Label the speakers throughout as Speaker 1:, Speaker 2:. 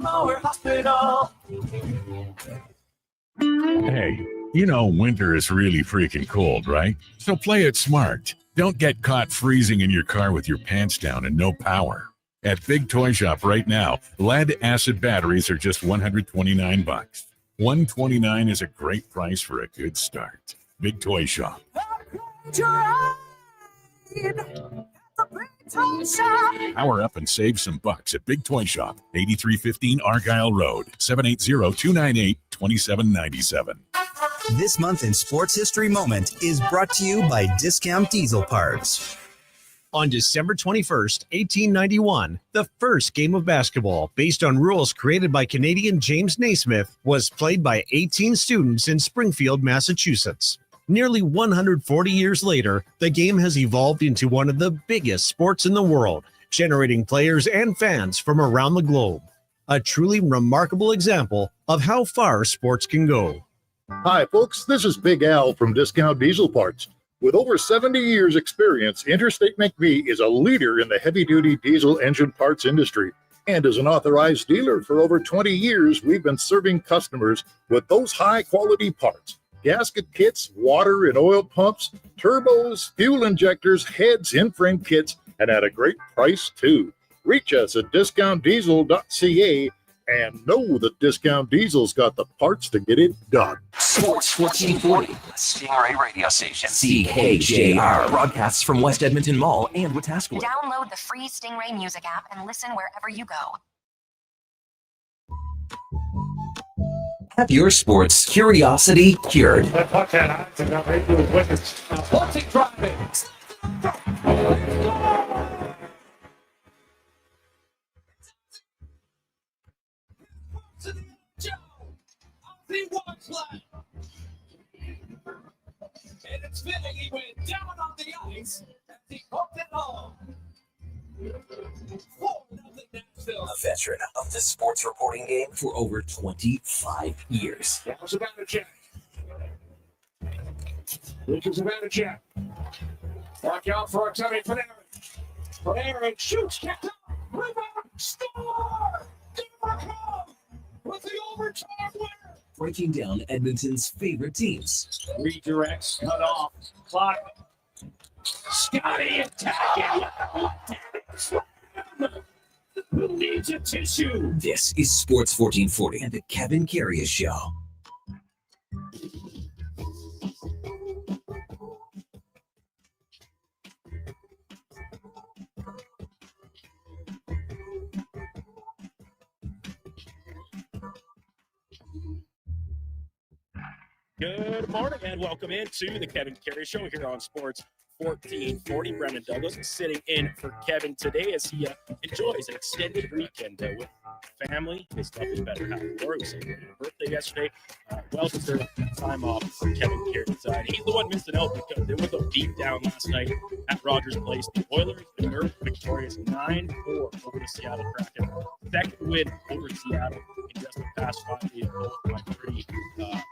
Speaker 1: Lawnmower Hospital.
Speaker 2: Hey, you know winter is really freaking cold, right? So play it smart. Don't get caught freezing in your car with your pants down and no power. At Big Toy Shop right now, lead-acid batteries are just $129. $129 is a great price for a good start. Big Toy Shop. Power up and save some bucks at Big Toy Shop, 8315 Argyle Road, 780-298-2797.
Speaker 3: This month in Sports History Moment is brought to you by Discount Diesel Parts. On December 21st, 1891, the first game of basketball, based on rules created by Canadian James Naismith, was played by 18 students in Springfield, Massachusetts. Nearly 140 years later, the game has evolved into one of the biggest sports in the world, generating players and fans from around the globe. A truly remarkable example of how far sports can go.
Speaker 4: Hi, folks. This is Big Al from Discount Diesel Parts. With over 70 years' experience, Interstate McBee is a leader in the heavy-duty diesel engine parts industry. And as an authorized dealer for over 20 years, we've been serving customers with those high-quality parts. Gasket kits, water and oil pumps, turbos, fuel injectors, heads, in-frame kits, and at a great price, too. Reach us at discountdiesel.ca and know that Discount Diesel's got the parts to get it done.
Speaker 1: Sports 1440, Stingray radio station. CKJR broadcasts from West Edmonton Mall and Wetaskiwin.
Speaker 5: Download the free Stingray music app and listen wherever you go.
Speaker 1: Have your sports curiosity cured.
Speaker 6: And it's fitting he went down on the ice as he hooked it home. 4-0 Nashville.
Speaker 1: A veteran of the sports reporting game for over 25 years.
Speaker 6: That was about a check. This is about a check. Back out for a Tony Panarin. Panarin shoots, kept up. Rebound, score! Duke with the overtime winner.
Speaker 1: Breaking down Edmonton's favorite teams.
Speaker 6: Redirects, cut off, clock. Scotty attacking. Who needs a tissue?
Speaker 1: This is Sports 1440 and the Kevin Karius Show.
Speaker 7: Good morning and welcome into the Kevin Karius Show here on Sports 1440. Brendan Douglas sitting in for Kevin today as he enjoys an extended weekend with family. His lovely better half. Lori was celebrating her birthday yesterday. Well-deserved time off for Kevin Karius. He's the one missing out because there was a beat down last night at Rogers Place. The Oilers emerged victorious 9-4 over the Seattle Kraken. Second win over Seattle in just the past 5 days, both by pretty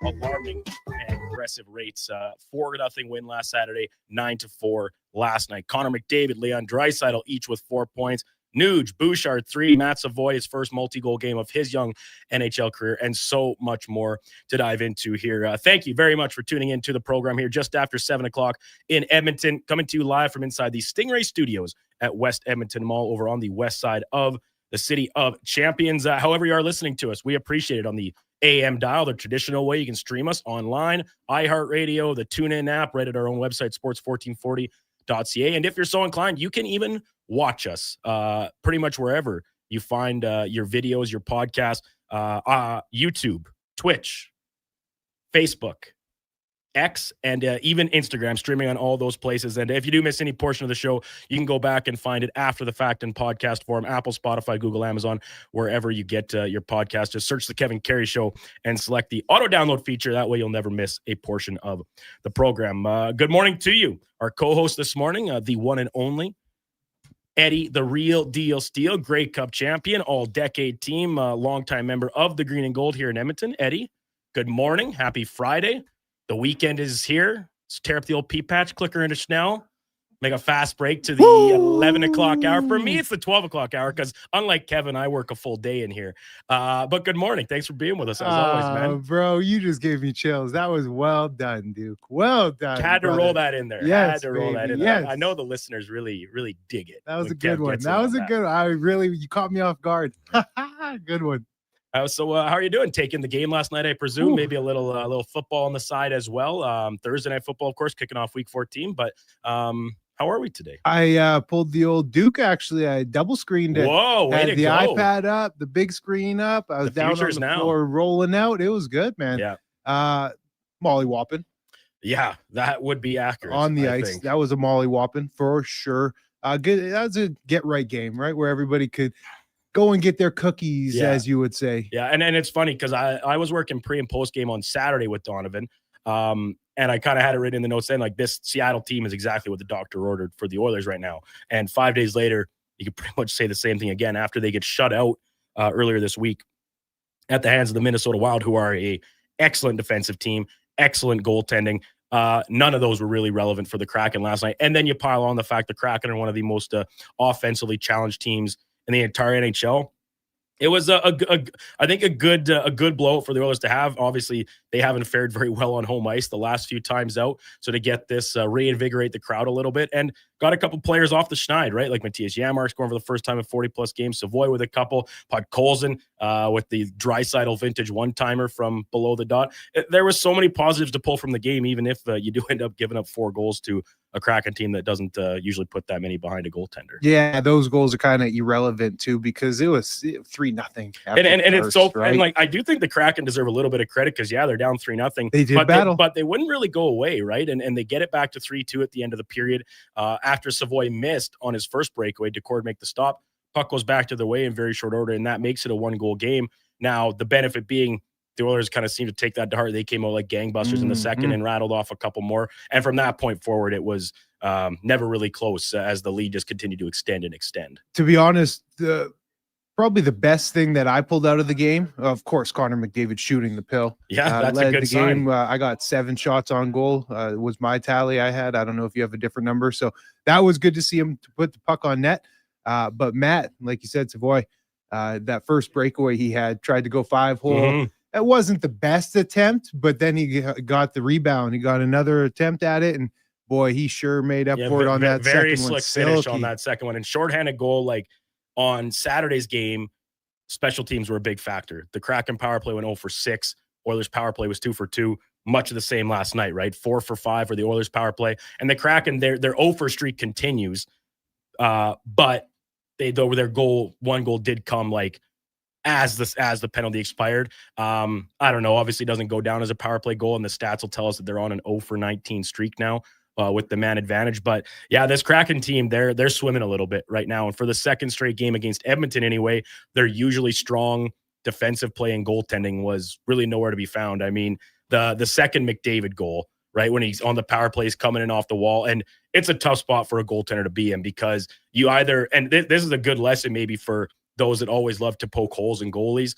Speaker 7: alarming and aggressive rates. 4-0 win last Saturday, 9-4 last night. Connor McDavid, Leon Draisaitl, each with 4 points. Nuge, Bouchard, 3. Matt Savoy, his first multi-goal game of his young NHL career, and so much more to dive into here. Thank you very much for tuning into the program here just after 7 o'clock in Edmonton, coming to you live from inside the Stingray Studios at West Edmonton Mall over on the west side of the City of Champions. However you are listening to us, we appreciate it on the AM dial, the traditional way. You can stream us online, iHeartRadio, the TuneIn app, right at our own website, sports1440.ca. And if you're so inclined, you can even watch us pretty much wherever you find your videos, your podcasts, YouTube, Twitch, Facebook, X, and even Instagram, streaming on all those places. And if you do miss any portion of the show, you can go back and find it after the fact in podcast form, Apple, Spotify, Google, Amazon, wherever you get your podcast. Just search the Kevin Karius Show and select the auto download feature. That way you'll never miss a portion of the program. Good morning to you. Our co-host this morning, the one and only Eddie, the real deal Steele, Grey Cup champion, all-decade team, longtime member of the Green and Gold here in Edmonton. Eddie, good morning. Happy Friday. The weekend is here. Let's tear up the old pea patch, clicker into Schnell. make a fast break to the 11 o'clock hour. For me, it's the 12 o'clock hour because unlike Kevin, I work a full day in here. But good morning. Thanks for being with us as always, man.
Speaker 8: Bro, you just gave me chills. That was well done, Duke. Well done.
Speaker 7: Had to
Speaker 8: brother.
Speaker 7: roll that in there.
Speaker 8: Yes,
Speaker 7: Had to roll that
Speaker 8: baby,
Speaker 7: in
Speaker 8: yes.
Speaker 7: there. I know the listeners really, really dig it.
Speaker 8: That was
Speaker 7: when
Speaker 8: a good
Speaker 7: Kev
Speaker 8: one.
Speaker 7: gets
Speaker 8: That
Speaker 7: in
Speaker 8: was
Speaker 7: on
Speaker 8: a good one. You caught me off guard. Good one.
Speaker 7: So how are you doing? Taking the game last night, I presume.
Speaker 8: Ooh.
Speaker 7: Maybe a little football on the side as well. Thursday night football, of course, kicking off week 14. But how are we today?
Speaker 8: I pulled the old Duke, actually. I double screened it.
Speaker 7: Whoa, way
Speaker 8: Had
Speaker 7: to
Speaker 8: the
Speaker 7: go.
Speaker 8: iPad up, the big screen up. I was
Speaker 7: The
Speaker 8: down on
Speaker 7: future's
Speaker 8: the
Speaker 7: now.
Speaker 8: floor rolling out. It was good, man.
Speaker 7: Yeah.
Speaker 8: Molly whopping
Speaker 7: Yeah, that would be accurate.
Speaker 8: on the
Speaker 7: I
Speaker 8: ice.
Speaker 7: think.
Speaker 8: That was a molly whopping for sure. Good. That was a get right game, right? Where everybody could go and get their cookies,
Speaker 7: Yeah.
Speaker 8: as you would say.
Speaker 7: Yeah, and it's funny because I was working pre and post game on Saturday with Donovan, and I kind of had it written in the notes saying like this Seattle team is exactly what the doctor ordered for the Oilers right now. And 5 days later, you could pretty much say the same thing again after they get shut out earlier this week at the hands of the Minnesota Wild, who are a excellent defensive team, excellent goaltending. None of those were really relevant for the Kraken last night. And then you pile on the fact the Kraken are one of the most offensively challenged teams in the entire NHL. It was I think a good blowout for the Oilers to have. Obviously, they haven't fared very well on home ice the last few times out. So to get this, reinvigorate the crowd a little bit, and got a couple players off the schneid, right? Like Matthias Janmark scoring for the first time in 40-plus games. Savoy with a couple. Podkolzin with the Draisaitl vintage one-timer from below the dot. There was so many positives to pull from the game, even if you do end up giving up 4 goals to a Kraken team that doesn't usually put that many behind a goaltender.
Speaker 8: Yeah, those goals are kind of irrelevant too because it was 3-0.
Speaker 7: And it's so right? And like I do think the Kraken deserve a little bit of credit because they're down 3-0.
Speaker 8: They did battle,
Speaker 7: but they wouldn't really go away, right? And they get it back to 3-2 at the end of the period. After Savoy missed on his first breakaway, Decord make the stop. Puck goes back to the way in very short order, and that makes it a 1-goal game. Now the benefit being the Oilers kind of seemed to take that to heart. They came out like gangbusters in the second and rattled off a couple more. And from that point forward, it was never really close as the lead just continued to extend and extend.
Speaker 8: To be honest, probably the best thing that I pulled out of the game, of course, Connor McDavid shooting the pill.
Speaker 7: Yeah, that's
Speaker 8: led
Speaker 7: a good
Speaker 8: the
Speaker 7: sign.
Speaker 8: game. I got 7 shots on goal. Was my tally I had. I don't know if you have a different number. So that was good to see him to put the puck on net. But Matt, like you said, Savoy, that first breakaway he had, tried to go 5-hole.
Speaker 7: Mm-hmm.
Speaker 8: It wasn't the best attempt, but then he got the rebound. He got another attempt at it, and boy, he sure made up for it on that
Speaker 7: very
Speaker 8: second one.
Speaker 7: slick finish on that second one. And shorthanded goal, like on Saturday's game, special teams were a big factor. The Kraken power play went 0 for 6. Oilers power play was 2 for 2. Much of the same last night, right? 4 for 5 for the Oilers power play. And the Kraken, their 0 for streak continues. But their one goal did come like as the penalty expired. I don't know. Obviously, it doesn't go down as a power play goal, and the stats will tell us that they're on an 0 for 19 streak now with the man advantage. But yeah, this Kraken team, they're swimming a little bit right now. And for the second straight game against Edmonton anyway, their usually strong defensive play and goaltending was really nowhere to be found. I mean, the second McDavid goal, right, when he's on the power play, he's coming in off the wall, and it's a tough spot for a goaltender to be in because you either, and this is a good lesson maybe for those that always love to poke holes in goalies.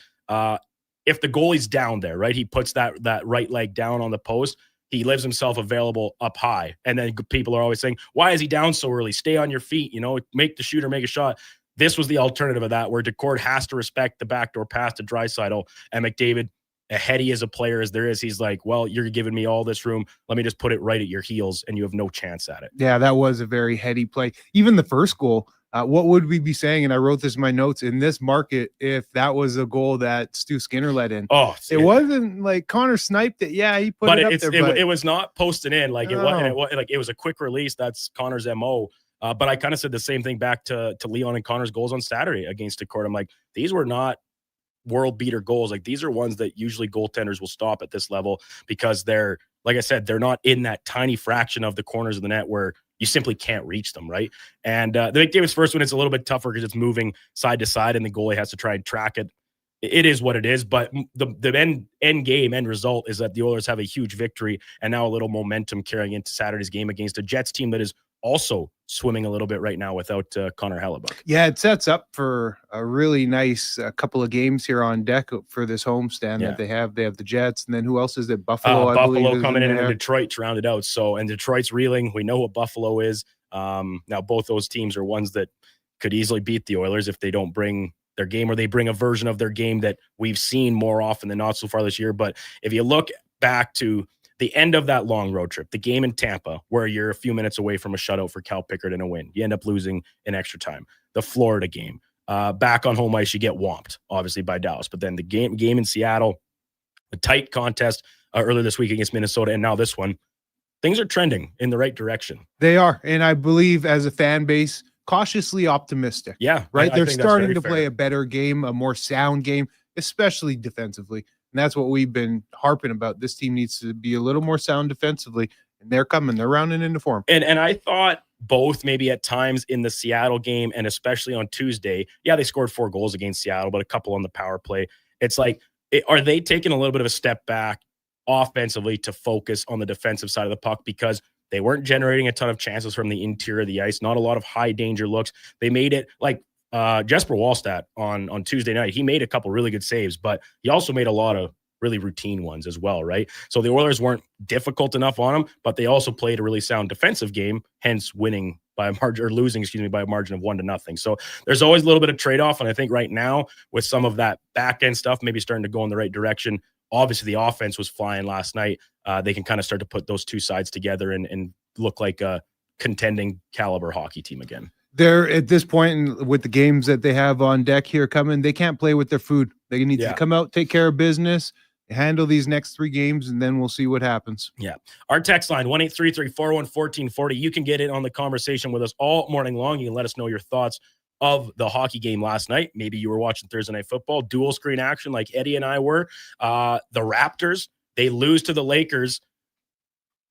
Speaker 7: If the goalie's down there, right, he puts that right leg down on the post, he leaves himself available up high. And then people are always saying, why is he down so early? Stay on your feet, make the shooter make a shot. This was the alternative of that, where Decord has to respect the backdoor pass to Draisaitl, and McDavid, heady as a player as there is, he's like, well, you're giving me all this room. Let me just put it right at your heels, and you have no chance at it.
Speaker 8: Yeah, that was a very heady play. Even the first goal, what would we be saying? And I wrote this in my notes, in this market, if that was a goal that Stu Skinner let in.
Speaker 7: Oh,
Speaker 8: it wasn't like Connor sniped it. Yeah, he put it up there. But
Speaker 7: it was not posted in. Like it was a quick release. That's Connor's MO. But I kind of said the same thing back to Leon and Connor's goals on Saturday against Decord. I'm like, these were not world beater goals. Like, these are ones that usually goaltenders will stop at this level because they're, like I said, they're not in that tiny fraction of the corners of the net where you simply can't reach them, right? And the McDavid's first one, it's a little bit tougher because it's moving side to side and the goalie has to try and track it. It is what it is, but the end game, end result is that the Oilers have a huge victory and now a little momentum carrying into Saturday's game against a Jets team that is also swimming a little bit right now without Connor Hellebuck.
Speaker 8: Yeah, it sets up for a really nice couple of games here on deck for this homestand that they have. They have the Jets, and then who else is it? Buffalo, I believe,
Speaker 7: Buffalo coming in and Detroit to round it out. So, and Detroit's reeling. We know what Buffalo is. Now, both those teams are ones that could easily beat the Oilers if they don't bring their game, or they bring a version of their game that we've seen more often than not so far this year. But if you look back to the end of that long road trip, the game in Tampa, where you're a few minutes away from a shutout for Cal Pickard and a win, you end up losing in extra time. The Florida game, back on home ice, you get whomped, obviously, by Dallas. But then the game in Seattle, a tight contest earlier this week against Minnesota, and now this one, things are trending in the right direction.
Speaker 8: They are. And I believe as a fan base, cautiously optimistic.
Speaker 7: Yeah.
Speaker 8: Right.
Speaker 7: I
Speaker 8: They're
Speaker 7: think that's
Speaker 8: starting
Speaker 7: very
Speaker 8: to
Speaker 7: fair.
Speaker 8: play a better game, a more sound game, especially defensively. And that's what we've been harping about. This team needs to be a little more sound defensively. And they're coming. They're rounding into form.
Speaker 7: And I thought both maybe at times in the Seattle game, and especially on Tuesday, yeah, they scored 4 goals against Seattle, but a couple on the power play. It's like, are they taking a little bit of a step back offensively to focus on the defensive side of the puck, because they weren't generating a ton of chances from the interior of the ice, not a lot of high danger looks. They made it like Jesper Wallstedt on Tuesday night. He made a couple really good saves, but he also made a lot of really routine ones as well, right? So the Oilers weren't difficult enough on him, but they also played a really sound defensive game, hence winning by a margin, or losing, by a margin of 1-0. So there's always a little bit of trade-off, and I think right now with some of that back end stuff maybe starting to go in the right direction. Obviously, the offense was flying last night. They can kind of start to put those two sides together and look like a contending caliber hockey team again.
Speaker 8: They're at this point with the games that they have on deck here coming, they can't play with their food. They need to come out, take care of business, handle these next 3 games, and then we'll see what happens.
Speaker 7: Yeah. Our text line, 1-833-401-1440. You can get in on the conversation with us all morning long. You can let us know your thoughts of the hockey game last night. Maybe you were watching Thursday Night Football, dual screen action like Eddie and I were. The Raptors, they lose to the Lakers,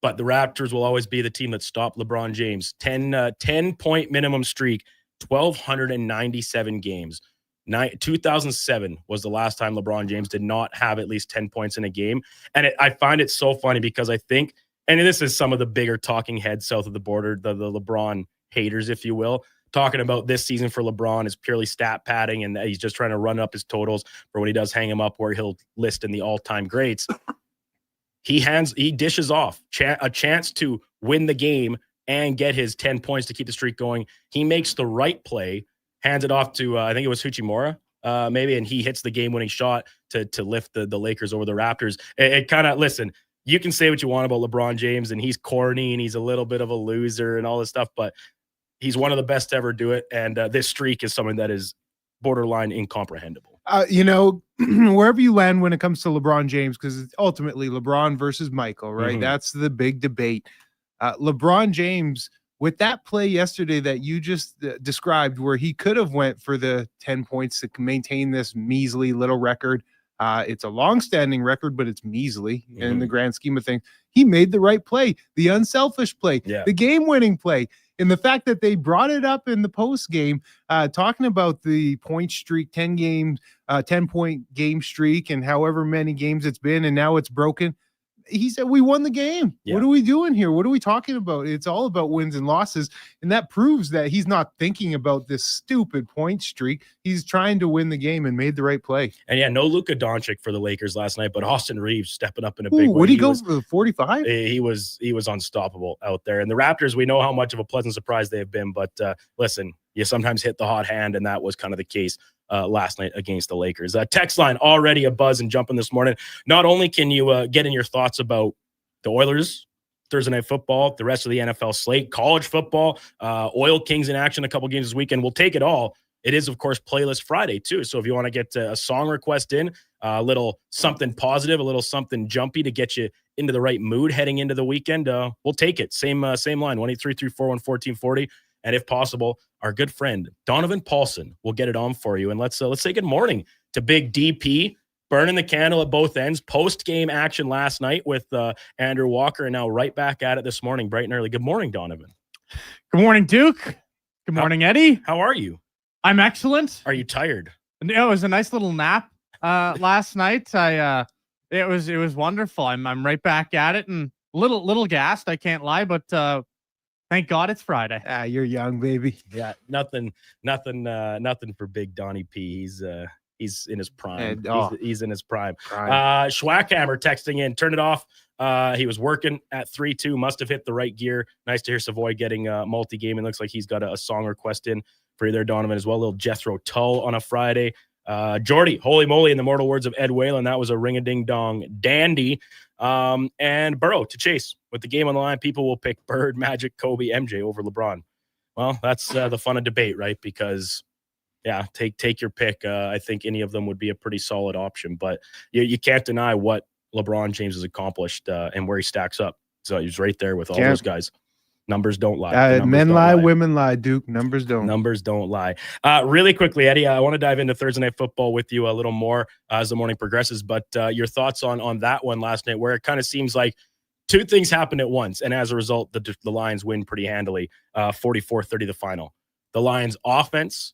Speaker 7: but the Raptors will always be the team that stopped LeBron James. 10-point minimum streak, 1,297 games. 2007 was the last time LeBron James did not have at least 10 points in a game. And I find it so funny because I think, and this is some of the bigger talking heads south of the border, the LeBron haters, if you will, talking about this season for LeBron is purely stat padding and that he's just trying to run up his totals for when he does hang him up where he'll list in the all-time greats. He dishes off a chance to win the game and get his 10 points to keep the streak going. He makes the right play, hands it off to, I think it was Huchimura, maybe, and he hits the game-winning shot to lift the Lakers over the Raptors. It kind of, listen, you can say what you want about LeBron James, and he's corny, and he's a little bit of a loser and all this stuff, but he's one of the best to ever do it, and this streak is something that is borderline incomprehensible.
Speaker 8: Wherever you land when it comes to LeBron James, because it's ultimately LeBron versus Michael, right?
Speaker 7: Mm-hmm.
Speaker 8: That's the big debate. LeBron James, with that play yesterday that you just described, where he could have went for the 10 points to maintain this measly little record. It's a long-standing record, but it's measly in the grand scheme of things. He made the right play, the unselfish play, the game-winning play. And the fact that they brought it up in the post game, talking about the point streak, 10-point game streak, and however many games it's been, and now it's broken. He said, we won the game. What are we doing here? What are we talking about? It's all about wins and losses. And that proves that he's not thinking about this stupid point streak. He's trying to win the game and made the right play.
Speaker 7: And no Luka Doncic for the Lakers last night, but Austin Reeves stepping up in a big way.
Speaker 8: Would he go for the 45?
Speaker 7: He was unstoppable out there. And the Raptors, we know how much of a pleasant surprise they've been, but listen, you sometimes hit the hot hand, and that was kind of the case last night against the Lakers. Text line already a buzz and jumping this morning. Not only can you get in your thoughts about the Oilers, Thursday Night Football, the rest of the NFL slate, college football, Oil Kings in action a couple games this weekend. We'll take it all. It is, of course, Playlist Friday, too. So if you want to get a song request in, a little something positive, a little something jumpy to get you into the right mood heading into the weekend, we'll take it. Same line, 1-833-401-1440. And if possible, our good friend Donovan Paulson will get it on for you. And let's say good morning to Big DP, burning the candle at both ends. Post-game action last night with Andrew Walker, and now right back at it this morning, bright and early. Good morning, Donovan.
Speaker 9: Good morning, Duke. Good morning, Eddie.
Speaker 7: How are you?
Speaker 9: I'm excellent.
Speaker 7: Are you tired?
Speaker 9: No, it was a nice little nap last night. It was wonderful. I'm right back at it and little gassed. I can't lie, but thank God it's Friday.
Speaker 8: You're young, baby.
Speaker 7: Yeah, nothing for Big Donnie P. He's in his prime.
Speaker 8: And, oh.
Speaker 7: He's in his prime.
Speaker 8: Prime.
Speaker 7: Schwackhammer texting in, turn it off. He was working at 3-2, must have hit the right gear. Nice to hear Savoy getting multi-game. It looks like he's got a song request in for you there, Donovan, as well. A little Jethro Tull on a Friday. Jordy, holy moly, in the mortal words of Ed Whalen, that was a ring-a-ding-dong dandy. And Burrow to chase. With the game on the line, people will pick Bird, Magic, Kobe, MJ over LeBron. Well, that's the fun of debate, right? Because yeah, take your pick. I think any of them would be a pretty solid option, but you can't deny what LeBron James has accomplished and where he stacks up. So he's right there with all those guys. Numbers don't lie.
Speaker 8: Men lie, women lie, Duke. Numbers don't.
Speaker 7: Numbers don't lie. Really quickly, Eddie, I want to dive into Thursday Night Football with you a little more as the morning progresses, but your thoughts on that one last night, where it kind of seems like two things happened at once, and as a result, the Lions win pretty handily, 44-30 the final. The Lions offense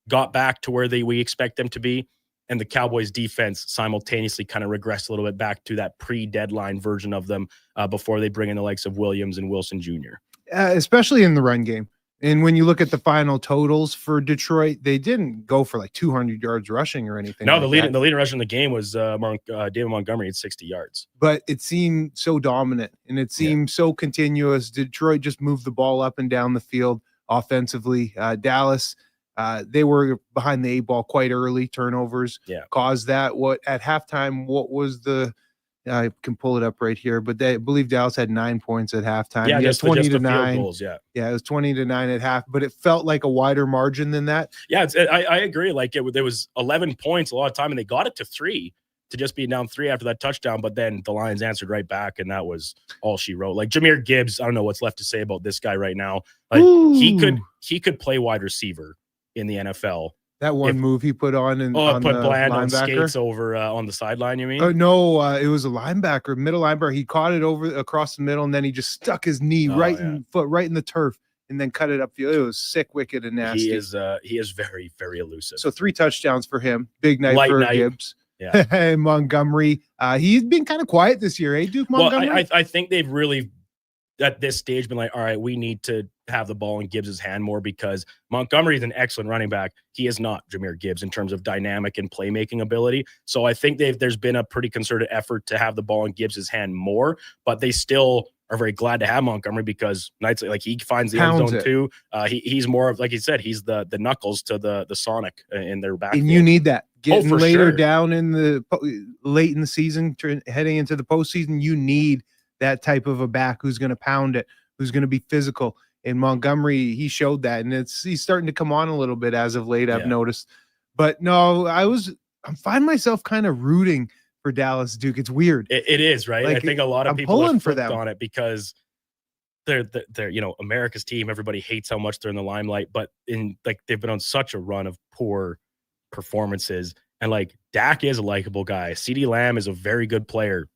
Speaker 7: got back to where we expect them to be, and the Cowboys defense simultaneously kind of regressed a little bit back to that pre-deadline version of them before they bring in the likes of Williams and Wilson Jr.
Speaker 8: Especially in the run game. And when you look at the final totals for Detroit, they didn't go for like 200 yards rushing or anything.
Speaker 7: No, the leading rusher in the game was David Montgomery at 60 yards.
Speaker 8: But it seemed so dominant, and it seemed so continuous. Detroit just moved the ball up and down the field offensively. Dallas, they were behind the 8 ball quite early. Turnovers caused that. What at halftime? What was the? I can pull it up right here, but I believe Dallas had 9 points at halftime.
Speaker 7: Yeah, just
Speaker 8: 20-9
Speaker 7: goals, yeah,
Speaker 8: it was 20-9 at half, but it felt like a wider margin than that.
Speaker 7: Yeah, I agree. Like there was 11 points a lot of time, and they got it to 3 to just be down 3 after that touchdown. But then the Lions answered right back, and that was all she wrote. Like Jahmyr Gibbs, I don't know what's left to say about this guy right now. Like he could play wide receiver in the NFL.
Speaker 8: That move he put on and
Speaker 7: put Bland on skates over on the sideline, you mean?
Speaker 8: No, it was a linebacker, middle linebacker. He caught it over across the middle, and then he just stuck his knee right in the turf, and then cut it upfield. It was sick, wicked, and nasty.
Speaker 7: He is very, very elusive.
Speaker 8: So 3 touchdowns for him. Big night for Gibbs.
Speaker 7: Yeah.
Speaker 8: And Montgomery. He's been kind of quiet this year, Duke Montgomery?
Speaker 7: Well, I think they've really at this stage been like, all right, we need to have the ball in Gibbs' hand more, because Montgomery is an excellent running back. He is not Jahmyr Gibbs in terms of dynamic and playmaking ability. So I think there's been a pretty concerted effort to have the ball in Gibbs' hand more, but they still are very glad to have Montgomery because nights like he finds the end zone too. He's more of, like you said, he's the knuckles to the Sonic in their back.
Speaker 8: And you need that getting later down in the late in the season, heading into the postseason. You need that type of a back who's going to pound it, who's going to be physical. And Montgomery, he showed that, and he's starting to come on a little bit as of late. I've noticed, but no, I'm finding myself kind of rooting for Dallas, Duke. It's weird.
Speaker 7: It is, right? I think a lot of people are flipped on it because they're America's team. Everybody hates how much they're in the limelight, but they've been on such a run of poor performances, and like Dak is a likable guy. CeeDee Lamb is a very good player.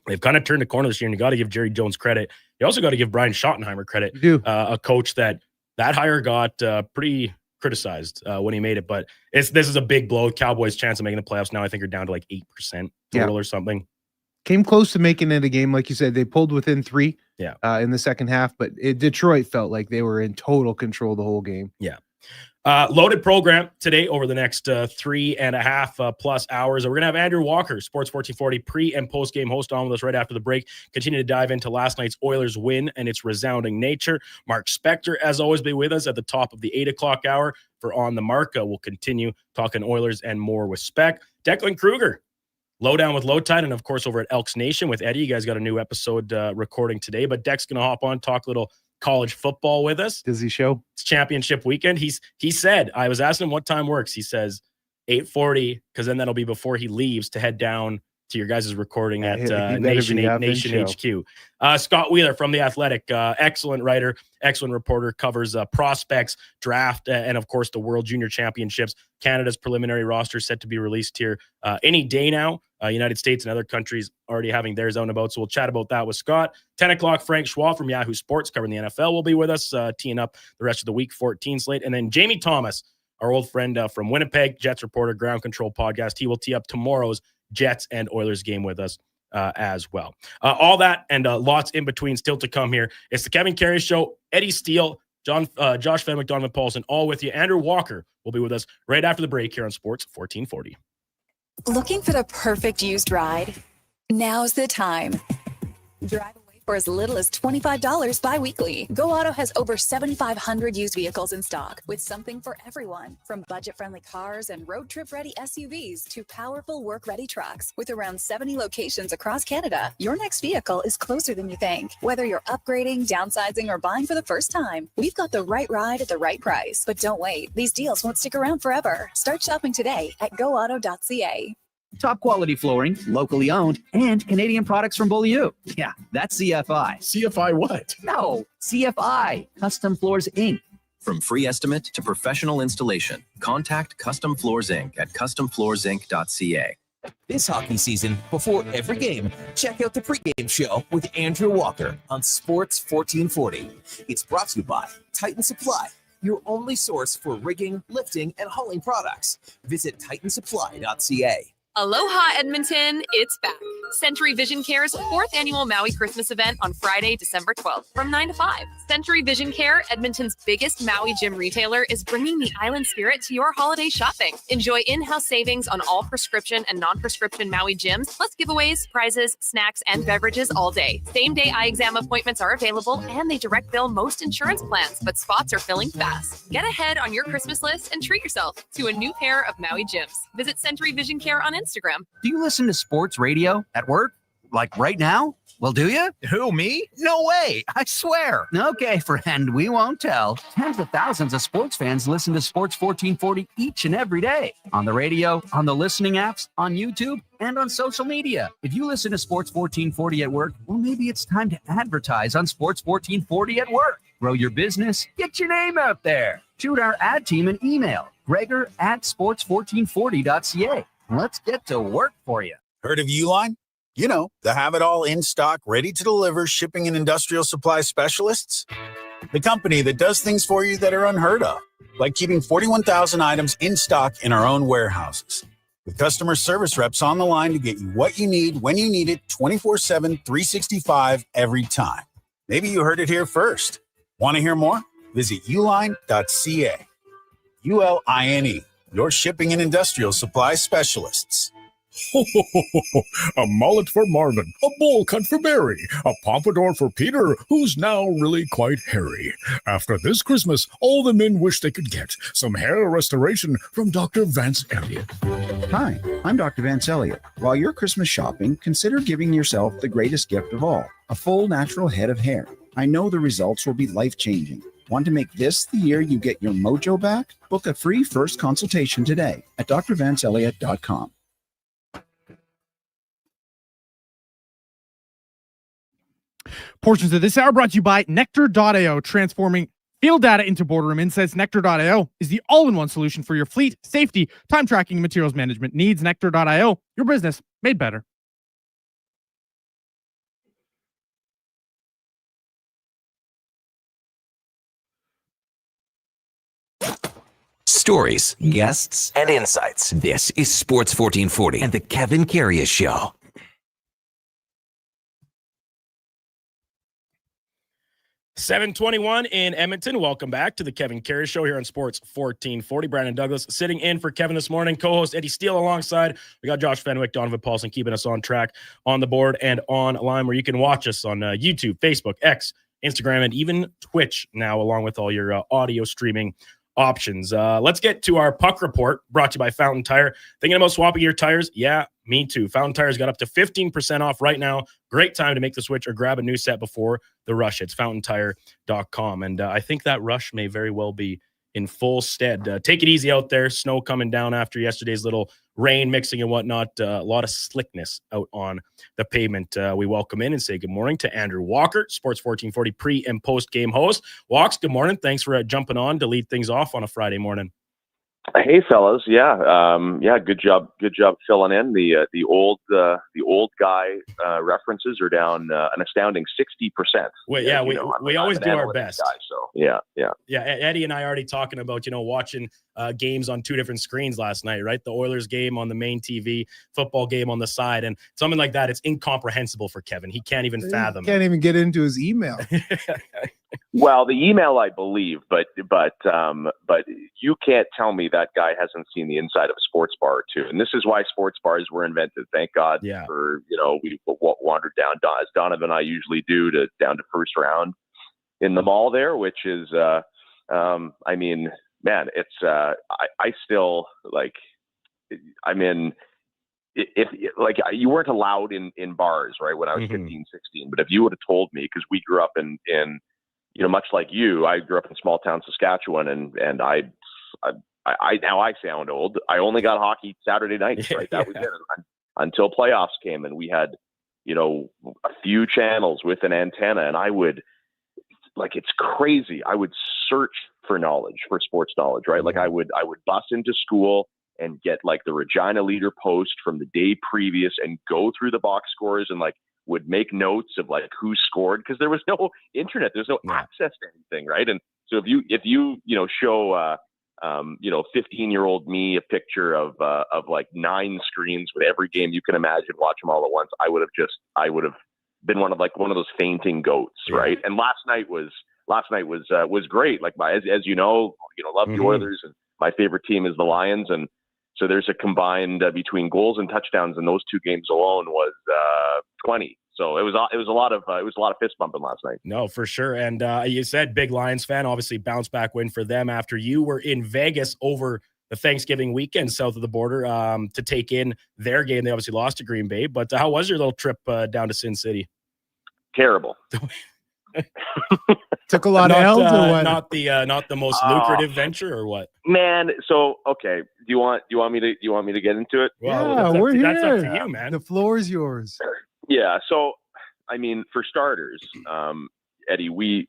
Speaker 7: They've kind of turned the corner this year, and you got to give Jerry Jones credit. You also got to give Brian Schottenheimer credit, a coach that hire got pretty criticized when he made it. But this is a big blow. Cowboys' chance of making the playoffs now, I think, are down to like 8% total or something.
Speaker 8: Came close to making it a game, like you said. They pulled within 3 in the second half, but Detroit felt like they were in total control the whole game.
Speaker 7: Yeah. Loaded program today over the next 3.5 plus hours. We're going to have Andrew Walker, Sports 1440 pre and post game host, on with us right after the break. Continue to dive into last night's Oilers win and its resounding nature. Mark Spector, as always, be with us at the top of the 8 o'clock hour for On the Mark. We'll continue talking Oilers and more with Spec. Declan Kruger, Lowdown with Low Tide, and of course over at Elks Nation with Eddie. You guys got a new episode recording today, but Deck's going to hop on, talk a little college football with us.
Speaker 8: Does he show?
Speaker 7: It's championship weekend. He said, I was asking him what time works. He says 8:40, because then that'll be before he leaves to head down to your guys' recording at Nation HQ. Scott Wheeler from The Athletic, excellent writer, excellent reporter, covers prospects, draft, and of course the World Junior Championships. Canada's preliminary roster set to be released here any day now. United States and other countries already having theirs out and about. So we'll chat about that with Scott. 10 o'clock, Frank Schwab from Yahoo Sports covering the NFL will be with us, teeing up the rest of the Week 14 slate. And then Jamie Thomas, our old friend from Winnipeg, Jets reporter, Ground Control podcast. He will tee up tomorrow's Jets and Oilers game with us as well. All that and lots in between still to come here. It's the Kevin Karius Show. Eddie Steele Josh Fenwick, Donovan Paulson, all with you. Andrew Walker will be with us right after the break here on Sports 1440.
Speaker 10: Looking for the perfect used ride? Now's the time. Drive away for as little as $25 bi-weekly. Go Auto has over 7,500 used vehicles in stock with something for everyone. From budget-friendly cars and road trip-ready SUVs to powerful work-ready trucks. With around 70 locations across Canada, your next vehicle is closer than you think. Whether you're upgrading, downsizing, or buying for the first time, we've got the right ride at the right price. But don't wait. These deals won't stick around forever. Start shopping today at goauto.ca.
Speaker 11: Top quality flooring, locally owned, and Canadian products from Beaulieu. Yeah, that's CFI.
Speaker 7: CFI what?
Speaker 11: No, CFI, Custom Floors Inc.
Speaker 1: From free estimate to professional installation, contact Custom Floors Inc. at customfloorsinc.ca. This hockey season, before every game, check out the pregame show with Andrew Walker on Sports 1440. It's brought to you by Titan Supply, your only source for rigging, lifting, and hauling products. Visit titansupply.ca.
Speaker 12: Aloha Edmonton, it's back. Century Vision Care's 4th annual Maui Christmas event on Friday, December 12th from 9 to 5. Century Vision Care, Edmonton's biggest Maui gym retailer, is bringing the island spirit to your holiday shopping. Enjoy in-house savings on all prescription and non-prescription Maui gyms, plus giveaways, prizes, snacks, and beverages all day. Same-day eye exam appointments are available, and they direct bill most insurance plans, but spots are filling fast. Get ahead on your Christmas list and treat yourself to a new pair of Maui gyms. Visit Century Vision Care on Instagram.
Speaker 11: Do you listen to sports radio at work? Like right now? Well, do you?
Speaker 13: Who, me? No way. I swear.
Speaker 11: Okay, friend, we won't tell. Tens of thousands of sports fans listen to Sports 1440 each and every day. On the radio, on the listening apps, on YouTube, and on social media. If you listen to Sports 1440 at work, well, maybe it's time to advertise on Sports 1440 at work. Grow your business. Get your name out there. Shoot our ad team an email. Gregor@sports1440.ca. Let's get to work for you.
Speaker 13: Heard of Uline? You know, the have-it-all in stock, ready-to-deliver shipping and industrial supply specialists. The company that does things for you that are unheard of, like keeping 41,000 items in stock in our own warehouses. With customer service reps on the line to get you what you need when you need it 24/7, 365 every time. Maybe you heard it here first. Want to hear more? Visit uline.ca. ULINE, your shipping and industrial supply specialists.
Speaker 6: A mullet for Marvin, a bowl cut for Barry, a pompadour for Peter, who's now really quite hairy. After this Christmas, all the men wish they could get some hair restoration from Dr. Vance Elliott.
Speaker 14: Hi, I'm Dr. Vance Elliott. While you're Christmas shopping, consider giving yourself the greatest gift of all, a full natural head of hair. I know the results will be life-changing. Want to make this the year you get your mojo back? Book a free first consultation today at drvanceelliott.com.
Speaker 9: Portions of this hour brought to you by Nectar.io, transforming field data into boardroom insights. Nectar.io is the all-in-one solution for your fleet, safety, time tracking, and materials management needs. Nectar.io, your business made better.
Speaker 1: Stories, guests, and insights. This is Sports 1440 and the Kevin Karius Show.
Speaker 7: $7:21 in Edmonton. Welcome back to the Kevin Karius Show here on Sports 1440. Brandon Douglas sitting in for Kevin this morning. Co-host Eddie Steele alongside. We got Josh Fenwick, Donovan Paulson keeping us on track on the board and online, where you can watch us on YouTube, Facebook, X, Instagram, and even Twitch now, along with all your audio streaming options. Let's get to our puck report, brought to you by Fountain Tire. Thinking about swapping your tires? Yeah, me too. Fountain Tire's got up to 15% off right now. Great time to make the switch or grab a new set before the rush. It's fountaintire.com. And I think that rush may very well be in full stead. Take it easy out there. Snow coming down after yesterday's little rain mixing and whatnot. A lot of slickness out on the pavement. We welcome in and say good morning to Andrew Walker, Sports 1440 pre and post game host. Walks, good morning. Thanks for jumping on to lead things off on a Friday morning.
Speaker 15: Hey fellas, good job filling in. The old guy references are down an astounding 60%.
Speaker 7: We always do our best.
Speaker 15: Guy, so yeah.
Speaker 7: Eddie and I are already talking about watching games on two different screens last night, right? The Oilers game on the main TV, football game on the side, and something like that. It's incomprehensible for Kevin. He can't even fathom.
Speaker 8: Can't even get into his email.
Speaker 15: Well, the email I believe, but you can't tell me that guy hasn't seen the inside of a sports bar or two. And this is why sports bars were invented. Thank God for, we wandered down, as Donovan and I usually do, down to first round in the mall there, which is, I mean, man, it's, I still like, I'm in, if like you weren't allowed in bars, right, when I was 15, 16, but if you would have told me, because we grew up in much like you, I grew up in small town Saskatchewan, and I now I sound old. I only got hockey Saturday nights, right? That was it until playoffs came, and we had, a few channels with an antenna, and I would, like, it's crazy. I would search for knowledge, for sports knowledge, right? Like I would bus into school and get like the Regina Leader Post from the day previous and go through the box scores and like would make notes of like who scored, because there was no internet, there's no access to anything, right? And so if you show 15-year-old me a picture of like 9 screens with every game you can imagine, watch them all at once, I would have been one of those fainting goats, right? And last night was great. Like as you know, love the Oilers, and my favorite team is the Lions, and so there's a combined between goals and touchdowns in those 2 games alone was 20. So it was a lot of fist bumping last night.
Speaker 7: No, for sure. And you said big Lions fan, obviously bounce back win for them after you were in Vegas over the Thanksgiving weekend south of the border to take in their game. They obviously lost to Green Bay, but how was your little trip down to Sin City?
Speaker 15: Terrible.
Speaker 8: Took a lot of L's or what?
Speaker 7: Not the most lucrative venture or what?
Speaker 15: Man, so okay. Do you want me to get into it?
Speaker 8: Well, we're here.
Speaker 7: That's up to you, man.
Speaker 8: The floor is yours.
Speaker 15: Yeah. So, I mean, for starters, Eddie, we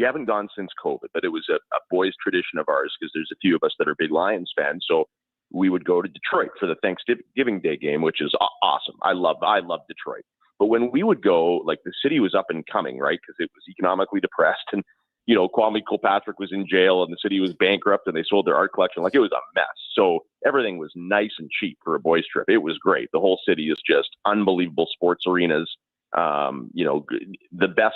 Speaker 15: haven't gone since COVID, but it was a boys' tradition of ours because there's a few of us that are big Lions fans. So we would go to Detroit for the Thanksgiving Day game, which is awesome. I love Detroit. But when we would go, like the city was up and coming, right? Because it was economically depressed, and Kwame Kilpatrick was in jail, and the city was bankrupt, and they sold their art collection. Like it was a mess. So everything was nice and cheap for a boys' trip. It was great. The whole city is just unbelievable sports arenas. The best.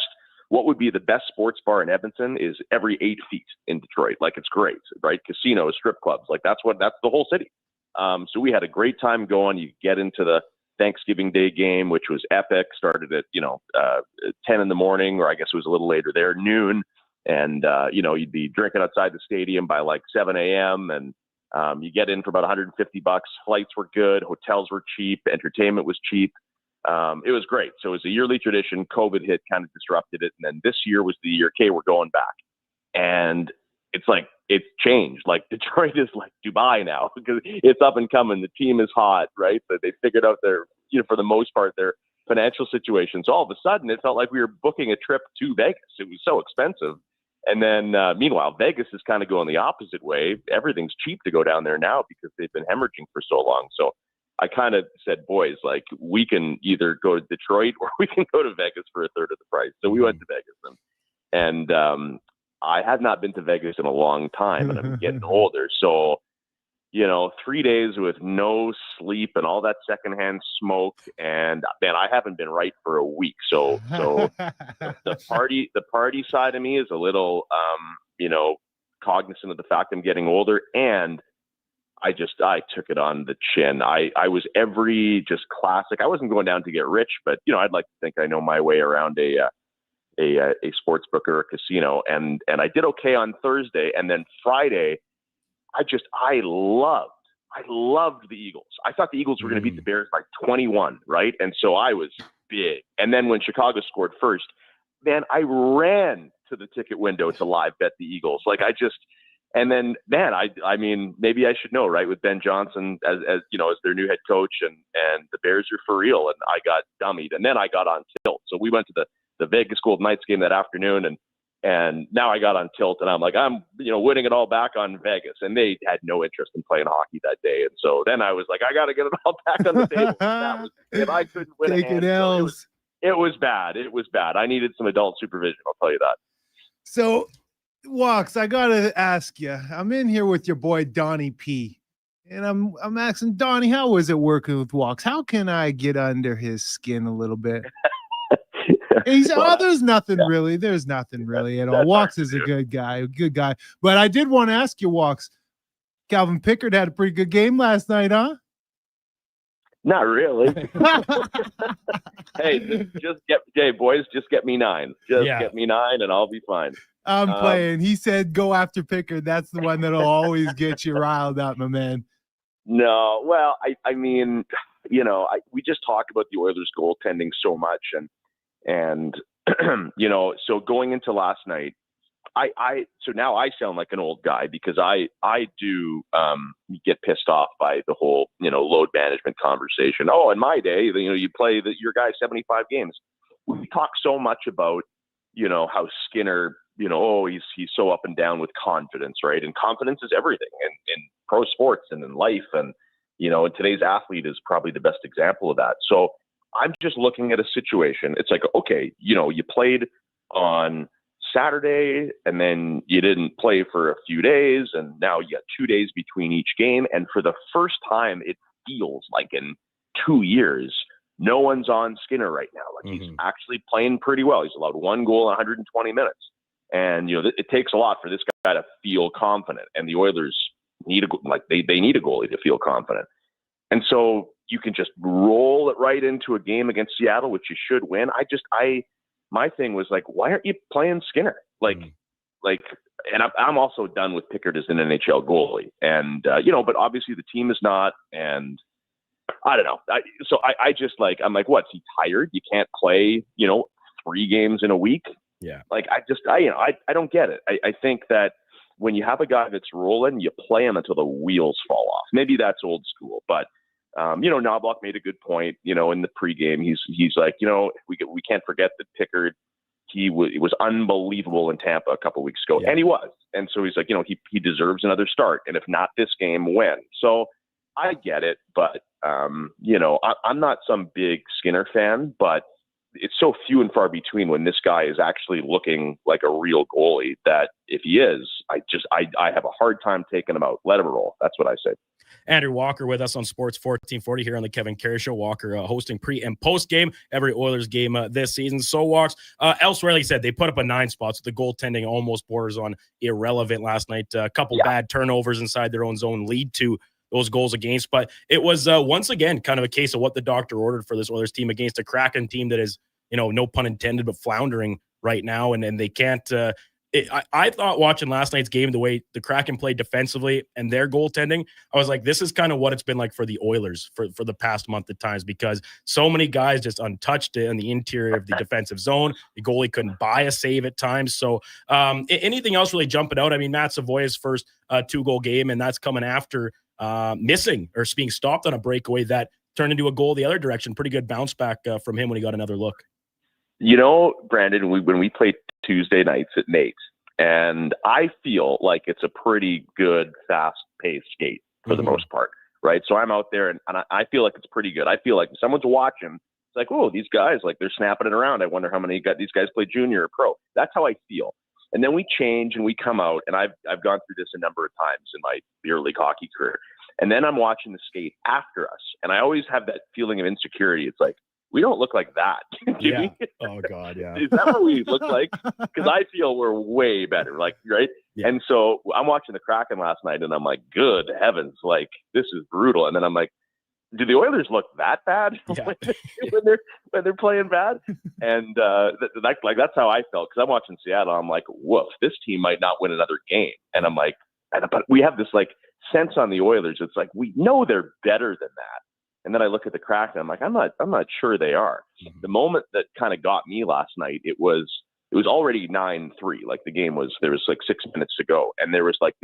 Speaker 15: What would be the best sports bar in Edmonton is every 8 feet in Detroit. Like it's great, right? Casinos, strip clubs, like that's the whole city. So we had a great time going. You get into the Thanksgiving Day game, which was epic, started at 10 in the morning, or I guess it was a little later there, noon, and you'd be drinking outside the stadium by like 7 a.m. and you get in for about $150. Flights were good, hotels were cheap, entertainment was cheap. It was great. So it was a yearly tradition. COVID hit, kind of disrupted it, and then this year was the year, okay, we're going back, and it's like it's changed. Like Detroit is like Dubai now because it's up and coming. The team is hot, right? But they figured out their, for the most part, their financial situation. So all of a sudden, it felt like we were booking a trip to Vegas. It was so expensive. And then meanwhile, Vegas is kind of going the opposite way. Everything's cheap to go down there now because they've been hemorrhaging for so long. So I kind of said, boys, like we can either go to Detroit or we can go to Vegas for a third of the price. So we went to Vegas, and I had not been to Vegas in a long time, and I'm getting older. So, 3 days with no sleep and all that secondhand smoke. And man, I haven't been right for a week. So the party side of me is a little, cognizant of the fact I'm getting older. And I took it on the chin. I was every just classic. I wasn't going down to get rich, but I'd like to think I know my way around a sports book or a casino, and I did okay on Thursday, and then Friday, I loved the Eagles. I thought the Eagles were going to beat the Bears by 21, right? And so I was big. And then when Chicago scored first, man, I ran to the ticket window to live bet the Eagles. And then, man, I mean, maybe I should know, right? With Ben Johnson as their new head coach, and the Bears are for real, and I got dummied, and then I got on tilt. So we went to the Vegas Golden Knights game that afternoon, and now I got on tilt, and I'm like, I'm winning it all back on Vegas, and they had no interest in playing hockey that day, and so then I was like, I got to get it all back on the table. And I couldn't win a hand. So it was bad. It was bad. I needed some adult supervision. I'll tell you that.
Speaker 8: So, Walks, I gotta ask you. I'm in here with your boy Donnie P, and I'm asking Donnie, how was it working with Walks? How can I get under his skin a little bit? He said, "Oh, there's nothing really. There's nothing really at all. Walks is a good guy, But I did want to ask you, Walks. Calvin Pickard had a pretty good game last night, huh?
Speaker 15: Not really. Hey, boys, just get me 9. Get me 9 and I'll be fine.
Speaker 8: I'm playing. He said, go after Pickard. That's the one that'll always get you riled up, my man.
Speaker 15: No, well, I mean, we just talk about the Oilers goaltending so much, and so going into last night, so now I sound like an old guy because I do get pissed off by the whole load management conversation. Oh, in my day, you play your guy 75 games. We talk so much about how Skinner, he's so up and down with confidence, right? And confidence is everything in pro sports and in life, and and today's athlete is probably the best example of that. So I'm just looking at a situation. It's like, okay, you played on Saturday and then you didn't play for a few days, and now you got 2 days between each game, and for the first time it feels like in 2 years no one's on Skinner right now. Like he's actually playing pretty well. He's allowed 1 goal in 120 minutes, and it takes a lot for this guy to feel confident, and the Oilers need they need a goalie to feel confident. And so you can just roll it right into a game against Seattle, which you should win. My thing was like, why aren't you playing Skinner? And I'm also done with Pickard as an NHL goalie. And, but obviously the team is not. And I don't know. I'm like, what's he tired? You can't play, 3 games in a week.
Speaker 7: Yeah.
Speaker 15: I don't get it. I think that when you have a guy that's rolling, you play him until the wheels fall off. Maybe that's old school, but Knobloch made a good point, in the pregame. He's like, we can't forget that Pickard, he was unbelievable in Tampa a couple weeks ago, and he was. And so he's like, he deserves another start. And if not this game, when? So I get it, but, I'm not some big Skinner fan, but it's so few and far between when this guy is actually looking like a real goalie that if he is, I have a hard time taking him out. Let him roll. That's what I say.
Speaker 7: Andrew Walker with us on Sports 1440 here on the Kevin Karius Show. Walker hosting pre and post game every Oilers game this season. So Walks elsewhere, like you said, they put up a 9 spots. The goaltending almost borders on irrelevant last night. A couple bad turnovers inside their own zone lead to those goals against. But it was once again kind of a case of what the doctor ordered for this Oilers team against a Kraken team that is, no pun intended, but floundering right now, and they can't. I thought watching last night's game, the way the Kraken played defensively and their goaltending, I was like, this is kind of what it's been like for the Oilers for the past month at times, because so many guys just untouched in the interior of the defensive zone. The goalie couldn't buy a save at times. So anything else really jumping out? I mean, Matt Savoy's first 2-goal game, and that's coming after missing or being stopped on a breakaway that turned into a goal the other direction. Pretty good bounce back from him when he got another look.
Speaker 15: Brandon, when we played Tuesday nights at Nate's, and I feel like it's a pretty good, fast-paced skate for the most part, right? So I'm out there, and I feel like it's pretty good. I feel like if someone's watching, it's like, oh, these guys, like they're snapping it around. I wonder how many these guys play junior or pro. That's how I feel. And then we change and we come out, and I've gone through this a number of times in my beer league hockey career. And then I'm watching the skate after us, and I always have that feeling of insecurity. It's like, we don't look like that.
Speaker 7: Yeah. Oh God. Yeah.
Speaker 15: Is that what we look like? Because I feel we're way better. Like, right. Yeah. And so I'm watching the Kraken last night, and I'm like, good heavens, like this is brutal. And then I'm like, do the Oilers look that bad when they're playing bad? And that's how I felt, because I'm watching Seattle. I'm like, woof, this team might not win another game. And I'm like, but we have this like sense on the Oilers. It's like we know they're better than that. And then I look at the Kraken, I'm like, I'm not sure they are. The moment that kind of got me last night, it was already 9-3. Like there was like 6 minutes to go, and there was like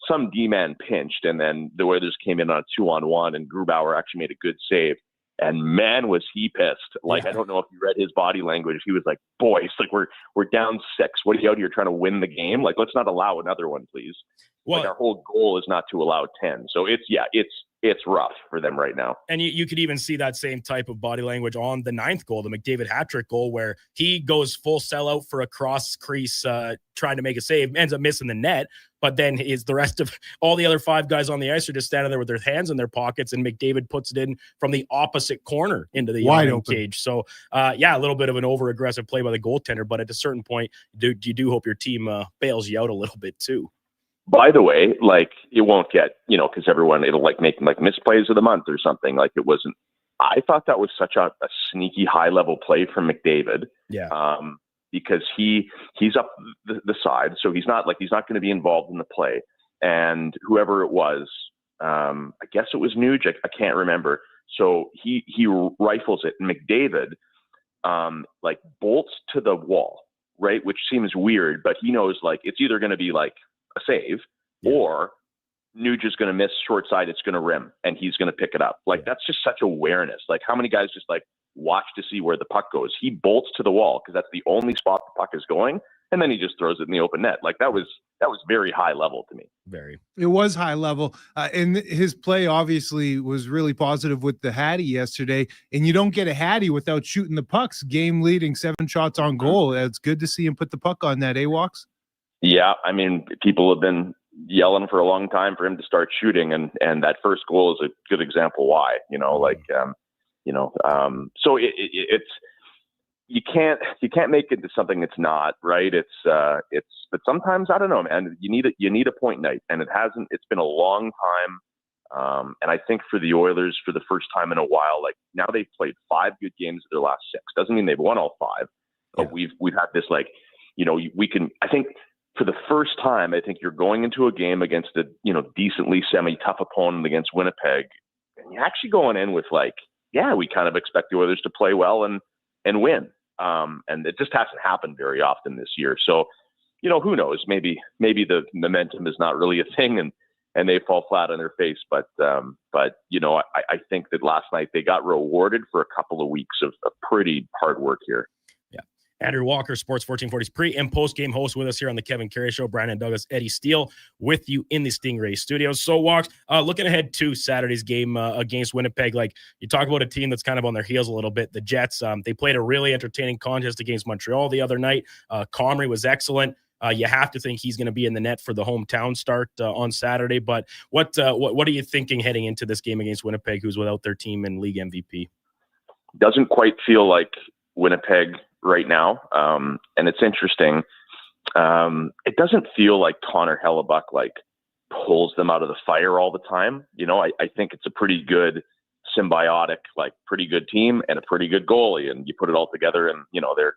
Speaker 15: some D-man pinched, and then the Oilers came in on a 2-on-1, and Grubauer actually made a good save. And man, was he pissed. Like, I don't know if you read his body language. He was like, boys, like we're down 6. What are you out here trying to win the game? Like, let's not allow another one, please. Like our whole goal is not to allow 10. So it's rough for them right now.
Speaker 7: And you could even see that same type of body language on the 9th goal, the McDavid hat trick goal, where he goes full sellout for a cross crease, trying to make a save, ends up missing the net. But then the rest of all the other 5 guys on the ice are just standing there with their hands in their pockets, and McDavid puts it in from the opposite corner into the
Speaker 8: wide open
Speaker 7: cage. So, a little bit of an over-aggressive play by the goaltender, but at a certain point, you do hope your team bails you out a little bit too.
Speaker 15: By the way, like it won't get, because it'll like make like misplays of the month or something. Like it wasn't. I thought that was such a sneaky high level play from McDavid.
Speaker 7: Yeah.
Speaker 15: Because he's up the side, so he's not going to be involved in the play. And whoever it was, I guess it was Nuge. I can't remember. So he rifles it, and McDavid like bolts to the wall, right? Which seems weird, but he knows like it's either going to be like a save or Nuge is going to miss short side. It's going to rim and he's going to pick it up. Like that's just such awareness. Like how many guys just like watch to see where the puck goes? He bolts to the wall because that's the only spot the puck is going. And then he just throws it in the open net. Like that was very high level to me.
Speaker 8: It was high level. And his play obviously was really positive with the Hattie yesterday. And you don't get a Hattie without shooting the pucks. Game leading 7 shots on goal. It's good to see him put the puck on that, Walks?
Speaker 15: Yeah, I mean, people have been yelling for a long time for him to start shooting, and that first goal is a good example why. So it's you can't make it into something it's not, right? But sometimes I don't know, man. You need a point night, and it's been a long time. And I think for the Oilers, for the first time in a while, like now they've played 5 good games of their last 6. Doesn't mean they've won all 5, but we've had this like, we can. I think. For the first time, I think you're going into a game against a, decently semi-tough opponent against Winnipeg, and you're actually going in with like, we kind of expect the Oilers to play well and win. And it just hasn't happened very often this year. So, who knows? Maybe the momentum is not really a thing, and they fall flat on their face. But I think that last night they got rewarded for a couple of weeks of pretty hard work here.
Speaker 7: Andrew Walker, Sports 1440's pre- and post-game host with us here on the Kevin Karius Show. Brandon Douglas, Eddie Steele with you in the Stingray studios. So, Walks, looking ahead to Saturday's game against Winnipeg, like you talk about a team that's kind of on their heels a little bit. The Jets, they played a really entertaining contest against Montreal the other night. Comrie was excellent. You have to think he's going to be in the net for the hometown start on Saturday. But what are you thinking heading into this game against Winnipeg, who's without their team and league MVP?
Speaker 15: Doesn't quite feel like Winnipeg right now. And it's interesting. It doesn't feel like Connor Hellebuck like pulls them out of the fire all the time. I think it's a pretty good symbiotic, like pretty good team and a pretty good goalie. And you put it all together and, they're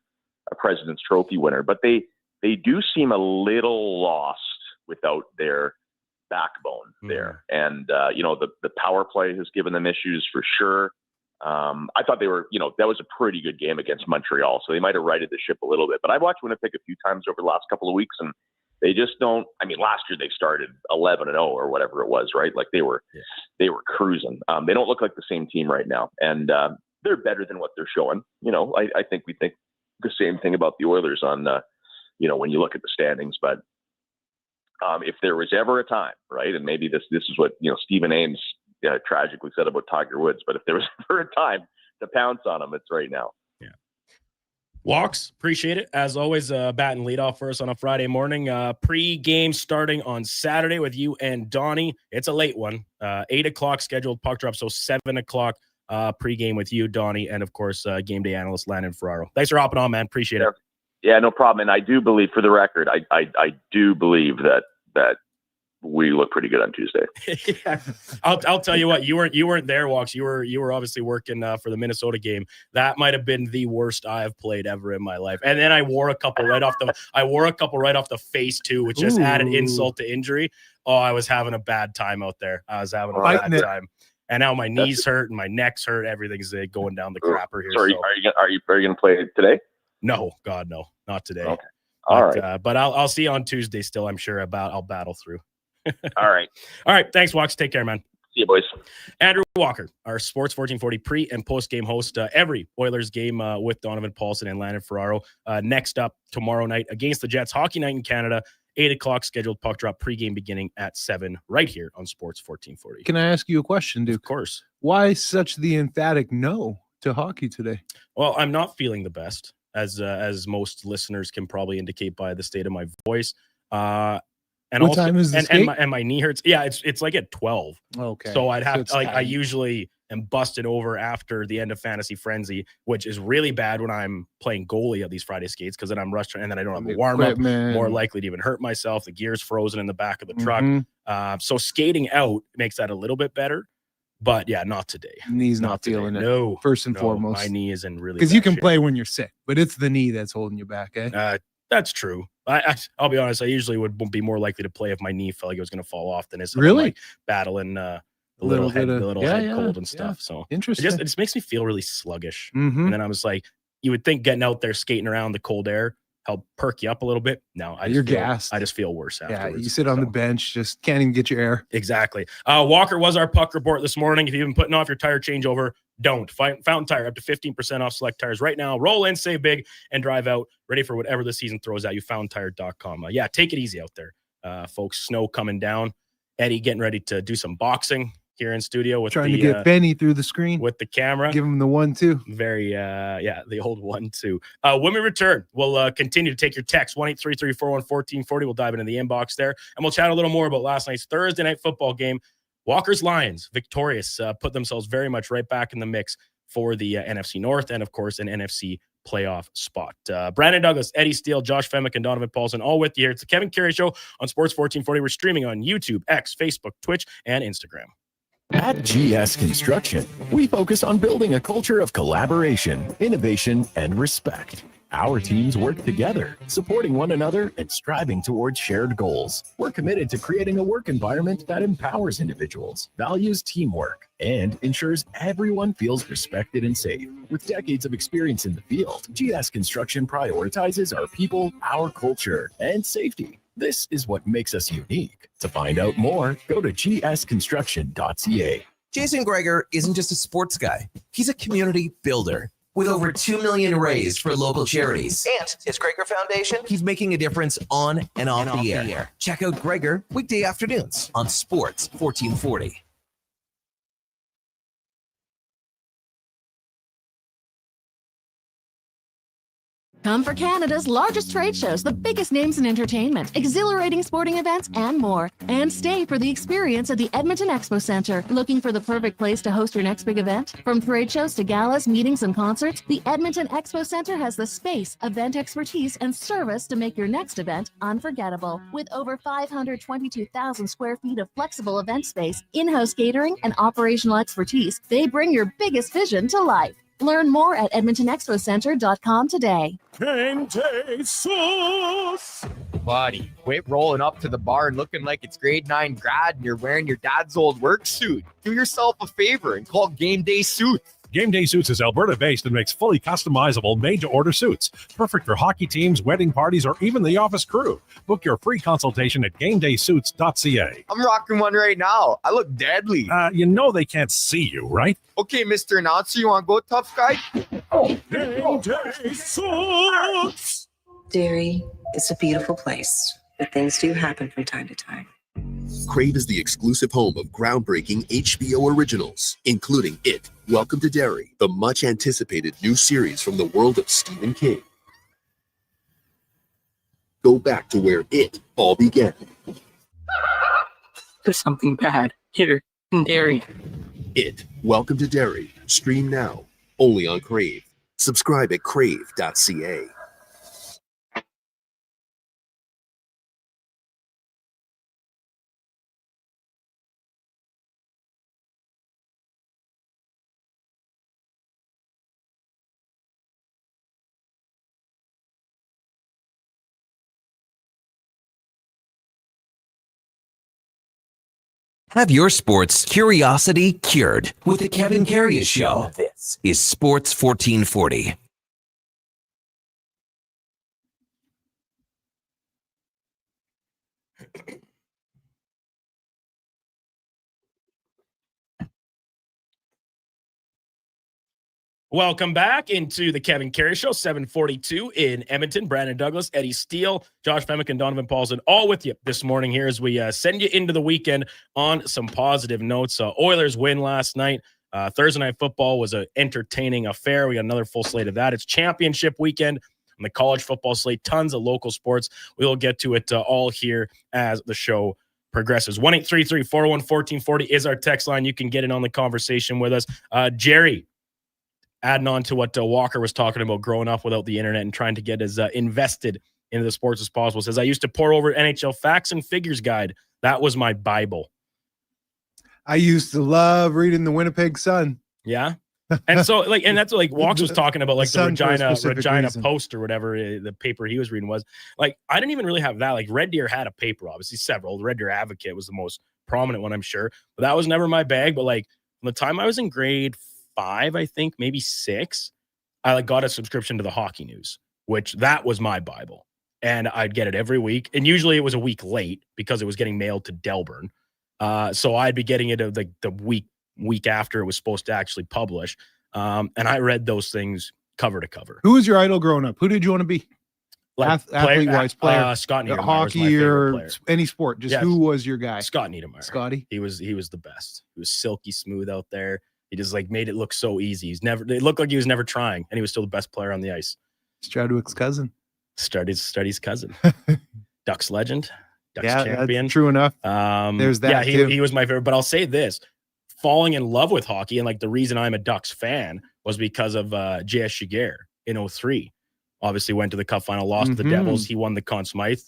Speaker 15: a President's Trophy winner, but they do seem a little lost without their backbone there. And, the power play has given them issues for sure. I thought they were, that was a pretty good game against Montreal, so they might have righted the ship a little bit. But I've watched Winnipeg a few times over the last couple of weeks, and they just don't. I mean, last year they started 11-0 or whatever it was, right? Like they were cruising. They don't look like the same team right now, and they're better than what they're showing. I think we think the same thing about the Oilers on, when you look at the standings. But if there was ever a time, right, and maybe this is what Stephen Ames tragically said about Tiger Woods, but if there was ever a time to pounce on him, it's right now.
Speaker 7: Yeah. Walks, appreciate it. As always, bat and lead off for us on a Friday morning. Pre-game starting on Saturday with you and Donnie. It's a late one. 8 o'clock scheduled puck drop, so 7 o'clock pre-game with you, Donnie, and of course, game day analyst Landon Ferraro. Thanks for hopping on, man. Appreciate it.
Speaker 15: Yeah, no problem. And I do believe, for the record, I do believe that we look pretty good on Tuesday.
Speaker 7: Yeah. I'll tell you what, you weren't there, Walks. You were obviously working for the Minnesota game. That might have been the worst I have played ever in my life. And then I wore a couple right off the face too, which just added insult to injury. Oh, I was having a bad time out there. I was having a bad time. And now my knees hurt and my neck's hurt. Everything's going down the crapper here.
Speaker 15: So are you going to play today?
Speaker 7: No, God, no, not today.
Speaker 15: Okay. All right.
Speaker 7: But I'll see you on Tuesday still, I'm sure. I'll battle through.
Speaker 15: All right.
Speaker 7: Thanks, Walks. Take care, man.
Speaker 15: See you, boys.
Speaker 7: Andrew Walker, our Sports 1440 pre- and post-game host. Every Oilers game with Donovan Paulson and Landon Ferraro. Next up tomorrow night against the Jets. Hockey night in Canada. 8 o'clock scheduled puck drop, pregame beginning at 7 right here on Sports 1440.
Speaker 8: Can I ask you a question, Duke?
Speaker 7: Of course.
Speaker 8: Why such the emphatic no to hockey today?
Speaker 7: Well, I'm not feeling the best, as most listeners can probably indicate by the state of my voice. And
Speaker 8: what
Speaker 7: also,
Speaker 8: time is this
Speaker 7: and my knee hurts. Yeah, it's like at 12.
Speaker 8: Okay.
Speaker 7: So I'd have
Speaker 8: So
Speaker 7: I usually am busted over after the end of Fantasy Frenzy, which is really bad when I'm playing goalie at these Friday skates, because then I'm rushed and then I don't have a warm up. More likely to even hurt myself. The gear's frozen in the back of the truck. So skating out makes that a little bit better. But yeah, not today.
Speaker 8: Knee's not feeling it.
Speaker 7: No,
Speaker 8: first and foremost.
Speaker 7: My knee is in really
Speaker 8: because you can play when you're sick, but it's the knee that's holding you back, eh?
Speaker 7: That's true. I'll be honest. I usually would be more likely to play if my knee felt like it was going to fall off than if I'm like battling the little head cold and stuff. So
Speaker 8: interesting.
Speaker 7: It just makes me feel really sluggish.
Speaker 8: Mhm.
Speaker 7: And then I was like, you would think getting out there skating around the cold air help perk you up a little bit. No,
Speaker 8: You're gassed.
Speaker 7: I just feel worse afterwards.
Speaker 8: Yeah, you sit on the bench, just can't even get your air.
Speaker 7: Exactly. Walker was our puck report this morning. If you've been putting off your tire changeover, don't. Fountain Tire, up to 15% off select tires right now. Roll in, save big, and drive out. Ready for whatever the season throws at you. FountainTire.com. Yeah, take it easy out there, folks. Snow coming down. Eddie getting ready to do some boxing here in studio with
Speaker 8: trying to get Benny through the screen
Speaker 7: with the camera.
Speaker 8: Give him the 1-2.
Speaker 7: Very the old 1-2. When we return, we'll continue to take your text 1-833-414-1440. We'll dive into the inbox there, and we'll chat a little more about last night's Thursday night football game. Walker's Lions victorious, put themselves very much right back in the mix for the NFC North and of course an NFC playoff spot. Brandon Douglas, Eddie Steele, Josh Femick, and Donovan Paulson all with you here. It's the Kevin Karius Show on Sports 1440. We're streaming on YouTube, X, Facebook, Twitch, and Instagram.
Speaker 1: At GS Construction, we focus on building a culture of collaboration, innovation, and respect. Our teams work together, supporting one another and striving towards shared goals. We're committed to creating a work environment that empowers individuals, values teamwork, and ensures everyone feels respected and safe. With decades of experience in the field, GS Construction prioritizes our people, our culture, and safety. This is what makes us unique. To find out more, go to gsconstruction.ca.
Speaker 16: Jason Gregor isn't just a sports guy. He's a community builder. With over $2 million raised for local charities and his Gregor Foundation, he's making a difference on and off the air. Check out Gregor weekday afternoons on Sports 1440.
Speaker 17: Come for Canada's largest trade shows, the biggest names in entertainment, exhilarating sporting events, and more. And stay for the experience at the Edmonton Expo Centre. Looking for the perfect place to host your next big event? From trade shows to galas, meetings, and concerts, the Edmonton Expo Centre has the space, event expertise, and service to make your next event unforgettable. With over 522,000 square feet of flexible event space, in-house catering, and operational expertise, they bring your biggest vision to life. Learn more at EdmontonExpoCenter.com today.
Speaker 18: Game day sauce! Buddy, quit rolling up to the bar and looking like it's grade 9 grad and you're wearing your dad's old work suit. Do yourself a favor and call Game Day Suits.
Speaker 19: Game Day Suits is Alberta-based and makes fully customizable, made-to-order suits. Perfect for hockey teams, wedding parties, or even the office crew. Book your free consultation at GameDaySuits.ca.
Speaker 18: I'm rocking one right now. I look deadly.
Speaker 19: You know they can't see you, right?
Speaker 18: Okay, Mr. Announcer, you want to go, tough guy?
Speaker 19: Game Day Suits!
Speaker 20: Derry is a beautiful place, but things do happen from time to time.
Speaker 21: Crave is the exclusive home of groundbreaking HBO originals, including It, Welcome to Derry, the much-anticipated new series from the world of Stephen King. Go back to where it all began.
Speaker 20: There's something bad here in Derry.
Speaker 21: It, Welcome to Derry. Stream now, only on Crave. Subscribe at crave.ca.
Speaker 22: Have your sports curiosity cured with the Kevin Karius Show. This is Sports 1440.
Speaker 7: Welcome back into the Kevin Karius Show, 742 in Edmonton. Brandon Douglas, Eddie Steele, Josh Femick, and Donovan Paulson all with you this morning here as we send you into the weekend on some positive notes. Oilers win last night. Thursday Night Football was an entertaining affair. We got another full slate of that. It's championship weekend on the college football slate. Tons of local sports. We will get to it all here as the show progresses. 1-833-401-1440 is our text line. You can get in on the conversation with us. Jerry, adding on to what Walker was talking about, growing up without the internet and trying to get as invested into the sports as possible, says, I used to pour over NHL facts and figures guide. That was my Bible.
Speaker 8: I used to love reading the Winnipeg Sun.
Speaker 7: Yeah. And so and that's like Walks was talking about, like the Regina Post or whatever the paper he was reading was. Like, I didn't even really have that. Like, Red Deer had a paper, obviously several. The Red Deer Advocate was the most prominent one, I'm sure. But that was never my bag. But like, from the time I was in grade 5, I think, maybe 6, I got a subscription to the Hockey News, which that was my Bible. And I'd get it every week. And usually it was a week late because it was getting mailed to Delburne. So I'd be getting it the week after it was supposed to actually publish. And I read those things cover to cover.
Speaker 8: Who was your idol growing up? Who did you want to be? Athlete-wise, player,
Speaker 7: Scott Niedermayer,
Speaker 8: hockey or any sport. Just who was your guy?
Speaker 7: Scott Niedermayer.
Speaker 8: Scotty.
Speaker 7: He was the best. He was silky smooth out there. He just like made it look so easy. It looked like he was never trying, and he was still the best player on the ice.
Speaker 8: Stradwick's cousin.
Speaker 7: Study's cousin. Ducks legend. Ducks
Speaker 8: yeah,
Speaker 7: champion.
Speaker 8: That's true enough. There's that.
Speaker 7: Yeah, he was my favorite. But I'll say this: falling in love with hockey, and like the reason I'm a Ducks fan was because of J.S. Shiger in 2003. Obviously, went to the Cup final, lost to the Devils. He won the Conn Smythe,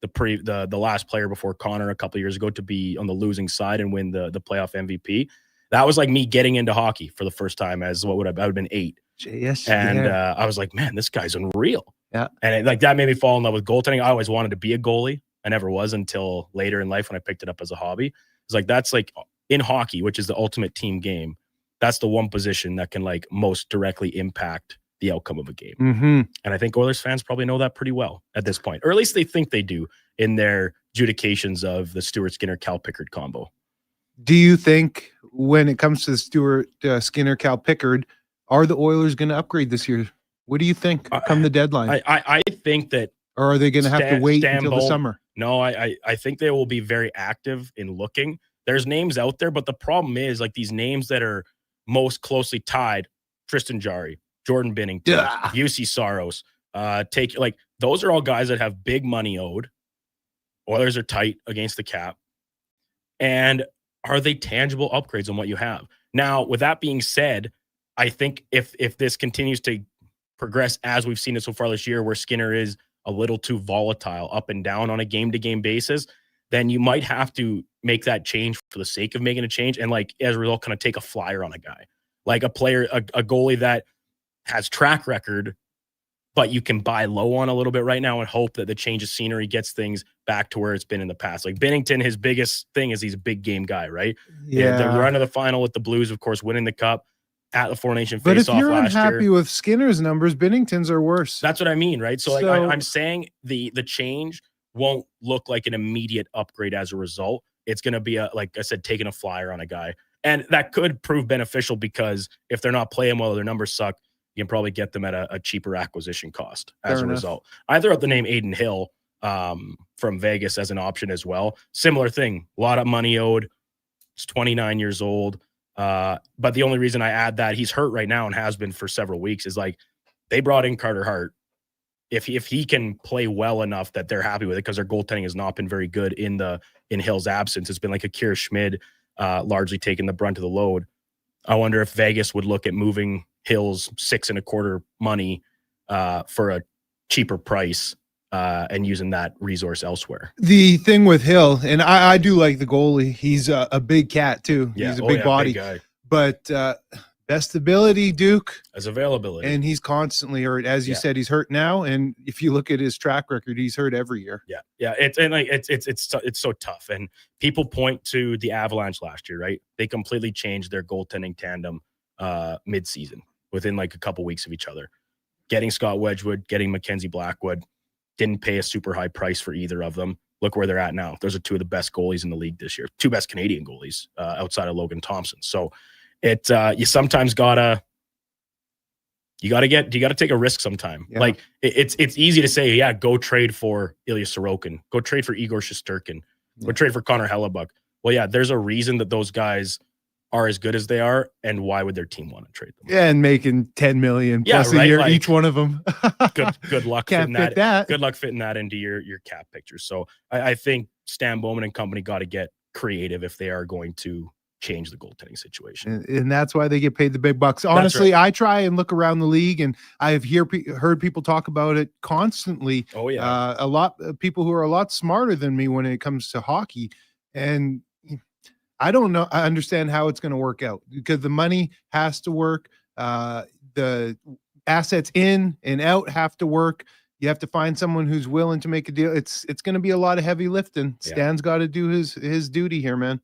Speaker 7: the last player before Connor a couple of years ago to be on the losing side and win the playoff MVP. That was like me getting into hockey for the first time as I would have been 8.
Speaker 8: Yes,
Speaker 7: and I was like, man, this guy's unreal.
Speaker 8: Yeah.
Speaker 7: And that made me fall in love with goaltending. I always wanted to be a goalie. I never was until later in life when I picked it up as a hobby. It's like, that's like in hockey, which is the ultimate team game. That's the one position that can like most directly impact the outcome of a game. And I think Oilers fans probably know that pretty well at this point, or at least they think they do in their adjudications of the Stuart Skinner Cal Pickard combo.
Speaker 8: Do you think when it comes to the Stuart Skinner Cal Pickard, are the Oilers going to upgrade this year? What do you think come the deadline?
Speaker 7: I think that,
Speaker 8: or are they going to have to wait until the summer?
Speaker 7: No, I think they will be very active in looking. There's names out there, but the problem is like these names that are most closely tied: Tristan Jarry, Jordan Binnington, UC Saros. Those are all guys that have big money owed. Oilers are tight against the cap, and are they tangible upgrades on what you have? Now, with that being said, I think if this continues to progress as we've seen it so far this year, where Skinner is a little too volatile up and down on a game-to-game basis, then you might have to make that change for the sake of making a change. And like, as a result, kind of take a flyer on a guy, like a player, a goalie that has track record, but you can buy low on a little bit right now and hope that the change of scenery gets things back to where it's been in the past. Like Binnington, his biggest thing is he's a big game guy, right?
Speaker 8: Yeah.
Speaker 7: The run to the final with the Blues, of course, winning the cup at the Four Nation
Speaker 8: But if
Speaker 7: face-off
Speaker 8: you're
Speaker 7: last
Speaker 8: unhappy
Speaker 7: year.
Speaker 8: with Skinner's numbers, Binnington's are worse.
Speaker 7: That's what I mean, right? So, I'm saying the change won't look like an immediate upgrade as a result. It's going to be, like I said, taking a flyer on a guy. And that could prove beneficial because if they're not playing well, their numbers suck, you can probably get them at a cheaper acquisition cost as a result. I threw out the name Aiden Hill from Vegas as an option as well. Similar thing, a lot of money owed. He's 29 years old. But the only reason I add that, he's hurt right now and has been for several weeks, is like they brought in Carter Hart. If he can play well enough that they're happy with it, because their goaltending has not been very good in Hill's absence. It's been like Akira Schmid largely taking the brunt of the load. I wonder if Vegas would look at moving Hill's 6.25 money for a cheaper price and using that resource elsewhere.
Speaker 8: The thing with Hill, and I do like the goalie. He's a big cat too.
Speaker 7: Yeah.
Speaker 8: He's a big body,
Speaker 7: big guy.
Speaker 8: But best ability, Duke,
Speaker 7: as availability,
Speaker 8: and he's constantly hurt. As you said, he's hurt now, and if you look at his track record, he's hurt every year.
Speaker 7: Yeah. It's so tough, and people point to the Avalanche last year, right? They completely changed their goaltending tandem mid-season within like a couple weeks of each other. Getting Scott Wedgwood, getting Mackenzie Blackwood, didn't pay a super high price for either of them. Look where they're at now. Those are two of the best goalies in the league this year. Two best Canadian goalies outside of Logan Thompson. So you sometimes gotta you got to take a risk sometime.
Speaker 8: Yeah.
Speaker 7: Like it's easy to say, yeah, go trade for Ilya Sorokin, go trade for Igor Shesterkin, go trade for Connor Hellebuck. Well, yeah, there's a reason that those guys are as good as they are, and why would their team want to trade them?
Speaker 8: Yeah, and making 10 million plus a year,
Speaker 7: like,
Speaker 8: each one of them.
Speaker 7: good luck
Speaker 8: Can't
Speaker 7: fitting
Speaker 8: fit that.
Speaker 7: Good luck fitting that into your cap picture. So I think Stan Bowman and company got to get creative if they are going to change the goaltending situation.
Speaker 8: And that's why they get paid the big bucks. Honestly, I try and look around the league, and I've heard people talk about it constantly.
Speaker 7: Oh yeah,
Speaker 8: a lot of people who are a lot smarter than me when it comes to hockey, and I don't know. I understand how it's going to work out because the money has to work. The assets in and out have to work. You have to find someone who's willing to make a deal. It's going to be a lot of heavy lifting.
Speaker 7: Yeah.
Speaker 8: Stan's got to do his duty here, man.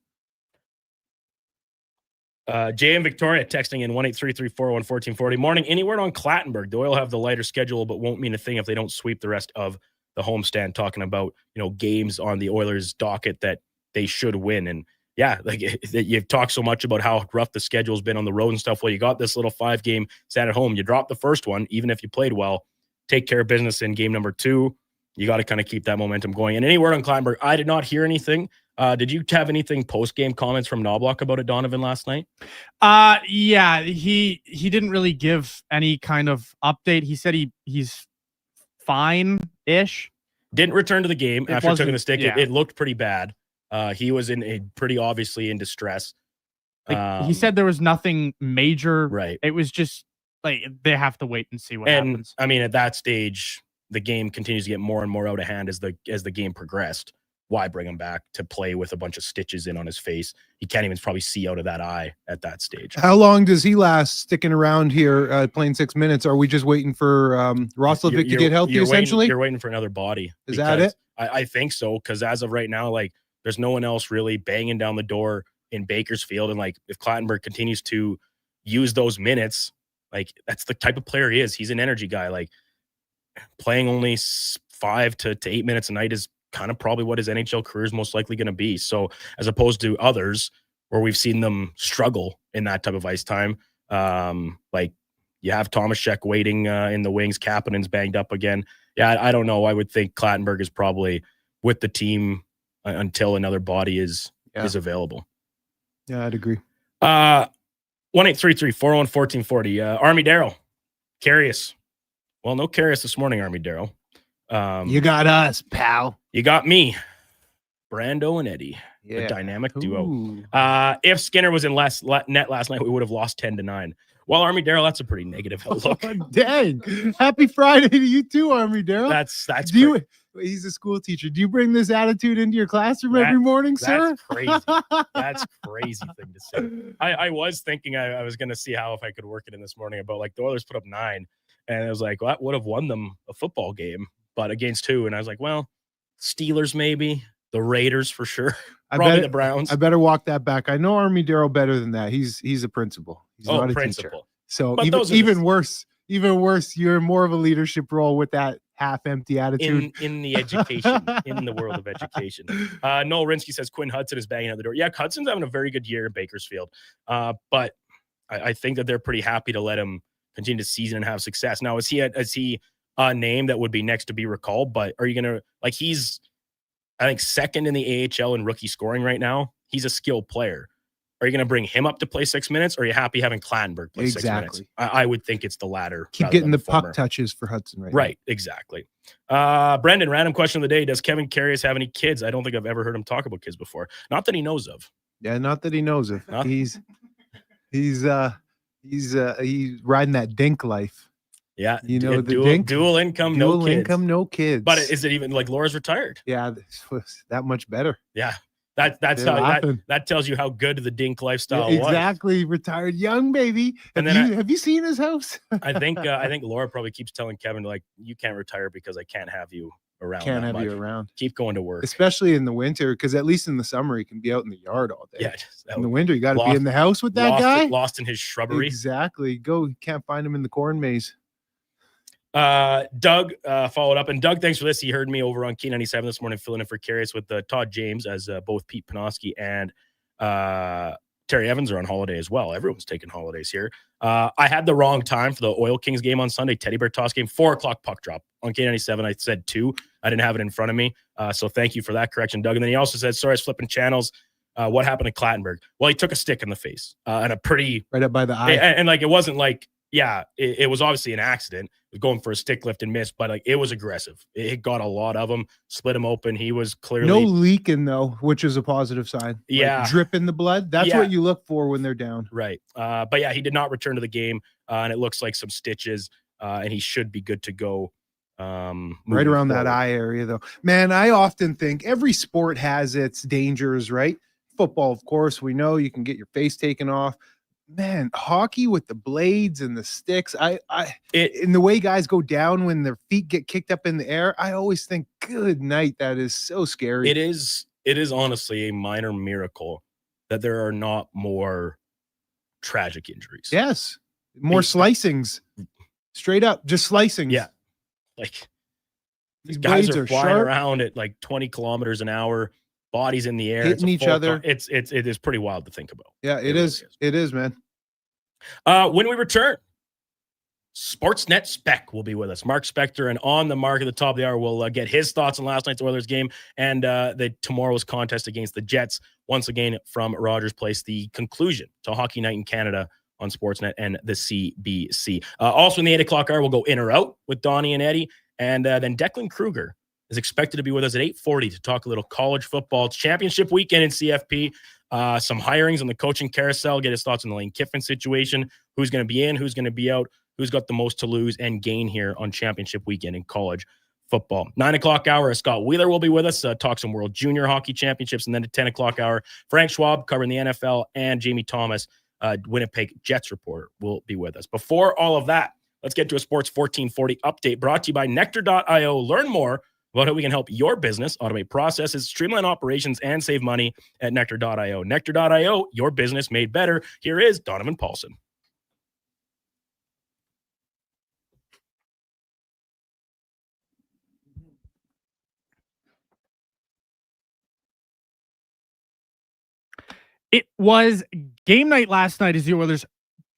Speaker 7: Jay and Victoria texting in 1-833-401-1440. Morning. Any word on Clattenburg? The Oil have the lighter schedule, but won't mean a thing if they don't sweep the rest of the homestand. Talking about games on the Oilers' docket that they should win. And yeah, like you've talked so much about how rough the schedule's been on the road and stuff. Well, you got this little 5-game stand at home. You drop the first one, even if you played well. Take care of business in game number 2. You got to kind of keep that momentum going. And any word on Clattenburg? I did not hear anything. Did you have anything post-game comments from Knobloch about it, Donovan, last night?
Speaker 9: Yeah, he didn't really give any kind of update. He said he's fine-ish.
Speaker 7: Didn't return to the game after taking the stick.
Speaker 9: Yeah.
Speaker 7: It looked pretty bad. He was pretty obviously in distress.
Speaker 9: He said there was nothing major.
Speaker 7: Right.
Speaker 9: It was just like they have to wait and see what happens.
Speaker 7: I mean, at that stage, the game continues to get more and more out of hand as the game progressed. Why bring him back to play with a bunch of stitches in on his face? He can't even probably see out of that eye at that stage.
Speaker 8: How long does he last sticking around here playing 6 minutes? Are we just waiting for Roslovic to get healthy, essentially?
Speaker 7: You're waiting for another body.
Speaker 8: Is that it?
Speaker 7: I think so, because as of right now, like, there's no one else really banging down the door in Bakersfield. And like, if Clattenburg continues to use those minutes, like, that's the type of player he is. He's an energy guy. Like, playing only 5 to 8 minutes a night is kind of probably what his NHL career is most likely going to be. So as opposed to others where we've seen them struggle in that type of ice time, like you have Tomaszek waiting in the wings, Kapanen's banged up again. Yeah, I don't know. I would think Clattenburg is probably with the team until another body is available.
Speaker 8: Yeah, I'd agree.
Speaker 7: 1-833-401-1440. Army Darryl, Karius. Well, no Karius this morning, Army Darryl.
Speaker 8: You got us, pal.
Speaker 7: You got me, Brando and Eddie, a dynamic duo. If Skinner was in net last night, we would have lost 10-9. Well, Army Darryl, that's a pretty negative outlook.
Speaker 8: Oh, dang! Happy Friday to you too, Army Darryl.
Speaker 7: That's
Speaker 8: he's a school teacher. Do you bring this attitude into your classroom every morning, sir?
Speaker 7: That's crazy. That's crazy thing to say. I was thinking I was going to see if I could work it in this morning about like the Oilers put up 9, and I was like, well, that would have won them a football game, but against who? And I was like, well, Steelers maybe, the Raiders for sure, probably the Browns.
Speaker 8: I better walk that back. I know Army Darryl better than that. He's a principal. He's not a teacher. So even worse. You're more of a leadership role with that half-empty attitude
Speaker 7: in the education, in the world of education. Noel Rinsky says Quinn Hudson is banging at the door. Yeah, Hudson's having a very good year in Bakersfield, but I think that they're pretty happy to let him continue to season and have success. Now, is he a name that would be next to be recalled? But are you going to he's, I think, second in the AHL in rookie scoring right now. He's a skilled player. Are you going to bring him up to play 6 minutes, or are you happy having Clattenburg play 6 minutes? I would think it's the latter.
Speaker 8: Keep getting the puck touches for Hudson
Speaker 7: right now. Exactly. Brendan, random question of the day. Does Kevin Karius have any kids? I don't think I've ever heard him talk about kids before. Not that he knows of.
Speaker 8: Yeah, not that he knows of. Huh? He's riding that dink life.
Speaker 7: Yeah,
Speaker 8: the
Speaker 7: dual income,
Speaker 8: no kids.
Speaker 7: But is it even like Laura's retired?
Speaker 8: Yeah, that much better.
Speaker 7: Yeah, that's how that tells you how good the dink lifestyle was.
Speaker 8: Exactly, retired young baby. Have you seen his house?
Speaker 7: I think Laura probably keeps telling Kevin, like, you can't retire because I can't have you around.
Speaker 8: You around.
Speaker 7: Keep going to work,
Speaker 8: especially in the winter, because at least in the summer he can be out in the yard all day.
Speaker 7: Yeah,
Speaker 8: in the winter you got to be in the house with that guy.
Speaker 7: Lost in his shrubbery.
Speaker 8: Exactly. Can't find him in the corn maze.
Speaker 7: Doug followed up, and Doug, thanks for this. He heard me over on Key 97 this morning, filling in for Karius with Todd James, as both Pete Panoski and Terry Evans are on holiday as well. Everyone's taking holidays here. I had the wrong time for the Oil Kings game on Sunday, Teddy Bear Toss game, 4:00 puck drop. On K97, I said 2. I didn't have it in front of me. So thank you for that correction, Doug. And then he also said, sorry, I was flipping channels. What happened to Clattenburg? Well, he took a stick in the face and a pretty...
Speaker 8: Right up by the eye.
Speaker 7: And like, it wasn't like, it was obviously an accident. It was going for a stick lift and miss, but like, it was aggressive. It got a lot of him, split him open. He was clearly...
Speaker 8: No leaking, though, which is a positive sign.
Speaker 7: Yeah.
Speaker 8: Like, dripping the blood. That's what you look for when they're down.
Speaker 7: Right. But yeah, he did not return to the game, and it looks like some stitches, and he should be good to go.
Speaker 8: Right around that eye area, though. Man, I often think every sport has its dangers, right? Football, of course, we know you can get your face taken off. Man, hockey with the blades and the sticks, in the way guys go down when their feet get kicked up in the air, I always think, good night, that is so scary.
Speaker 7: It is honestly a minor miracle that there are not more tragic injuries.
Speaker 8: Yes. More slicings. Straight up, just slicings.
Speaker 7: Yeah. Like,
Speaker 8: these
Speaker 7: guys
Speaker 8: blades
Speaker 7: are flying
Speaker 8: sharp.
Speaker 7: around at like 20 kilometers an hour, bodies in the air,
Speaker 8: Hitting each other.
Speaker 7: It is pretty wild to think about.
Speaker 8: Yeah, it is. It is, man.
Speaker 7: When we return, Sportsnet Spec will be with us. Mark Spector, and on the mark at the top of the hour, will get his thoughts on last night's Oilers game and tomorrow's contest against the Jets. Once again, from Rogers Place, the conclusion to Hockey Night in Canada on Sportsnet and the CBC. Also in the 8:00 hour, we'll go in or out with Donnie and Eddie. And then Declan Kruger is expected to be with us at 8:40 to talk a little college football. It's championship weekend in CFP. Some hirings on the coaching carousel, get his thoughts on the Lane Kiffin situation, who's going to be in, who's going to be out, who's got the most to lose and gain here on championship weekend in college football. 9:00 hour, Scott Wheeler will be with us, talk some World Junior Hockey Championships. And then at 10:00 hour, Frank Schwab covering the NFL, and Jamie Thomas, Winnipeg Jets reporter, will be with us. Before all of that, let's get to a Sports 1440 update brought to you by Nectar.io. Learn more about how we can help your business automate processes, streamline operations, and save money at Nectar.io. Nectar.io, your business made better. Here is Donovan Paulson.
Speaker 9: It was game night last night as the Oilers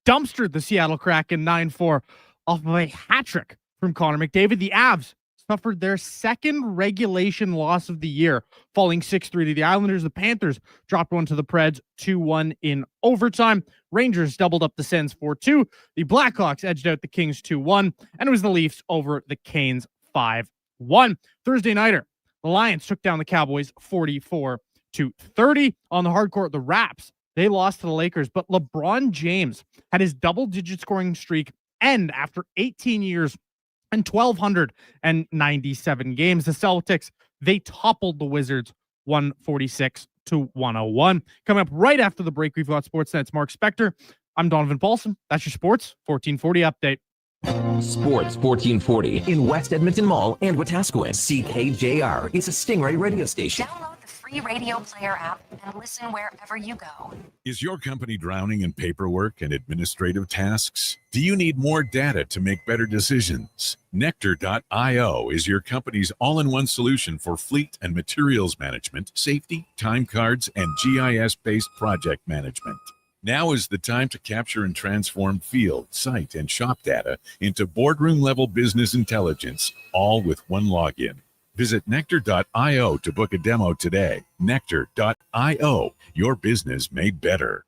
Speaker 9: dumpstered the Seattle Kraken 9-4 off of a hat trick from Connor McDavid. The Avs suffered their second regulation loss of the year, falling 6-3 to the Islanders. The Panthers dropped one to the Preds 2-1 in overtime. Rangers doubled up the Sens 4-2. The Blackhawks edged out the Kings 2-1, and it was the Leafs over the Canes 5-1. Thursday nighter, the Lions took down the Cowboys 44-30. On the hard court, the Raps, they lost to the Lakers, but LeBron James had his double-digit scoring streak end after 18 years and 1,297 games. The Celtics, they toppled the Wizards 146-101. Coming up right after the break, we've got Sportsnet's Mark Spector. I'm Donovan Paulson. That's your Sports 1440 update.
Speaker 22: Sports 1440 in West Edmonton Mall and Wetaskiwin. CKJR is a Stingray radio station.
Speaker 5: Download the free radio player app and listen wherever you go.
Speaker 2: Is your company drowning in paperwork and administrative tasks? Do you need more data to make better decisions? Nectar.io is your company's all-in-one solution for fleet and materials management, safety, time cards, and GIS-based project management. Now is the time to capture and transform field, site, and shop data into boardroom-level business intelligence, all with one login. Visit Nectar.io to book a demo today. Nectar.io, your business made better.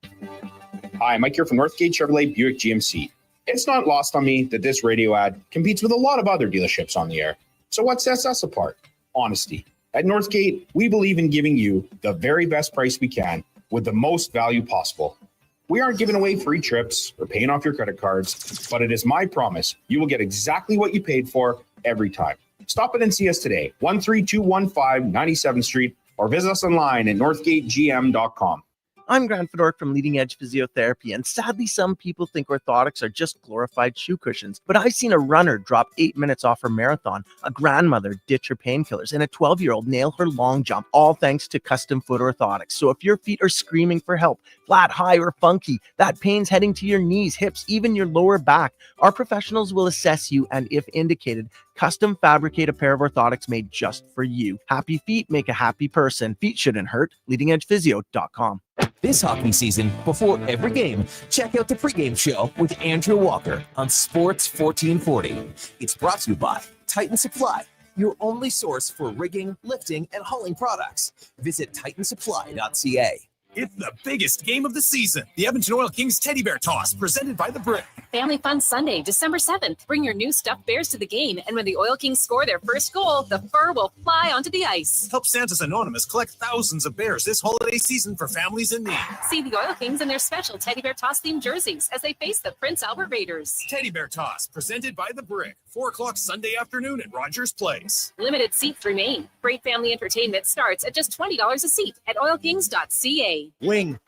Speaker 3: Hi, Mike here from Northgate Chevrolet Buick GMC. It's not lost on me that this radio ad competes with a lot of other dealerships on the air. So what sets us apart? Honesty. At Northgate, we believe in giving you the very best price we can with the most value possible. We aren't giving away free trips or paying off your credit cards, but it is my promise you will get exactly what you paid for every time. Stop in and see us today, 13215 97th Street, or visit us online at northgategm.com.
Speaker 23: I'm Grant Fedork from Leading Edge Physiotherapy, and sadly, some people think orthotics are just glorified shoe cushions. But I've seen a runner drop 8 minutes off her marathon, a grandmother ditch her painkillers, and a 12-year-old nail her long jump, all thanks to custom foot orthotics. So if your feet are screaming for help, flat, high, or funky, that pain's heading to your knees, hips, even your lower back, our professionals will assess you and, if indicated, custom fabricate a pair of orthotics made just for you. Happy feet make a happy person. Feet shouldn't hurt. LeadingEdgePhysio.com.
Speaker 16: This hockey season, before every game, check out the pregame show with Andrew Walker on Sports 1440. It's brought to you by Titan Supply, your only source for rigging, lifting, and hauling products. Visit titansupply.ca.
Speaker 4: It's the biggest game of the season. The Edmonton Oil Kings Teddy Bear Toss, presented by The Brick.
Speaker 10: Family Fun Sunday, December 7th. Bring your new stuffed bears to the game, and when the Oil Kings score their first goal, the fur will fly onto the ice.
Speaker 4: Help Santa's Anonymous collect thousands of bears this holiday season for families in need.
Speaker 10: See the Oil Kings in their special Teddy Bear Toss-themed jerseys as they face the Prince Albert Raiders.
Speaker 4: Teddy Bear Toss, presented by The Brick. 4 o'clock Sunday afternoon at Rogers Place.
Speaker 10: Limited seats remain. Great family entertainment starts at just $20 a seat at oilkings.ca.
Speaker 12: Wing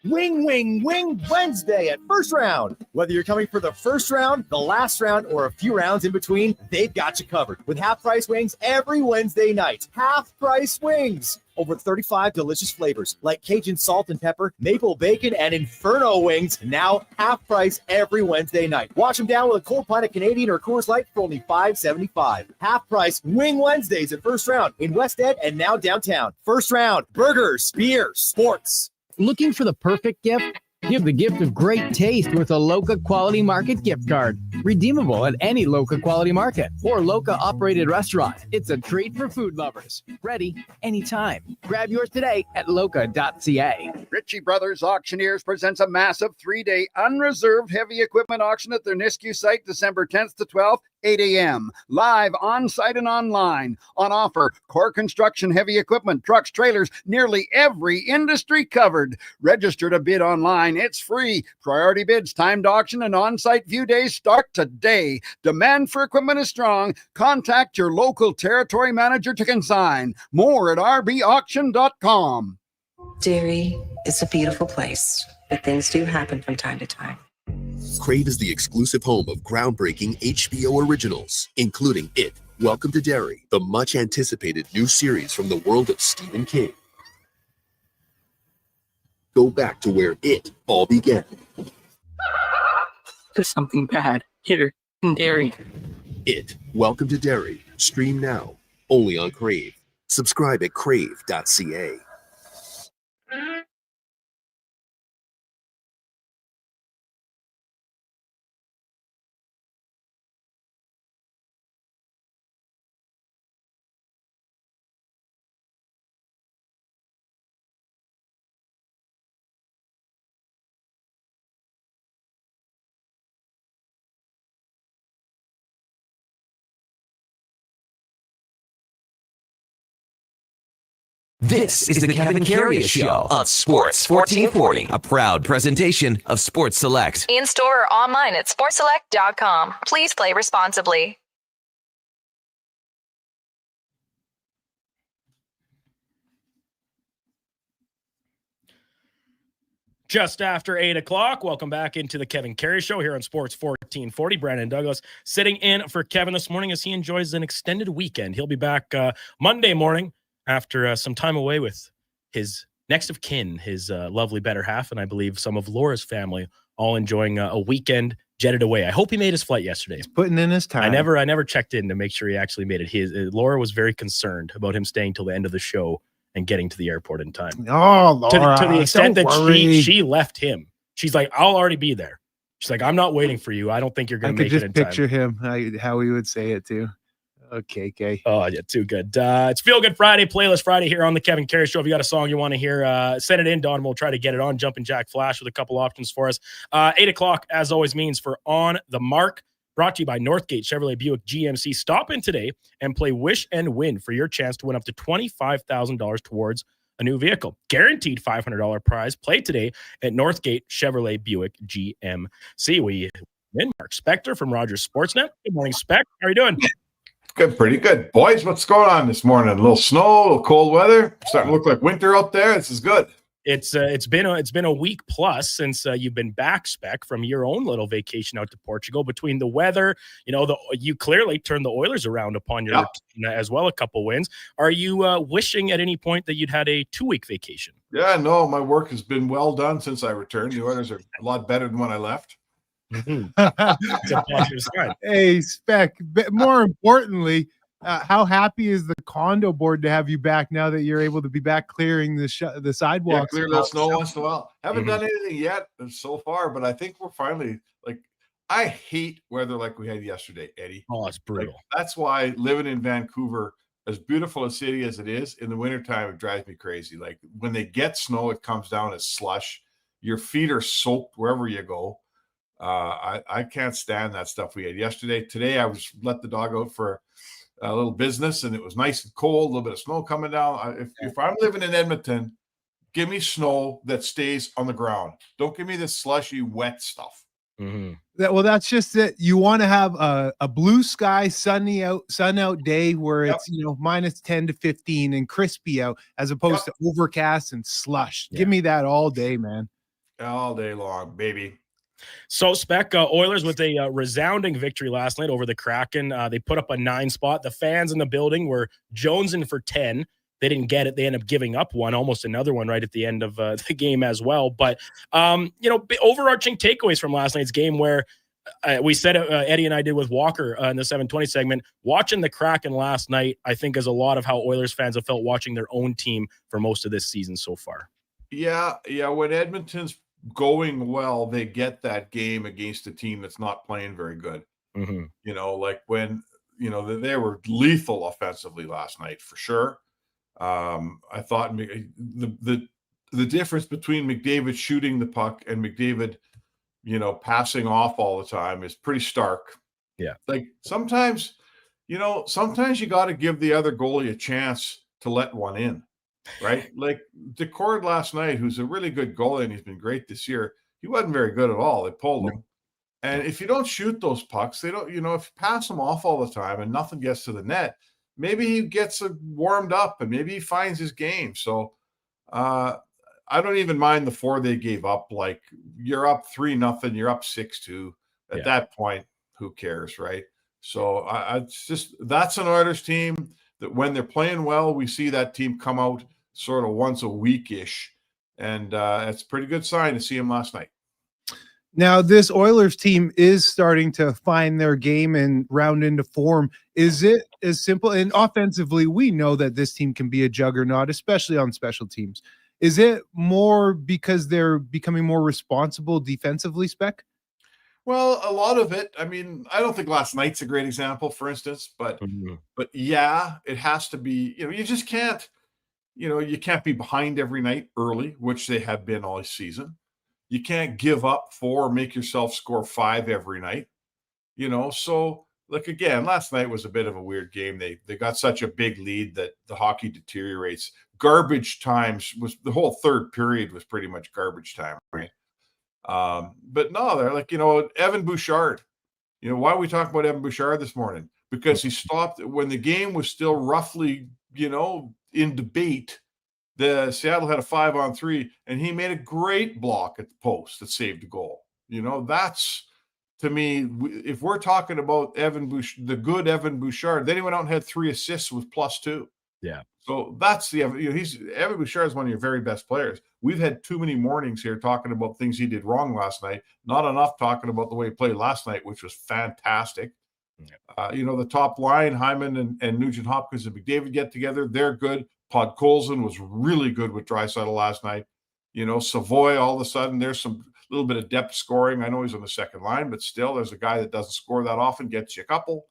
Speaker 12: Wednesday at First Round. Whether you're coming for the first round, the last round, or a few rounds in between, they've got you covered with half-price wings every Wednesday night. Half-price wings. Over 35 delicious flavors like Cajun salt and pepper, maple bacon, and Inferno wings. Now half price every Wednesday night. Wash them down with a cold pint of Canadian or Coors Light for only $5.75. Half price Wing Wednesdays at First Round in West Ed and now downtown. First Round, burgers, beer, sports.
Speaker 24: Looking for the perfect gift? Give the gift of great taste with a Loca Quality Market gift card. Redeemable at any Loca Quality Market or Loca operated restaurant. It's a treat for food lovers. Ready anytime. Grab yours today at loca.ca.
Speaker 25: Ritchie Brothers Auctioneers presents a massive 3-day unreserved heavy equipment auction at their Nisku site December 10th to 12th. 8 a.m. Live on-site and online. On offer, core construction heavy equipment, trucks, trailers, nearly every industry covered. Register to bid online. It's free. Priority bids, timed auction, and on-site view days start today. Demand for equipment is strong. Contact your local territory manager to consign. More at rbauction.com.
Speaker 20: Derry is a beautiful place, but things do happen from time to time.
Speaker 21: Crave is the exclusive home of groundbreaking HBO originals, including It, Welcome to Derry, the much-anticipated new series from the world of Stephen King. Go back to where it all began.
Speaker 26: There's something bad here in Derry.
Speaker 21: It, Welcome to Derry. Stream now, only on Crave. Subscribe at crave.ca.
Speaker 22: This is the Kevin Karius Show on Sports 1440, a proud presentation of Sports Select.
Speaker 5: In store or online at sportselect.com. Please play responsibly.
Speaker 7: Just after 8 o'clock, welcome back into the Kevin Karius Show here on Sports 1440. Brandon Douglas sitting in for Kevin this morning as he enjoys an extended weekend. He'll be back Monday morning after some time away with his next of kin, his lovely better half, and I believe some of Laura's family, all enjoying a weekend jetted away. I hope he made his flight yesterday. He's
Speaker 8: putting in his time.
Speaker 7: I never checked in to make sure he actually made it. Laura was very concerned about him staying till the end of the show and getting to the airport in time.
Speaker 8: Oh, Laura,
Speaker 7: to the extent that
Speaker 8: worry.
Speaker 7: she left him. She's like, I'll already be there. She's like, I'm not waiting for you. I don't think you're going to make it in time.
Speaker 8: I could just picture him, how he would say it too. Okay, KK.
Speaker 7: Oh, yeah, too good. It's Feel Good Friday, Playlist Friday here on the Kevin Karius Show. If you got a song you want to hear, send it in, Don. We'll try to get it on. Jumpin' Jack Flash with a couple options for us. 8 o'clock, as always, means for On the Mark. Brought to you by Northgate Chevrolet Buick GMC. Stop in today and play Wish and Win for your chance to win up to $25,000 towards a new vehicle. Guaranteed $500 prize. Play today at Northgate Chevrolet Buick GMC. We win Mark Spector from Rogers Sportsnet. Good morning, Spec. How are you doing?
Speaker 27: Good, pretty good. Boys, what's going on this morning? A little snow, a little cold weather. Starting to look like winter up there. This is good.
Speaker 7: It's been a week plus since you've been back, Spec, from your own little vacation out to Portugal. Between the weather, you clearly turned the Oilers around upon your return as well, a couple wins. Are you wishing at any point that you'd had a 2-week vacation?
Speaker 27: Yeah, no, my work has been well done since I returned. The Oilers are a lot better than when I left.
Speaker 7: It's a positive sign.
Speaker 8: Hey, Spec, but more importantly, how happy is the condo board to have you back now that you're able to be back clearing the sidewalks?
Speaker 27: Yeah, clear the snow once in a while. Haven't done anything yet so far, but I think we're finally I hate weather like we had yesterday, Eddie.
Speaker 7: Oh, it's brutal.
Speaker 27: That's why living in Vancouver, as beautiful a city as it is, in the wintertime, it drives me crazy. Like when they get snow, it comes down as slush. Your feet are soaked wherever you go. I can't stand that stuff we had yesterday. Today, I was let the dog out for a little business, and it was nice and cold, a little bit of snow coming down. If I'm living in Edmonton, give me snow that stays on the ground. Don't give me this slushy, wet stuff.
Speaker 8: That's just it. You want to have a blue sky, sun out day where it's minus 10 to 15 and crispy out, as opposed to overcast and slush. Give me that all day, man.
Speaker 27: All day long, baby.
Speaker 7: So, Spec, Oilers with a resounding victory last night over the Kraken. They put up a 9 spot. The fans in the building were jonesing for 10. They didn't get it. They ended up giving up one, almost another one right at the end of the game as well. But, overarching takeaways from last night's game where we said Eddie and I did with Walker in the 720 segment, watching the Kraken last night, I think is a lot of how Oilers fans have felt watching their own team for most of this season so far.
Speaker 27: Yeah. When Edmonton's going well, they get that game against a team that's not playing very good. Like when they were lethal offensively last night for sure. I thought the difference between McDavid shooting the puck and McDavid passing off all the time is pretty stark.
Speaker 7: Yeah,
Speaker 27: like sometimes you got to give the other goalie a chance to let one in. Right? Like Decord last night, who's a really good goalie and he's been great this year, he wasn't very good at all. They pulled him. And if you don't shoot those pucks, they don't, if you pass them off all the time and nothing gets to the net, maybe he gets warmed up and maybe he finds his game. So I don't even mind the 4 they gave up. Like you're up 3-0, you're up 6-2. At that point, who cares, right? So that's an Oilers team that when they're playing well, we see that team come out sort of once a week-ish. And it's a pretty good sign to see him last night.
Speaker 8: Now, this Oilers team is starting to find their game and round into form. Is it as simple? And offensively, we know that this team can be a juggernaut, especially on special teams. Is it more because they're becoming more responsible defensively, Spec?
Speaker 27: Well, a lot of it. I mean, I don't think last night's a great example, for instance, but yeah, it has to be. You just can't. You can't be behind every night early, which they have been all season. You can't give up 4, make yourself score 5 every night. So again, last night was a bit of a weird game. They got such a big lead that the hockey deteriorates. Garbage times was the whole third period was pretty much garbage time, right? But no, they're like, Evan Bouchard. Why are we talking about Evan Bouchard this morning? Because he stopped when the game was still roughly, in debate. The Seattle had a 5-on-3, and he made a great block at the post that saved a goal. That's, to me, if we're talking about the good Evan Bouchard, then he went out and had 3 assists with +2.
Speaker 7: Yeah.
Speaker 27: So that's Evan Bouchard is one of your very best players. We've had too many mornings here talking about things he did wrong last night. Not enough talking about the way he played last night, which was fantastic. The top line, Hyman and Nugent Hopkins and McDavid get together. They're good. Podkolzin was really good with Draisaitl last night. Savoy, all of a sudden, there's some little bit of depth scoring. I know he's on the second line, but still, there's a guy that doesn't score that often, gets you a couple.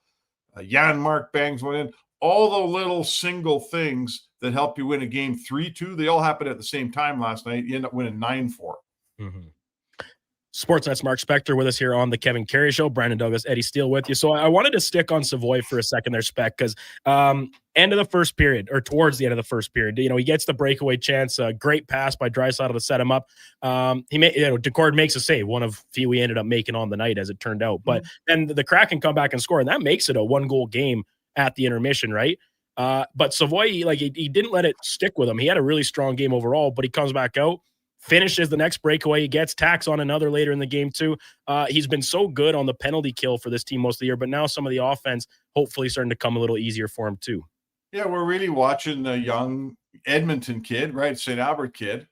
Speaker 27: Janmark bangs one in. All the little single things that help you win a game 3-2, they all happened at the same time last night. You end up winning 9-4.
Speaker 7: Sportsnet's Mark Spector with us here on the Kevin Karius Show. Brandon Douglas, Eddie Steele with you. So I wanted to stick on Savoy for a second there, Spec, because end of the first period, or towards the end of the first period, he gets the breakaway chance. A great pass by Draisaitl to set him up. Decord makes a save, one of few he ended up making on the night, as it turned out. But then the Kraken come back and score, and that makes it a 1-goal game at the intermission, right? But Savoy, like he didn't let it stick with him. He had a really strong game overall, but he comes back out, finishes the next breakaway he gets, tacks on another later in the game too. He's been so good on the penalty kill for this team most of the year, but now some of the offense hopefully starting to come a little easier for him too.
Speaker 27: Yeah, we're really watching a young Edmonton kid, right? St. Albert kid,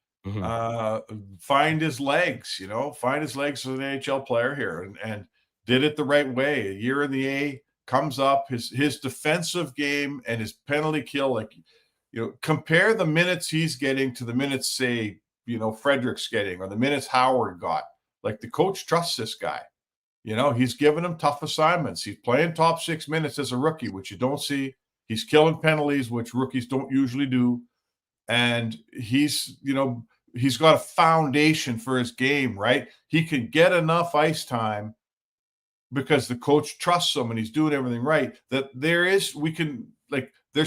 Speaker 27: find his legs, find his legs as an NHL player here and did it the right way. A year in the A, comes up, his defensive game and his penalty kill, compare the minutes he's getting to the minutes, say, Frederick's getting or the minutes Howard got. Like the coach trusts this guy. He's giving him tough assignments. He's playing top 6 minutes as a rookie, which you don't see. He's killing penalties, which rookies don't usually do. And he's got a foundation for his game, right? He can get enough ice time because the coach trusts him and he's doing everything right, that there's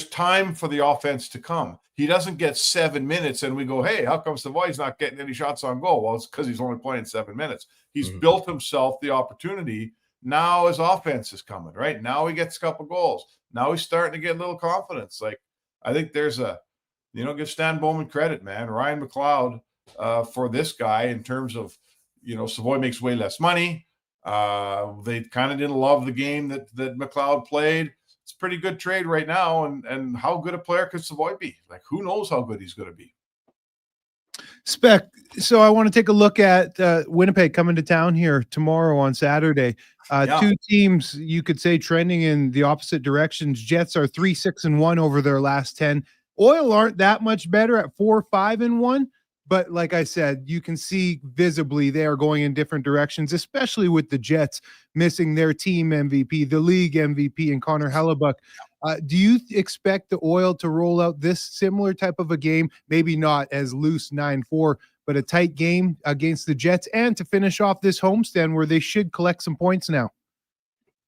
Speaker 27: time for the offense to come. He doesn't get 7 minutes and we go, hey, how come Savoy's not getting any shots on goal? Well, it's because he's only playing 7 minutes. He's built himself the opportunity. Now his offense is coming, right? Now he gets a couple goals. Now he's starting to get a little confidence. Like, I think there's give Stan Bowman credit, man. Ryan McLeod for this guy in terms of, Savoy makes way less money. They kind of didn't love the game that McLeod played. It's a pretty good trade right now. And how good a player could Savoy be? Like, who knows how good he's going to be?
Speaker 8: Spec. So I want to take a look at Winnipeg coming to town here tomorrow on Saturday. Two teams, you could say, trending in the opposite directions. Jets are 3-6-1 over their last 10. Oil aren't that much better at 4-5-1. But like I said, you can see visibly they are going in different directions, especially with the Jets missing their team MVP, the league MVP, and Connor Hellebuck. Do you expect the Oil to roll out this similar type of a game? Maybe not as loose 9-4, but a tight game against the Jets, and to finish off this homestand where they should collect some points now?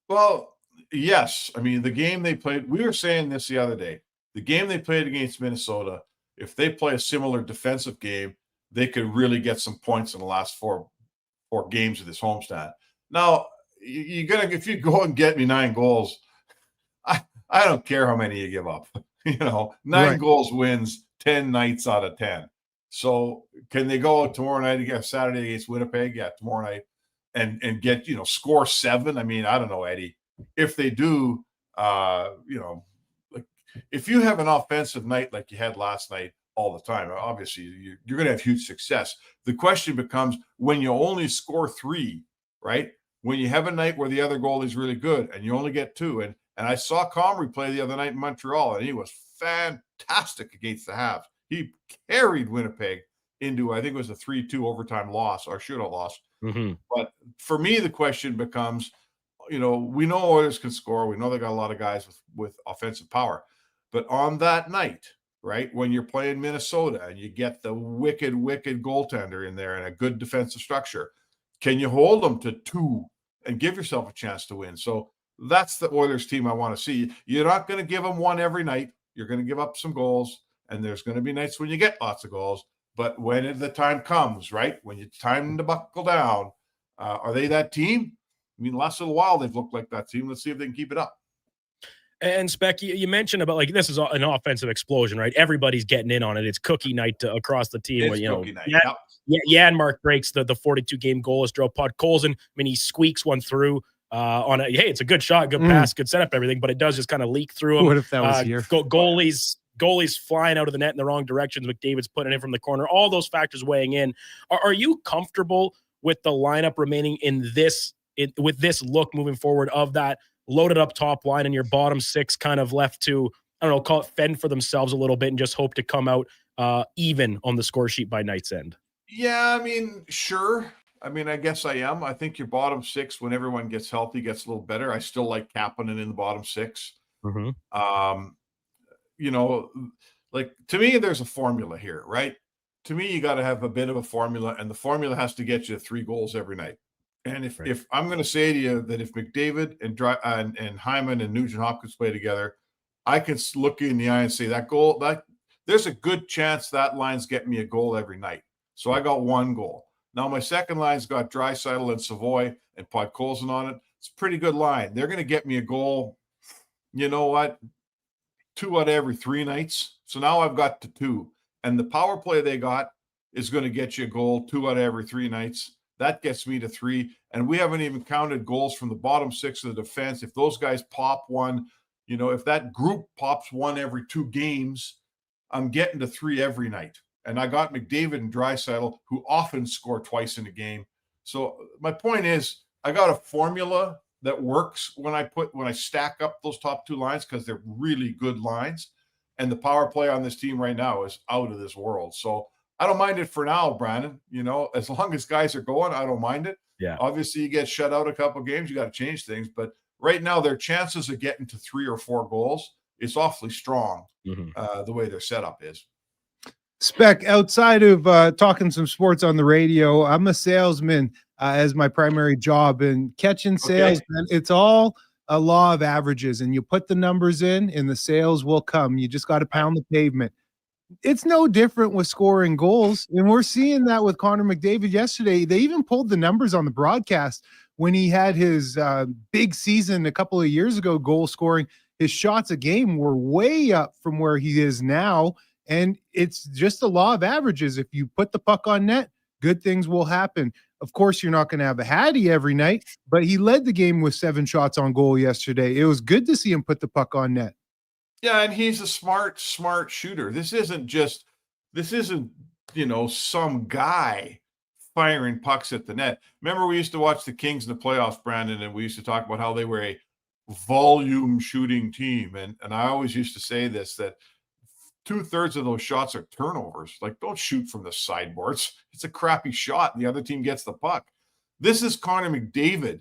Speaker 27: Well, yes. I mean, the game they played, we were saying this the other day, the game they played against Minnesota, if they play a similar defensive game, they could really get some points in the last four games of this homestand. Now, if you go and get me 9 goals, I don't care how many you give up. 9 goals wins 10 nights out of 10. So can they go out tomorrow night against Saturday against Winnipeg? Yeah, tomorrow night and get, score 7. I mean, I don't know, Eddie. If they do, if you have an offensive night like you had last night all the time, obviously you're going to have huge success. The question becomes when you only score 3, right? When you have a night where the other goalie is really good and you only get 2. And I saw Comrie play the other night in Montreal, and he was fantastic against the Habs. He carried Winnipeg into, I think it was a 3-2 overtime loss or shootout loss. But for me, the question becomes, we know Oilers can score. We know they got a lot of guys with offensive power. But on that night, right, when you're playing Minnesota and you get the wicked goaltender in there and a good defensive structure, can you hold them to 2 and give yourself a chance to win? So that's the Oilers team I want to see. You're not going to give them 1 every night. You're going to give up some goals, and there's going to be nights when you get lots of goals. But when the time comes, right, when it's time to buckle down, are they that team? I mean, last little while they've looked like that team. Let's see if they can keep it up.
Speaker 7: And Spec, you mentioned about this is an offensive explosion, right? Everybody's getting in on it. It's cookie night across the team.
Speaker 27: It's cookie night.
Speaker 7: Janmark breaks the 42-game goalless drought. Podkolzin, he squeaks one through on a. Hey, it's a good shot, good pass, good setup, everything, but it does just kind of leak through him.
Speaker 8: What if that was here?
Speaker 7: Goalies flying out of the net in the wrong directions. McDavid's putting it in from the corner. All those factors weighing in. Are you comfortable with the lineup remaining with this look moving forward of that loaded up top line and your bottom 6 kind of left to, I don't know, call it fend for themselves a little bit and just hope to come out even on the score sheet by night's end?
Speaker 27: Yeah, I mean, sure. I mean, I guess I am. I think your bottom 6, when everyone gets healthy, gets a little better. I still like Kapanen in the bottom 6. To me, there's a formula here, right? To me, you got to have a bit of a formula, and the formula has to get you 3 goals every night. And if I'm going to say to you that if McDavid and Hyman and Nugent Hopkins play together, I can look you in the eye and say that there's a good chance that line's getting me a goal every night. So I got 1 goal. Now my second line's got Draisaitl and Savoy and Podkolzin on it. It's a pretty good line. They're going to get me a goal. You know what? 2 out of every 3 nights. So now I've got to 2. And the power play they got is going to get you a goal 2 out of every 3 nights. That gets me to 3. And we haven't even counted goals from the bottom 6 of the defense. If those guys pop one, if that group pops one every 2 games, I'm getting to 3 every night. And I got McDavid and Draisaitl, who often score twice in a game. So my point is, I got a formula that works when I stack up those top 2 lines, because they're really good lines. And the power play on this team right now is out of this world. So I don't mind it for now, Brandon. As long as guys are going, I don't mind it.
Speaker 7: Yeah.
Speaker 27: Obviously, you get shut out a couple games, you got to change things. But right now, their chances of getting to 3 or 4 goals is awfully strong, the way their setup is.
Speaker 8: Spec, outside of talking some sports on the radio, I'm a salesman as my primary job, and catching sales, man, it's all a law of averages, and you put the numbers in and the sales will come. You just got to pound the pavement. It's no different with scoring goals, and we're seeing that with Connor McDavid yesterday. They even pulled the numbers on the broadcast when he had his big season a couple of years ago, goal scoring. His shots a game were way up from where he is now. And it's just the law of averages. If you put the puck on net, good things will happen. Of course, you're not going to have a Hattie every night, but he led the game with 7 shots on goal yesterday. It was good to see him put the puck on net.
Speaker 27: Yeah, and he's a smart shooter. This isn't some guy firing pucks at the net. Remember, we used to watch the Kings in the playoffs, Brandon, and we used to talk about how they were a volume shooting team. And I always used to say this, that 2/3 of those shots are turnovers. Like, don't shoot from the sideboards. It's a crappy shot, and the other team gets the puck. This is Connor McDavid,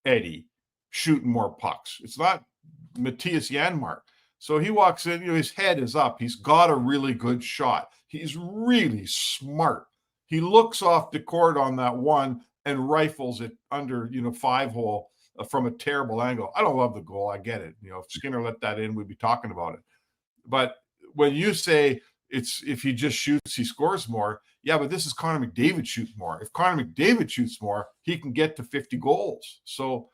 Speaker 27: Eddie, shooting more pucks. It's not Matthias Janmark. So he walks in, his head is up. He's got a really good shot. He's really smart. He looks off the court on that one and rifles it under, 5-hole from a terrible angle. I don't love the goal. I get it. If Skinner let that in, we'd be talking about it. But when you say if he just shoots, he scores more. Yeah, but this is Connor McDavid shoots more. If Connor McDavid shoots more, he can get to 50 goals. So,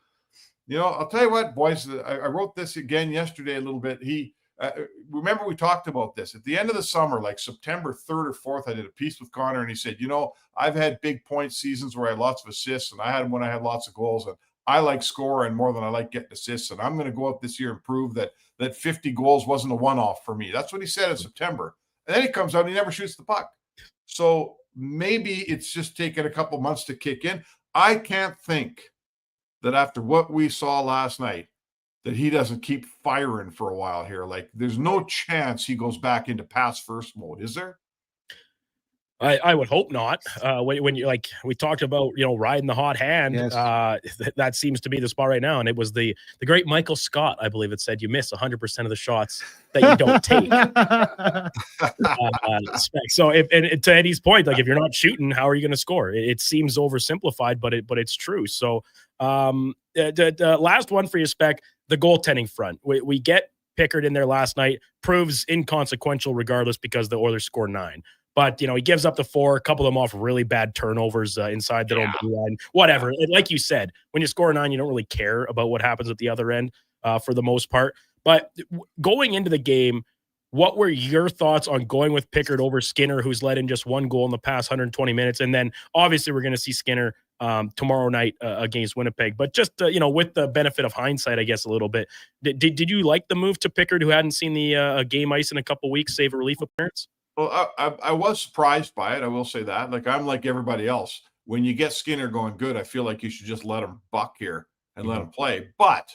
Speaker 27: I'll tell you what, boys, I wrote this again yesterday a little bit. Remember we talked about this at the end of the summer, like September 3rd or 4th, I did a piece with Connor, and he said, I've had big point seasons where I had lots of assists, and I had them when I had lots of goals, and I like scoring more than I like getting assists, and I'm going to go out this year and prove that 50 goals wasn't a one-off for me. That's what he said in September. And then he comes out and he never shoots the puck. So maybe it's just taken a couple months to kick in. I can't think that after what we saw last night, that he doesn't keep firing for a while here. Like, there's no chance he goes back into pass first mode, is there?
Speaker 7: I would hope not. When you, like we talked about, riding the hot hand,
Speaker 8: Yes.
Speaker 7: That seems to be the spot right now. And it was the great Michael Scott, I believe it said, you miss 100% of the shots that you don't take. So and to Eddie's point, like, if you're not shooting, how are you going to score? It seems oversimplified, but it's true. So the last one for you, Spec, the goaltending front. We get Pickard in there last night, proves inconsequential regardless because the Oilers score 9. But, he gives up the 4, a couple of them off really bad turnovers inside their own blue line, whatever. And like you said, when you score 9, you don't really care about what happens at the other end for the most part. But going into the game, what were your thoughts on going with Pickard over Skinner, who's let in just 1 goal in the past 120 minutes? And then obviously we're going to see Skinner tomorrow night against Winnipeg. But just, with the benefit of hindsight, I guess, a little bit, did you like the move to Pickard, who hadn't seen the game ice in a couple weeks, save a relief appearance?
Speaker 27: Well, I was surprised by it. I will say that. Like, I'm like everybody else. When you get Skinner going good, I feel like you should just let him buck here and let him play. But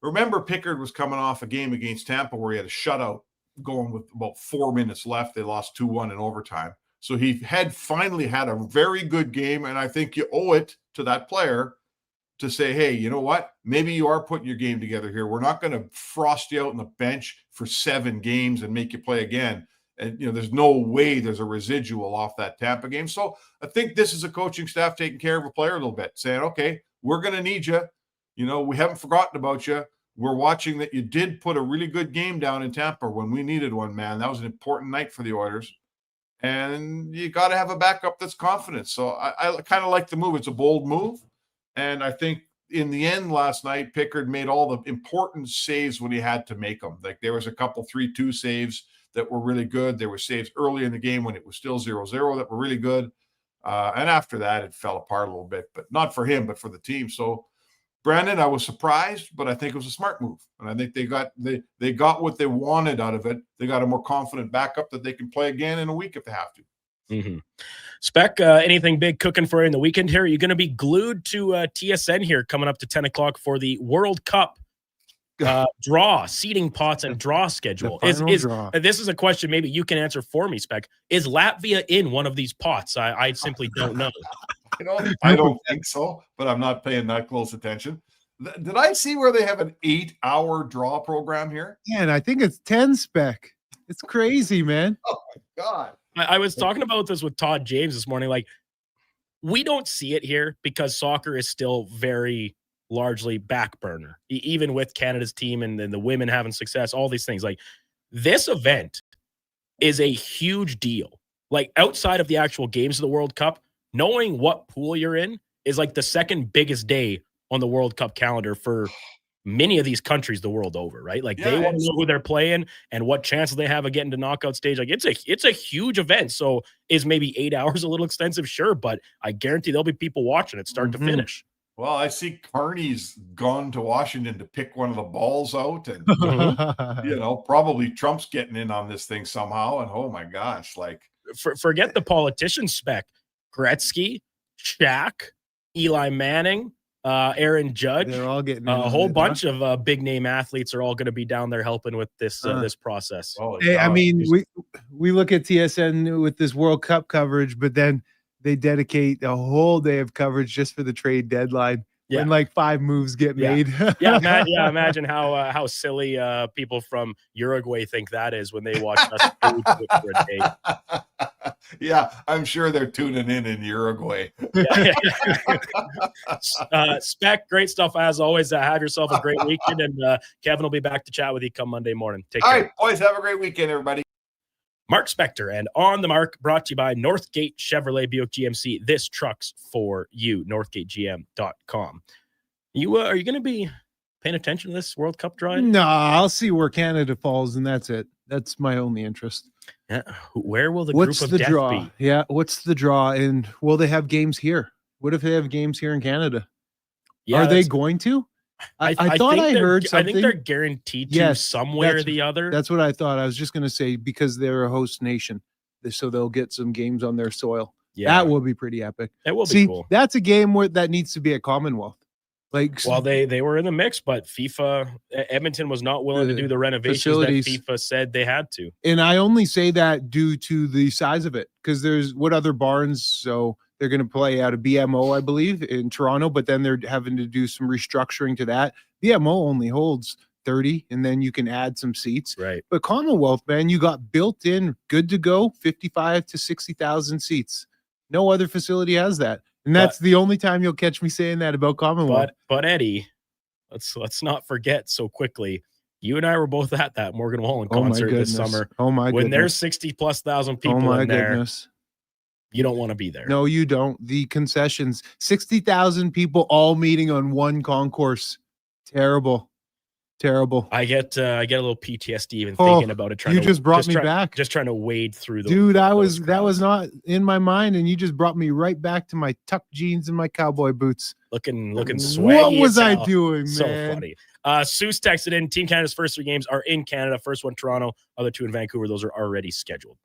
Speaker 27: remember, Pickard was coming off a game against Tampa where he had a shutout going with about 4 minutes left. They lost 2-1 in overtime. So he had finally had a very good game, and I think you owe it to that player to say, hey, you know what? Maybe you are putting your game together here. We're not going to frost you out on the bench for 7 games and make you play again. And, there's no way there's a residual off that Tampa game. So I think this is a coaching staff taking care of a player a little bit, saying, okay, we're going to need you. We haven't forgotten about you. We're watching that you did put a really good game down in Tampa when we needed one, man. That was an important night for the Oilers. And you got to have a backup that's confident. So I kind of like the move. It's a bold move. And I think in the end last night, Pickard made all the important saves when he had to make them. Like there was a couple 3-2 saves that were really good. There were saves early in the game when it was still 0-0 that were really good. And after that, it fell apart a little bit, but not for him, but for the team. So, Brandon, I was surprised, but I think it was a smart move. And I think they got what they wanted out of it. They got a more confident backup that they can play again in a week if they have to.
Speaker 7: Mm-hmm. Spec, anything big cooking for you in the weekend here? Are you going to be glued to TSN here coming up to 10 o'clock for the World Cup draw, seeding pots and draw schedule? Draw. This is a question maybe you can answer for me, Spec. Is Latvia in one of these pots? I simply don't know.
Speaker 27: I don't think so, but I'm not paying that close attention. Did I see where they have an 8-hour draw program here?
Speaker 8: Yeah, and I think it's 10, Spec. It's crazy, man.
Speaker 27: Oh, my God.
Speaker 7: I was talking about this with Todd James this morning. Like, we don't see it here because soccer is still very largely back burner, even with Canada's team and the women having success, all these things. Like, this event is a huge deal. Like, outside of the actual games of the World Cup, knowing what pool you're in is like the second biggest day on the World Cup calendar for many of these countries the world over, right? Like they want to know who they're playing and what chances they have of getting to knockout stage. Like it's a huge event. So is maybe 8 hours a little extensive? Sure. But I guarantee there'll be people watching it start to finish.
Speaker 27: Well, I see Carney's gone to Washington to pick one of the balls out and, probably Trump's getting in on this thing somehow. And oh my gosh, like
Speaker 7: forget the politician Spec. Gretzky, Shaq, Eli Manning, Aaron Judge.
Speaker 8: They're all getting
Speaker 7: a whole bunch of big name athletes are all going to be down there helping with this this process.
Speaker 8: Hey, I mean, we look at TSN with this World Cup coverage, but then they dedicate a whole day of coverage just for the trade deadline.
Speaker 7: Yeah.
Speaker 8: When like 5 moves get made.
Speaker 7: Imagine how silly people from Uruguay think that is when they watch us food for a day.
Speaker 27: Yeah, I'm sure they're tuning in Uruguay.
Speaker 7: Spec, great stuff as always. Have yourself a great weekend, and Kevin will be back to chat with you come Monday morning. Take care.
Speaker 27: All right, boys, have a great weekend, everybody.
Speaker 7: Mark Spector and On the Mark, brought to you by Northgate Chevrolet Buick GMC. This truck's for you, northgategm.com. Are you going to be paying attention to this World Cup drawing?
Speaker 8: No, I'll see where Canada falls, and that's it. That's my only interest.
Speaker 7: Yeah. Where will the
Speaker 8: what's
Speaker 7: group
Speaker 8: the
Speaker 7: of death
Speaker 8: draw?
Speaker 7: be?
Speaker 8: Yeah, what's the draw? And will they have games here? What if they have games here in Canada?
Speaker 7: Yeah,
Speaker 8: are they going to? I thought I heard something.
Speaker 7: I think they're guaranteed to somewhere or the other.
Speaker 8: That's what I thought. I was just going to say because they're a host nation, so they'll get some games on their soil.
Speaker 7: Yeah,
Speaker 8: that will be pretty epic.
Speaker 7: It will be cool.
Speaker 8: That's a game that needs to be at Commonwealth.
Speaker 7: Well, they were in the mix, but Edmonton was not willing to do the renovations that FIFA said they had to.
Speaker 8: And I only say that due to the size of it, because there's what other barns. So they're going to play out of BMO, I believe, in Toronto, but then they're having to do some restructuring to that. BMO only holds 30, and then you can add some seats.
Speaker 7: Right.
Speaker 8: But Commonwealth, man, you got built in, good to go, 55 to 60,000 seats. No other facility has that. And that's the only time you'll catch me saying that about Commonwealth.
Speaker 7: But Eddie, let's not forget so quickly. You and I were both at that Morgan Wallen concert this summer.
Speaker 8: Oh my goodness.
Speaker 7: When there's 60,000+ people in there,
Speaker 8: goodness.
Speaker 7: You don't want to be there.
Speaker 8: No, you don't. The concessions, 60,000 people all meeting on one concourse. Terrible.
Speaker 7: I get a little PTSD even thinking about it.
Speaker 8: You just brought me back.
Speaker 7: Just trying to wade through the
Speaker 8: dude. That was not in my mind, and you just brought me right back to my tuck jeans and my cowboy boots.
Speaker 7: Looking swaggy.
Speaker 8: What was I doing, man?
Speaker 7: So funny. Seuss texted in. Team Canada's first 3 games are in Canada. First one Toronto, other 2 in Vancouver. Those are already scheduled.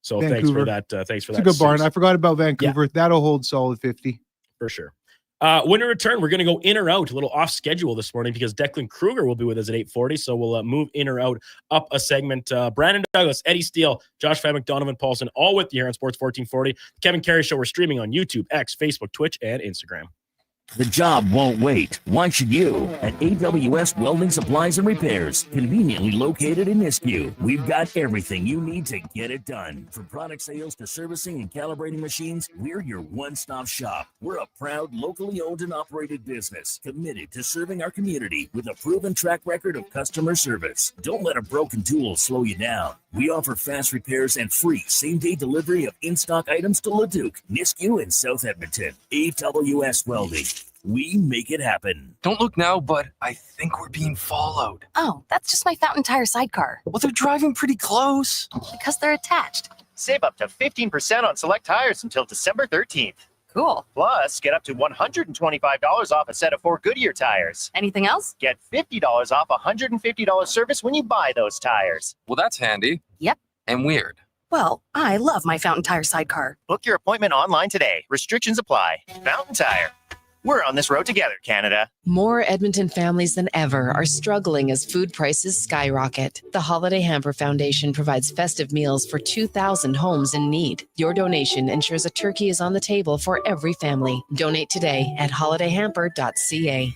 Speaker 7: So Thanks for that. Thanks for that.
Speaker 8: It's a good barn. I forgot about Vancouver. Yeah. That'll hold solid 50
Speaker 7: for sure. When we return, we're going to go in or out, a little off schedule this morning because Declan Kruger will be with us at 8:40. So we'll move in or out up a segment. Brandon Douglas, Eddie Steele, Josh Fadwick, Donovan Paulson, all with you here on Sports 1440. The Kevin Karius Show. We're streaming on YouTube, X, Facebook, Twitch, and Instagram.
Speaker 22: The job won't wait. Why should you? At AWS Welding Supplies and Repairs, conveniently located in Nisku, we've got everything you need to get it done. From product sales to servicing and calibrating machines, we're your one-stop shop. We're a proud, locally owned and operated business, committed to serving our community with a proven track record of customer service. Don't let a broken tool slow you down. We offer fast repairs and free same-day delivery of in-stock items to Leduc, Nisku, and South Edmonton. AWS Welding. we make it happen.
Speaker 26: Don't look now, but I think we're being followed.
Speaker 5: Oh, that's just my Fountain Tire sidecar.
Speaker 26: Well, they're driving pretty close.
Speaker 5: Because they're attached.
Speaker 1: Save up to 15% on select tires until December 13th.
Speaker 5: Cool.
Speaker 1: Plus, get up to $125 off a set of 4 Goodyear tires.
Speaker 5: Anything else?
Speaker 1: Get $50 off a $150 service when you buy those tires.
Speaker 26: Well, that's handy.
Speaker 5: Yep.
Speaker 26: And weird.
Speaker 5: Well, I love my Fountain Tire sidecar.
Speaker 1: Book your appointment online today. Restrictions apply. Fountain Tire. We're on this road together, Canada.
Speaker 6: More Edmonton families than ever are struggling as food prices skyrocket. The Holiday Hamper Foundation provides festive meals for 2,000 homes in need. Your donation ensures a turkey is on the table for every family. Donate today at holidayhamper.ca.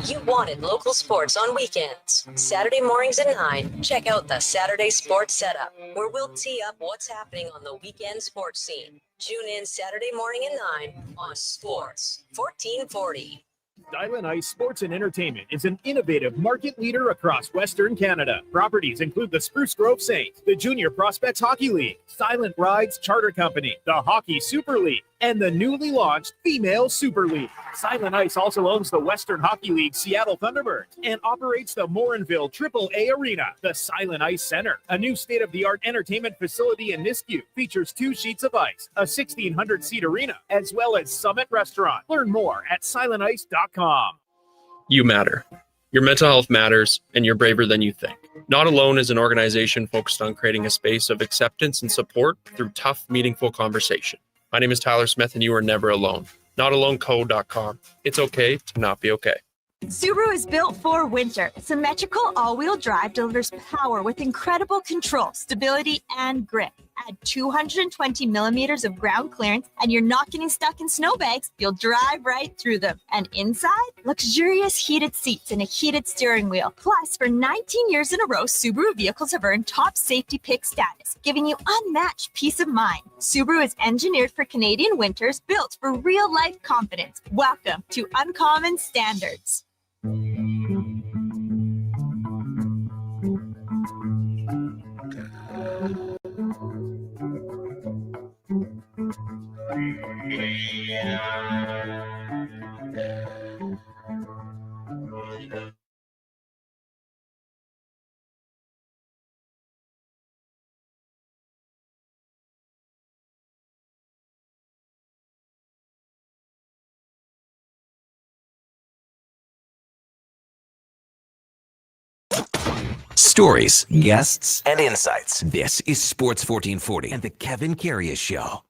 Speaker 10: You wanted local sports on weekends. Saturday mornings at 9, check out the Saturday Sports Setup, where we'll tee up what's happening on the weekend sports scene. Tune in Saturday morning at 9 on Sports 1440.
Speaker 7: Silent Ice Sports and Entertainment is an innovative market leader across Western Canada. Properties include the Spruce Grove Saints, the Junior Prospects Hockey League, Silent Rides Charter Company, the Hockey Super League, and the newly launched Female Super League. Silent Ice also owns the Western Hockey League Seattle Thunderbirds and operates the Morinville AAA Arena. The Silent Ice Center, a new state-of-the-art entertainment facility in Nisku, features 2 sheets of ice, a 1,600-seat arena, as well as Summit Restaurant. Learn more at silentice.com.
Speaker 11: You matter. Your mental health matters, and you're braver than you think. Not Alone is an organization focused on creating a space of acceptance and support through tough, meaningful conversation. My name is Tyler Smith, and you are never alone. NotAloneCo.com. It's okay to not be okay.
Speaker 13: Subaru is built for winter. Symmetrical all-wheel drive delivers power with incredible control, stability, and grip. Add 220 millimeters of ground clearance, and you're not getting stuck in snowbanks. You'll drive right through them. And inside, luxurious heated seats and a heated steering wheel. Plus, for 19 years in a row, Subaru vehicles have earned top safety pick status, giving you unmatched peace of mind. Subaru is engineered for Canadian winters, built for real-life confidence. Welcome to Uncommon Standards.
Speaker 16: Stories, guests, and insights. This is Sports 1440 and the Kevin Karius Show.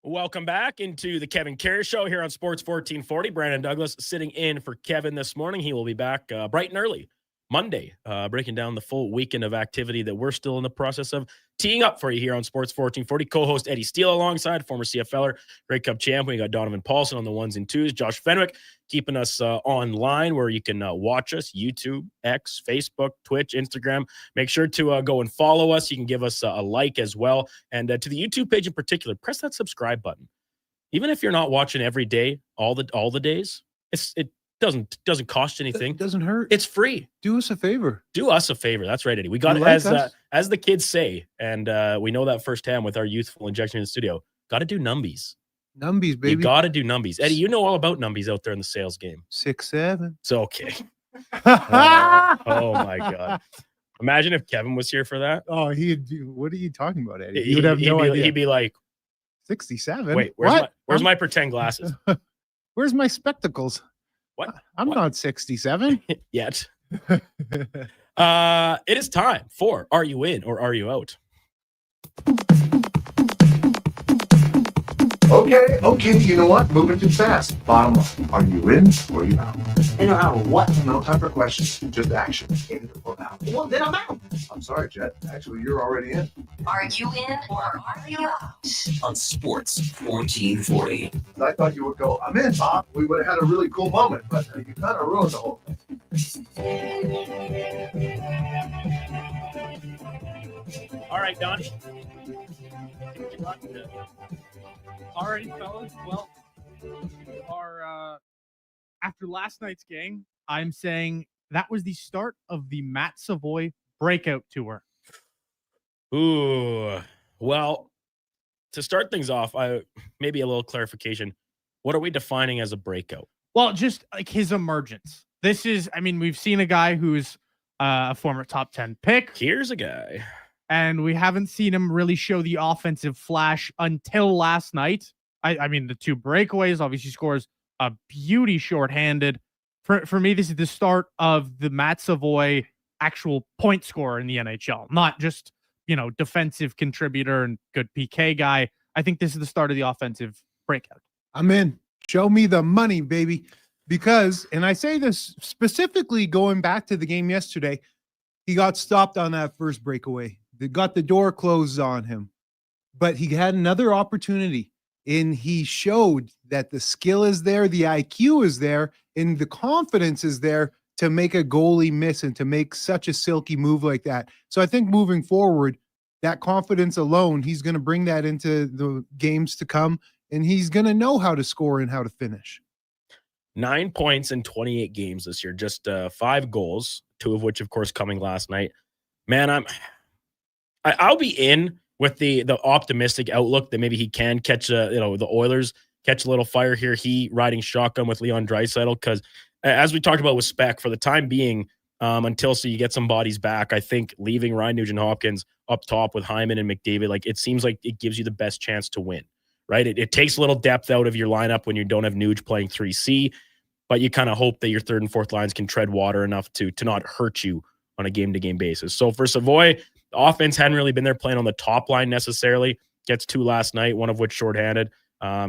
Speaker 7: Welcome back into the Kevin Karius Show here on Sports 1440. Brandon Douglas sitting in for Kevin this morning. He will be back bright and early Monday, breaking down the full weekend of activity that we're still in the process of teeing up for you here on Sports 1440. Co-host Eddie Steele alongside former CFLer, Grey Cup champ. We got Donovan Paulson on the 1s and 2s. Josh Fenwick keeping us online where you can watch us, YouTube, X, Facebook, Twitch, Instagram. Make sure to go and follow us. You can give us a like as well. And to the YouTube page in particular, press that subscribe button. Even if you're not watching every day, all the days, it doesn't cost you anything.
Speaker 8: It doesn't hurt.
Speaker 7: It's free.
Speaker 8: Do us a favor.
Speaker 7: Do us a favor. That's right, Eddie. We got it as the kids say, and we know that firsthand with our youthful injection in the studio. Got to do numbies.
Speaker 8: Numbies, baby.
Speaker 7: You got to do numbies. Eddie, you know all about numbies out there in the sales game.
Speaker 8: 6'7".
Speaker 7: So okay. Oh my God. Imagine if Kevin was here for that.
Speaker 8: Oh, what are you talking about, Eddie? You would have no idea.
Speaker 7: He'd be like
Speaker 8: 67.
Speaker 7: Wait, where's my pretend glasses?
Speaker 8: Where's my spectacles?
Speaker 7: What?
Speaker 8: I'm not 67
Speaker 7: yet. It is time for Are You In or Are You Out?
Speaker 14: Okay, you know what? Moving too fast. Bottom line, are you in or are you out? In or out of what? No time for questions, just action. In or out? Well, then I'm out. I'm sorry, Jet. Actually, you're already in.
Speaker 5: Are you in or are you out?
Speaker 16: On Sports 1440.
Speaker 14: I thought you would go, I'm in, Bob. We would have had a really cool moment, but you kind of ruined the whole thing.
Speaker 7: All right, Don.
Speaker 2: All right, fellas. Well, after last night's game, I'm saying that was the start of the Matt Savoy breakout tour.
Speaker 7: Ooh, well, to start things off, maybe a little clarification. What are we defining as a breakout?
Speaker 2: Well, just like his emergence. We've seen a guy who's a former top 10 pick.
Speaker 7: Here's a guy.
Speaker 2: And we haven't seen him really show the offensive flash until last night. The 2 breakaways, obviously scores a beauty shorthanded. For me, this is the start of the Matt Savoy actual point scorer in the NHL, not just, defensive contributor and good PK guy. I think this is the start of the offensive breakout.
Speaker 8: I'm in. Show me the money, baby. Because, and I say this specifically going back to the game yesterday, he got stopped on that first breakaway. They got the door closed on him. But he had another opportunity, and he showed that the skill is there, the IQ is there, and the confidence is there to make a goalie miss and to make such a silky move like that. So I think moving forward, that confidence alone, he's going to bring that into the games to come, and he's going to know how to score and how to finish.
Speaker 7: 9 points in 28 games this year, just 5 goals, 2 of which, of course, coming last night. Man, I'll be in with the optimistic outlook that maybe he can catch, the Oilers catch a little fire here. He riding shotgun with Leon Draisaitl, because as we talked about with Spec, for the time being, until you get some bodies back, I think leaving Ryan Nugent-Hopkins up top with Hyman and McDavid, it seems like it gives you the best chance to win, right? It takes a little depth out of your lineup when you don't have Nuge playing 3C, but you kind of hope that your third and fourth lines can tread water enough to not hurt you on a game-to-game basis. So for Savoy, the offense hadn't really been there playing on the top line necessarily. Gets 2 last night, one of which shorthanded.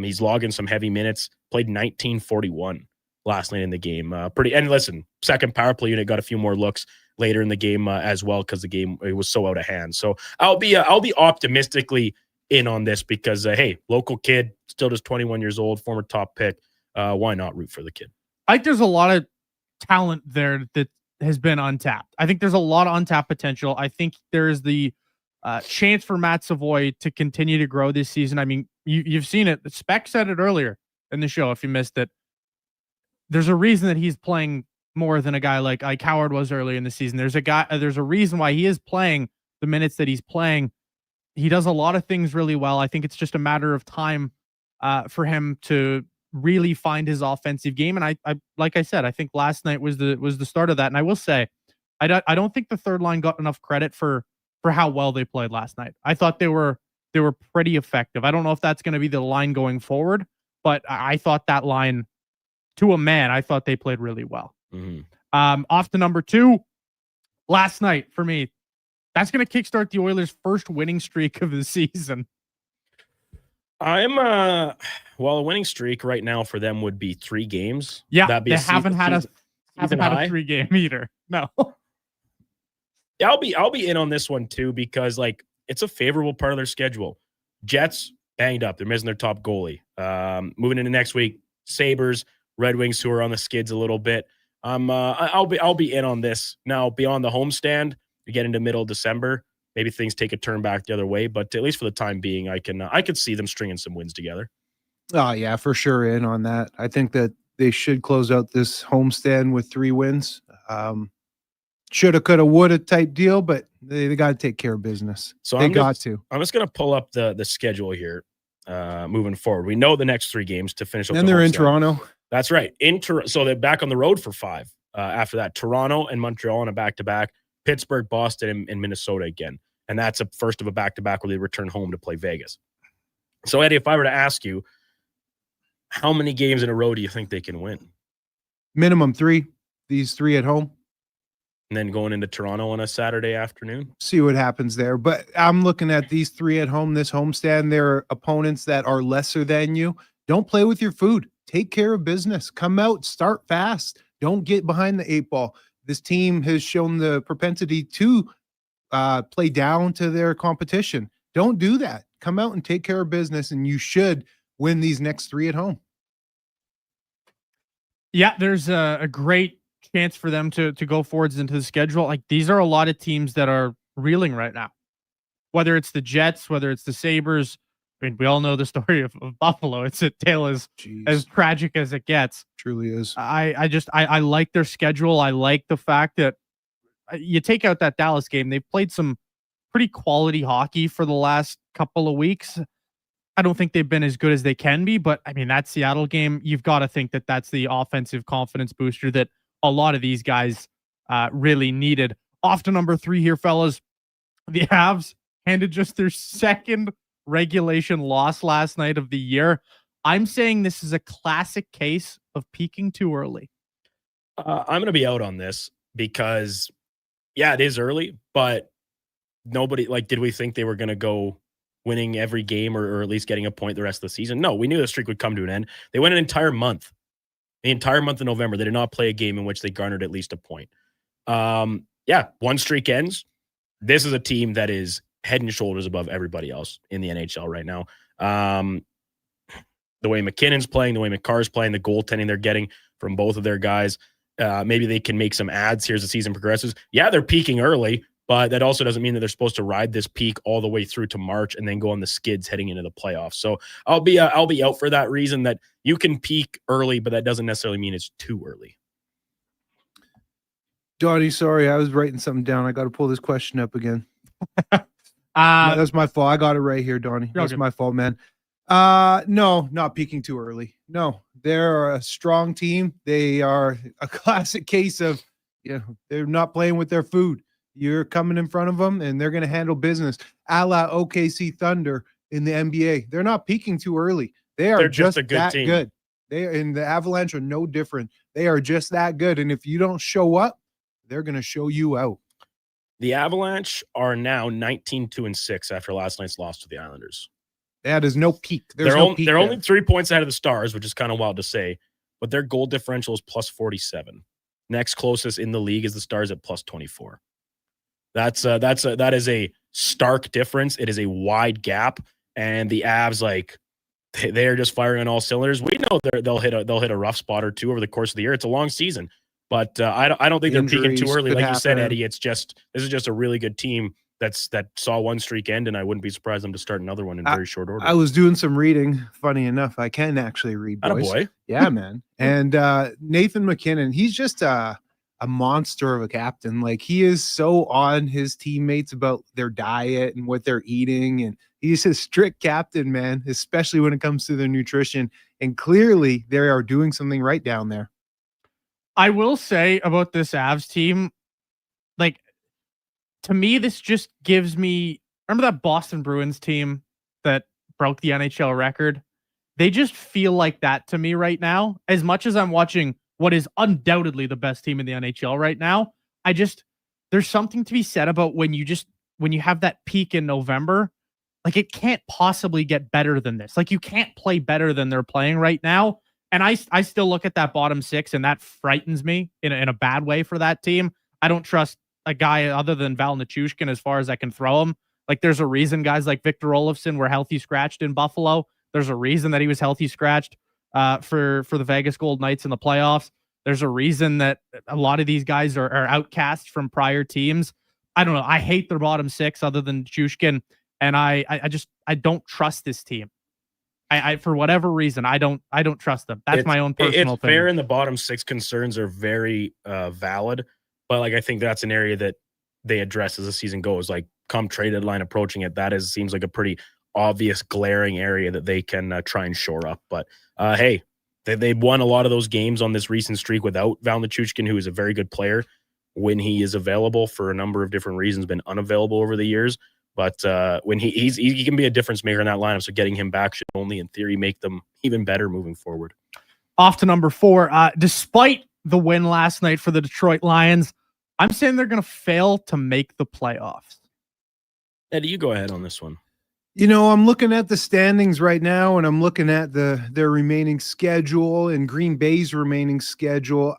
Speaker 7: He's logging some heavy minutes, played 19:41 last night in the game. And listen, second power play unit got a few more looks later in the game as well, because the game, it was so out of hand. So I'll be optimistically in on this because, hey, local kid, still just 21 years old, former top pick. Why not root for the kid?
Speaker 2: I think there's a lot of talent there that has been untapped. I think there's a lot of untapped potential. I think there's the chance for Matt Savoy to continue to grow this season. I mean, you've seen it. Spec said it earlier in the show, if you missed it. There's a reason that he's playing more than a guy like Howard was early in the season. There's a reason why he is playing the minutes that he's playing. He does a lot of things really well. I think it's just a matter of time for him to really find his offensive game. And I like I said, I think last night was the start of that. And I will say, I don't think the third line got enough credit for how well they played last night. I thought they were pretty effective. I don't know if that's going to be the line going forward, but I thought that line, to a man, I thought they played really well.
Speaker 7: Mm-hmm.
Speaker 2: Off to number 2, last night for me, that's going to kickstart the Oilers' first winning streak of the season.
Speaker 7: A winning streak right now for them would be 3 games.
Speaker 2: Yeah, they haven't had a 3-game either. No.
Speaker 7: Yeah, I'll be in on this one too, because it's a favorable part of their schedule. Jets banged up; they're missing their top goalie. Moving into next week, Sabres, Red Wings, who are on the skids a little bit. I'll be in on this. Now beyond the homestand, you get into middle of December. Maybe things take a turn back the other way, but at least for the time being, I could see them stringing some wins together.
Speaker 8: Oh yeah, for sure in on that. I think that they should close out this homestand with 3 wins. Shoulda, coulda, woulda type deal, but they got to take care of business. So I'm just
Speaker 7: going to pull up the schedule here moving forward. We know the next 3 games to finish up.
Speaker 8: Then they're in Toronto.
Speaker 7: That's right. So they're back on the road for 5. After that, Toronto and Montreal on a back-to-back, Pittsburgh, Boston, and Minnesota again. And that's a first of a back-to-back where they return home to play Vegas. So, Eddie, if I were to ask you, how many games in a row do you think they can win?
Speaker 8: Minimum 3. These 3 at home.
Speaker 7: And then going into Toronto on a Saturday afternoon?
Speaker 8: See what happens there. But I'm looking at these 3 at home, this homestand. There are opponents that are lesser than you. Don't play with your food. Take care of business. Come out, start fast. Don't get behind the 8 ball. This team has shown the propensity to play down to their competition. Don't do that. Come out and take care of business, and you should win these next 3 at home.
Speaker 2: Yeah, there's a great chance for them to go forwards into the schedule. These are a lot of teams that are reeling right now. whether it's the Jets, whether it's the Sabres. I mean, we all know the story of Buffalo. It's a tale as tragic as it gets.
Speaker 8: Truly is.
Speaker 2: I like their schedule. I like the fact that you take out that Dallas game, they've played some pretty quality hockey for the last couple of weeks. I don't think they've been as good as they can be, but I mean, that Seattle game, you've got to think that that's the offensive confidence booster that a lot of these guys really needed. Off to number 3 here, fellas. The Avs handed just their second regulation loss last night of the year. I'm saying this is a classic case of peaking too early.
Speaker 7: I'm going to be out on this because, yeah, it is early, but nobody, did we think they were going to go winning every game or at least getting a point the rest of the season? No, we knew the streak would come to an end. They went an entire month. The entire month of November, they did not play a game in which they garnered at least a point. One streak ends. This is a team that is head and shoulders above everybody else in the NHL right now. The way McKinnon's playing, the way McCarr's playing, the goaltending they're getting from both of their guys, maybe they can make some adds here as the season progresses. Yeah, they're peaking early, but that also doesn't mean that they're supposed to ride this peak all the way through to March and then go on the skids heading into the playoffs. So I'll be out for that reason, that you can peak early, but that doesn't necessarily mean it's too early.
Speaker 8: Donnie, sorry, I was writing something down. I got to pull this question up again. That's my fault. I got it right here, Donnie. That's my fault, man. No, not peaking too early. No, they're a strong team. They are a classic case of, they're not playing with their food. You're coming in front of them, and they're going to handle business. A la OKC Thunder in the NBA. They're not peaking too early. They're just a good that team. Good. And the Avalanche are no different. They are just that good. And if you don't show up, they're going to show you out.
Speaker 7: The Avalanche are now 19-2-6 after last night's loss to the Islanders.
Speaker 8: Yeah, there's no peak.
Speaker 7: They're only 3 points ahead of the Stars, which is kind of wild to say, but their goal differential is plus 47. Next closest in the league is the Stars at plus 24. That is a stark difference. It is a wide gap, and the Avs, they are just firing on all cylinders. We know they'll hit a rough spot or two over the course of the year. It's a long season. But I don't think they're peaking too early. Like you said, Eddie, this is just a really good team that saw one streak end, and I wouldn't be surprised them to start another one in very short order.
Speaker 8: I was doing some reading. Funny enough, I can actually read, boys.
Speaker 7: Attaboy.
Speaker 8: Yeah, man. And Nathan McKinnon, he's just a monster of a captain. He is so on his teammates about their diet and what they're eating, and he's a strict captain, man, especially when it comes to their nutrition. And clearly, they are doing something right down there.
Speaker 2: I will say about this Avs team, to me, this just gives me, remember that Boston Bruins team that broke the NHL record? They just feel like that to me right now. As much as I'm watching what is undoubtedly the best team in the NHL right now, there's something to be said about when you have that peak in November, it can't possibly get better than this. You can't play better than they're playing right now. And I still look at that bottom 6, and that frightens me in a bad way for that team. I don't trust a guy other than Val Nichushkin as far as I can throw him. There's a reason guys like Victor Olofsson were healthy scratched in Buffalo. There's a reason that he was healthy scratched for the Vegas Golden Knights in the playoffs. There's a reason that a lot of these guys are outcast from prior teams. I don't know. I hate their bottom 6 other than Nichushkin, and I don't trust this team. I for whatever reason, I don't trust them. That's my own personal opinion.
Speaker 7: Fair, and the bottom 6 concerns are very valid, but I think that's an area that they address as the season goes. Come trade deadline approaching it, seems like a pretty obvious, glaring area that they can try and shore up. But hey, they've won a lot of those games on this recent streak without Val Nichushkin, who is a very good player when he is available for a number of different reasons, been unavailable over the years. But when he can be a difference maker in that lineup, so getting him back should only, in theory, make them even better moving forward.
Speaker 2: Off to number 4. Despite the win last night for the Detroit Lions, I'm saying they're going to fail to make the playoffs.
Speaker 7: Eddie, you go ahead on this one.
Speaker 8: I'm looking at the standings right now, and I'm looking at their remaining schedule and Green Bay's remaining schedule.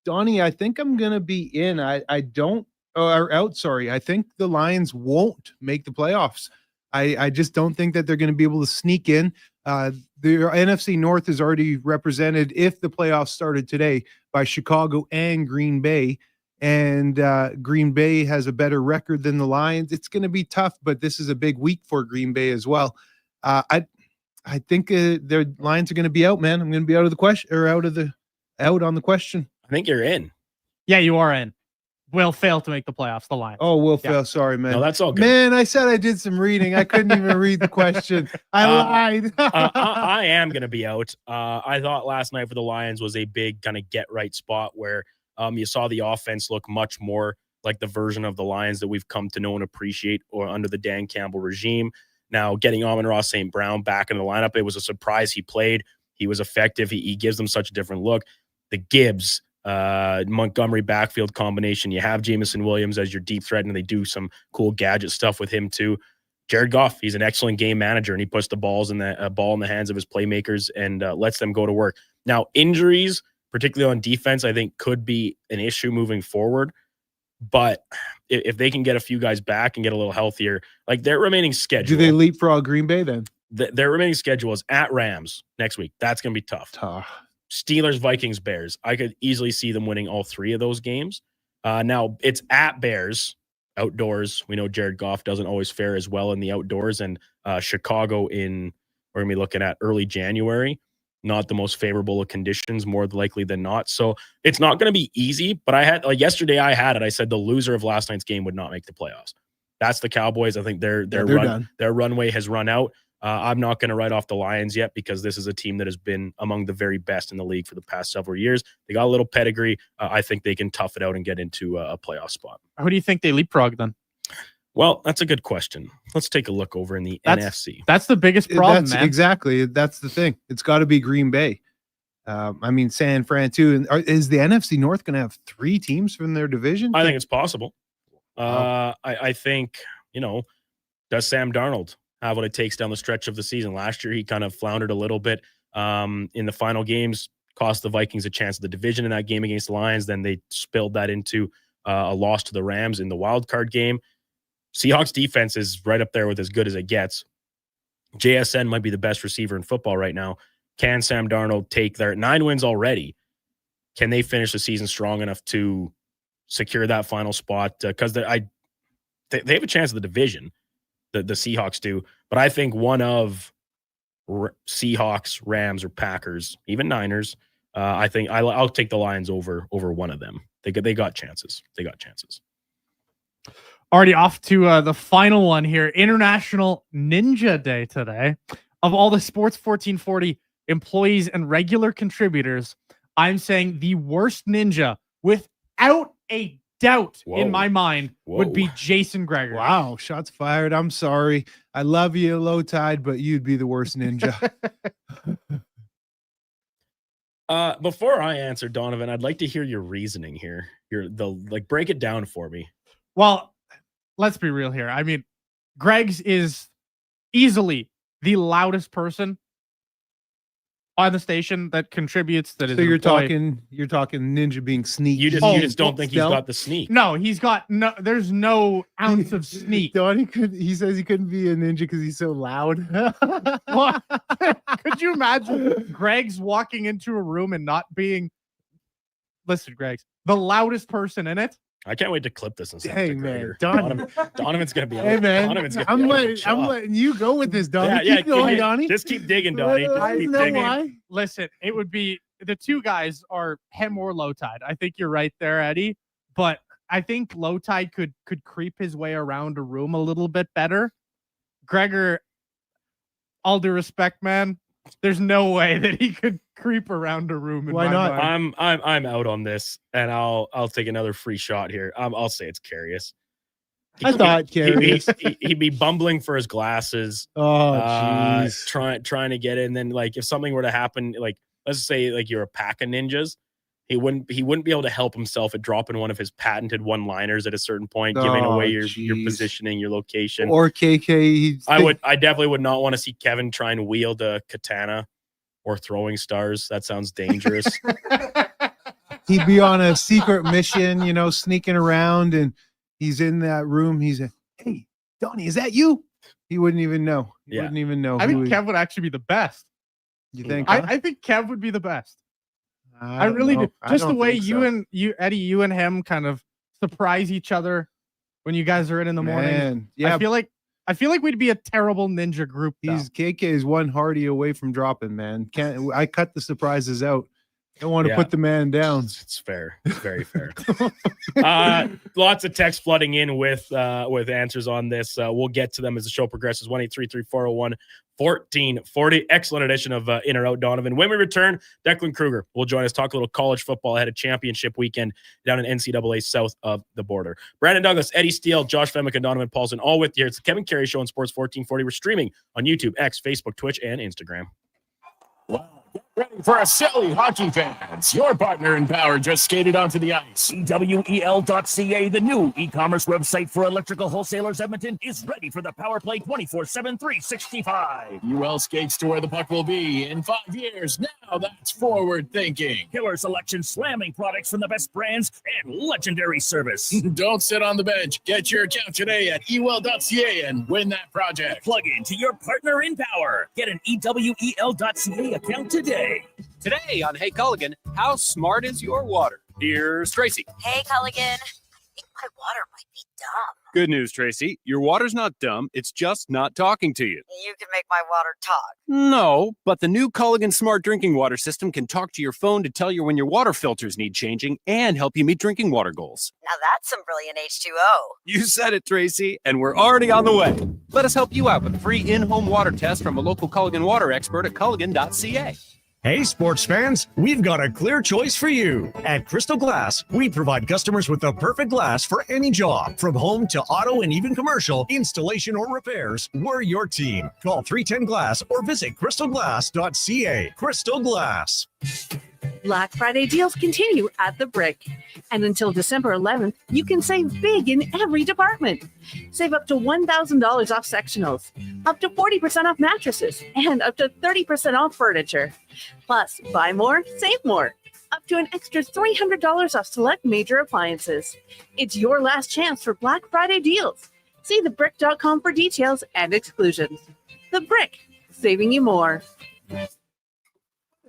Speaker 8: Donnie, I think I'm going to be in. I don't. Or out, sorry. I think the Lions won't make the playoffs. I just don't think that they're going to be able to sneak in. The NFC North is already represented, if the playoffs started today, by Chicago and Green Bay. and Green Bay has a better record than the Lions, it's going to be tough. But this is a big week for Green Bay as well. I think their Lions are going to be out, man. I'm going to be out of the question, or out on the question.
Speaker 7: I think you're in.
Speaker 2: Yeah, you are in. Will fail to make the playoffs, the Lions.
Speaker 8: Oh, will fail. Sorry, man.
Speaker 7: No, that's all good.
Speaker 8: Man, I said I did some reading. I couldn't even read the question. I lied.
Speaker 7: I am going to be out. I thought last night for the Lions was a big kind of get right spot where you saw the offense look much more like the version of the Lions that we've come to know and appreciate or under the Dan Campbell regime. Now, getting Amon-Ra St. Brown back in the lineup, it was a surprise he played. He was effective. He gives them such a different look. The Gibbs, Montgomery backfield combination. You have Jameson Williams as your deep threat, and they do some cool gadget stuff with him too. Jared Goff, he's an excellent game manager, and he puts the ball in the hands of his playmakers and lets them go to work. Now, injuries, particularly on defense, I think could be an issue moving forward. But if they can get a few guys back and get a little healthier, like their remaining schedule.
Speaker 8: Do they leapfrog Green Bay then?
Speaker 7: Their remaining schedule is at Rams next week. That's going to be tough. Steelers, Vikings, Bears. I could easily see them winning all three of those games. Now, it's at Bears, outdoors. We know Jared Goff doesn't always fare as well in the outdoors. And Chicago we're going to be looking at early January. Not the most favorable of conditions, more likely than not. So it's not going to be easy. But yesterday I said the loser of last night's game would not make the playoffs. That's the Cowboys. I think their runway has run out. I'm not going to write off the Lions yet because this is a team that has been among the very best in the league for the past several years. They got a little pedigree. I think they can tough it out and get into a playoff spot.
Speaker 2: Who do you think they leapfrog then?
Speaker 7: Well, that's a good question. Let's take a look over in the NFC.
Speaker 2: That's the biggest problem, man.
Speaker 8: Exactly. That's the thing. It's got to be Green Bay. San Fran too. And is the NFC North going to have 3 teams from their division?
Speaker 7: I think it's possible. I think, does Sam Darnold have what it takes down the stretch of the season? Last year, he kind of floundered a little bit in the final games, cost the Vikings a chance at the division in that game against the Lions. Then they spilled that into a loss to the Rams in the wild card game. Seahawks defense is right up there with as good as it gets. JSN might be the best receiver in football right now. Can Sam Darnold take their 9 wins already? Can they finish the season strong enough to secure that final spot? Because they have a chance at the division. The Seahawks do, but I think one of Seahawks, Rams, or Packers, even Niners. I think I'll take the Lions over one of them. They got chances.
Speaker 2: Already off to the final one here. International Ninja Day today. Of all the Sports 1440 employees and regular contributors, I'm saying the worst ninja without a doubt in my mind would be Jason Gregory.
Speaker 8: Wow, shots fired. I'm sorry. I love you, Low Tide, but you'd be the worst ninja.
Speaker 7: Before I answer, Donovan, I'd like to hear your reasoning here. Break it down for me.
Speaker 2: Well, let's be real here. I mean, Greg's is easily the loudest person on the station that contributes. So
Speaker 8: you're talking ninja being sneaky.
Speaker 7: You just don't think he's got the sneak.
Speaker 2: No, there's no ounce of sneak.
Speaker 8: He says he couldn't be a ninja because he's so loud.
Speaker 2: Well, could you imagine Greg's walking into a room and not being, listen, Greg's the loudest person in it?
Speaker 7: I can't wait to clip this and send
Speaker 8: Hey
Speaker 7: it to
Speaker 8: man,
Speaker 7: Donovan's gonna be.
Speaker 8: Hey man, I'm letting you go with this, Donnie. Keep going, Donnie.
Speaker 7: Just keep digging, Donnie.
Speaker 8: Why.
Speaker 2: Listen, it would be the two guys are Hem or Low Tide. I think you're right there, Eddie. But I think Low Tide could creep his way around a room a little bit better. Gregor, all due respect, man, there's no way that he could creep around a room.
Speaker 8: Why not?
Speaker 7: I'm out on this, and I'll take another free shot here. I'll say it's Karius.
Speaker 8: I thought Karius.
Speaker 7: He'd be bumbling for his glasses.
Speaker 8: Oh, jeez.
Speaker 7: Trying to get in. Then, if something were to happen, let's say you're a pack of ninjas, he wouldn't be able to help himself at dropping one of his patented one-liners at a certain point, giving away your positioning, your location.
Speaker 8: Or KK.
Speaker 7: I definitely would not want to see Kevin try and wield a katana or throwing stars. That sounds dangerous.
Speaker 8: He'd be on a secret mission, sneaking around, and he's in that room. He's like, "Hey, Donnie, is that you?" He wouldn't even know. Wouldn't even know.
Speaker 2: I think Kev would actually be the best.
Speaker 8: You think?
Speaker 2: I think Kev would be the best. I really do. Just the way you, Eddie, you and him kind of surprise each other when you guys are in the morning?
Speaker 8: Man, yeah.
Speaker 2: I feel like we'd be a terrible ninja group.
Speaker 8: He's KK is one Hardy away from dropping, man. I cut the surprises out. Don't want to put the man down.
Speaker 7: It's fair. It's very fair. Lots of text flooding in with answers on this. We'll get to them as the show progresses. 1-833-401-1440. Excellent edition of In or Out, Donovan. When we return, Declan Kruger will join us, talk a little college football ahead of championship weekend down in NCAA south of the border. Brandon Douglas, Eddie Steele, Josh Femick, and Donovan Paulson all with you here. It's the Kevin Karius Show on Sports 1440. We're streaming on YouTube, X, Facebook, Twitch, and Instagram.
Speaker 3: Ready for a silly hockey fans. Your partner in power just skated onto the ice.
Speaker 22: EWEL.ca, the new e-commerce website for electrical wholesalers Edmonton, is ready for the power play 24/7, 365.
Speaker 3: UL skates to where the puck will be in 5 years. Now that's forward thinking.
Speaker 22: Killer selection, slamming products from the best brands, and legendary service.
Speaker 3: Don't sit on the bench. Get your account today at ewell.ca and win that project.
Speaker 22: Plug into your partner in power. Get an EWEL.ca account today.
Speaker 9: Today on Hey Culligan, how smart is your water? Here's Tracy.
Speaker 5: Hey, Culligan. I think my water might be dumb.
Speaker 9: Good news, Tracy. Your water's not dumb. It's just not talking to you.
Speaker 5: You can make my water talk.
Speaker 9: No, but the new Culligan Smart Drinking Water System can talk to your phone to tell you when your water filters need changing and help you meet drinking water goals.
Speaker 5: Now that's some brilliant H2O.
Speaker 9: You said it, Tracy, and we're already on the way. Let us help you out with a free in-home water test from a local Culligan water expert at culligan.ca.
Speaker 15: Hey, sports fans, we've got a clear choice for you. At Crystal Glass, we provide customers with the perfect glass for any job. From home to auto and even commercial, installation or repairs, we're your team. Call 310 Glass or visit crystalglass.ca. Crystal Glass.
Speaker 17: Black Friday deals continue at The Brick. And until December 11th, you can save big in every department. Save up to $1,000 off sectionals, up to 40% off mattresses, and up to 30% off furniture. Plus, buy more, save more. Up to an extra $300 off select major appliances. It's your last chance for Black Friday deals. See thebrick.com for details and exclusions. The Brick, saving you more.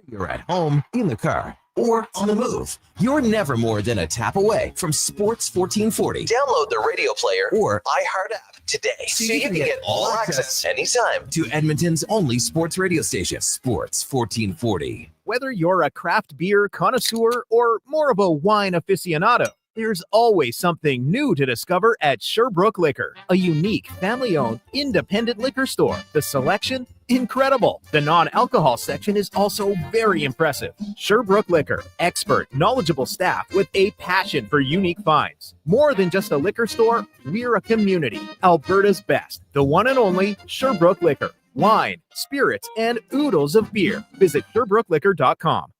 Speaker 16: You're at home, in the car, or on the move. You're never more than a tap away from Sports 1440. Download the radio player or iHeart app today so you can get all access anytime to Edmonton's only sports radio station, Sports 1440.
Speaker 18: Whether you're a craft beer connoisseur or more of a wine aficionado, there's always something new to discover at Sherbrooke Liquor, a unique family-owned independent liquor store. The selection, incredible. The non-alcohol section is also very impressive. Sherbrooke Liquor, expert, knowledgeable staff with a passion for unique finds. More than just a liquor store, we're a community. Alberta's best, the one and only Sherbrooke Liquor. Wine, spirits, and oodles of beer. Visit SherbrookeLiquor.com.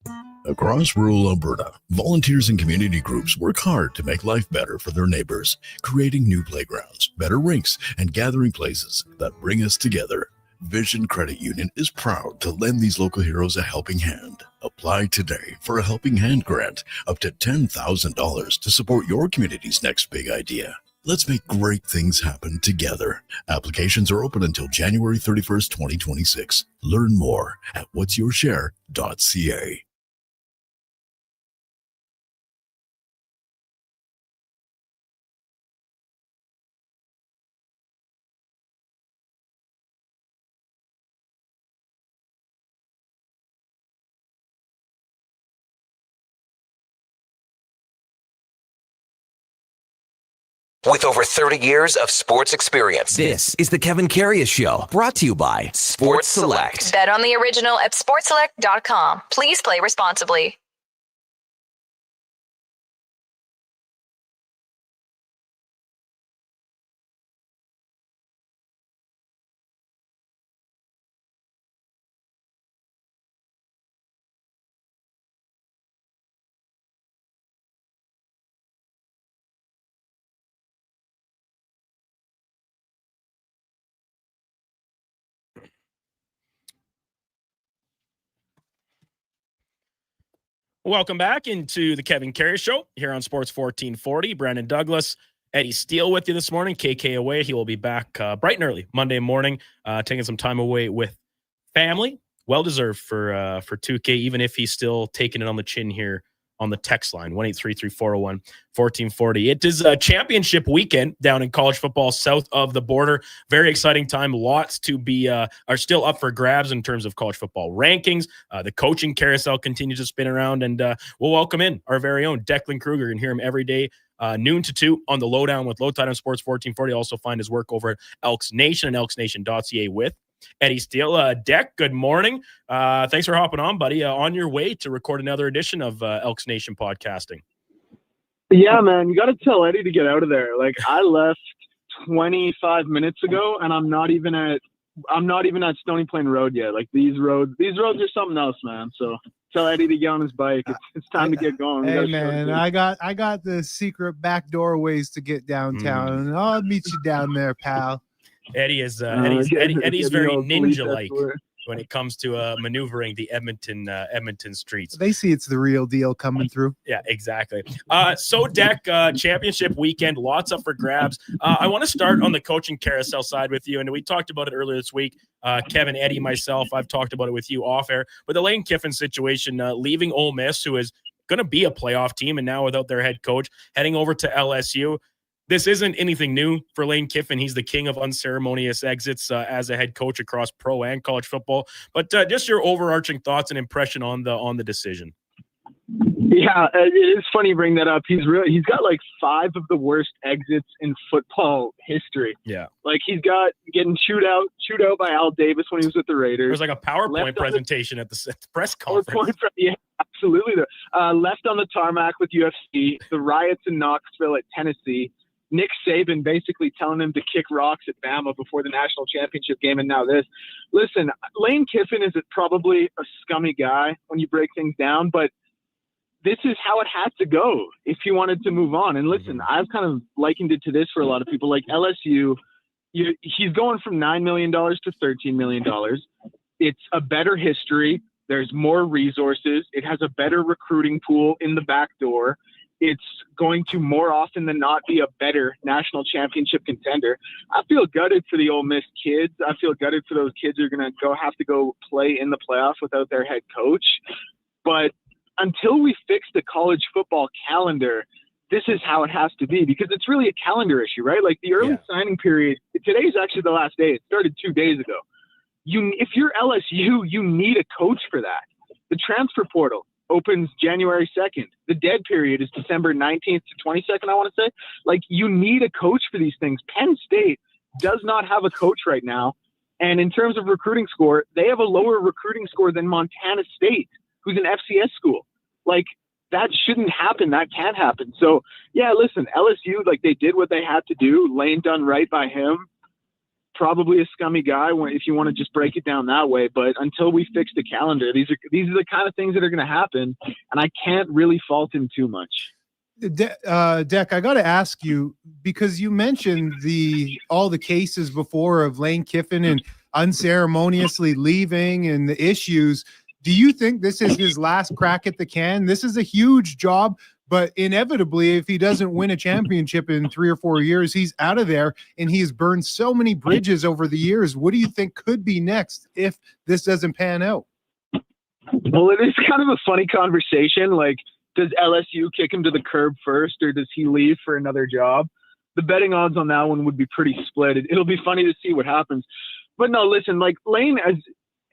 Speaker 19: Across rural Alberta, volunteers and community groups work hard to make life better for their neighbors, creating new playgrounds, better rinks, and gathering places that bring us together. Vision Credit Union is proud to lend these local heroes a helping hand. Apply today for a Helping Hand grant up to $10,000 to support your community's next big idea. Let's make great things happen together. Applications are open until January 31st, 2026. Learn more at whatsyourshare.ca.
Speaker 16: With over 30 years of sports experience, this is the Kevin Karius Show, brought to you by Sports Select.
Speaker 5: Bet on the original at sportselect.com. Please play responsibly.
Speaker 7: Welcome back into the Kevin Karius Show here on Sports 1440. Brandon Douglas, Eddie Steele with you this morning. KK away. He will be back bright and early Monday morning, taking some time away with family. Well deserved for 2K, even if he's still taking it on the chin here on the text line, 1-833-401-1440. It is a championship weekend down in college football south of the border. Very exciting time. Lots to be are still up for grabs in terms of college football rankings. The coaching carousel continues to spin around, and we'll welcome in our very own Declan Kruger. You can hear him every day, noon to 2 on the Lowdown with Low Tide on Sports 1440. Also find his work over at Elks Nation and elksnation.ca with Eddie Steele. Deck, good morning. Thanks for hopping on, buddy. On your way to record another edition of Elks Nation podcasting.
Speaker 4: Yeah, man, you got to tell Eddie to get out of there. Like, I left 25 minutes ago, and I'm not even at Stony Plain Road yet. Like, these roads are something else, man. So tell Eddie to get on his bike. It's time to get going.
Speaker 8: Hey, man, I got the secret back doorways to get downtown, and I'll meet you down there, pal.
Speaker 7: Eddie is Eddie's very ninja-like when it comes to maneuvering the Edmonton streets.
Speaker 8: They see it's the real deal coming through.
Speaker 7: Yeah, exactly. So, Deck, championship weekend, lots up for grabs. I want to start on the coaching carousel side with you, and we talked about it earlier this week. Kevin, Eddie, myself, I've talked about it with you off air. But the Lane Kiffin situation, leaving Ole Miss, who is going to be a playoff team, and now without their head coach, heading over to LSU. This isn't anything new for Lane Kiffin. He's the king of unceremonious exits as a head coach across pro and college football. But just your overarching thoughts and impression on the decision.
Speaker 4: Yeah, it is funny you bring that up. He's got like 5 of the worst exits in football history.
Speaker 7: Yeah,
Speaker 4: like he's got getting chewed out by Al Davis when he was with the Raiders.
Speaker 7: There was like a PowerPoint presentation at the press conference.
Speaker 4: Yeah, absolutely. Left on the tarmac with UFC. The riots in Knoxville at Tennessee. Nick Saban basically telling him to kick rocks at Bama before the national championship game, and now this. Listen, Lane Kiffin is probably a scummy guy when you break things down, but this is how it had to go if he wanted to move on. And listen, I've kind of likened it to this for a lot of people. Like LSU, he's going from $9 million to $13 million. It's a better history. There's more resources. It has a better recruiting pool in the back door. It's going to more often than not be a better national championship contender. I feel gutted for the Ole Miss kids. I feel gutted for those kids who are going to have to go play in the playoffs without their head coach. But until we fix the college football calendar, this is how it has to be, because it's really a calendar issue, right? Like the early signing period, today is actually the last day. It started 2 days ago. If you're LSU, you need a coach for that. The transfer portal opens January 2nd. The dead period is December 19th to 22nd, I want to say. Like, you need a coach for these things. Penn State does not have a coach right now. And in terms of recruiting score, they have a lower recruiting score than Montana State, who's an FCS school. Like, that shouldn't happen. That can't happen. So, yeah, listen, LSU, like, they did what they had to do. Lane done right by him. Probably a scummy guy if you want to just break it down that way. But until we fix the calendar, these are the kind of things that are going to happen, and I can't really fault him too much.
Speaker 8: Deck, I got to ask you, because you mentioned all the cases before of Lane Kiffin and unceremoniously leaving and the issues. Do you think this is his last crack at the can? This is a huge job. But inevitably, if he doesn't win a championship in 3 or 4 years, he's out of there, and he's burned so many bridges over the years. What do you think could be next if this doesn't pan out?
Speaker 4: Well, it is kind of a funny conversation. Like, does LSU kick him to the curb first, or does he leave for another job? The betting odds on that one would be pretty split. It'll be funny to see what happens. But no, listen, like Lane,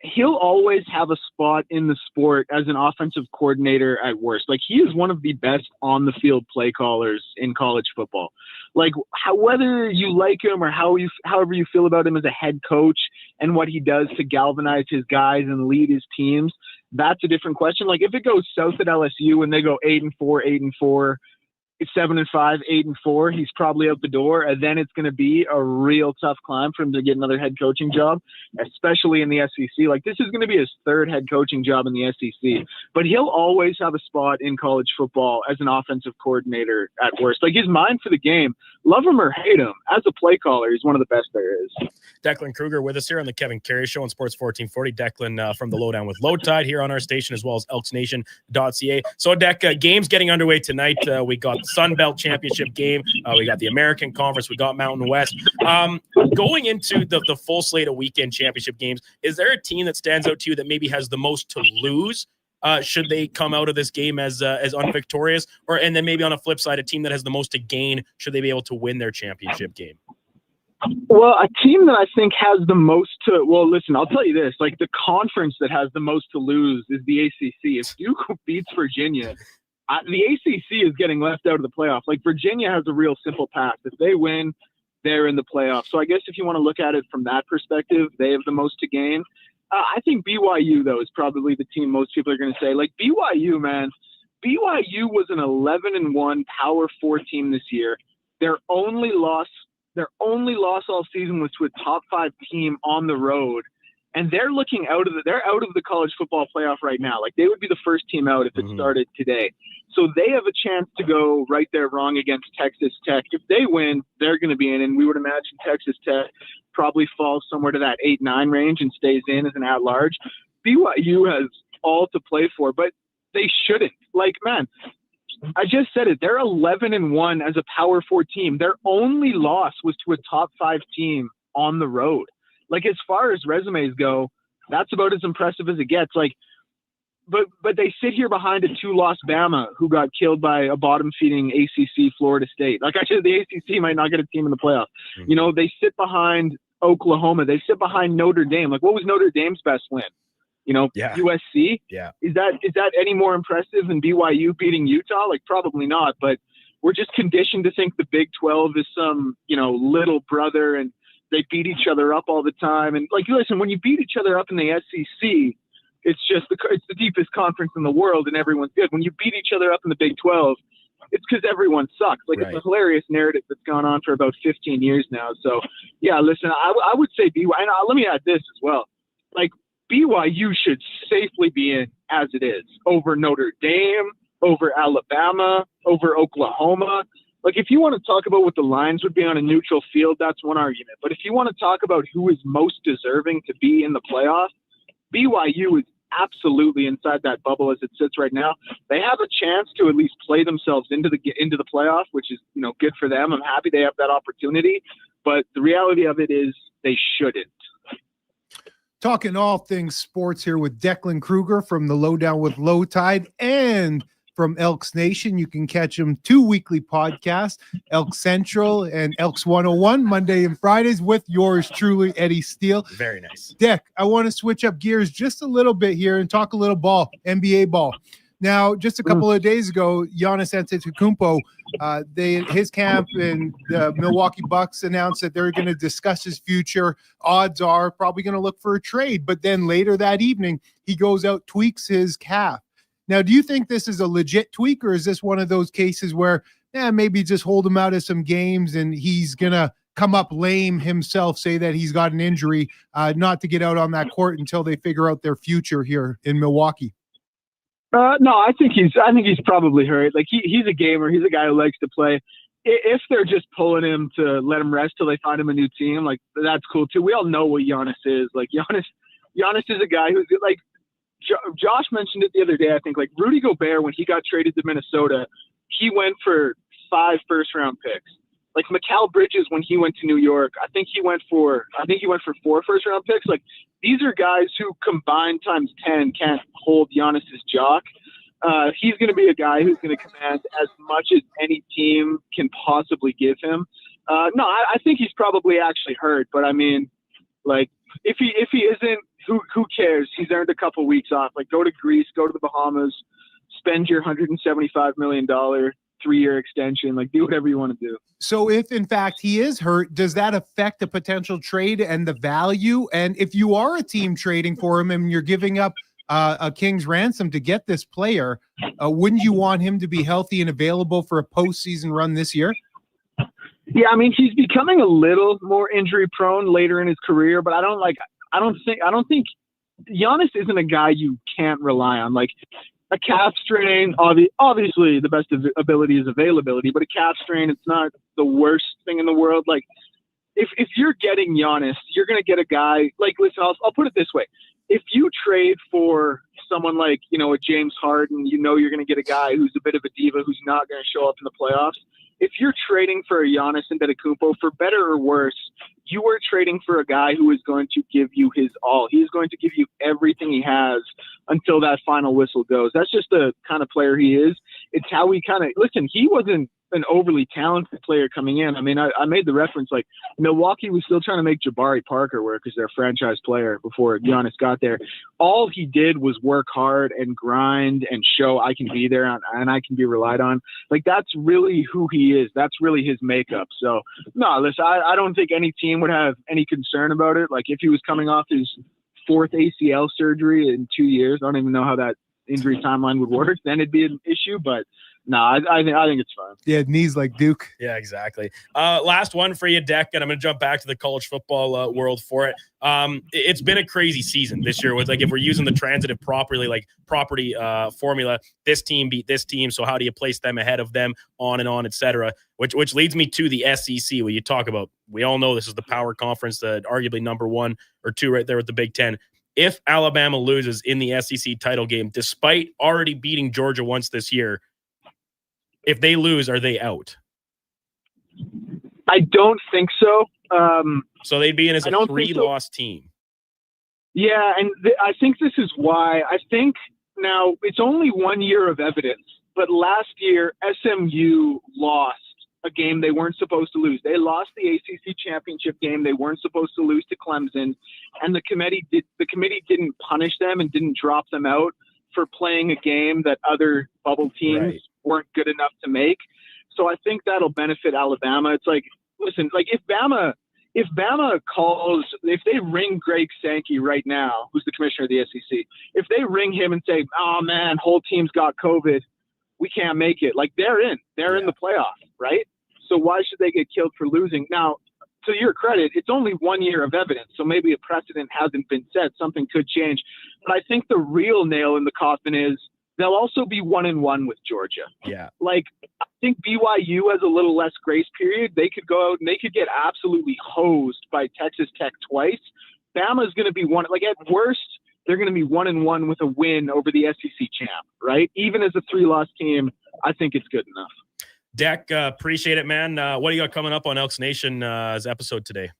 Speaker 4: he'll always have a spot in the sport as an offensive coordinator at worst. Like, he is one of the best on the field play callers in college football. Like, whether you like him or however you feel about him as a head coach and what he does to galvanize his guys and lead his teams, that's a different question. Like, if it goes south at LSU and they go 8-4, 7-5, 8-4, he's probably out the door, and then it's going to be a real tough climb for him to get another head coaching job, especially in the SEC. Like, this is going to be his 3rd head coaching job in the SEC, but he'll always have a spot in college football as an offensive coordinator at worst. Like, his mind for the game, love him or hate him, as a play caller, he's one of the best there is.
Speaker 7: Declan Kruger with us here on the Kevin Karius Show on Sports 1440. Declan from the Lowdown with Low Tide here on our station, as well as elksnation.ca. So, Deck, games getting underway tonight. We got Sun Belt Championship game. We got the American Conference. We got Mountain West. Going into the full slate of weekend championship games, is there a team that stands out to you that maybe has the most to lose should they come out of this game as unvictorious? And then maybe on a flip side, a team that has the most to gain, should they be able to win their championship game?
Speaker 4: Well, a team that I think has the most to, well, listen, I'll tell you this, like the conference that has the most to lose is the ACC. If Duke beats Virginia, the ACC is getting left out of the playoffs. Like Virginia has a real simple path. If they win, they're in the playoffs. So I guess if you want to look at it from that perspective, they have the most to gain. I think BYU, though, is probably the team most people are going to say. Like BYU, man, BYU was an 11-1 Power 4 team this year. Their only loss all season was to a top 5 team on the road, and they're looking out of the college football playoff right now. Like they would be the first team out if it started today. So they have a chance to go right there wrong against Texas Tech. If they win, they're going to be in, and we would imagine Texas Tech probably falls somewhere to that 8-9 range and stays in as an at-large. BYU has all to play for, but they shouldn't. Like, man, I just said it. They're 11-1 as a Power 4 team. Their only loss was to a top 5 team on the road. Like, as far as resumes go, that's about as impressive as it gets. Like, but they sit here behind a 2-loss Bama who got killed by a bottom-feeding ACC Florida State. Like, actually, the ACC might not get a team in the playoffs. You know, they sit behind Oklahoma. They sit behind Notre Dame. Like, what was Notre Dame's best win? You know, USC.
Speaker 7: Yeah.
Speaker 4: Is that any more impressive than BYU beating Utah? Like, probably not. But we're just conditioned to think the Big 12 is some, you know, little brother, and they beat each other up all the time. And like, listen, when you beat each other up in the SEC, it's the deepest conference in the world, and everyone's good. When you beat each other up in the Big 12, it's because everyone sucks. Like, It's a hilarious narrative that's gone on for about 15 years now. So, yeah, listen, I would say BYU. And let me add this as well. Like, BYU should safely be in as it is over Notre Dame, over Alabama, over Oklahoma. Like, if you want to talk about what the lines would be on a neutral field, that's one argument. But if you want to talk about who is most deserving to be in the playoff, BYU is absolutely inside that bubble as it sits right now. They have a chance to at least play themselves into the playoff, which is, you know, good for them. I'm happy they have that opportunity. But the reality of it is they shouldn't.
Speaker 8: Talking all things sports here with Declan Kruger from the Lowdown with Low Tide and from Elks Nation. You can catch them 2 weekly podcasts, Elks Central and Elks 101, Monday and Fridays with yours truly, Eddie Steele.
Speaker 7: Very nice.
Speaker 8: Deck, I want to switch up gears just a little bit here and talk a little ball, NBA ball. Now, just a couple of days ago, Giannis Antetokounmpo, his camp and the Milwaukee Bucks announced that they're going to discuss his future. Odds are probably going to look for a trade. But then later that evening, he goes out, tweaks his calf. Now, do you think this is a legit tweak, or is this one of those cases where maybe just hold him out of some games and he's going to come up lame himself, say that he's got an injury, not to get out on that court until they figure out their future here in Milwaukee?
Speaker 4: No, I think he's probably hurt. Like he's a gamer. He's a guy who likes to play. If they're just pulling him to let him rest till they find him a new team, like that's cool too. We all know what Giannis is. Like Giannis is a guy who's like, Josh mentioned it the other day. I think like Rudy Gobert, when he got traded to Minnesota, he went for 5 first-round picks. Like Mikal Bridges, when he went to New York, I think he went for 4 first-round picks. Like these are guys who combined times 10 can't hold Giannis's jock. He's going to be a guy who's going to command as much as any team can possibly give him. No, I think he's probably actually hurt, but I mean, like if he isn't, who cares? He's earned a couple weeks off. Like go to Greece, go to the Bahamas, spend your $175 million 3-year extension. Like do whatever you want to do.
Speaker 8: So if in fact he is hurt, does that affect the potential trade and the value? And if you are a team trading for him and you're giving up a king's ransom to get this player, wouldn't you want him to be healthy and available for a postseason run this year?
Speaker 4: Yeah, I mean he's becoming a little more injury prone later in his career, but I don't think Giannis isn't a guy you can't rely on. Like a calf strain, obviously the best ability is availability, but a calf strain, it's not the worst thing in the world. Like if you're getting Giannis, you're going to get a guy like, listen, I'll put it this way. If you trade for someone like, you know, a James Harden, you know, you're going to get a guy who's a bit of a diva, who's not going to show up in the playoffs. if you're trading for a Giannis Antetokounmpo, for better or worse, you are trading for a guy who is going to give you his all. He is going to give you everything he has until that final whistle goes. That's just the kind of player he is. It's how we kind of – listen, he wasn't an overly talented player coming in. I mean, I made the reference, like, Milwaukee was still trying to make Jabari Parker work as their franchise player before Giannis got there. All he did was work hard and grind and show I can be there and I can be relied on. Like, that's really who he is. That's really his makeup. So, no, listen, I don't think any team would have any concern about it. Like, if he was coming off his 4th ACL surgery in 2 years, I don't even know how that injury timeline would work, then it'd be an issue. But no, I think it's fine.
Speaker 8: Yeah, knees like Duke.
Speaker 7: Yeah, exactly. Last one for you, Deck, and I'm going to jump back to the college football world for it. It's been a crazy season this year with, like, if we're using the transitive property formula, this team beat this team, so how do you place them ahead of them, on and on, et cetera, which leads me to the SEC, where you talk about, we all know this is the power conference, the arguably number 1 or 2 right there with the Big Ten. If Alabama loses in the SEC title game, despite already beating Georgia once this year, if they lose, are they out?
Speaker 4: I don't think so.
Speaker 7: So they'd be in as a 3-loss team.
Speaker 4: Yeah, and I think this is why. I think now it's only 1 year of evidence, but last year SMU lost a game they weren't supposed to lose. They lost the ACC championship game they weren't supposed to lose to Clemson, and the committee didn't punish them and didn't drop them out for playing a game that other bubble teams weren't good enough to make. So I think that'll benefit Alabama. It's like, listen, like if Bama if they ring Greg Sankey right now, who's the commissioner of the SEC, if they ring him and say, oh man, whole team's got COVID, we can't make it. Like they're in the playoff, right? So why should they get killed for losing? Now, to your credit, it's only 1 year of evidence. So maybe a precedent hasn't been set. Something could change. But I think the real nail in the coffin is they'll also be 1-1 with Georgia.
Speaker 7: Yeah.
Speaker 4: Like, I think BYU has a little less grace period. They could go out and they could get absolutely hosed by Texas Tech twice. Bama's going to be at worst, they're going to be 1-1 with a win over the SEC champ, right? Even as a 3-loss team, I think it's good enough.
Speaker 7: Deck, appreciate it, man. What do you got coming up on Elks Nation's episode today?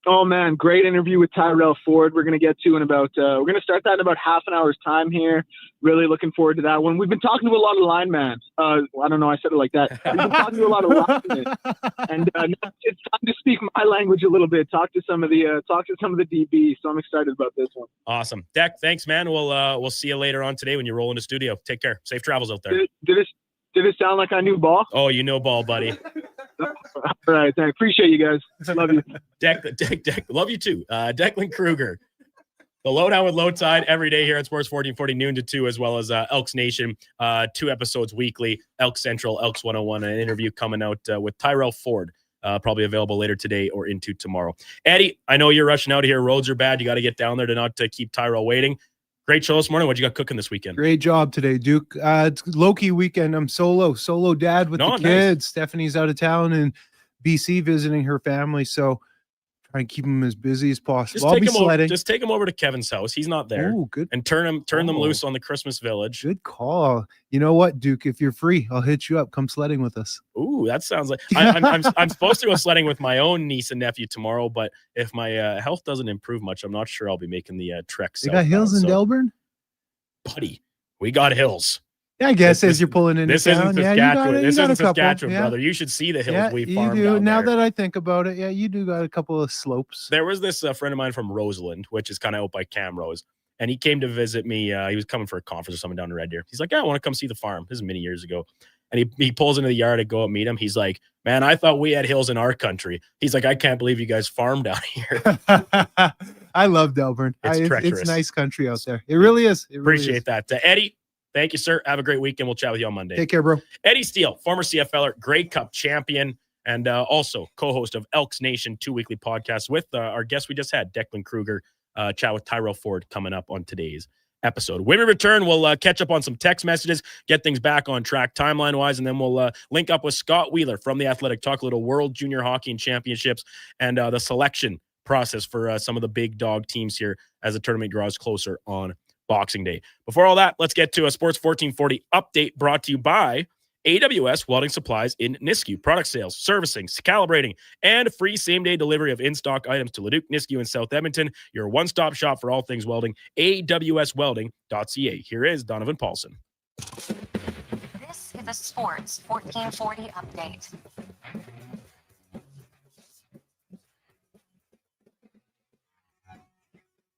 Speaker 4: Oh, man, great interview with Tyrell Ford. We're going to get to in about we're going to start that in about half an hour's time here. Really looking forward to that one. We've been talking to a lot of linemen. I don't know, I said it like that. We've been talking to a lot of linemen, and it's time to speak my language a little bit. Talk to some of the DBs. So I'm excited about this one.
Speaker 7: Awesome, Deck. Thanks, man. We'll see you later on today when you roll into studio. Take care. Safe travels out there.
Speaker 4: Did it sound like I knew ball?
Speaker 7: Oh, you know ball, buddy.
Speaker 4: All right, I appreciate you guys. Love you.
Speaker 7: Deck, love you too. Declan Kruger. The Lowdown with Low Tide every day here at Sports 1440 noon to 2, as well as Elks Nation, 2 episodes weekly. Elks Central, Elks 101, an interview coming out with Tyrell Ford, probably available later today or into tomorrow. Eddie, I know you're rushing out of here. Roads are bad. You got to get down there to not keep Tyrell waiting. Great show this morning. What you got cooking this weekend?
Speaker 8: Great job today, Duke. It's low-key weekend. I'm solo dad with the kids. Nice. Stephanie's out of town in BC visiting her family, so try and keep them as busy as possible.
Speaker 7: Just take them over to Kevin's house. He's not there.
Speaker 8: Oh, good.
Speaker 7: And turn them loose on the Christmas Village.
Speaker 8: Good call. You know what, Duke? If you're free, I'll hit you up. Come sledding with us.
Speaker 7: Ooh, that sounds like I'm supposed to go sledding with my own niece and nephew tomorrow, but if my health doesn't improve much, I'm not sure I'll be making the trek.
Speaker 8: You got hills in Delburne?
Speaker 7: Buddy, we got hills.
Speaker 8: Yeah, I guess as you're pulling into town.
Speaker 7: Isn't Saskatchewan. This isn't Saskatchewan,
Speaker 8: yeah.
Speaker 7: brother. You should see the hills we farmed
Speaker 8: you do.
Speaker 7: down
Speaker 8: Now
Speaker 7: there.
Speaker 8: that I think about it, yeah, you do got a couple of slopes.
Speaker 7: There was this friend of mine from Roseland, which is kind of out by Camrose, and he came to visit me. He was coming for a conference or something down in Red Deer. He's like, yeah, I want to come see the farm. This is many years ago. And he pulls into the yard to go and meet him. He's like, man, I thought we had hills in our country. He's like, I can't believe you guys farm down here.
Speaker 8: I love Delburne. It's nice country out there. It really is.
Speaker 7: Appreciate that. Eddie, thank you, sir. Have a great weekend. We'll chat with you on Monday.
Speaker 8: Take care, bro.
Speaker 7: Eddie Steele, former CFLer, Grey Cup champion, and also co-host of Elks Nation, 2 weekly podcasts with our guest we just had, Declan Kruger. Chat with Tyrell Ford coming up on today's episode. When we return, we'll catch up on some text messages, get things back on track timeline-wise, and then we'll link up with Scott Wheeler from The Athletic, talk a little World Junior Hockey and Championships and the selection process for some of the big dog teams here as the tournament draws closer on Boxing Day. Before all that, let's get to a Sports 1440 update brought to you by AWS Welding Supplies in Nisku. Product sales, servicing, calibrating, and free same-day delivery of in-stock items to Leduc, Nisku, and South Edmonton. Your one-stop shop for all things welding. AWSwelding.ca. Here is Donovan Paulson.
Speaker 5: This is a Sports 1440 update.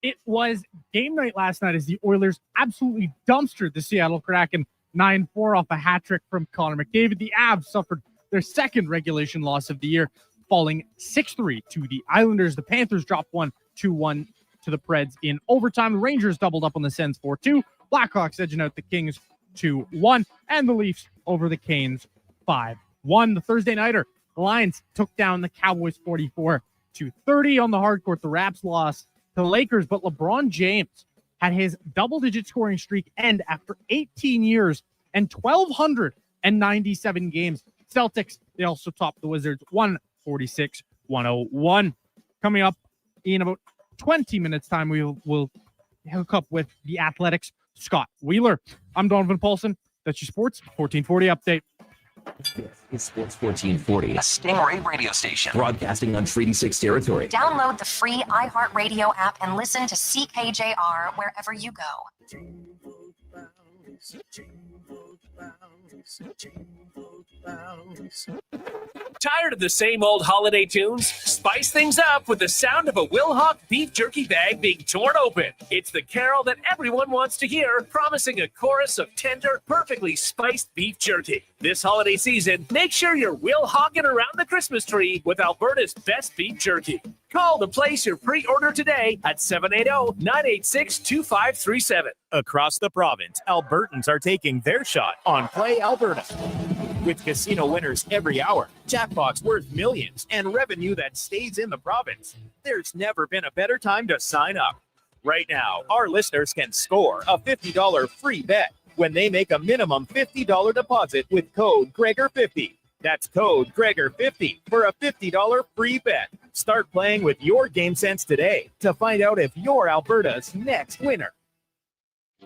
Speaker 2: It was game night last night as the Oilers absolutely dumpstered the Seattle Kraken 9-4 off a hat trick from Connor McDavid. The Avs suffered their second regulation loss of the year, falling 6-3 to the Islanders. The Panthers dropped 1-2-1 to the Preds in overtime. The Rangers doubled up on the Sens 4-2. Blackhawks edging out the Kings 2-1, and the Leafs over the Canes 5-1. The Thursday nighter, the Lions took down the Cowboys 44-30 on the hard court. The Raps lost to the Lakers, but LeBron James had his double-digit scoring streak end after 18 years and 1,297 games. Celtics, they also topped the Wizards 146-101. Coming up in about 20 minutes' time, we will hook up with the Athletics' Scott Wheeler. I'm Donovan Paulson. That's your Sports 1440 update.
Speaker 22: This is Sports 1440, a Stingray radio station broadcasting on Treaty 6 territory.
Speaker 5: Download the free iHeartRadio app and listen to CKJR wherever you go.
Speaker 12: Tired of the same old holiday tunes? Spice things up with the sound of a Wilhauk beef jerky bag being torn open. It's the carol that everyone wants to hear, promising a chorus of tender, perfectly spiced beef jerky. This holiday season, make sure you're Wilhawking around the Christmas tree with Alberta's best beef jerky. Call to place your pre-order today at 780-986-2537.
Speaker 18: Across the province, Albertans are taking their shot on Play Alberta. With casino winners every hour, jackpots worth millions, and revenue that stays in the province, there's never been a better time to sign up. Right now, our listeners can score a $50 free bet when they make a minimum $50 deposit with code Gregor50. That's code Gregor50 for a $50 free bet. Start playing with your game sense today to find out if you're Alberta's next winner.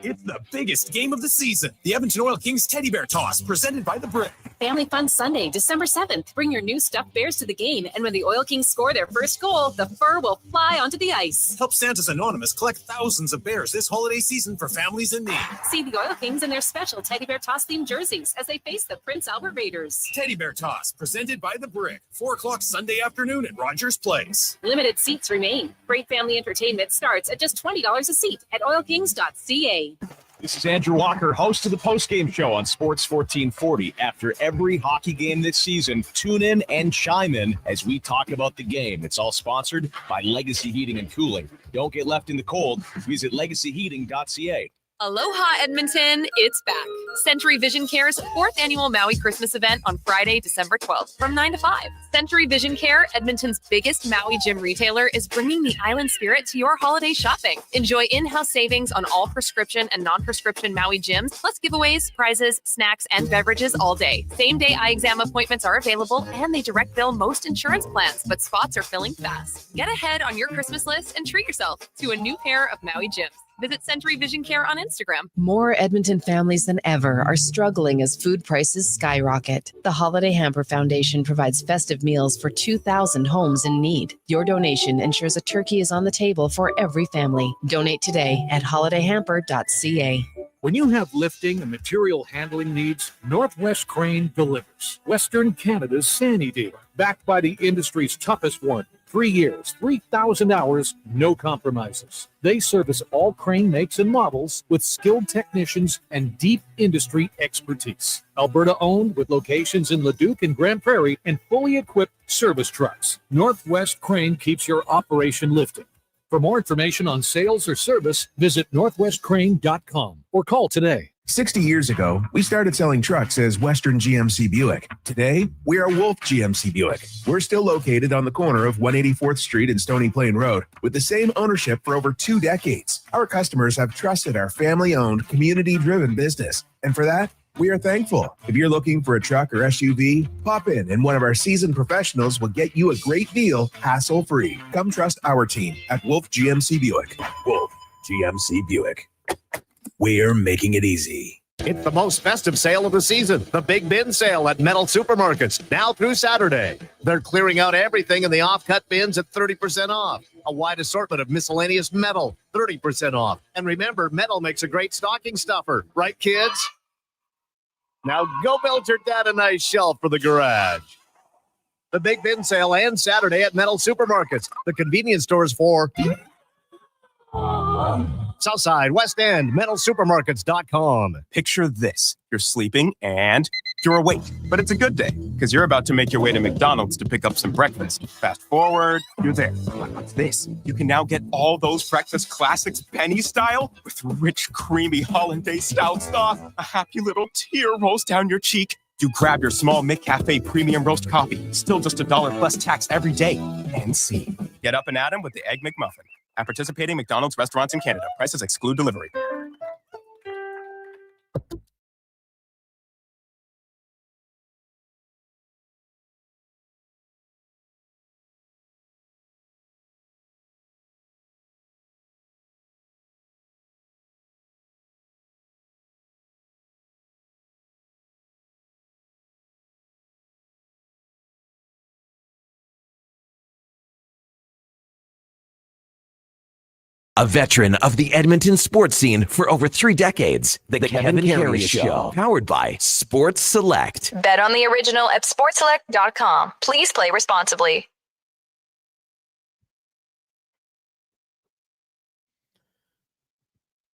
Speaker 20: It's the biggest game of the season. The Edmonton Oil Kings Teddy Bear Toss, presented by The Brick.
Speaker 21: Family Fun Sunday, December 7th. Bring your new stuffed bears to the game, and when the Oil Kings score their first goal, the fur will fly onto the ice.
Speaker 20: Help Santa's Anonymous collect thousands of bears this holiday season for families in need.
Speaker 21: See the Oil Kings in their special Teddy Bear Toss-themed jerseys as they face the Prince Albert Raiders.
Speaker 20: Teddy Bear Toss, presented by The Brick. 4 o'clock Sunday afternoon at Rogers Place.
Speaker 21: Limited seats remain. Great family entertainment starts at just $20 a seat at oilkings.ca.
Speaker 18: This is Andrew Walker, host of the postgame show on Sports 1440. After every hockey game this season, tune in and chime in as we talk about the game. It's all sponsored by Legacy Heating and Cooling. Don't get left in the cold. Visit legacyheating.ca.
Speaker 23: Aloha, Edmonton. It's back. Century Vision Care's 4th annual Maui Christmas event on Friday, December 12th from 9 to 5. Century Vision Care, Edmonton's biggest Maui gym retailer, is bringing the island spirit to your holiday shopping. Enjoy in-house savings on all prescription and non-prescription Maui gyms, plus giveaways, prizes, snacks, and beverages all day. Same-day eye exam appointments are available, and they direct bill most insurance plans, but spots are filling fast. Get ahead on your Christmas list and treat yourself to a new pair of Maui gyms. Visit Century Vision Care on Instagram.
Speaker 6: More Edmonton families than ever are struggling as food prices skyrocket. The Holiday Hamper Foundation provides festive meals for 2,000 homes in need. Your donation ensures a turkey is on the table for every family. Donate today at holidayhamper.ca.
Speaker 24: When you have lifting and material handling needs, Northwest Crane delivers. Western Canada's Sandy dealer, backed by the industry's toughest one. 3 years, 3,000 hours, no compromises. They service all crane makes and models with skilled technicians and deep industry expertise. Alberta owned with locations in Leduc and Grand Prairie and fully equipped service trucks. Northwest Crane keeps your operation lifting. For more information on sales or service, visit northwestcrane.com or call today.
Speaker 14: 60 years ago, we started selling trucks as Western GMC Buick. Today, we are Wolf GMC Buick. We're still located on the corner of 184th Street and Stony Plain Road with the same ownership for over 2 decades. Our customers have trusted our family-owned, community-driven business. And for that, we are thankful. If you're looking for a truck or SUV, pop in and one of our seasoned professionals will get you a great deal, hassle-free. Come trust our team at Wolf GMC Buick. Wolf GMC Buick. We're making it easy.
Speaker 1: It's the most festive sale of the season, the Big Bin Sale at Metal Supermarkets, now through Saturday. They're clearing out everything in the off-cut bins at 30% off. A wide assortment of miscellaneous metal, 30% off. And remember, metal makes a great stocking stuffer, right, kids? Now go build your dad a nice shelf for the garage. The Big Bin Sale ends Saturday at Metal Supermarkets, the convenience stores for Southside, West End, metalsupermarkets.com.
Speaker 10: Picture this. You're sleeping and you're awake. But it's a good day because you're about to make your way to McDonald's to pick up some breakfast. Fast forward, you're there. But what's this? You can now get all those breakfast classics penny style with rich, creamy hollandaise style sauce. A happy little tear rolls down your cheek. You grab your small McCafe premium roast coffee. Still just $1 plus tax every day. And see. Get up and at 'em with the Egg McMuffin. At participating McDonald's restaurants in Canada. Prices exclude delivery.
Speaker 16: A veteran of the Edmonton sports scene for over 3 decades, the Kevin Karius Show, powered by Sports Select.
Speaker 11: Bet on the original at sportselect.com. Please play responsibly.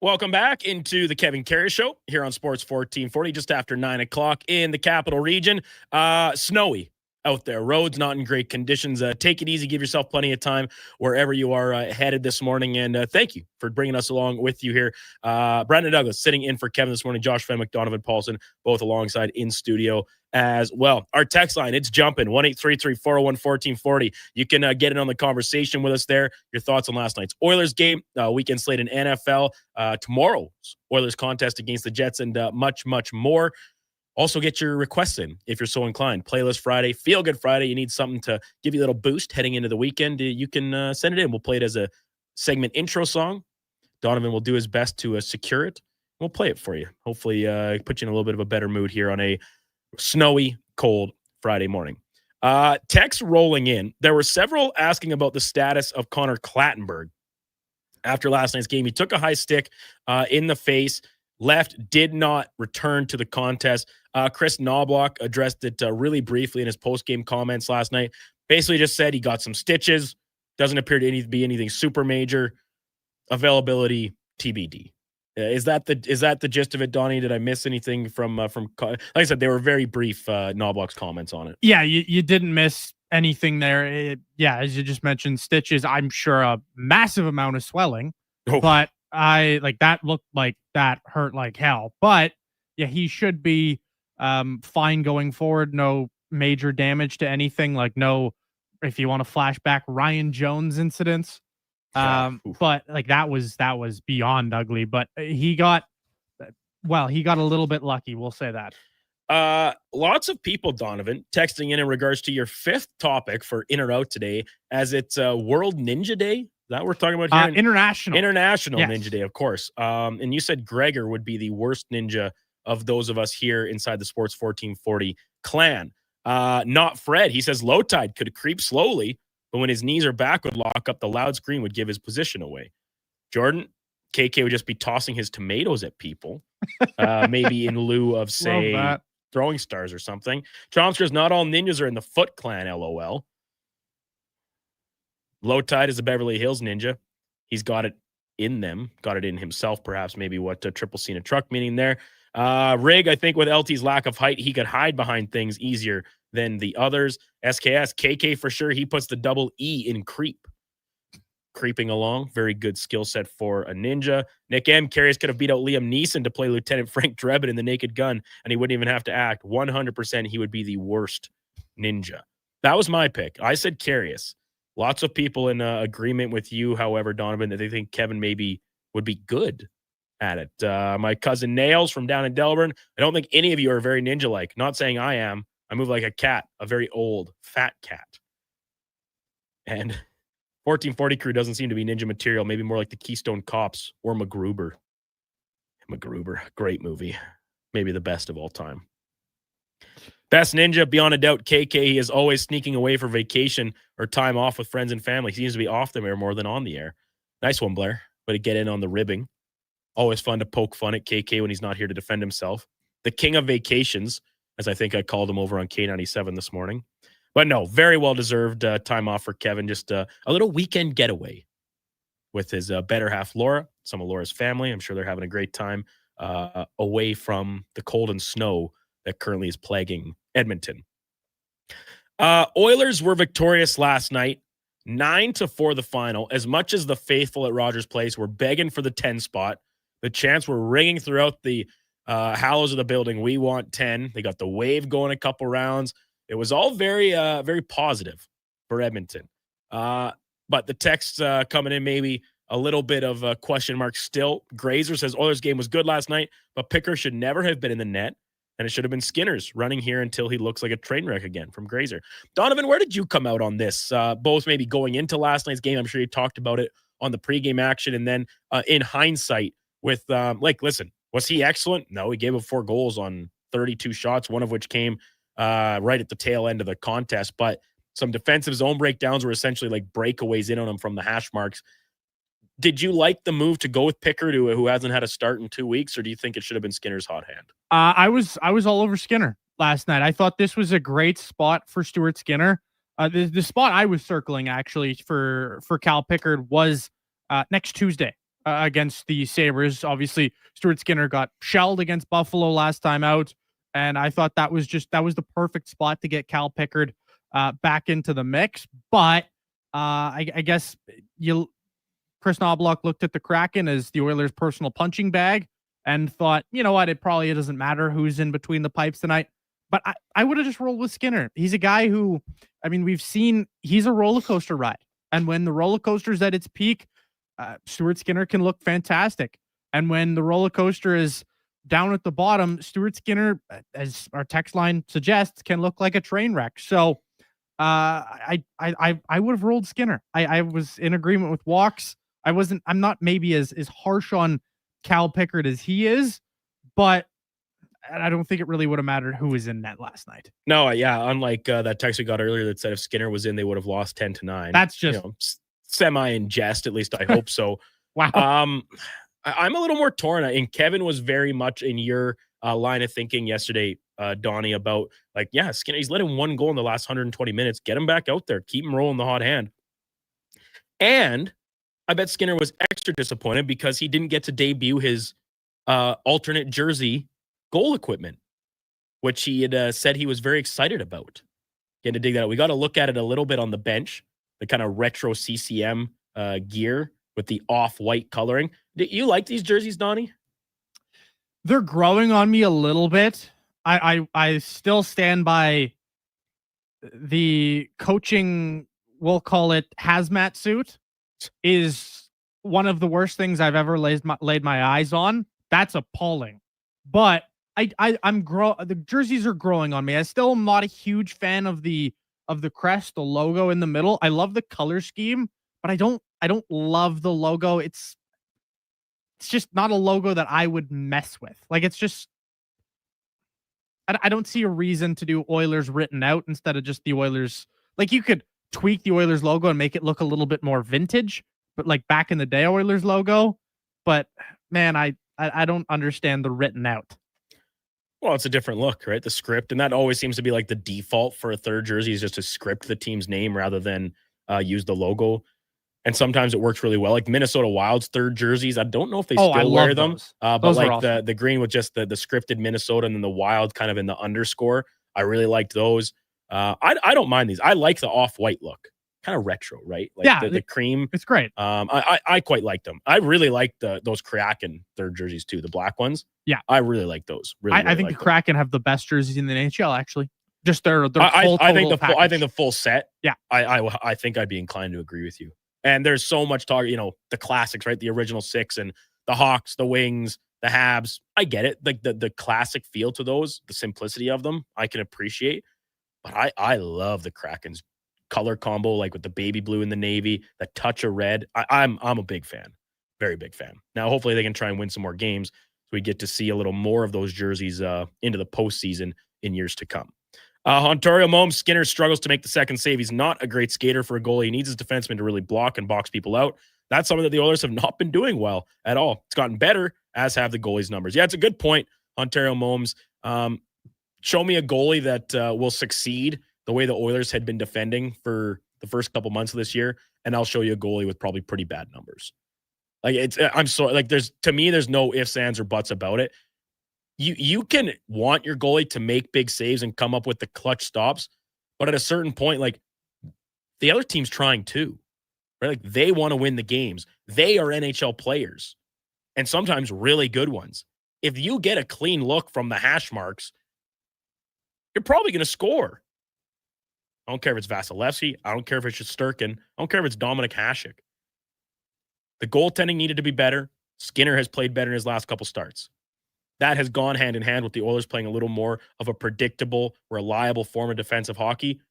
Speaker 7: Welcome back into the Kevin Karius Show here on Sports 1440, just after 9 o'clock in the capital region. Snowy out there. Roads not in great conditions. Take it easy. Give yourself plenty of time wherever you are headed this morning. And thank you for bringing us along with you here. Brandon Douglas sitting in for Kevin this morning. Josh Fenwick, Donovan Paulson, both alongside in studio as well. Our text line, it's jumping. 1-833-401-1440. You can get in on the conversation with us there. Your thoughts on last night's Oilers game, weekend slate in NFL, tomorrow's Oilers contest against the Jets, and much, much more. Also, get your requests in if you're so inclined. Playlist Friday, Feel Good Friday. You need something to give you a little boost heading into the weekend. You can send it in. We'll play it as a segment intro song. Donovan will do his best to secure it. We'll play it for you. Hopefully, put you in a little bit of a better mood here on a snowy, cold Friday morning. Text rolling in. There were several asking about the status of Connor Clattenburg after last night's game. He took a high stick in the face. Left, did not return to the contest. Chris Knobloch addressed it really briefly in his post-game comments last night. Basically just said he got some stitches. Doesn't appear to be anything super major. Availability TBD. Is that the gist of it, Donnie? Did I miss anything from like I said, they were very brief, Knobloch's comments on it.
Speaker 2: Yeah, you didn't miss anything there. As you just mentioned, stitches, I'm sure a massive amount of swelling, but I like that looked like that hurt like hell. But yeah, he should be fine going forward. No major damage to anything. Like no, if you want to flashback Ryan Jones incidents. But like that was beyond ugly. But he got a little bit lucky. We'll say that.
Speaker 7: Lots of people, Donovan, texting in regards to your fifth topic for in or out today, as it's World Ninja Day. Is that what we're talking about here?
Speaker 2: International yes.
Speaker 7: Ninja Day, of course. And you said Gregor would be the worst ninja of those of us here inside the Sports 1440 clan. Not Fred. He says low tide could creep slowly, but when his knees are back would lock up, the loud screen would give his position away. Jordan, KK would just be tossing his tomatoes at people, maybe in lieu of, say, throwing stars or something. Chomsker's not all ninjas are in the Foot Clan, LOL. Low tide is a Beverly Hills ninja. He's got it in them. Got it in himself, perhaps. Maybe what Triple C in a truck meaning there. Rig, I think with LT's lack of height, he could hide behind things easier than the others. SKS, KK for sure. He puts the double E in creep. Creeping along. Very good skill set for a ninja. Nick M. Karius could have beat out Liam Neeson to play Lieutenant Frank Drebin in The Naked Gun, and he wouldn't even have to act. 100% he would be the worst ninja. That was my pick. I said Karius. Lots of people in agreement with you, however, Donovan, that they think Kevin maybe would be good at it. My cousin Nails from down in Delburne. I don't think any of you are very ninja-like. Not saying I am. I move like a cat, a very old, fat cat. And 1440 crew doesn't seem to be ninja material. Maybe more like the Keystone Cops or MacGruber. MacGruber, great movie. maybe the best of all time. Best Ninja, beyond a doubt, KK. He is always sneaking away for vacation or time off with friends and family. He seems to be off the air more than on the air. Nice one, Blair. Way to get in on the ribbing. Always fun to poke fun at KK when he's not here to defend himself. The king of vacations, as I think I called him over on K97 this morning. But no, very well-deserved time off for Kevin. Just a little weekend getaway with his better half, Laura, some of Laura's family. I'm sure they're having a great time away from the cold and snow that currently is plaguing Edmonton. Oilers were victorious last night, 9-4 the final. As much as the faithful at Rogers Place were begging for the 10 spot, the chants were ringing throughout the hallows of the building. We want 10. They got the wave going a couple rounds. It was all very, very positive for Edmonton. But the texts coming in, maybe a little bit of a question mark still. Grazer says Oilers game was good last night, but Picker should never have been in the net. And it should have been Skinner's running here until he looks like a train wreck again from Grazer. Donovan, where did you come out on this? Both maybe going into last night's game. I'm sure you talked about it on the pregame action. And then in hindsight with, listen, was he excellent? No, he gave up 4 goals on 32 shots, one of which came right at the tail end of the contest. But some defensive zone breakdowns were essentially like breakaways in on him from the hash marks. Did you like the move to go with Pickard, who hasn't had a start in 2 weeks, or do you think it should have been Skinner's hot hand?
Speaker 2: I was all over Skinner last night. I thought this was a great spot for Stuart Skinner. The spot I was circling actually for Cal Pickard was next Tuesday against the Sabres. Obviously, Stuart Skinner got shelled against Buffalo last time out, and I thought that was the perfect spot to get Cal Pickard back into the mix. But I guess Chris Knobloch looked at the Kraken as the Oilers' personal punching bag and thought, you know what, it doesn't matter who's in between the pipes tonight. But I would have just rolled with Skinner. He's a guy who, we've seen he's a roller coaster ride. And when the roller coaster's at its peak, Stuart Skinner can look fantastic. And when the roller coaster is down at the bottom, Stuart Skinner, as our text line suggests, can look like a train wreck. So I would have rolled Skinner. I was in agreement with Walks. I'm not maybe as harsh on Cal Pickard as he is, but I don't think it really would have mattered who was in net last night.
Speaker 7: No, yeah. Unlike that text we got earlier that said if Skinner was in, they would have lost 10-9.
Speaker 2: That's just
Speaker 7: semi in jest. At least I hope so.
Speaker 2: Wow.
Speaker 7: I'm a little more torn. And Kevin was very much in your line of thinking yesterday, Donnie, about Skinner. He's let him 1 goal in the last 120 minutes. Get him back out there. Keep him rolling the hot hand. And I bet Skinner was extra disappointed because he didn't get to debut his alternate jersey goal equipment, which he had said he was very excited about. Getting to dig that out. We got to look at it a little bit on the bench, the kind of retro CCM gear with the off-white coloring. Do you like these jerseys, Donnie?
Speaker 2: They're growing on me a little bit. I still stand by the coaching, we'll call it hazmat suit, is one of the worst things I've ever laid my eyes on. That's appalling. But the jerseys are growing on me. I still am not a huge fan of the crest, the logo in the middle. I love the color scheme, but I don't love the logo. It's just not a logo that I would mess with. It's just I don't see a reason to do Oilers written out instead of just the Oilers. You could tweak the Oilers logo and make it look a little bit more vintage, but back in the day Oilers logo. But man, I don't understand the written out.
Speaker 7: Well, it's a different look, right? The script, and that always seems to be the default for a third jersey is just to script the team's name rather than use the logo. And sometimes it works really well. Minnesota Wild's third jerseys, I don't know if they still wear them. But awesome. the green with just the scripted Minnesota and then the Wild kind of in the underscore. I really liked those. I don't mind these. I like the off-white look. Kind of retro, right? The cream.
Speaker 2: It's great.
Speaker 7: I quite like them. I really like those Kraken third jerseys too, the black ones.
Speaker 2: Yeah.
Speaker 7: I really like those. Really,
Speaker 2: I think the Kraken have the best jerseys in the NHL, actually. Just their
Speaker 7: I think the full set.
Speaker 2: Yeah.
Speaker 7: I think I'd be inclined to agree with you. And there's so much talk, the classics, right? The original 6 and the Hawks, the Wings, the Habs. I get it. The classic feel to those, the simplicity of them, I can appreciate. But I love the Kraken's color combo, with the baby blue and the navy, the touch of red. I'm a big fan. Very big fan. Now, hopefully they can try and win some more games. So we get to see a little more of those jerseys into the postseason in years to come. Ontario Momes, Skinner struggles to make the second save. He's not a great skater for a goalie. He needs his defenseman to really block and box people out. That's something that the Oilers have not been doing well at all. It's gotten better, as have the goalies' numbers. Yeah, it's a good point, Ontario Momes. Show me a goalie that will succeed the way the Oilers had been defending for the first couple months of this year, and I'll show you a goalie with probably pretty bad numbers. There's no ifs, ands, or buts about it. You can want your goalie to make big saves and come up with the clutch stops, but at a certain point, like, the other team's trying too, right? Like, they want to win the games. They are NHL players, and sometimes really good ones. If you get a clean look from the hash marks, you're probably going to score. I don't care if it's Vasilevsky. I don't care if it's Shesterkin. I don't care if it's Dominik Hasek. The goaltending needed to be better. Skinner has played better in his last couple starts. That has gone hand in hand with the Oilers playing a little more of a predictable, reliable form of defensive hockey.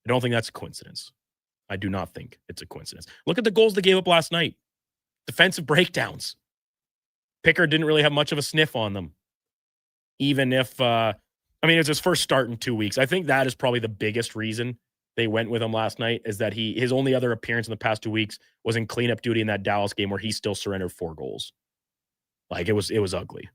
Speaker 7: I don't think that's a coincidence. I do not think it's a coincidence. Look at the goals they gave up last night. Defensive breakdowns. Pickard didn't really have much of a sniff on them. Even if, it's his first start in 2 weeks. I think that is probably the biggest reason they went with him last night, is that his only other appearance in the past 2 weeks was in cleanup duty in that Dallas game where he still surrendered 4 goals. Like, it was ugly.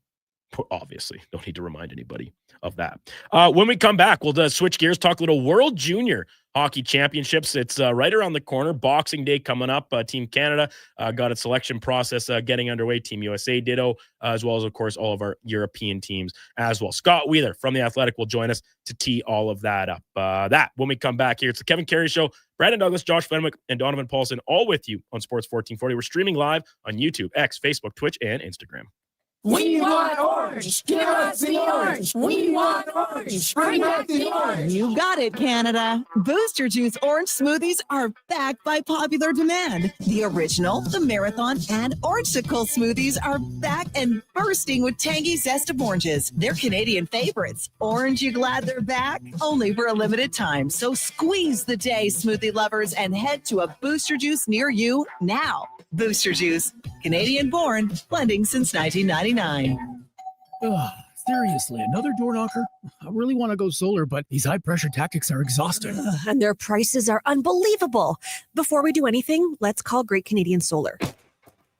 Speaker 7: Obviously, don't need to remind anybody of that. When we come back, we'll switch gears, talk a little World Junior Hockey Championships. It's right around the corner. Boxing Day coming up. Team Canada got its selection process getting underway. Team USA ditto, as well as, of course, all of our European teams as well. Scott Wheeler from The Athletic will join us to tee all of that up. That when we come back here. It's the Kevin Karius Show. Brandon Douglas, Josh Fenwick, and Donovan Paulson, all with you on Sports 1440. We're streaming live on YouTube, X, Facebook, Twitch, and Instagram.
Speaker 3: We want orange. Give us the orange. We want orange. Bring back the orange.
Speaker 9: You got it, Canada. Booster Juice orange smoothies are back by popular demand. The original, the marathon, and orangesicle smoothies are back and bursting with tangy zest of oranges. They're Canadian favorites. Orange, you glad they're back? Only for a limited time. So squeeze the day, smoothie lovers, and head to a Booster Juice near you now. Booster Juice, Canadian born, blending since 1999.
Speaker 13: Seriously, another door knocker? I really want to go solar, but these high pressure tactics are exhausting.
Speaker 15: And their prices are unbelievable. Before we do anything, let's call Great Canadian Solar.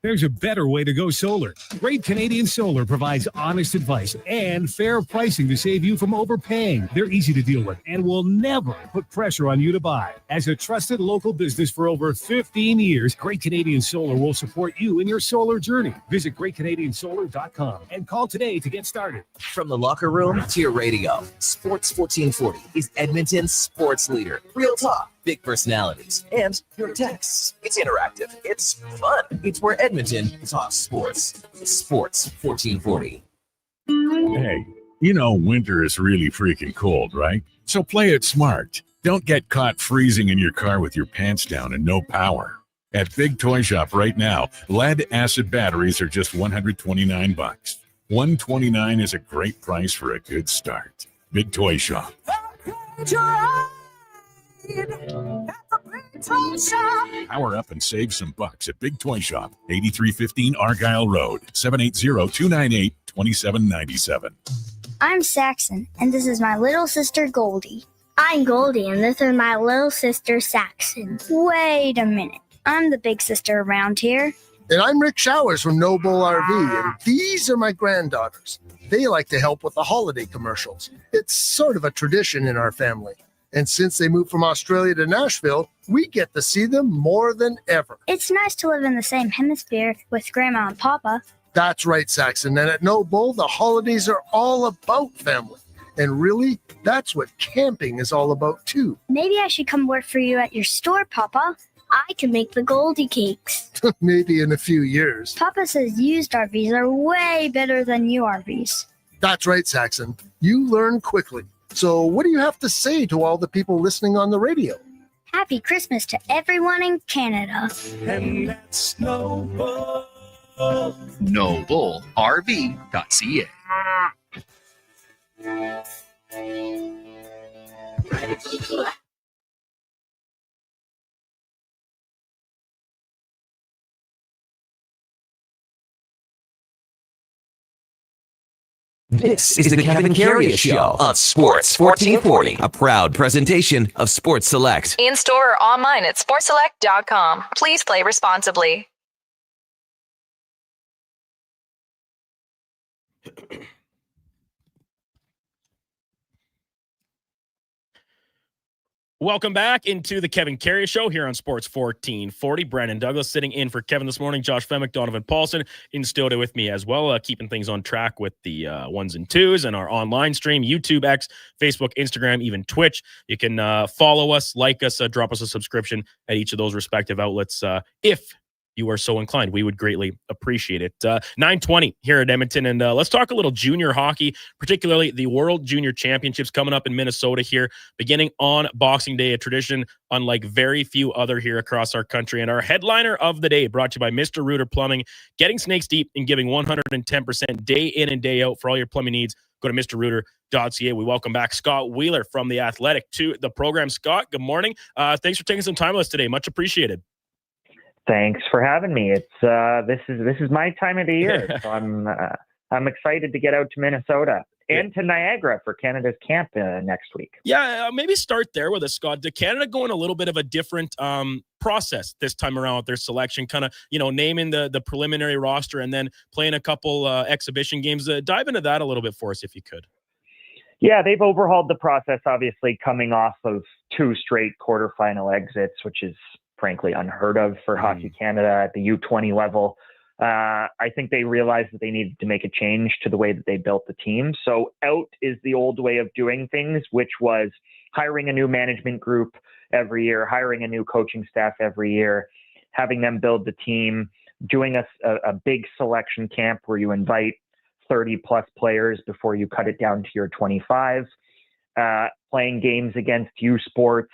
Speaker 24: There's a better way to go solar. Great Canadian Solar provides honest advice and fair pricing to save you from overpaying. They're easy to deal with and will never put pressure on you to buy. As a trusted local business for over 15 years, Great Canadian Solar will support you in your solar journey. Visit greatcanadiansolar.com and call today to get started.
Speaker 16: From the locker room to your radio, Sports 1440 is Edmonton's sports leader. Real talk, big personalities, and your texts. It's interactive. It's fun. It's where Edmonton talks sports. Sports 1440.
Speaker 19: Hey, you know winter is really freaking cold, right? So play it smart. Don't get caught freezing in your car with your pants down and no power. At Big Toy Shop right now, lead-acid batteries are just $129. $129 is a great price for a good start. Big Toy Shop. Power up and save some bucks at Big Toy Shop, 8315 Argyle Road, 780-298-2797.
Speaker 25: I'm Saxon, and this is my little sister Goldie. I'm Goldie, and this is my little sister Saxon. Wait a minute. I'm the big sister around here.
Speaker 26: And I'm Rick Showers from No Bull RV, and these are my granddaughters. They like to help with the holiday commercials. It's sort of a tradition in our family. And since they moved from Australia to Nashville, we get to see them more than ever.
Speaker 25: It's nice to live in the same hemisphere with Grandma and Papa.
Speaker 26: That's right, Saxon. And at No Bull, the holidays are all about family. And really, that's what camping is all about, too.
Speaker 25: Maybe I should come work for you at your store, Papa. I can make the Goldie cakes.
Speaker 26: Maybe in a few years.
Speaker 25: Papa says used RVs are way better than new RVs.
Speaker 26: That's right, Saxon. You learn quickly. So what do you have to say to all the people listening on the radio?
Speaker 25: Happy Christmas to everyone in Canada.
Speaker 12: And that's No Bull.
Speaker 3: NoBullRV.ca.
Speaker 16: This is the Kevin Karius Show on Sports 1440, a proud presentation of Sports Select.
Speaker 11: In store or online at sportselect.com. Please play responsibly.
Speaker 7: Welcome back into the Kevin Karius Show here on Sports 1440. Brandon Douglas sitting in for Kevin this morning. Josh Femick, Donovan Paulson in studio with me as well, keeping things on track with the ones and twos and our online stream, YouTube, X, Facebook, Instagram, even Twitch. You can follow us, like us, drop us a subscription at each of those respective outlets if you are so inclined. We would greatly appreciate it. 9:20 here at Edmonton, and let's talk a little junior hockey, particularly the World Junior Championships coming up in Minnesota here, beginning on Boxing Day, a tradition unlike very few other here across our country. And our headliner of the day, brought to you by Mr. Rooter Plumbing, getting snakes deep and giving 110% day in and day out for all your plumbing needs. Go to mrrooter.ca. We welcome back Scott Wheeler from The Athletic to the program. Scott, good morning. Thanks for taking some time with us today. Much appreciated.
Speaker 4: Thanks for having me. It's this is my time of the year, so I'm excited to get out to Minnesota and to Niagara for Canada's camp next week.
Speaker 7: Yeah, maybe start there with us, Scott. Did Canada go in a little bit of a different process this time around with their selection, kind of naming the preliminary roster and then playing a couple exhibition games? Dive into that a little bit for us if you could.
Speaker 4: Yeah, they've overhauled the process, obviously coming off of 2 straight quarterfinal exits, which is frankly unheard of for Hockey Canada at the U20 level. I think they realized that they needed to make a change to the way that they built the team. So out is the old way of doing things, which was hiring a new management group every year, hiring a new coaching staff every year, having them build the team, doing a big selection camp where you invite 30 plus players before you cut it down to your 25, playing games against U Sports,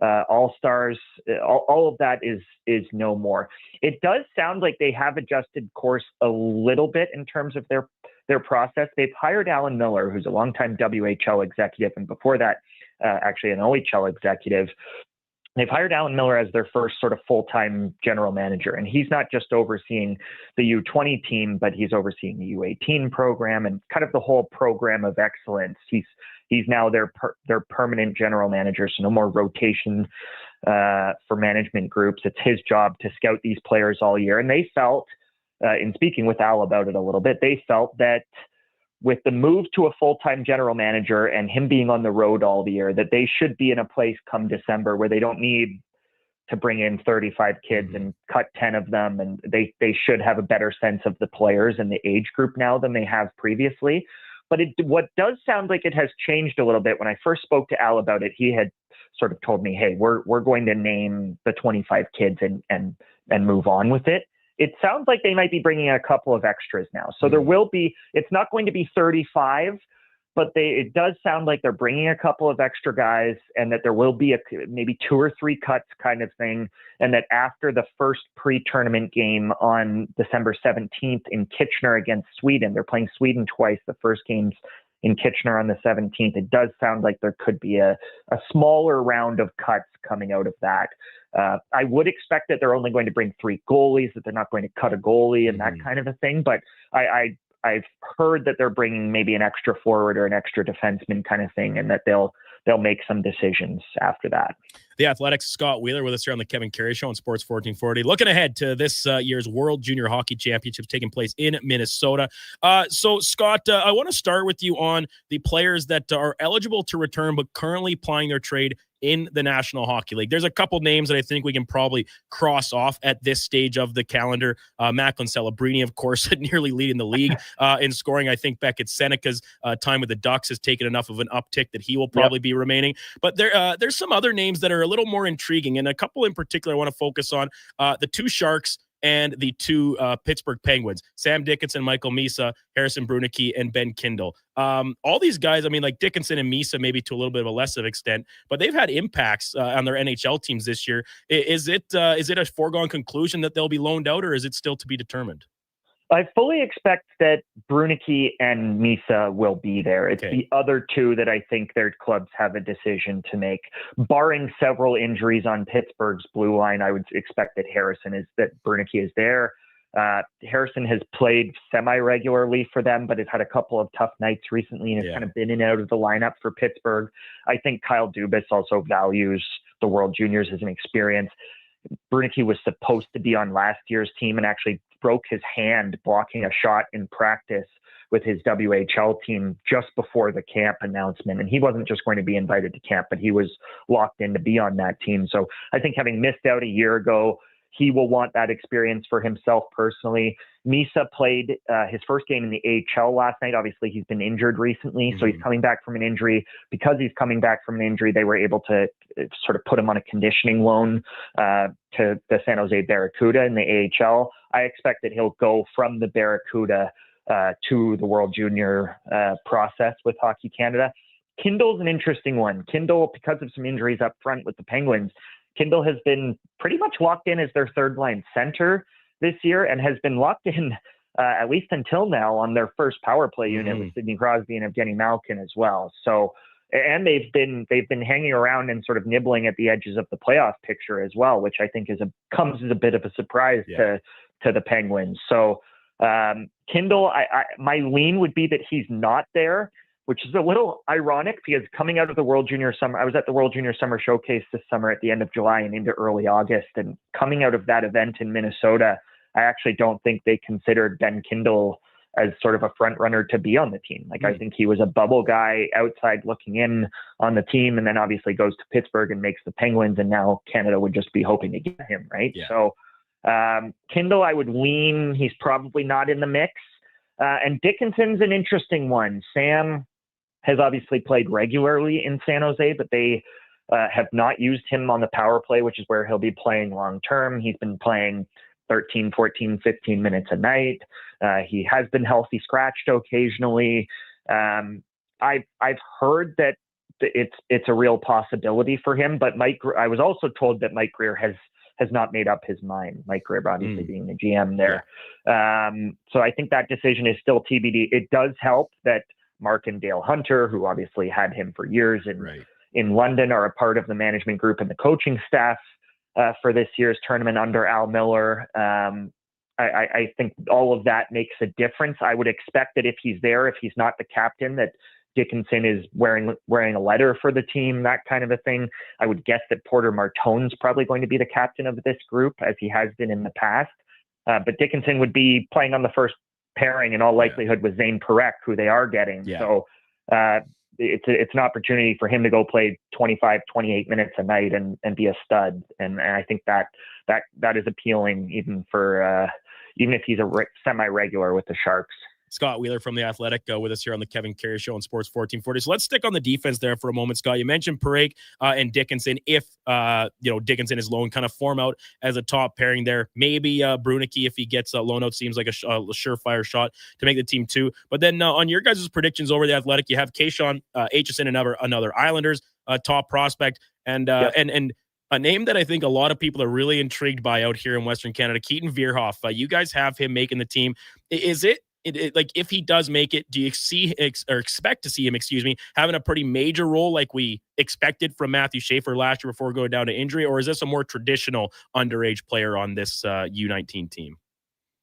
Speaker 4: all-stars, all of that is no more. It does sound like they have adjusted course a little bit in terms of their process. They've hired Alan Miller, who's a longtime WHL executive, and before that, actually an OHL executive. They've hired Alan Miller as their first sort of full-time general manager, and he's not just overseeing the U20 team, but he's overseeing the U18 program and kind of the whole program of excellence. He's now their permanent general manager, so no more rotation for management groups. It's his job to scout these players all year. And they felt, in speaking with Al about it a little bit, they felt that with the move to a full-time general manager and him being on the road all the year, that they should be in a place come December where they don't need to bring in 35 kids and cut 10 of them. And they should have a better sense of the players and the age group now than they have previously. But what does sound like it has changed a little bit. When I first spoke to Al about it, he had sort of told me, hey, we're going to name the 25 kids and move on with it. It sounds like they might be bringing in a couple of extras now. So there will be, it's not going to be 35, but it does sound like they're bringing a couple of extra guys and that there will be maybe 2 or 3 cuts kind of thing. And that after the first pre-tournament game on December 17th in Kitchener against Sweden, they're playing Sweden twice. The first game's in Kitchener on the 17th. It does sound like there could be a smaller round of cuts coming out of that. I would expect that they're only going to bring 3 goalies, that they're not going to cut a goalie and that kind of a thing. But I've heard that they're bringing maybe an extra forward or an extra defenseman kind of thing, and that they'll make some decisions after that.
Speaker 7: The Athletics' Scott Wheeler with us here on the Kevin Karius Show on Sports 1440. Looking ahead to this year's World Junior Hockey Championships taking place in Minnesota. So, Scott, I want to start with you on the players that are eligible to return but currently plying their trade in the National Hockey League. There's a couple names that I think we can probably cross off at this stage of the calendar. Macklin Celebrini, of course, nearly leading the league in scoring. I think Beckett Seneca's time with the Ducks has taken enough of an uptick that he will probably be remaining. But there's some other names that are a little more intriguing, and a couple in particular I want to focus on. The 2 Sharks and the 2 Pittsburgh Penguins, Sam Dickinson, Michael Misa, Harrison Brunicky, and Ben Kindle. All these guys, I mean, like Dickinson and Misa, maybe to a little bit of a less of extent, but they've had impacts on their NHL teams this year. Is it a foregone conclusion that they'll be loaned out, or is it still to be determined?
Speaker 4: I fully expect that Brunicky and Misa will be there. It's the other 2 that I think their clubs have a decision to make. Barring several injuries on Pittsburgh's blue line, I would expect that Brunicky is there. Harrison has played semi-regularly for them, but has had a couple of tough nights recently and has kind of been in and out of the lineup for Pittsburgh. I think Kyle Dubas also values the World Juniors as an experience. Brunicky was supposed to be on last year's team and actually broke his hand blocking a shot in practice with his WHL team just before the camp announcement. And he wasn't just going to be invited to camp, but he was locked in to be on that team. So I think having missed out a year ago, he will want that experience for himself personally. Misa played his first game in the AHL last night. Obviously, he's been injured recently, so he's coming back from an injury. Because he's coming back from an injury, they were able to sort of put him on a conditioning loan to the San Jose Barracuda in the AHL. I expect that he'll go from the Barracuda to the World Junior process with Hockey Canada. Kindle's an interesting one. Kindle, because of some injuries up front with the Penguins, Kindle has been pretty much locked in as their third line center this year and has been locked in at least until now on their first power play unit with Sidney Crosby and Evgeny Malkin as well. So, and they've been hanging around and sort of nibbling at the edges of the playoff picture as well, which I think comes as a bit of a surprise to the Penguins. So Kindle, my lean would be that he's not there, which is a little ironic because coming out of the World Junior Summer, I was at the World Junior Summer Showcase this summer at the end of July and into early August. And coming out of that event in Minnesota, I actually don't think they considered Ben Kindle as sort of a front runner to be on the team. Like, I think he was a bubble guy outside looking in on the team, and then obviously goes to Pittsburgh and makes the Penguins. And now Canada would just be hoping to get him, right? Yeah. So Kindle, I would lean, he's probably not in the mix. And Dickinson's an interesting one. Sam has obviously played regularly in San Jose, but they have not used him on the power play, which is where he'll be playing long term. He's been playing 13, 14, 15 minutes a night. He has been healthy scratched occasionally. I've heard that it's a real possibility for him, but I was also told that Mike Greer has not made up his mind. Mike Greer obviously being the GM there. So I think that decision is still TBD. It does help that Mark and Dale Hunter, who obviously had him for years in London, are a part of the management group and the coaching staff for this year's tournament under Al Miller. I think all of that makes a difference. I would expect that if he's there, if he's not the captain, that Dickinson is wearing a letter for the team, that kind of a thing. I would guess that Porter Martone's probably going to be the captain of this group, as he has been in the past. But Dickinson would be playing on the first pairing in all likelihood with Zane Parekh, who they are getting. So it's an opportunity for him to go play 25, 28 minutes a night and be a stud. And I think that is appealing even if he's a semi-regular with the Sharks.
Speaker 7: Scott Wheeler from The Athletic with us here on the Kevin Karius Show on Sports 1440. So let's stick on the defense there for a moment, Scott. You mentioned Parekh and Dickinson. If Dickinson is loan, kind of form out as a top pairing there. Maybe Brunicky, if he gets a loan out, seems like a surefire shot to make the team too. But then on your guys' predictions over The Athletic, you have Kayshawn Aitchison, another Islanders top prospect, and a name that I think a lot of people are really intrigued by out here in Western Canada, Keaton Vierhoff. You guys have him making the team. Is it like, if he does make it, do you expect to see him, having a pretty major role like we expected from Matthew Schaefer last year before going down to injury? Or is this a more traditional underage player on this U19 team?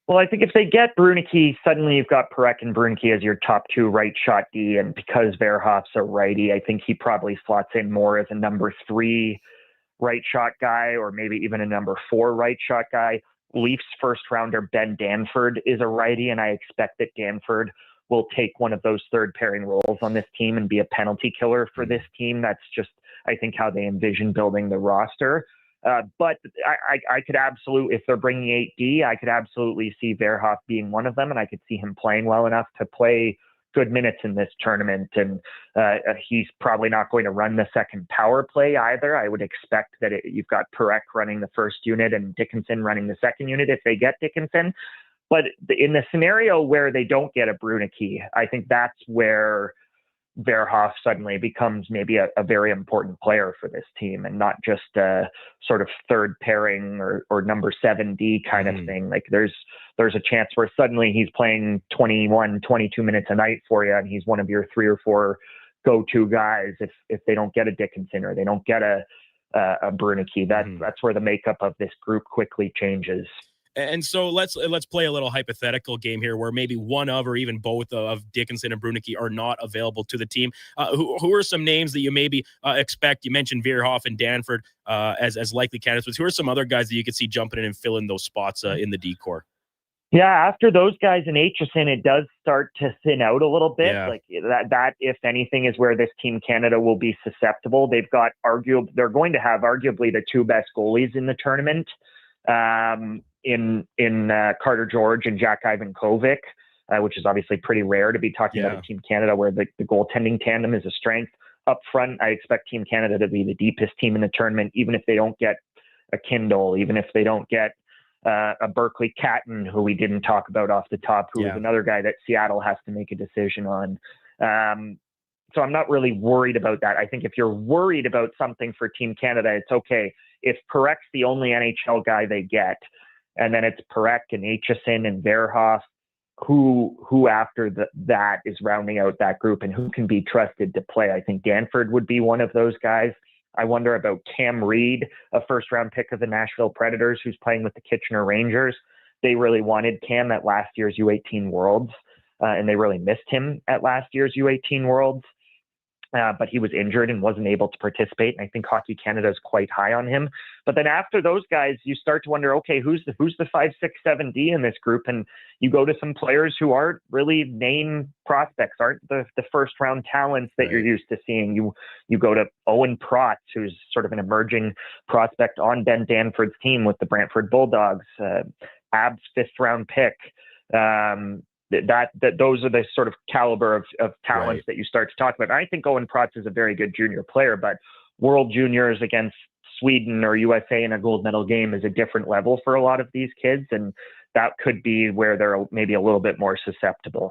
Speaker 4: Well, I think if they get Brunicky, suddenly you've got Parekh and Brunicky as your top two right shot D. And because Vierhoff's a righty, I think he probably slots in more as a number 3 right shot guy, or maybe even a number 4 right shot guy. Leafs first rounder Ben Danford is a righty, and I expect that Danford will take one of those third pairing roles on this team and be a penalty killer for this team. That's just, I think, how they envision building the roster. But I could absolutely, if they're bringing 8D, I could absolutely see Vierhoff being one of them, and I could see him playing well enough to play good minutes in this tournament. And he's probably not going to run the second power play either. I would expect that you've got Parekh running the first unit and Dickinson running the second unit if they get Dickinson. But in the scenario where they don't get a Brunicky, I think that's where Vierhoff suddenly becomes maybe a very important player for this team, and not just a sort of third pairing or number 7D kind of thing. Like there's a chance where suddenly he's playing 21, 22 minutes a night for you, and he's one of your 3 or 4 go-to guys if they don't get a Dickinson or they don't get a Brunicky. That's where the makeup of this group quickly changes.
Speaker 7: And so let's play a little hypothetical game here where maybe one of or even both of Dickinson and Brunicky are not available to the team. Who are some names that you maybe expect? You mentioned Veerhoff and Danford as likely candidates, but who are some other guys that you could see jumping in and filling those spots in the D-corps?
Speaker 4: Yeah, after those guys in Aitchison, it does start to thin out a little bit.
Speaker 7: Yeah.
Speaker 4: Like that, if anything, is where this Team Canada will be susceptible. They're going to have arguably the two best goalies in the tournament, in Carter George and Jack Ivankovic, which is obviously pretty rare to be talking about a Team Canada where the goaltending tandem is a strength. Up front, I expect Team Canada to be the deepest team in the tournament, even if they don't get a Kindle, even if they don't get a Berkeley Catton, who we didn't talk about off the top, who is another guy that Seattle has to make a decision on. So I'm not really worried about that. I think if you're worried about something for Team Canada, it's okay. If Parek's the only NHL guy they get, and then it's Parek and Aitchison and Veerhoff, who after that is rounding out that group and who can be trusted to play. I think Danford would be one of those guys. I wonder about Cam Reed, a first-round pick of the Nashville Predators who's playing with the Kitchener Rangers. They really wanted Cam at last year's U18 Worlds, and they really missed him at last year's U18 Worlds. But he was injured and wasn't able to participate. And I think Hockey Canada is quite high on him. But then after those guys, you start to wonder, okay, who's the 5, 6, 7D in this group? And you go to some players who aren't really name prospects, aren't the first round talents that you're used to seeing. You go to Owen Protz, who's sort of an emerging prospect on Ben Danford's team with the Brantford Bulldogs, Ab's 5th round pick. Those are the sort of caliber of talents that you start to talk about. I think Owen Protz is a very good junior player, but World Juniors against Sweden or USA in a gold medal game is a different level for a lot of these kids, and that could be where they're maybe a little bit more susceptible.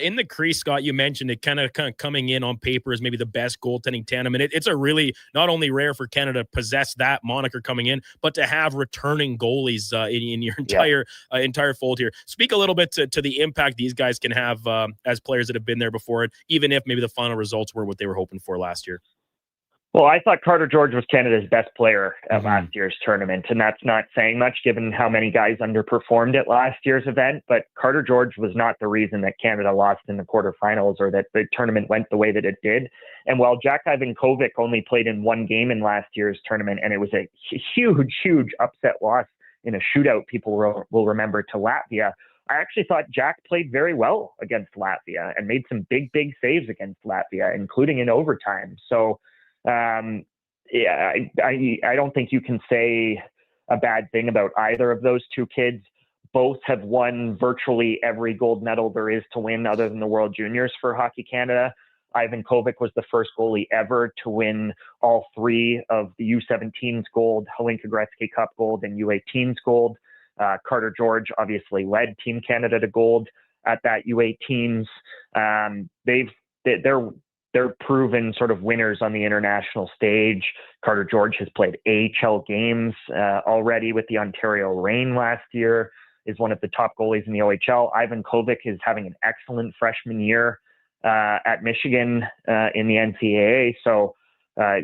Speaker 7: In the crease, Scott, you mentioned it kind of coming in on paper as maybe the best goaltending tandem. And it's a really not only rare for Canada to possess that moniker coming in, but to have returning goalies in your entire fold here. Speak a little bit to the impact these guys can have as players that have been there before, and even if maybe the final results were what they were hoping for last year.
Speaker 4: Well, I thought Carter George was Canada's best player at last year's tournament, and that's not saying much given how many guys underperformed at last year's event. But Carter George was not the reason that Canada lost in the quarterfinals or that the tournament went the way that it did. And while Jack Ivankovic only played in one game in last year's tournament, and it was a huge upset loss in a shootout people will remember to Latvia, I actually thought Jack played very well against Latvia and made some big saves against Latvia, including in overtime. So I don't think you can say a bad thing about either of those two kids. Both have won virtually every gold medal there is to win other than the World Juniors for Hockey Canada. Ivankovic was the first goalie ever to win all three of the U17's gold, Hlinka Gretzky Cup gold, and U18's gold. Carter George obviously led Team Canada to gold at that U18's. They're proven sort of winners on the international stage. Carter George has played AHL games already with the Ontario Reign last year, is one of the top goalies in the OHL. Ivankovic is having an excellent freshman year at Michigan in the NCAA. So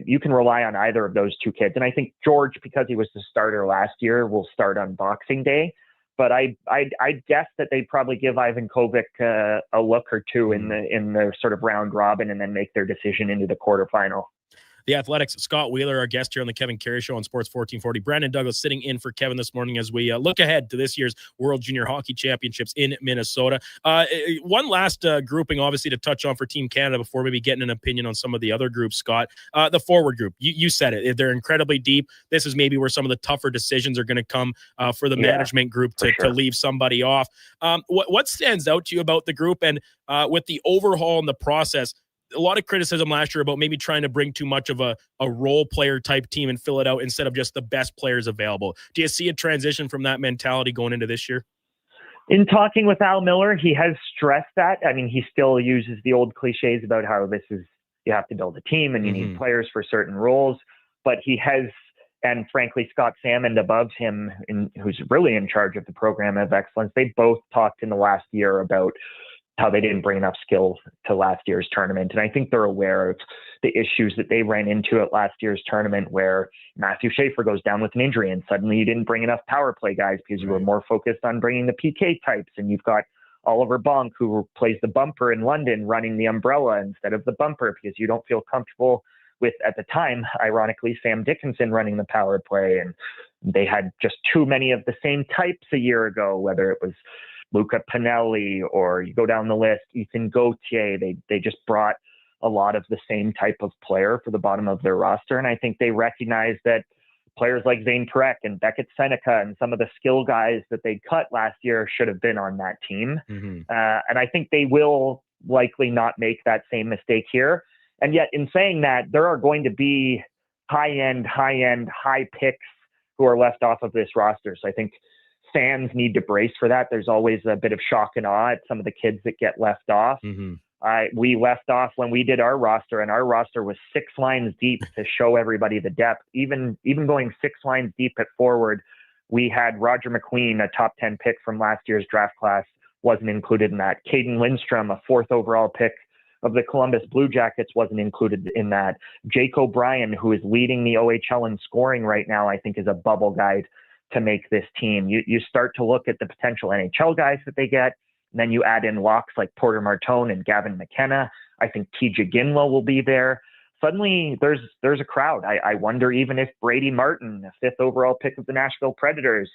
Speaker 4: you can rely on either of those two kids. And I think George, because he was the starter last year, will start on Boxing Day. But I guess that they'd probably give Ivankovic a look or two in the sort of round robin and then make their decision into the quarterfinal.
Speaker 7: The Athletics' Scott Wheeler, our guest here on the Kevin Karius Show on Sports 1440. Brandon Douglas sitting in for Kevin this morning as we look ahead to this year's World Junior Hockey Championships in Minnesota. One last grouping, obviously, to touch on for Team Canada before maybe getting an opinion on some of the other groups, Scott. The forward group, you said it. They're incredibly deep. This is maybe where some of the tougher decisions are going to come for the management group to leave somebody off. What stands out to you about the group and with the overhaul and the process? A lot of criticism last year about maybe trying to bring too much of a role player type team and fill it out instead of just the best players available. Do you see a transition from that mentality going into this year?
Speaker 4: In talking with Al Miller, he has stressed that. I mean, he still uses the old cliches about how you have to build a team and you need players for certain roles, but he has, and frankly, Scott Salmond above him, who's really in charge of the program of excellence, they both talked in the last year about how they didn't bring enough skill to last year's tournament. And I think they're aware of the issues that they ran into at last year's tournament, where Matthew Schaefer goes down with an injury and suddenly you didn't bring enough power play guys because you were more focused on bringing the PK types. And you've got Oliver Bonk, who plays the bumper in London, running the umbrella instead of the bumper because you don't feel comfortable with, at the time, ironically, Sam Dickinson running the power play. And they had just too many of the same types a year ago, whether it was Luca Pinelli, or you go down the list, Ethan Gauthier. They just brought a lot of the same type of player for the bottom of their roster. And I think they recognize that players like Zane Perek and Beckett Seneca and some of the skill guys that they cut last year should have been on that team. And I think they will likely not make that same mistake here. And yet, in saying that, there are going to be high picks who are left off of this roster. So I think fans need to brace for that. There's always a bit of shock and awe at some of the kids that get left off. We left off when we did our roster, and our roster was 6 lines deep to show everybody the depth. Even going 6 lines deep at forward, we had Roger McQueen, a top 10 pick from last year's draft class, wasn't included in that. Caden Lindstrom, a 4th overall pick of the Columbus Blue Jackets, wasn't included in that. Jake O'Brien, who is leading the OHL in scoring right now, I think is a bubble guy to make this team. You start to look at the potential NHL guys that they get, and then you add in locks like Porter Martone and Gavin McKenna. I think TJ Ginlow will be there. Suddenly there's a crowd. I wonder even if Brady Martin, a 5th overall pick of the Nashville Predators,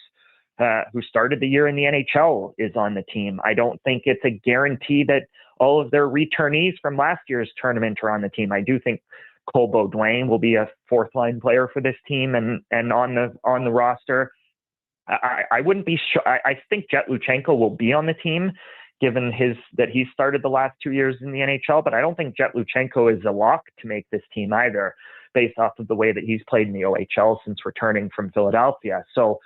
Speaker 4: who started the year in the NHL, is on the team. I don't think it's a guarantee that all of their returnees from last year's tournament are on the team. I do think Cole Beaudoin will be a 4th line player for this team and on the roster. I wouldn't be sure. I think Jet Luchenko will be on the team, given that he started the last 2 years in the NHL, but I don't think Jet Luchenko is a lock to make this team either, based off of the way that he's played in the OHL since returning from Philadelphia. So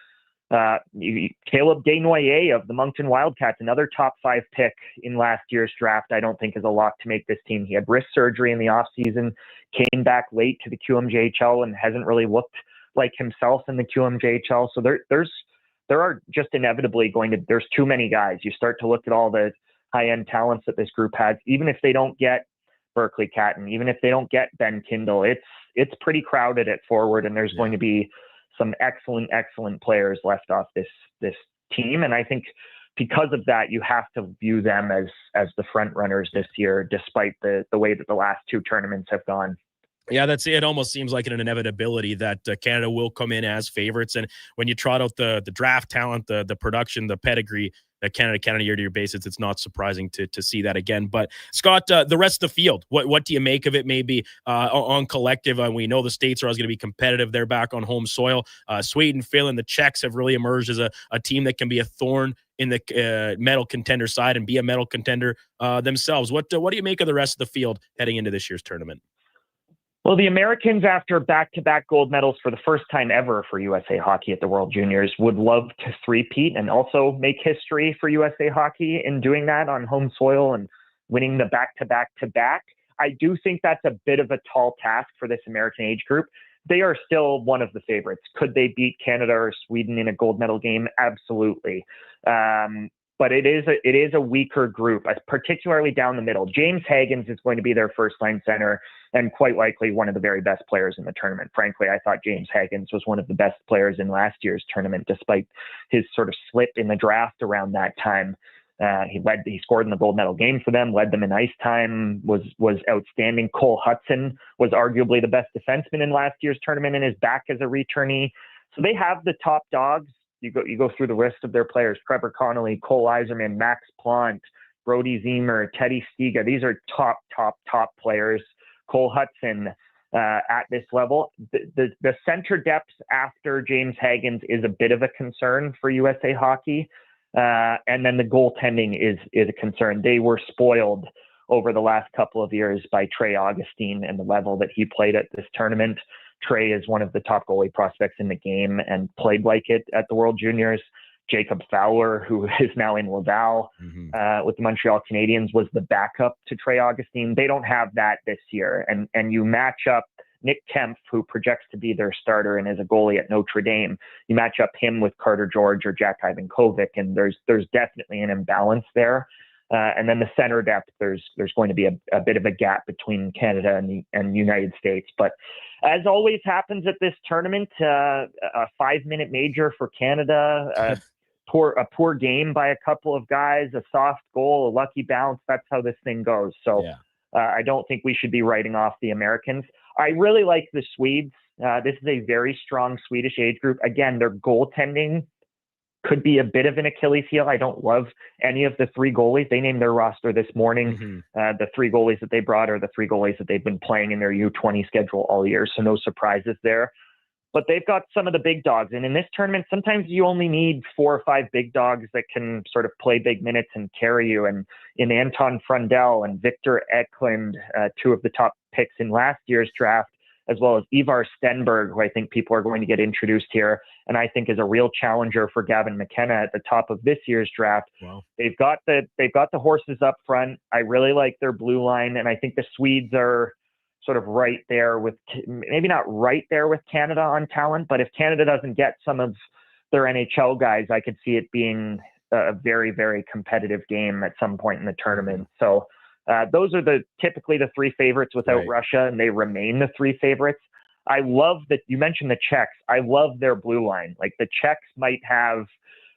Speaker 4: Caleb Desnoyers of the Moncton Wildcats, another top 5 pick in last year's draft, I don't think is a lock to make this team. He had wrist surgery in the offseason, came back late to the QMJHL and hasn't really looked like himself in the QMJHL. So there are just inevitably there's too many guys. You start to look at all the high-end talents that this group has, even if they don't get Berkeley Catton, even if they don't get Ben Kindle, it's pretty crowded at forward, and there's going to be some excellent players left off this team. And I think because of that, you have to view them as the front runners this year, despite the way that the last 2 tournaments have gone.
Speaker 7: Yeah, that's it. Almost seems like an inevitability that Canada will come in as favorites. And when you trot out the draft talent, the production, the pedigree that Canada year-to-year basis, it's not surprising to see that again. But Scott, the rest of the field, what do you make of it? Maybe on collective, we know the States are always going to be competitive. They're back on home soil. Sweden, Finland, the Czechs have really emerged as a team that can be a thorn in the medal contender side and be a medal contender themselves. What do you make of the rest of the field heading into this year's tournament?
Speaker 4: Well, the Americans, after back-to-back gold medals for the first time ever for USA Hockey at the World Juniors, would love to three-peat and also make history for USA Hockey in doing that on home soil and winning the back-to-back-to-back. I do think that's a bit of a tall task for this American age group. They are still one of the favorites. Could they beat Canada or Sweden in a gold medal game? Absolutely. But it is a weaker group, particularly down the middle. James Hagens is going to be their first-line center and quite likely one of the very best players in the tournament. Frankly, I thought James Hagens was one of the best players in last year's tournament, despite his sort of slip in the draft around that time. He scored in the gold medal game for them, led them in ice time, was outstanding. Cole Hudson was arguably the best defenseman in last year's tournament and is back as a returnee. So they have the top dogs. You go through the list of their players: Trevor Connolly, Cole Eiserman, Max Plant, Brody Zemer, Teddy Stiga. These are top players. Cole Hudson at this level. The center depth after James Hagens is a bit of a concern for USA Hockey. And then the goaltending is a concern. They were spoiled over the last couple of years by Trey Augustine and the level that he played at this tournament. Trey is one of the top goalie prospects in the game and played like it at the World Juniors. Jacob Fowler, who is now in Laval with the Montreal Canadiens, was the backup to Trey Augustine. They don't have that this year. And you match up Nick Kempf, who projects to be their starter and is a goalie at Notre Dame. You match up him with Carter George or Jack Ivankovic, and there's definitely an imbalance there. And then the center depth, there's going to be a bit of a gap between Canada and the United States. But as always happens at this tournament, a 5-minute major for Canada, a poor game by a couple of guys, a soft goal, a lucky bounce. That's how this thing goes. So I don't think we should be writing off the Americans. I really like the Swedes. This is a very strong Swedish age group. Again, their goaltending could be a bit of an Achilles heel. I don't love any of the 3 goalies. They named their roster this morning. The 3 goalies that they brought are the 3 goalies that they've been playing in their U20 schedule all year. So no surprises there. But they've got some of the big dogs. And in this tournament, sometimes you only need 4 or 5 big dogs that can sort of play big minutes and carry you. And in Anton Frundell and Victor Eklund, 2 of the top picks in last year's draft, as well as Ivar Stenberg, who I think people are going to get introduced here, and I think is a real challenger for Gavin McKenna at the top of this year's draft.
Speaker 7: Wow.
Speaker 4: They've got the horses up front. I really like their blue line, and I think the Swedes are sort of right there with, maybe not right there with Canada on talent, but if Canada doesn't get some of their NHL guys, I could see it being a very, very competitive game at some point in the tournament. So those are typically the 3 favorites without Russia, and they remain the 3 favorites. I love that you mentioned the Czechs. I love their blue line. Like, the Czechs might have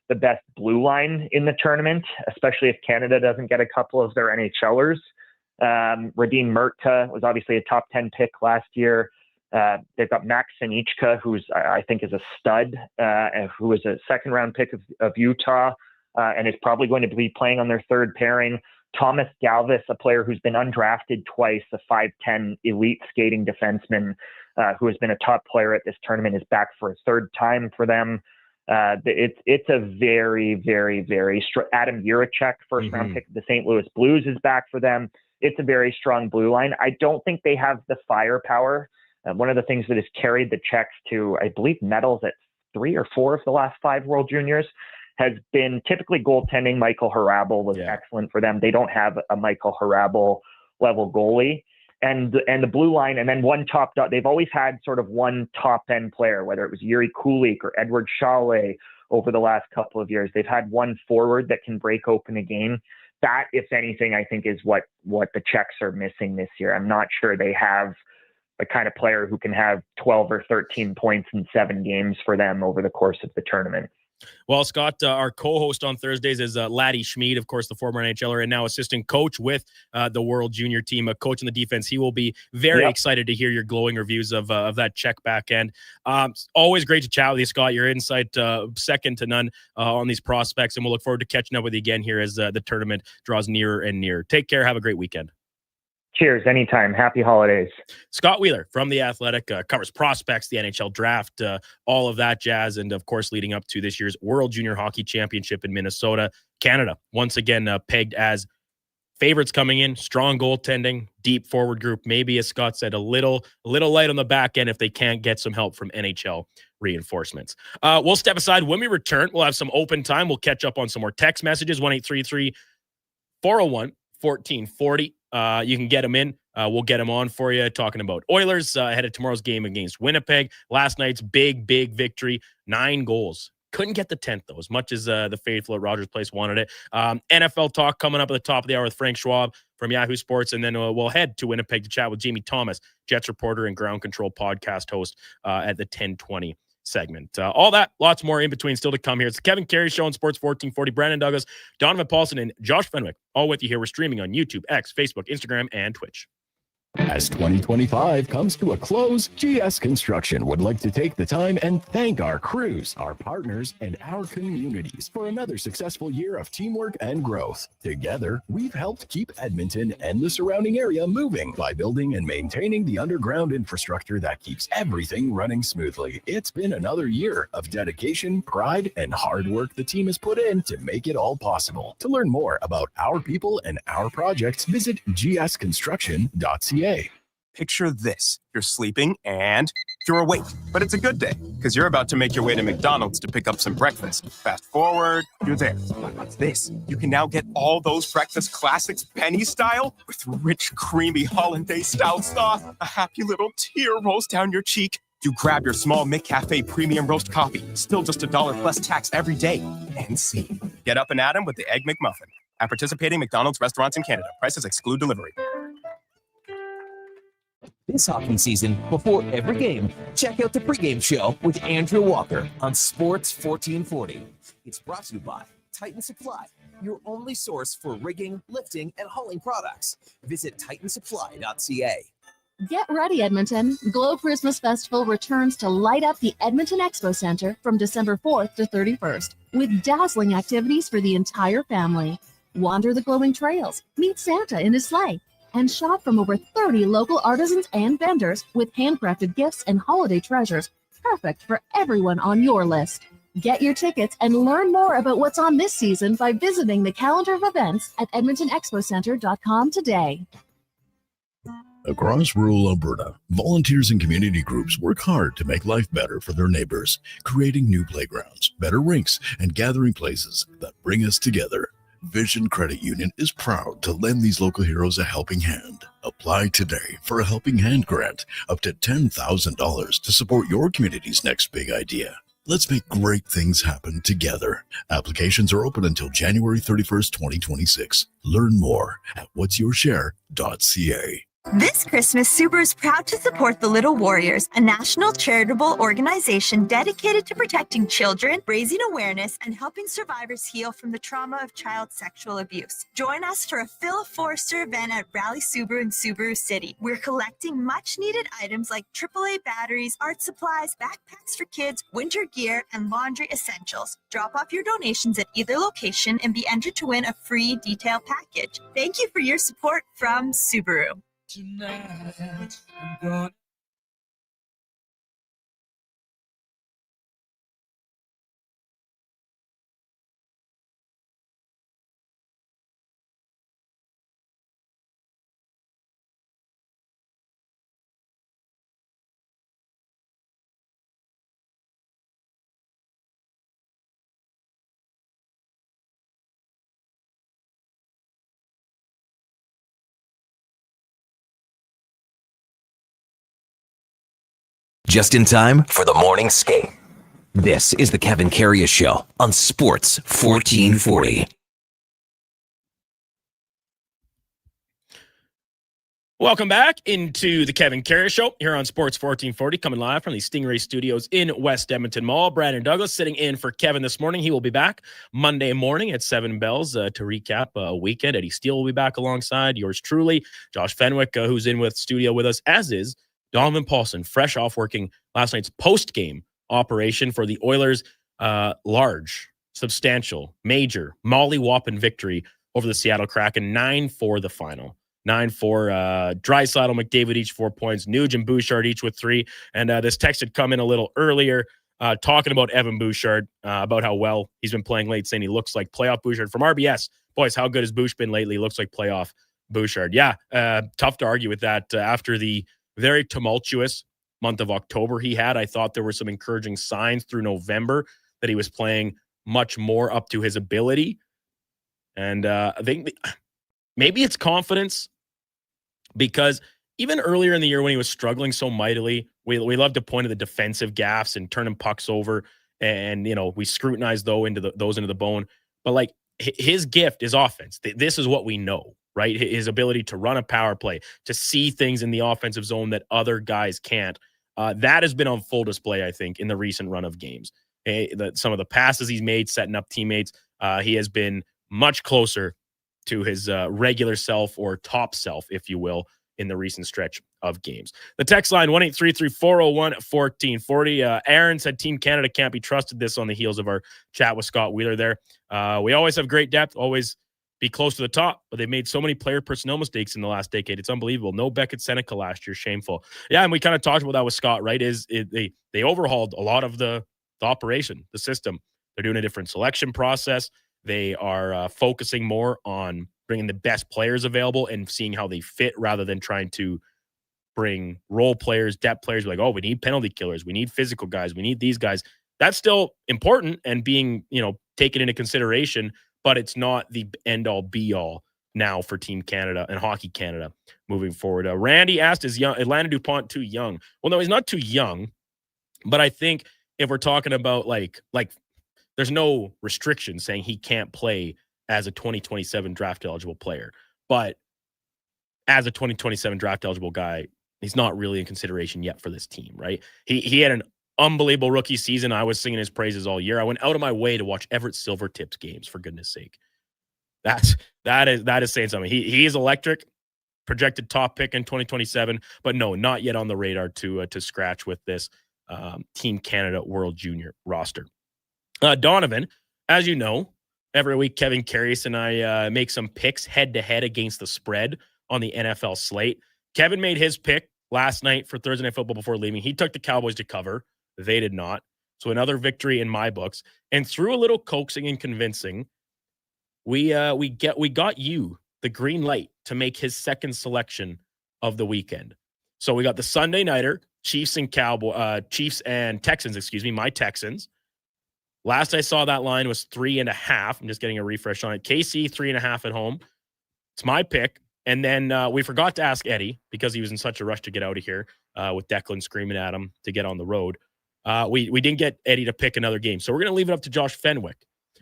Speaker 4: the best blue line in the tournament, especially if Canada doesn't get a couple of their NHLers. Radim Murta was obviously a top 10 pick last year. They've got Max Sinichka, who's I think is a stud, who was a 2nd-round pick of Utah, and is probably going to be playing on their 3rd pairing. Thomas Galvis, a player who's been undrafted twice, a 5'10" elite skating defenseman who has been a top player at this tournament, is back for a 3rd time for them. It's a very, very, very strong. Adam Jiricek, 1st-round pick of the St. Louis Blues, is back for them. It's a very strong blue line. I don't think they have the firepower. One of the things that has carried the Czechs to, I believe, medals at 3 or 4 of the last 5 World Juniors has been typically goaltending. Michael Hrabal was excellent for them. They don't have a Michael Hrabal level goalie. And the blue line, and then one top dog. They've always had sort of one top end player, whether it was Yuri Kulik or Edward Chalet over the last couple of years. They've had one forward that can break open a game. That, if anything, I think is what the Czechs are missing this year. I'm not sure they have the kind of player who can have 12 or 13 points in 7 games for them over the course of the tournament.
Speaker 7: Well, Scott, our co-host on Thursdays is Laddie Schmid, of course, the former NHLer and now assistant coach with the World Junior team, a coach in the defense. He will be very excited to hear your glowing reviews of that Czech back end. Always great to chat with you, Scott. Your insight, second to none on these prospects, and we'll look forward to catching up with you again here as the tournament draws nearer and nearer. Take care. Have a great weekend.
Speaker 4: Cheers. Anytime. Happy holidays.
Speaker 7: Scott Wheeler from The Athletic covers prospects, the NHL draft, all of that jazz. And of course, leading up to this year's World Junior Hockey Championship in Minnesota, Canada, once again, pegged as favorites coming in, strong goaltending, deep forward group. Maybe, as Scott said, a little light on the back end if they can't get some help from NHL reinforcements. We'll step aside. When we return, we'll have some open time. We'll catch up on some more text messages, 1-833-401-1440. You can get them in. We'll get them on for you, talking about Oilers ahead of tomorrow's game against Winnipeg. Last night's big victory, 9 goals. Couldn't get the 10th, though, as much as the faithful at Rogers Place wanted it. NFL talk coming up at the top of the hour with Frank Schwab from Yahoo Sports, and then we'll head to Winnipeg to chat with Jamie Thomas, Jets reporter and Ground Control podcast host at the 1020 segment. All that, lots more in between still to come here. It's the Kevin Karius Show on Sports 1440. Brandon Douglas, Donovan Paulson, and Josh Fenwick, all with you here. We're streaming on YouTube, X, Facebook, Instagram, and Twitch.
Speaker 5: As 2025 comes to a close, GS Construction would like to take the time and thank our crews, our partners, and our communities for another successful year of teamwork and growth. Together, we've helped keep Edmonton and the surrounding area moving by building and maintaining the underground infrastructure that keeps everything running smoothly. It's been another year of dedication, pride, and hard work the team has put in to make it all possible. To learn more about our people and our projects, visit gsconstruction.ca.
Speaker 10: Picture this. You're sleeping and you're awake. But it's a good day because you're about to make your way to McDonald's to pick up some breakfast. Fast forward, you're there. What's this? You can now get all those breakfast classics penny style with rich, creamy hollandaise-style sauce. A happy little tear rolls down your cheek. You grab your small McCafe premium roast coffee, still just $1 plus tax every day. And see. Get up and at 'em with the Egg McMuffin. At participating McDonald's restaurants in Canada, prices exclude delivery.
Speaker 16: This hockey season, before every game, check out the pregame show with Andrew Walker on Sports 1440. It's brought to you by Titan Supply, your only source for rigging, lifting, and hauling products. Visit titansupply.ca.
Speaker 8: Get ready, Edmonton. Glow Christmas Festival returns to light up the Edmonton Expo Center from December 4th to 31st with dazzling activities for the entire family. Wander the glowing trails, meet Santa in his sleigh, and shop from over 30 local artisans and vendors with handcrafted gifts and holiday treasures, perfect for everyone on your list. Get your tickets and learn more about what's on this season by visiting the calendar of events at edmontonexpocenter.com today.
Speaker 19: Across rural Alberta, volunteers and community groups work hard to make life better for their neighbors, creating new playgrounds, better rinks, and gathering places that bring us together. Vision Credit Union is proud to lend these local heroes a helping hand. Apply today for a Helping Hand grant up to $10,000 to support your community's next big idea. Let's make great things happen together. Applications are open until January 31st, 2026. Learn more at whatsyourshare.ca.
Speaker 17: This Christmas, Subaru is proud to support the Little Warriors, a national charitable organization dedicated to protecting children, raising awareness, and helping survivors heal from the trauma of child sexual abuse. Join us for a Phil Forster event at Rally Subaru in Subaru City. We're collecting much-needed items like AAA batteries, art supplies, backpacks for kids, winter gear, and laundry essentials. Drop off your donations at either location and be entered to win a free detail package. Thank you for your support from Subaru.
Speaker 3: Tonight, I'm gonna
Speaker 16: Just in time for the morning skate. This is the Kevin Karius Show on Sports 1440.
Speaker 7: Welcome back into the Kevin Karius Show here on Sports 1440, coming live from the Stingray Studios in West Edmonton Mall. Brandon Douglas sitting in for Kevin this morning. He will be back Monday morning at 7 bells to recap a weekend. Eddie Steele will be back alongside yours truly, Josh Fenwick, who's in with studio with us, as is Donovan Paulson, fresh off working last night's post-game operation for the Oilers' large, substantial, major, molly-whopping victory over the Seattle Kraken, 9-4 the final. 9-4, Draisaitl, McDavid each 4 points, Nugent, Bouchard each with 3. And this text had come in a little earlier talking about Evan Bouchard, about how well he's been playing late, saying he looks like playoff Bouchard. From RBS, boys, how good has Bouch been lately? Looks like playoff Bouchard. Yeah, tough to argue with that after the very tumultuous month of October he had. I thought there were some encouraging signs through November that he was playing much more up to his ability. And I think maybe it's confidence, because even earlier in the year when he was struggling so mightily, we love to point at the defensive gaffes and turning pucks over, and we scrutinize those into the bone. But like, his gift is offense. This is what we know. Right? His ability to run a power play, to see things in the offensive zone that other guys can't. That has been on full display, I think, in the recent run of games. Some of the passes he's made, setting up teammates, he has been much closer to his regular self, or top self, if you will, in the recent stretch of games. The text line, 1-833-401-1440. Aaron said Team Canada can't be trusted. This on the heels of our chat with Scott Wheeler there. We always have great depth, always be close to the top, but they've made so many player personnel mistakes in the last decade. It's unbelievable. No Beckett Seneca last year. Shameful. Yeah, and we kind of talked about that with Scott, right? They overhauled a lot of the operation, the system. They're doing a different selection process. They are focusing more on bringing the best players available and seeing how they fit, rather than trying to bring role players, depth players, like, oh, we need penalty killers, we need physical guys, we need these guys. That's still important and being, taken into consideration, but it's not the end-all, be-all now for Team Canada and Hockey Canada moving forward. Randy asked, is Atlanta DuPont too young? Well, no, he's not too young, but I think if we're talking about like there's no restriction saying he can't play as a 2027 draft eligible player. But as a 2027 draft eligible guy, he's not really in consideration yet for this team, right? He had an unbelievable rookie season. I was singing his praises all year. I went out of my way to watch Everett Silvertips games, for goodness sake. That is saying something. He is electric, projected top pick in 2027, but no, not yet on the radar to scratch with this Team Canada World Junior roster. Donovan, as you know, every week Kevin Karius and I make some picks head-to-head against the spread on the NFL slate. Kevin made his pick last night for Thursday Night Football before leaving. He took the Cowboys to cover. They did not. So another victory in my books. And through a little coaxing and convincing, we got you the green light to make his second selection of the weekend. So we got the Sunday nighter, Chiefs and Texans, my Texans. Last I saw that line was 3.5. I'm just getting a refresh on it. KC 3.5 at home. It's my pick. And then we forgot to ask Eddie because he was in such a rush to get out of here with Declan screaming at him to get on the road. We didn't get Eddie to pick another game. So we're going to leave it up to Josh Fenwick.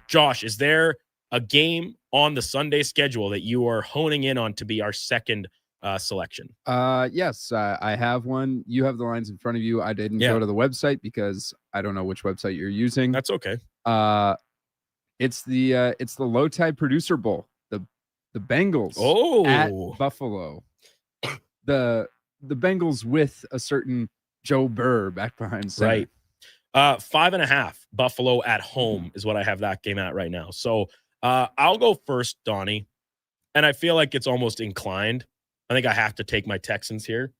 Speaker 7: Josh, is there a game on the Sunday schedule that you are honing in on to be our second selection?
Speaker 6: Yes, I have one. You have the lines in front of you. I didn't go to the website because I don't know which website you're using.
Speaker 7: That's okay.
Speaker 6: It's the Low Tide Producer Bowl. The Bengals at Buffalo. The Bengals with a certain Joe Burr back behind center.
Speaker 7: Right. 5.5 Buffalo at home is what I have that game at right now. So I'll go first, Donnie. And I feel like it's almost inclined. I think I have to take my Texans here.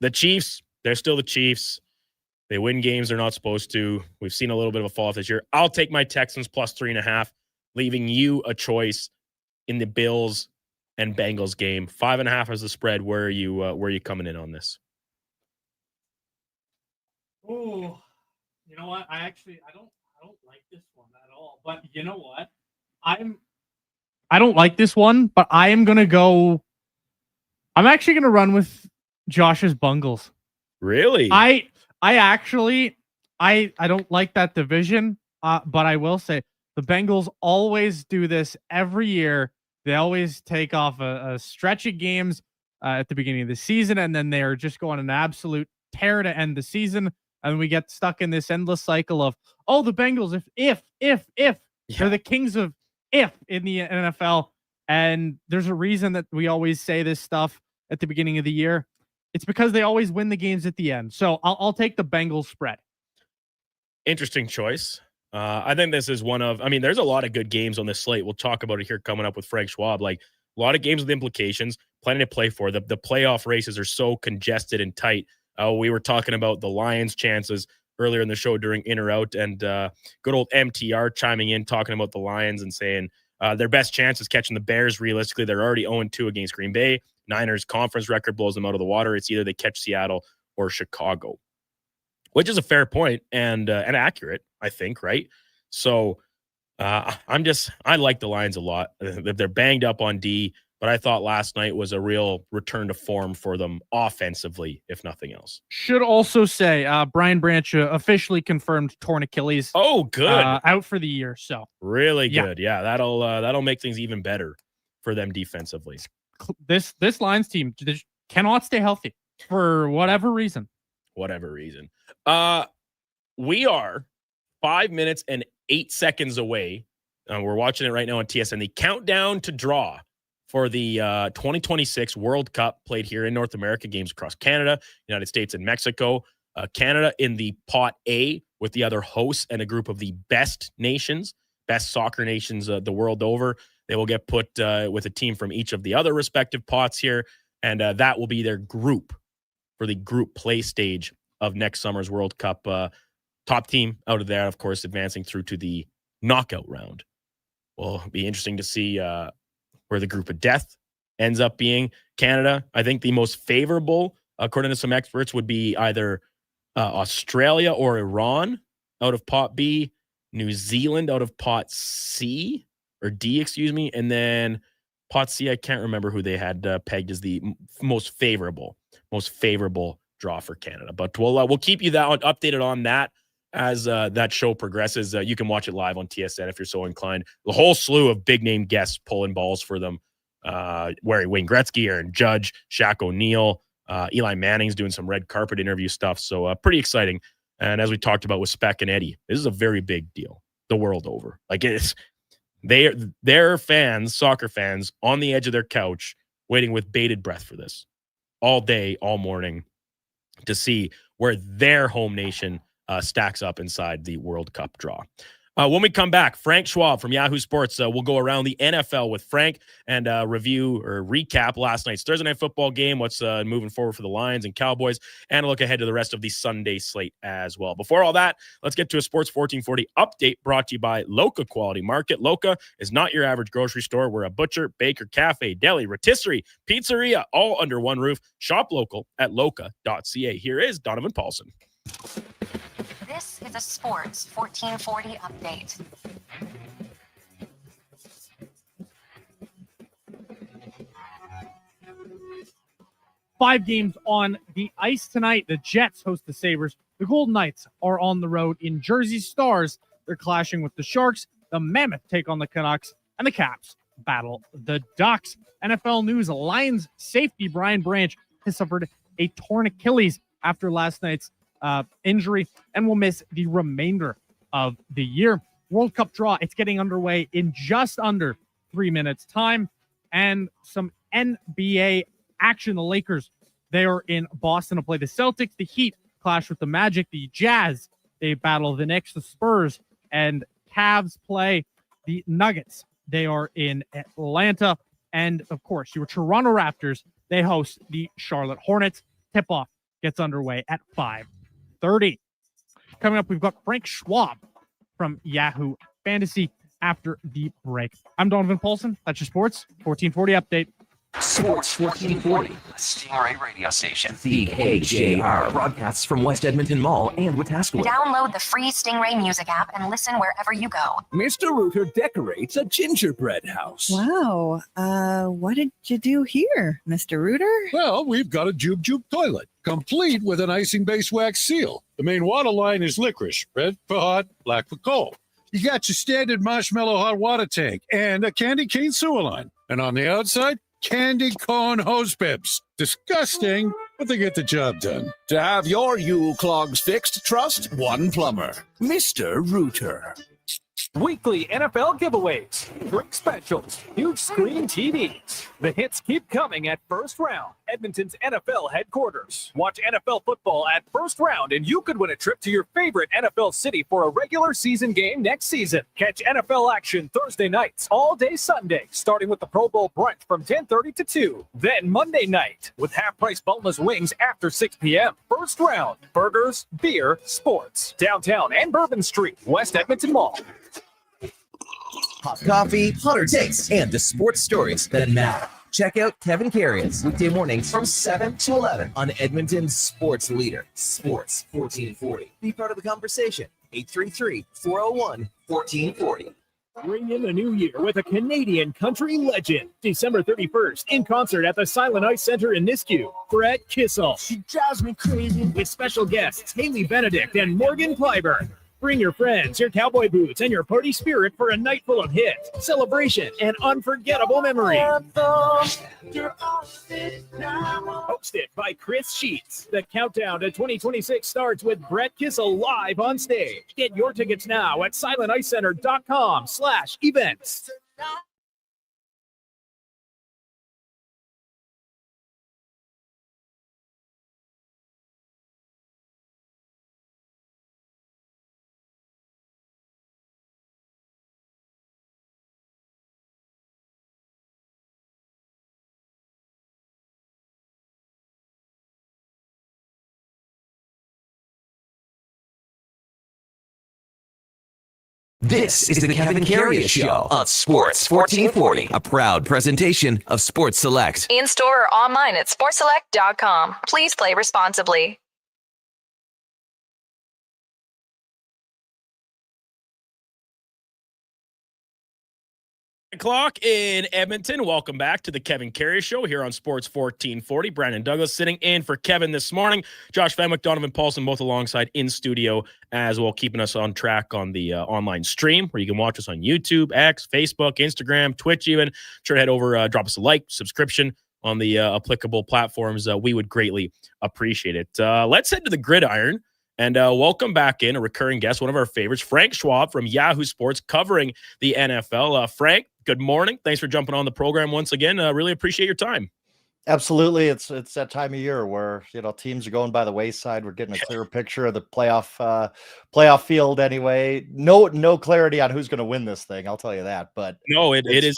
Speaker 7: The Chiefs, they're still the Chiefs. They win games they're not supposed to. We've seen a little bit of a fall off this year. I'll take my Texans plus 3.5, leaving you a choice in the Bills and Bengals game. 5.5 as the spread. Where are you coming in on this?
Speaker 2: Oh, you know what? I don't like this one at all. But you know what? I don't like this one, but I'm actually gonna run with Josh's Bungles.
Speaker 7: Really?
Speaker 2: I don't like that division, but I will say the Bengals always do this every year. They always take off a stretch of games at the beginning of the season, and then they're just going an absolute tear to end the season. And we get stuck in this endless cycle of, the Bengals, if they're the kings of if in the NFL. And there's a reason that we always say this stuff at the beginning of the year. It's because they always win the games at the end. So I'll take the Bengals spread.
Speaker 7: Interesting choice. I think this is there's a lot of good games on this slate. We'll talk about it here coming up with Frank Schwab. Like a lot of games with implications, plenty to play for. The playoff races are so congested and tight. We were talking about the Lions' chances earlier in the show during In or Out, and good old MTR chiming in, talking about the Lions and saying their best chance is catching the Bears. Realistically, they're already 0-2 against Green Bay. Niners' conference record blows them out of the water. It's either they catch Seattle or Chicago, which is a fair point and accurate, I think, right? So I like the Lions a lot. They're banged up on D, but I thought last night was a real return to form for them offensively, if nothing else.
Speaker 2: Should also say Brian Branch officially confirmed torn Achilles.
Speaker 7: Oh, good.
Speaker 2: Out for the year. So
Speaker 7: really good. Yeah, that'll make things even better for them defensively.
Speaker 2: This Lions team cannot stay healthy for whatever reason.
Speaker 7: We are 5 minutes and 8 seconds away. We're watching it right now on TSN. The countdown to draw for the 2026 World Cup played here in North America, games across Canada, United States, and Mexico. Canada in the pot A with the other hosts and a group of the best soccer nations the world over. They will get put with a team from each of the other respective pots here, and that will be their group for the group play stage of next summer's World Cup. Top team out of there, of course, advancing through to the knockout round. Will be interesting to see where the group of death ends up being. Canada, I think the most favorable, according to some experts, would be either Australia or Iran out of pot B, New Zealand out of pot C or D, and then pot C, I can't remember who they had pegged as the most favorable draw for Canada. But we'll keep you updated on that as that show progresses. You can watch it live on TSN if you're so inclined. The whole slew of big name guests pulling balls for them. Wayne Gretzky, Aaron Judge, Shaq O'Neal, Eli Manning's doing some red carpet interview stuff. So pretty exciting. And as we talked about with Speck and Eddie, this is a very big deal the world over. Like they're fans, soccer fans, on the edge of their couch waiting with bated breath for this all day, all morning, to see where their home nation stacks up inside the World Cup draw. When we come back, Frank Schwab from Yahoo Sports will go around the NFL with Frank and review or recap last night's Thursday Night Football game, what's moving forward for the Lions and Cowboys, and a look ahead to the rest of the Sunday slate as well. Before all that, let's get to a Sports 1440 update brought to you by Loca Quality Market. Loca is not your average grocery store. We're a butcher, baker, cafe, deli, rotisserie, pizzeria, all under one roof. Shop local at loca.ca. Here is Donovan Paulson.
Speaker 11: This is a Sports 1440 update.
Speaker 2: Five games on the ice tonight. The Jets host the Sabres. The Golden Knights are on the road in Jersey. Stars, they're clashing with the Sharks. The Mammoth take on the Canucks. And the Caps battle the Ducks. NFL news, Lions safety Brian Branch has suffered a torn Achilles after last night's injury and will miss the remainder of the year. World Cup draw, it's getting underway in just under 3 minutes time. And some NBA action. The Lakers, they are in Boston to play the Celtics. The Heat clash with the Magic. The Jazz, they battle the Knicks. The Spurs and Cavs play the Nuggets. They are in Atlanta. And of course, your Toronto Raptors, they host the Charlotte Hornets. Tip-off gets underway at 5:30. Coming up, we've got Frank Schwab from Yahoo Fantasy after the break. I'm Donovan Paulson. That's your Sports 1440 update.
Speaker 16: Sports 1440, Stingray radio station. The KJR broadcasts from West Edmonton Mall and Wetaskiwin.
Speaker 11: Download the free Stingray music app and listen wherever you go.
Speaker 14: Mr. Rooter decorates a gingerbread house.
Speaker 18: Wow. What did you do here, Mr. Rooter?
Speaker 14: Well, we've got a Jube Jube toilet, complete with an icing base wax seal. The main water line is licorice, red for hot, black for cold. You got your standard marshmallow hot water tank and a candy cane sewer line. And on the outside, candy cone hose pips. Disgusting, but they get the job done.
Speaker 20: To have your Yule clogs fixed, trust one plumber, Mr. Rooter.
Speaker 12: Weekly NFL giveaways, drink specials, huge screen TVs. The hits keep coming at First Round, Edmonton's NFL headquarters. Watch NFL football at First Round, and you could win a trip to your favorite NFL city for a regular season game next season. Catch NFL action Thursday nights, all day Sunday, starting with the Pro Bowl brunch from 10:30 to 2. Then Monday night with half-price boneless wings after 6 p.m. First Round, burgers, beer, sports. Downtown and Bourbon Street, West Edmonton Mall.
Speaker 16: Hot coffee, hotter takes, and the sports stories that matter. Check out Kevin Karius weekday mornings from 7 to 11 on Edmonton's sports leader, Sports 1440. Be part of the conversation. 833-401-1440.
Speaker 12: Bring in the new year with a Canadian country legend. December 31st, in concert at the Silent Ice Center in Nisku. Brett Kissel. She drives me crazy. With special guests Haley Benedict and Morgan Clyburn. Bring your friends, your cowboy boots, and your party spirit for a night full of hits, celebration, and unforgettable memories. Hosted by Chris Sheets. The countdown to 2026 starts with Brett Kissel live on stage. Get your tickets now at silenticecenter.com/events.
Speaker 16: This is the Kevin Karius Show on Sports 1440, a proud presentation of Sports Select.
Speaker 11: In store or online at sportselect.com. Please play responsibly.
Speaker 7: o'clock in Edmonton. Welcome back to the Kevin Karius Show here on Sports 1440. Brandon Douglas sitting in for Kevin this morning. Josh Fenwick, Donovan Paulson, both alongside in studio as well, keeping us on track on the online stream where you can watch us on YouTube, X, Facebook, Instagram, Twitch even. Sure to head over, drop us a like, subscription on the applicable platforms. We would greatly appreciate it. Let's head to the gridiron. And welcome back in a recurring guest, one of our favorites, Frank Schwab from Yahoo Sports, covering the NFL. Frank, good morning. Thanks for jumping on the program once again. Really appreciate your time.
Speaker 1: Absolutely. It's that time of year where, teams are going by the wayside. We're getting a clearer picture of the playoff field anyway. No clarity on who's going to win this thing. I'll tell you that. But
Speaker 7: no, it is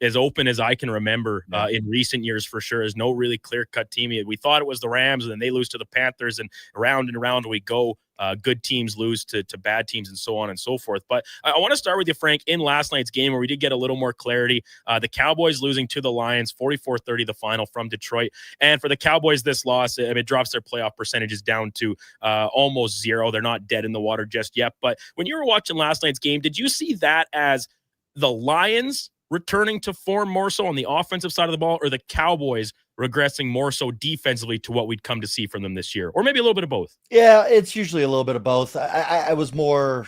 Speaker 7: as open as I can remember in recent years, for sure. There's no really clear-cut team. We thought it was the Rams, and then they lose to the Panthers, and around we go. Good teams lose to bad teams, and so on and so forth. But I want to start with you, Frank, in last night's game where we did get a little more clarity. The Cowboys losing to the Lions, 44-30 the final from Detroit. And for the Cowboys, this loss, it drops their playoff percentages down to almost zero. They're not dead in the water just yet. But when you were watching last night's game, did you see that as the Lions returning to form more so on the offensive side of the ball, or the Cowboys regressing more so defensively to what we'd come to see from them this year, or maybe a little bit of both?
Speaker 1: Yeah, it's usually a little bit of both. I was more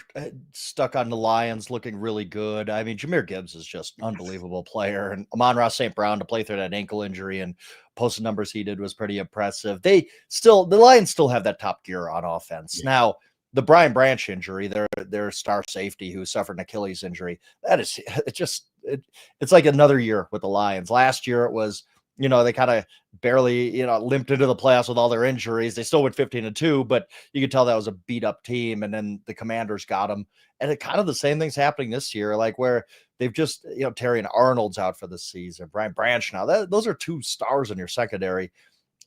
Speaker 1: stuck on the Lions looking really good. I mean, Jahmyr Gibbs is just an unbelievable player, and Amon-Ra St. Brown to play through that ankle injury and post the numbers he did was pretty impressive. The Lions still have that top gear on offense. Now, the Brian Branch injury, their star safety who suffered an Achilles injury, it's like another year with the Lions. Last year it was, they kind of barely, limped into the playoffs with all their injuries. They still went 15-2, but you could tell that was a beat up team. And then the Commanders got them. And it kind of the same thing's happening this year, like where they've just, Terry and Arnold's out for the season, Brian Branch now. Those are two stars in your secondary.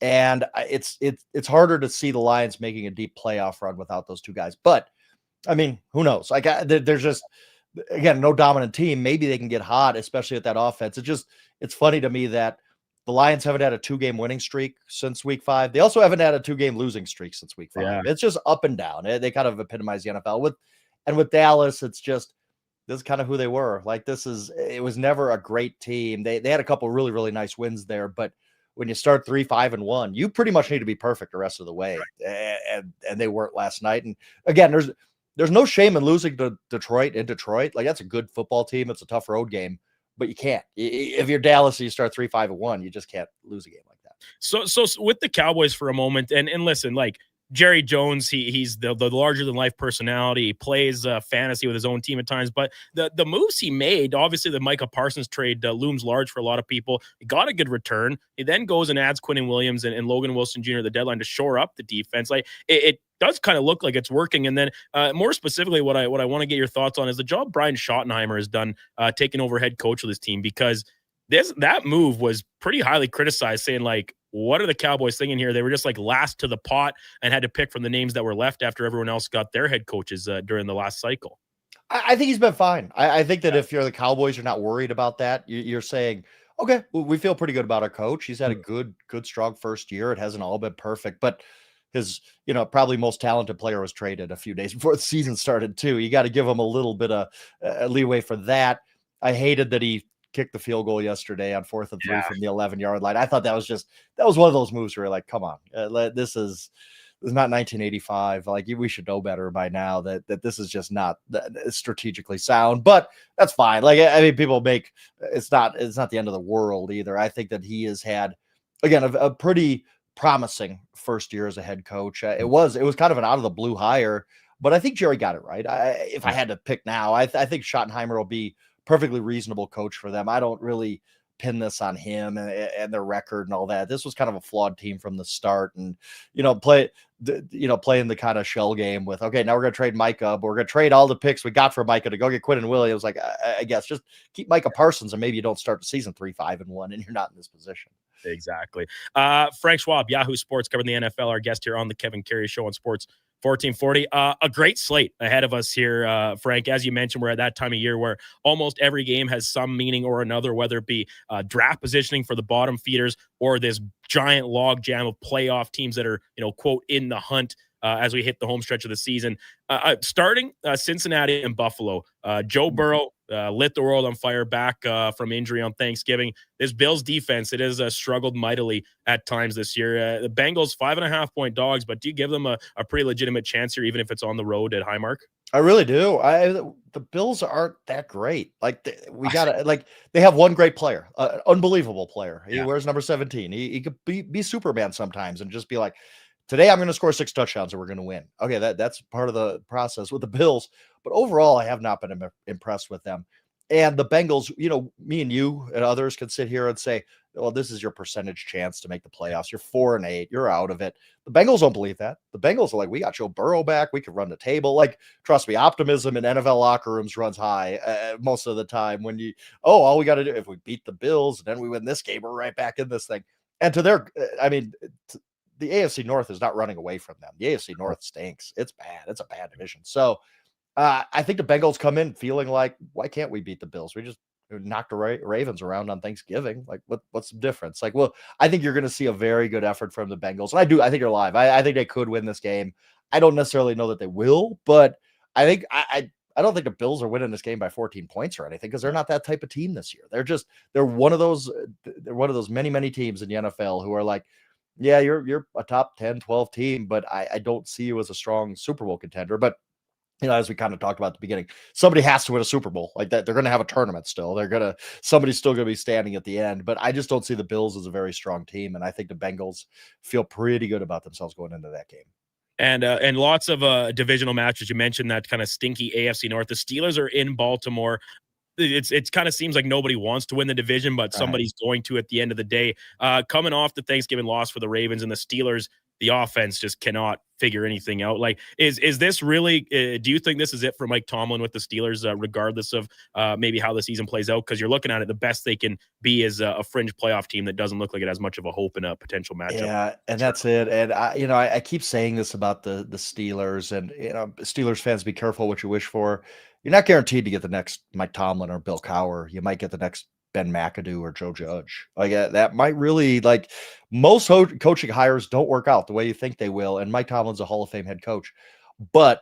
Speaker 1: And it's harder to see the Lions making a deep playoff run without those two guys. But I mean, who knows? Like there's just, again, no dominant team. Maybe they can get hot, especially at that offense. It's funny to me that the Lions haven't had a 2-game winning streak since week 5. They also haven't had a 2-game losing streak since week 5. Yeah. It's just up and down. They kind of epitomize the NFL with Dallas. It's just, this is kind of who they were. Like it was never a great team. They had a couple really, really nice wins there, but when you start 3-5-1, you pretty much need to be perfect the rest of the way. And they weren't last night. And again, there's no shame in losing to Detroit in Detroit. Like, that's a good football team. It's a tough road game, but you can't. If you're Dallas and you start 3-5-1, you just can't lose a game like that.
Speaker 7: So with the Cowboys for a moment, and listen, like, Jerry Jones, he's the larger than life personality. He plays fantasy with his own team at times, but the moves he made, obviously the Micah Parsons trade looms large for a lot of people. He got a good return. He then goes and adds Quinnen Williams and Logan Wilson Jr. at the deadline to shore up the defense. Like it does kind of look like it's working. And then more specifically, what I want to get your thoughts on is the job Brian Schottenheimer has done taking over head coach of this team, because that move was pretty highly criticized, saying like, what are the Cowboys thinking here? They were just like last to the pot and had to pick from the names that were left after everyone else got their head coaches during the last cycle.
Speaker 1: I think he's been fine. I think that if you're the Cowboys, you're not worried about that. You're saying, okay, we feel pretty good about our coach. He's had a good, strong first year. It hasn't all been perfect, but his, probably most talented player was traded a few days before the season started too. You got to give him a little bit of leeway for that. I hated that he kicked the field goal yesterday on 4th and 3 from the 11-yard line. I thought that was one of those moves where you're like, come on, this is not 1985. Like, we should know better by now that this is just not strategically sound, but that's fine. Like, I mean, people it's not the end of the world either. I think that he has had, again, a pretty promising first year as a head coach. It was kind of an out of the blue hire, but I think Jerry got it right. If I had to pick now, I think Schottenheimer will be perfectly reasonable coach for them. I don't really pin this on him and their record and all that. This was kind of a flawed team from the start, and playing the kind of shell game with, okay, now we're going to trade Micah, but we're going to trade all the picks we got for Micah to go get Quinnen Williams. Like, I guess just keep Micah Parsons, and maybe you don't start the season 3-5-1 and you're not in this position.
Speaker 7: Exactly. Frank Schwab, Yahoo Sports, covering the NFL, our guest here on the Kevin Karius Show on Sports 1440. A great slate ahead of us here, Frank. As you mentioned, we're at that time of year where almost every game has some meaning or another, whether it be draft positioning for the bottom feeders or this giant log jam of playoff teams that are, quote, in the hunt as we hit the home stretch of the season. Starting Cincinnati and Buffalo, Joe Burrow lit the world on fire back from injury on Thanksgiving. This Bills defense, it has struggled mightily at times this year. The Bengals 5.5-point dogs, but do you give them a pretty legitimate chance here, even if it's on the road at Highmark?
Speaker 1: I really do. The Bills aren't that great. Like we gotta like they have one great player, unbelievable player. He wears number 17. He could be Superman sometimes and just be like, today I'm going to score 6 touchdowns and we're going to win. Okay, that's part of the process with the Bills. But overall, I have not been impressed with them. And the Bengals, me and you and others can sit here and say, well, this is your percentage chance to make the playoffs. You're 4-8. You're out of it. The Bengals don't believe that. The Bengals are like, we got Joe Burrow back. We can run the table. Like, trust me, optimism in NFL locker rooms runs high most of the time when all we got to do, if we beat the Bills and then we win this game, we're right back in this thing. And to their, the AFC North is not running away from them. The AFC North stinks. It's bad. It's a bad division. So I think the Bengals come in feeling like, why can't we beat the Bills? We just knocked the Ravens around on Thanksgiving. Like, what's the difference? Like, well, I think you're going to see a very good effort from the Bengals. And I think you're live. I think they could win this game. I don't necessarily know that they will, but I think I don't think the Bills are winning this game by 14 points or anything because they're not that type of team this year. They're one of those many teams in the NFL who are like, yeah, you're a top 10, 12 team, but I don't see you as a strong Super Bowl contender. But as we kind of talked about at the beginning, somebody has to win a Super Bowl like that. They're going to have a tournament still. Somebody's still going to be standing at the end, but I just don't see the Bills as a very strong team. And I think the Bengals feel pretty good about themselves going into that game.
Speaker 7: And lots of divisional matches. You mentioned that kind of stinky AFC North. The Steelers are in Baltimore. It kind of seems like nobody wants to win the division, but somebody's going to at the end of the day. Coming off the Thanksgiving loss for the Ravens and the Steelers, the offense just cannot figure anything out. Like, is this really? Do you think this is it for Mike Tomlin with the Steelers, regardless of maybe how the season plays out? Because you're looking at it, the best they can be is a fringe playoff team that doesn't look like it has much of a hope in a potential matchup.
Speaker 1: Yeah, and that's it. And I keep saying this about the Steelers, and Steelers fans, be careful what you wish for. You're not guaranteed to get the next Mike Tomlin or Bill Cowher. You might get the next Ben McAdoo or Joe Judge. Like that might really, like, most coaching hires don't work out the way you think they will. And Mike Tomlin's a Hall of Fame head coach, but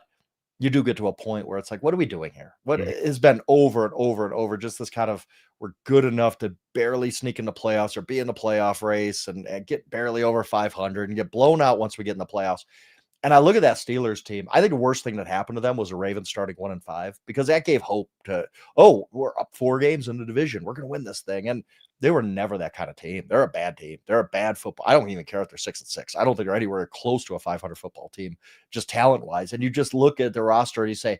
Speaker 1: you do get to a point where it's like, what are we doing here? What has been over and over and over? Just this kind of, we're good enough to barely sneak in the playoffs or be in the playoff race and get barely over 500 and get blown out once we get in the playoffs. And I look at that Steelers team. I think the worst thing that happened to them was the Ravens starting 1-5 because that gave hope to, we're up 4 games in the division. We're going to win this thing. And they were never that kind of team. They're a bad team. They're a bad football. I don't even care if they're 6-6. I don't think they're anywhere close to a 500 football team, just talent-wise. And you just look at the roster and you say,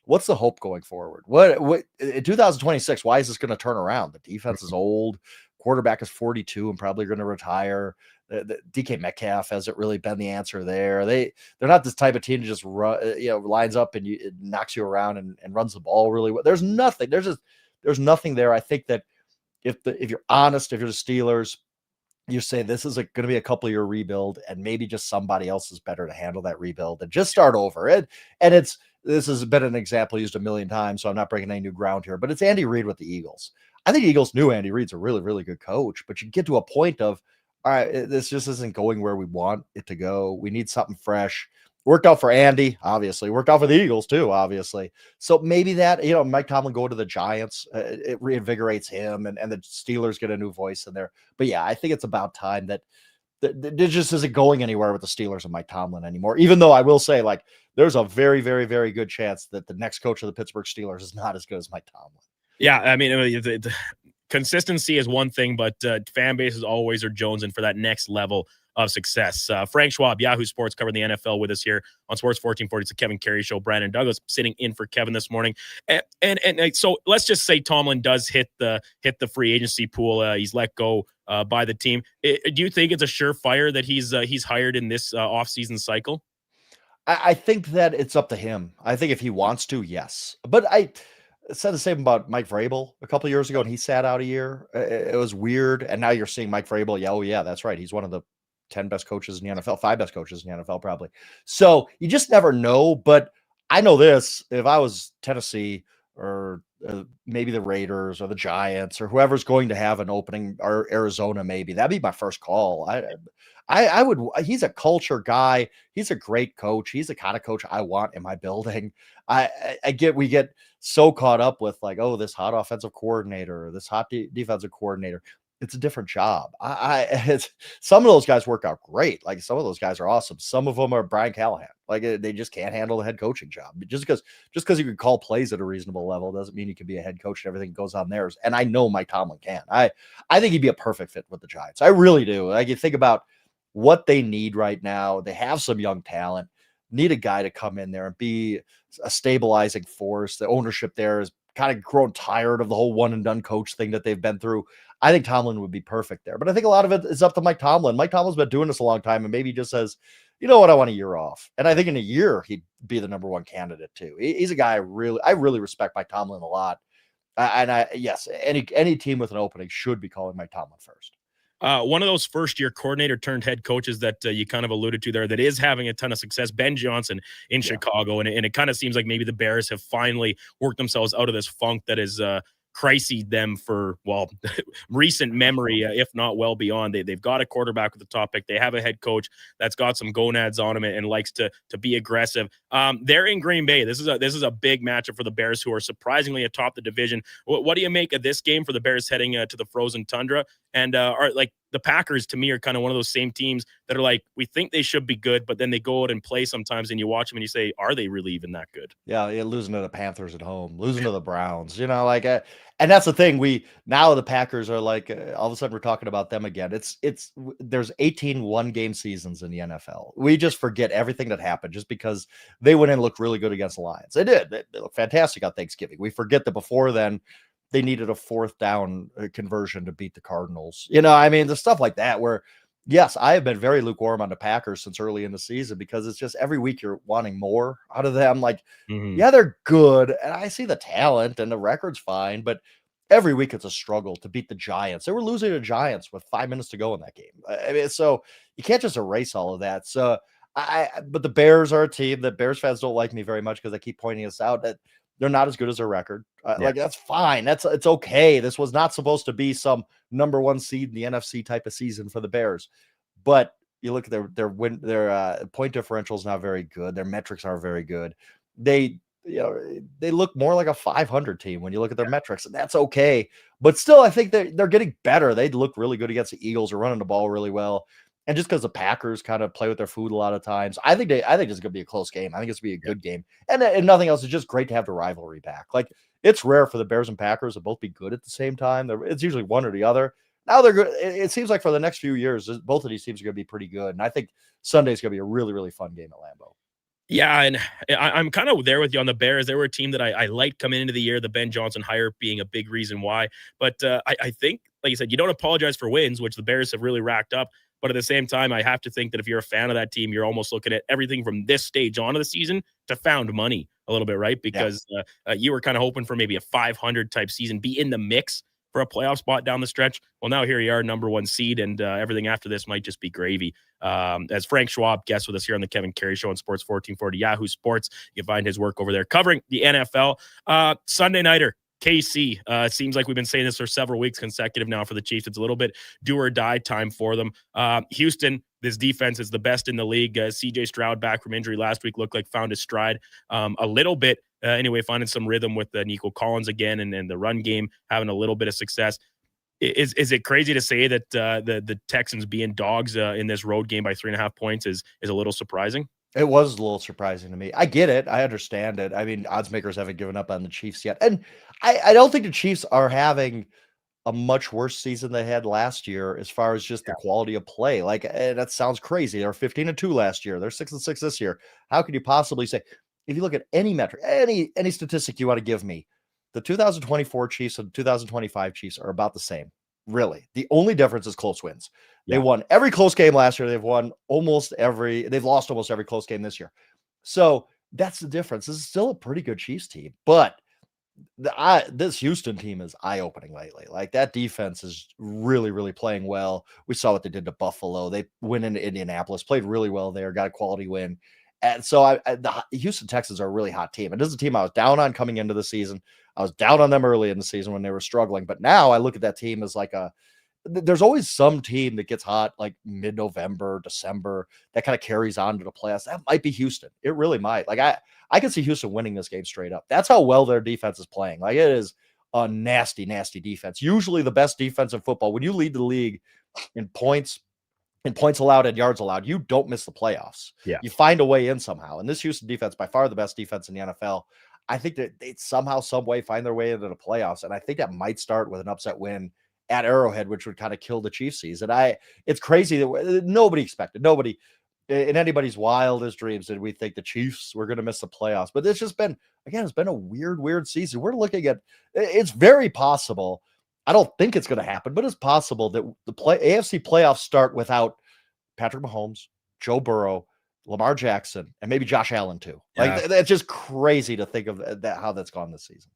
Speaker 1: what's the hope going forward? What in 2026, why is this going to turn around? The defense is old. Quarterback is 42 and probably going to retire. The DK Metcalf hasn't really been the answer there. They're not this type of team to just run, lines up and it knocks you around and runs the ball really well. There's nothing. There's nothing there. I think that if you're honest, if you're the Steelers, you say this is going to be a couple year rebuild, and maybe just somebody else is better to handle that rebuild and just start over. This has been an example used a million times, so I'm not breaking any new ground here. But it's Andy Reid with the Eagles. I think the Eagles knew Andy Reid's a really, really good coach, but you get to a point of, all right, this just isn't going where we want it to go. We need something fresh. Worked out for Andy, obviously. Worked out for the Eagles, too, obviously. So maybe that, Mike Tomlin go to the Giants. It reinvigorates him, and the Steelers get a new voice in there. But, yeah, I think it's about time that it just isn't going anywhere with the Steelers and Mike Tomlin anymore, even though I will say, like, there's a very, very, very good chance that the next coach of the Pittsburgh Steelers is not as good as Mike Tomlin.
Speaker 7: Yeah, I mean, the consistency is one thing, but fan bases always are jonesing for that next level of success. Frank Schwab, Yahoo Sports, covering the NFL with us here on Sports 1440. It's the Kevin Karius Show. Brandon Douglas sitting in for Kevin this morning. And so let's just say Tomlin does hit the free agency pool. He's let go by the team. Do you think it's a surefire that he's hired in this offseason cycle?
Speaker 1: I think that it's up to him. I think if he wants to, yes. But I said the same about Mike Vrabel a couple of years ago, and he sat out a year. It was weird. And now you're seeing Mike Vrabel. Yeah, that's right. He's one of the 10 best coaches in the NFL, 5 best coaches in the NFL, probably. So you just never know. But I know this: if I was Tennessee, or maybe the Raiders or the Giants or whoever's going to have an opening, or Arizona, maybe that'd be my first call. I would. He's a culture guy. He's a great coach. He's the kind of coach I want in my building. We get so caught up with like, oh, this hot offensive coordinator, or this hot defensive coordinator. It's a different job. Some of those guys work out great. Like some of those guys are awesome. Some of them are Brian Callahan. Like they just can't handle the head coaching job. But just because you can call plays at a reasonable level doesn't mean you can be a head coach and everything goes on theirs. And I know Mike Tomlin can. I think he'd be a perfect fit with the Giants. I really do. Like you think about what they need right now. They have some young talent. Need a guy to come in there and be a stabilizing force. The ownership there is kind of grown tired of the whole one and done coach thing that they've been through. I think Tomlin would be perfect there. But I think a lot of it is up to Mike Tomlin. Mike Tomlin's been doing this a long time, and maybe he just says, you know what, I want a year off. And I think in a year, he'd be the number one candidate too. He's a guy I really respect Mike Tomlin a lot. Yes, any team with an opening should be calling Mike Tomlin first.
Speaker 7: One of those first-year coordinator turned head coaches that you kind of alluded to there that is having a ton of success, Ben Johnson in Chicago. And it kind of seems like maybe the Bears have finally worked themselves out of this funk that is crises them for, well, recent memory, if not well beyond. They've got a quarterback with the top pick. They have a head coach that's got some gonads on him and likes to be aggressive. They're in Green Bay. This is a big matchup for the Bears, who are surprisingly atop the division. What do you make of this game for the Bears heading to the frozen tundra? And are like the Packers, to me, are kind of one of those same teams that are like, we think they should be good, but then they go out and play sometimes, and you watch them and you say, are they really even that good?
Speaker 1: Yeah, losing to the Panthers at home, losing to the Browns, like, and that's the thing. Now the Packers are like, all of a sudden we're talking about them again. There's 18 one-game seasons in the NFL. We just forget everything that happened just because they went in and looked really good against the Lions. They did. They looked fantastic on Thanksgiving. We forget that before then, they needed a fourth down conversion to beat the Cardinals. The stuff like that where, yes, I have been very lukewarm on the Packers since early in the season because it's just every week you're wanting more out of them. Like, yeah, they're good. And I see the talent and the record's fine, but every week it's a struggle to beat the Giants. They were losing to the Giants with 5 minutes to go in that game. So you can't just erase all of that. So but the Bears are a team that Bears fans don't like me very much because I keep pointing this out that they're not as good as their record. Like, that's fine. It's okay. This was not supposed to be some number one seed in the NFC type of season for the Bears. But you look at their point differential is not very good. Their metrics aren't very good. They look more like a 500 team when you look at their metrics, and that's okay. But still, I think they're getting better. They look really good against the Eagles. Are running the ball really well. And just because the Packers kind of play with their food a lot of times, I think it's going to be a close game. I think it's going to be a good game. And nothing else. It's just great to have the rivalry back. Like, it's rare for the Bears and Packers to both be good at the same time. It's usually one or the other. Now they're good. It seems like for the next few years, both of these teams are going to be pretty good. And I think Sunday's going to be a really, really fun game at Lambeau.
Speaker 7: Yeah, and I'm kind of there with you on the Bears. They were a team that I liked coming into the year, the Ben Johnson hire being a big reason why. But I think, like you said, you don't apologize for wins, which the Bears have really racked up. But at the same time, I have to think that if you're a fan of that team, you're almost looking at everything from this stage on of the season to found money a little bit, right? Because you were kind of hoping for maybe a 500 type season, be in the mix for a playoff spot down the stretch. Well, now here you are, number one seed, and everything after this might just be gravy. As Frank Schwab guests with us here on the Kevin Carey Show on Sports 1440 Yahoo Sports, you can find his work over there covering the NFL. Sunday nighter, KC. It seems like we've been saying this for several weeks consecutive now for the Chiefs. It's a little bit do or die time for them. Houston, this defense is the best in the league. CJ Stroud, back from injury last week, looked like found his stride a little bit. Anyway, finding some rhythm with Nico Collins again, and the run game having a little bit of success. Is it crazy to say that the Texans being dogs in this road game by 3.5 points is a little surprising?
Speaker 1: It was a little surprising to me. I get it. I understand it. I mean, odds makers haven't given up on the Chiefs yet. And I don't think the Chiefs are having a much worse season they had last year as far as just the quality of play. Like, that sounds crazy. They were 15-2 last year. They're 6-6 this year. How could you possibly say, if you look at any metric, any statistic you want to give me, the 2024 Chiefs and 2025 Chiefs are about the same. Really. The only difference is close wins. They won every close game last year. They've lost almost every close game this year. So that's the difference. This is still a pretty good Chiefs team, but this Houston team is eye-opening lately. Like, that defense is really, really playing well. We saw what they did to Buffalo. They went into Indianapolis, played really well there, got a quality win. And so the Houston Texans are a really hot team. And this is a team I was down on coming into the season. I was down on them early in the season when they were struggling. But now I look at that team as there's always some team that gets hot like mid-November, December, that kind of carries on to the playoffs. That might be Houston. It really might. I can see Houston winning this game straight up. That's how well their defense is playing. Like, it is a nasty, nasty defense. Usually the best defense in football. When you lead the league in points allowed and yards allowed, you don't miss the playoffs.
Speaker 7: Yeah.
Speaker 1: You find a way in somehow. And this Houston defense, by far the best defense in the NFL. I think that they somehow, some way find their way into the playoffs. And I think that might start with an upset win at Arrowhead, which would kind of kill the Chiefs season. It's crazy that nobody expected, nobody in anybody's wildest dreams did we think the Chiefs were going to miss the playoffs. But it's just been, again, it's been a weird season. We're looking at, it's very possible. I don't think it's going to happen, but it's possible that the AFC playoffs start without Patrick Mahomes, Joe Burrow, Lamar Jackson, and maybe Josh Allen too. Like, that's just crazy to think of that, how that's gone this season.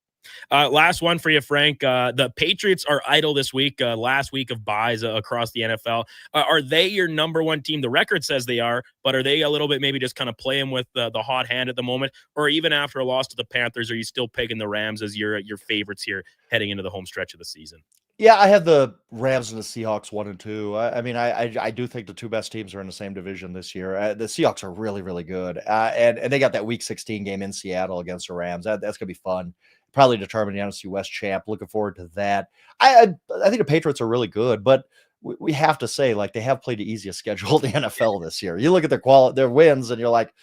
Speaker 7: Last one for you, Frank. The Patriots are idle this week, last week of buys across the NFL. Are they your number one team? The record says they are, but are they a little bit maybe just kind of playing with the hot hand at the moment? Or even after a loss to the Panthers, are you still pegging the Rams as your favorites here heading into the home stretch of the season?
Speaker 1: Yeah, I have the Rams and the Seahawks 1 and 2. I do think the two best teams are in the same division this year. The Seahawks are really, really good. And they got that Week 16 game in Seattle against the Rams. That's going to be fun. Probably determine the NFC West champ. Looking forward to that. I think the Patriots are really good, but we have to say, like, they have played the easiest schedule in the NFL this year. You look at their wins, and you're like,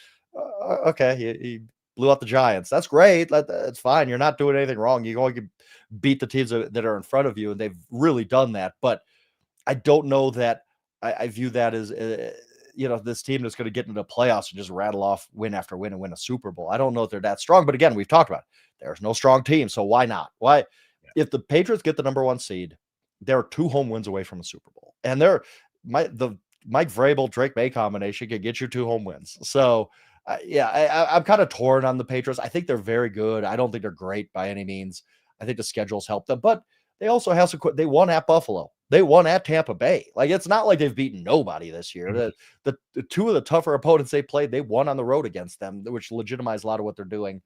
Speaker 1: okay, he blew out the Giants. That's great. That's fine. You're not doing anything wrong. You're going to beat the teams that are in front of you, and they've really done that. But I don't know that I view that as this team that's going to get into the playoffs and just rattle off win after win and win a Super Bowl. I don't know if they're that strong, but again, we've talked about it. There's no strong team, so why not? Why? If the Patriots get the number 1 seed, they're 2 home wins away from a Super Bowl, and the Mike Vrabel Drake May combination can get you 2 home wins. So I'm kind of torn on the Patriots. I think they're very good. I don't think they're great by any means. I think the schedules help them, but they also have some. They won at Buffalo. They won at Tampa Bay. Like, it's not like they've beaten nobody this year. Mm-hmm. The 2 of the tougher opponents they played, they won on the road against them, which legitimized a lot of what they're doing.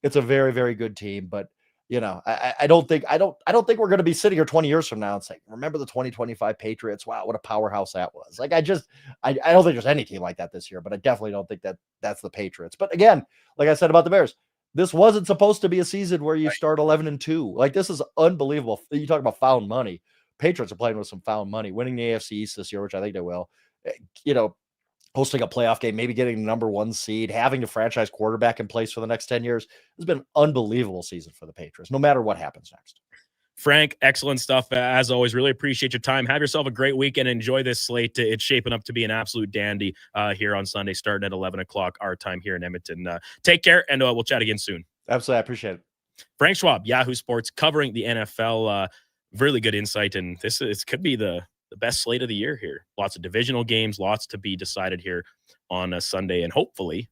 Speaker 1: It's a very, very good team, but I don't think we're going to be sitting here 20 years from now and saying, remember the 2025 Patriots? Wow, what a powerhouse that was. Like, I don't think there's any team like that this year, but I definitely don't think that's the Patriots. But again, like I said about the Bears, this wasn't supposed to be a season where you start 11-2. Like, this is unbelievable. You talk about found money. Patriots are playing with some found money, winning the AFC East this year, which I think they will. Hosting a playoff game, maybe getting the number 1 seed, having a franchise quarterback in place for the next 10 years. It's been an unbelievable season for the Patriots, no matter what happens next.
Speaker 7: Frank, excellent stuff. As always, really appreciate your time. Have yourself a great weekend. Enjoy this slate. It's shaping up to be an absolute dandy here on Sunday, starting at 11 o'clock our time here in Edmonton. Take care, and we'll chat again soon.
Speaker 1: Absolutely. I appreciate it.
Speaker 7: Frank Schwab, Yahoo Sports, covering the NFL. Really good insight, and this could be the best slate of the year here. Lots of divisional games, lots to be decided here on a Sunday, and hopefully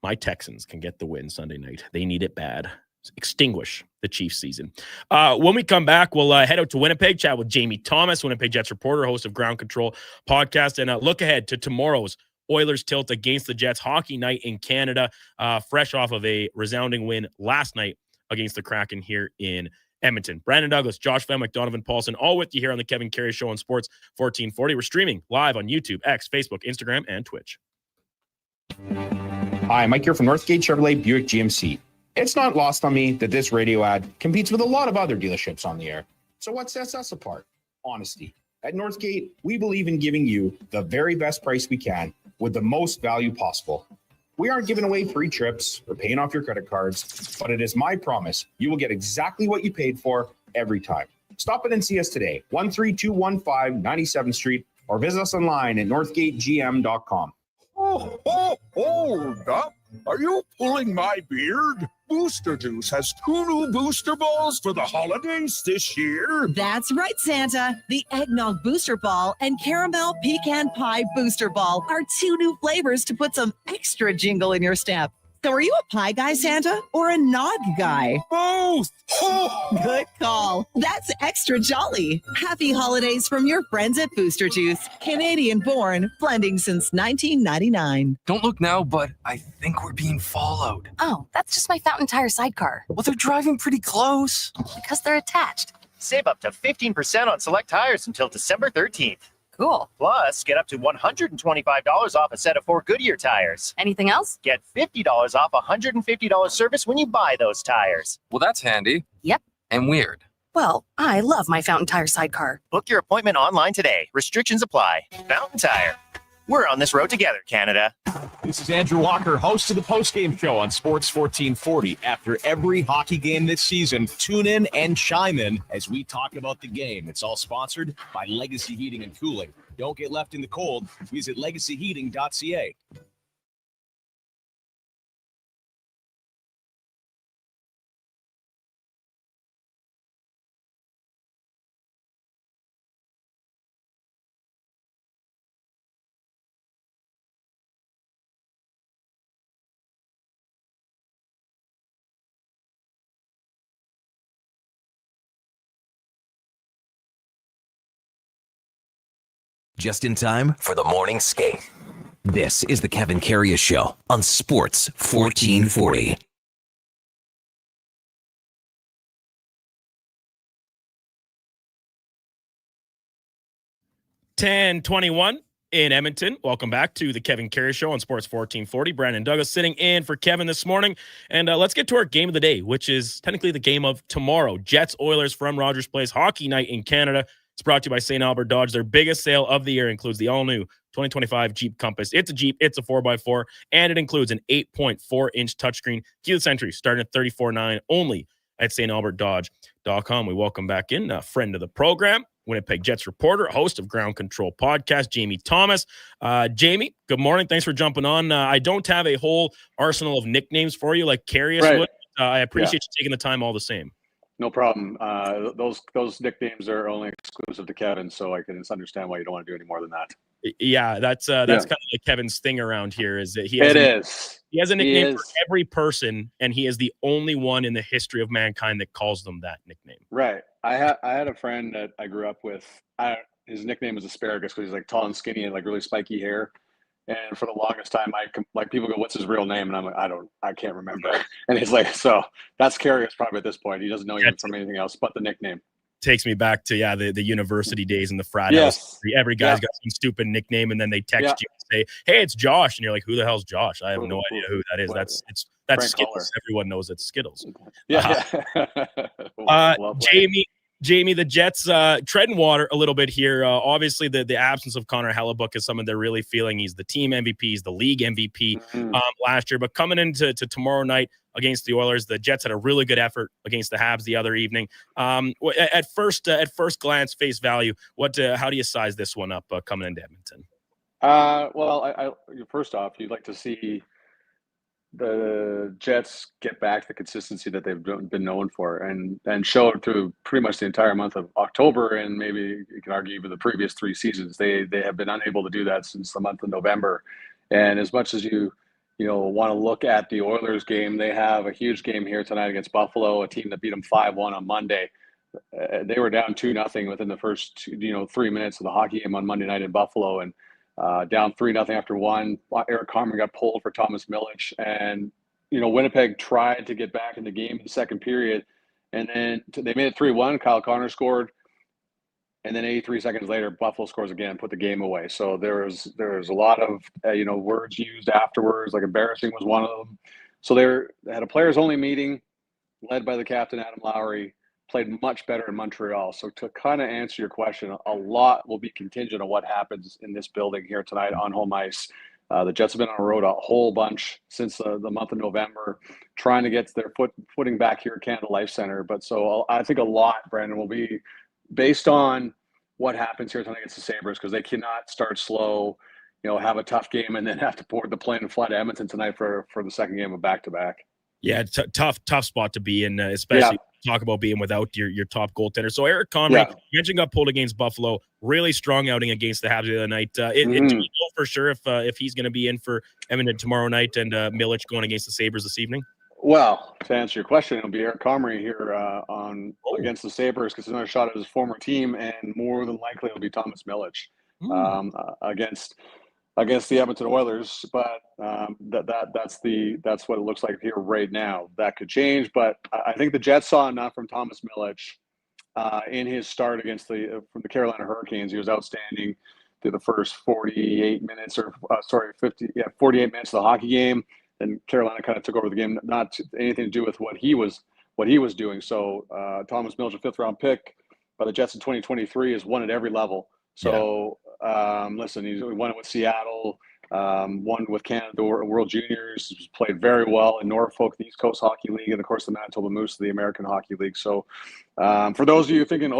Speaker 7: my Texans can get the win Sunday night. They need it bad. Extinguish the Chiefs season. When we come back, we'll head out to Winnipeg, chat with Jamie Thomas, Winnipeg Jets reporter, host of Ground Control podcast, and look ahead to tomorrow's Oilers tilt against the Jets hockey night in Canada, fresh off of a resounding win last night against the Kraken here in Edmonton. Brandon Douglas, Josh Fenwick, Donovan Paulson, all with you here on the Kevin Karius Show on Sports 1440. We're streaming live on YouTube, X, Facebook, Instagram, and Twitch.
Speaker 9: Hi, Mike here from Northgate Chevrolet Buick GMC. It's not lost on me that this radio ad competes with a lot of other dealerships on the air. So what sets us apart? Honesty. At Northgate, we believe in giving you the very best price we can with the most value possible. We aren't giving away free trips or paying off your credit cards, but it is my promise you will get exactly what you paid for every time. Stop in and see us today, 13215 97th Street, or visit us online at northgategm.com.
Speaker 20: Hold up. Are you pulling my beard? Booster Juice has 2 new booster balls for the holidays this year.
Speaker 13: That's right, Santa. The Eggnog Booster Ball and Caramel Pecan Pie Booster Ball are 2 new flavors to put some extra jingle in your step. So are you a pie guy, Santa, or a nog guy?
Speaker 20: Both!
Speaker 13: Good call. That's extra jolly. Happy holidays from your friends at Booster Juice. Canadian born, blending since 1999.
Speaker 15: Don't look now, but I think we're being followed.
Speaker 11: Oh, that's just my Fountain Tire sidecar.
Speaker 15: Well, they're driving pretty close.
Speaker 11: Because they're attached.
Speaker 21: Save up to 15% on select tires until December 13th.
Speaker 11: Cool.
Speaker 21: Plus, get up to $125 off a set of 4 Goodyear tires.
Speaker 11: Anything else?
Speaker 21: Get $50 off $150 service when you buy those tires.
Speaker 15: Well, that's handy.
Speaker 11: Yep.
Speaker 15: And weird.
Speaker 11: Well, I love my Fountain Tire sidecar.
Speaker 21: Book your appointment online today. Restrictions apply. Fountain Tire. We're on this road together, Canada.
Speaker 22: This is Andrew Walker, host of the postgame show on Sports 1440. After every hockey game this season, tune in and chime in as we talk about the game. It's all sponsored by Legacy Heating and Cooling. Don't get left in the cold. Visit legacyheating.ca.
Speaker 16: Just in time for the morning skate. This is the Kevin Karius Show on Sports 1440.
Speaker 7: (10:21) in Edmonton. Welcome back to the Kevin Karius Show on Sports 1440. Brandon Douglas sitting in for Kevin this morning. And let's get to our game of the day, which is technically the game of tomorrow. Jets-Oilers from Rogers Place Hockey Night in Canada. It's brought to you by St. Albert Dodge. Their biggest sale of the year includes the all-new 2025 Jeep Compass. It's a Jeep, it's a 4x4, and it includes an 8.4-inch touchscreen keyless entry starting at $34,900 only at stalbertdodge.com. We welcome back in a friend of the program, Winnipeg Jets reporter, host of Ground Control Podcast, Jamie Thomas. Jamie, good morning. Thanks for jumping on. I don't have a whole arsenal of nicknames for you like Karius would. I appreciate you taking the time all the same.
Speaker 23: No problem. Those nicknames are only exclusive to Kevin, so I can understand why you don't want to do any more than that.
Speaker 7: Yeah, that's kind of like Kevin's thing around here is that he has a nickname for every person, and he is the only one in the history of mankind that calls them that nickname.
Speaker 23: Right. I had a friend that I grew up with. His nickname was Asparagus because he's like tall and skinny and like really spiky hair. And for the longest time, people go, "What's his real name?" And I'm like, I can't remember. And he's like, so that's Karius probably at this point. He doesn't know you from anything else but the nickname.
Speaker 7: Takes me back to the university days in the frat house. Every guy's got some stupid nickname, and then they text you and say, "Hey, it's Josh," and you're like, "Who the hell's Josh? I have no idea who that is." That's Skittles. Everyone knows it's Skittles. Jamie, the Jets treading water a little bit here. Obviously, the absence of Connor Hellebuck is someone they're really feeling. He's the team MVP, he's the league MVP last year. But coming into tomorrow night against the Oilers, the Jets had a really good effort against the Habs the other evening. At first glance, face value, how do you size this one up coming into Edmonton?
Speaker 23: Well, first off, you'd like to see the Jets get back the consistency that they've been known for and showed through pretty much the entire month of October, and maybe you can argue even the previous 3 seasons. They have been unable to do that since the month of November. And as much as you want to look at the Oilers game, they have a huge game here tonight against Buffalo, a team that beat them 5-1 on Monday. They were down 2-0 within the first 3 minutes of the hockey game on Monday night in Buffalo, and down 3-0 after 1. Eric Carmen got pulled for Thomas Milic, and Winnipeg tried to get back in the game in the second period, and then they made it 3-1. Kyle Connor scored, and then 83 seconds later, Buffalo scores again, put the game away. So there was a lot of words used afterwards, like embarrassing was one of them. So they had a players only meeting, led by the captain Adam Lowry. Played much better in Montreal. So to kind of answer your question, a lot will be contingent on what happens in this building here tonight on home ice. The Jets have been on the road a whole bunch since the month of November, trying to get their footing back here at Canada Life Center. But so I think a lot, Brandon, will be based on what happens here tonight against the Sabres, because they cannot start slow, have a tough game, and then have to board the plane and fly to Edmonton tonight for the second game of back-to-back.
Speaker 7: Yeah, tough spot to be in, especially talk about being without your top goaltender. So Eric Comrie, mentioned got pulled against Buffalo, really strong outing against the Habs the other night. Do you know for sure if he's going to be in for Edmonton tomorrow night and Milic going against the Sabres this evening?
Speaker 23: Well, to answer your question, it'll be Eric Comrie here against the Sabres because it's another shot at his former team, and more than likely it'll be Thomas Milic against the Edmonton Oilers. But that's what it looks like here right now. That could change, but I think the Jets saw enough from Thomas Milic in his start against from the Carolina Hurricanes. He was outstanding through the first 48 minutes 48 minutes of the hockey game. And Carolina kind of took over the game, not anything to do with what he was doing. So Thomas Milic, a 5th-round pick by the Jets in 2023, has won at every level. So listen, he won it with Seattle, won with Canada World Juniors, he's played very well in Norfolk, the East Coast Hockey League, and of course the Manitoba Moose, the American Hockey League. So for those of you thinking,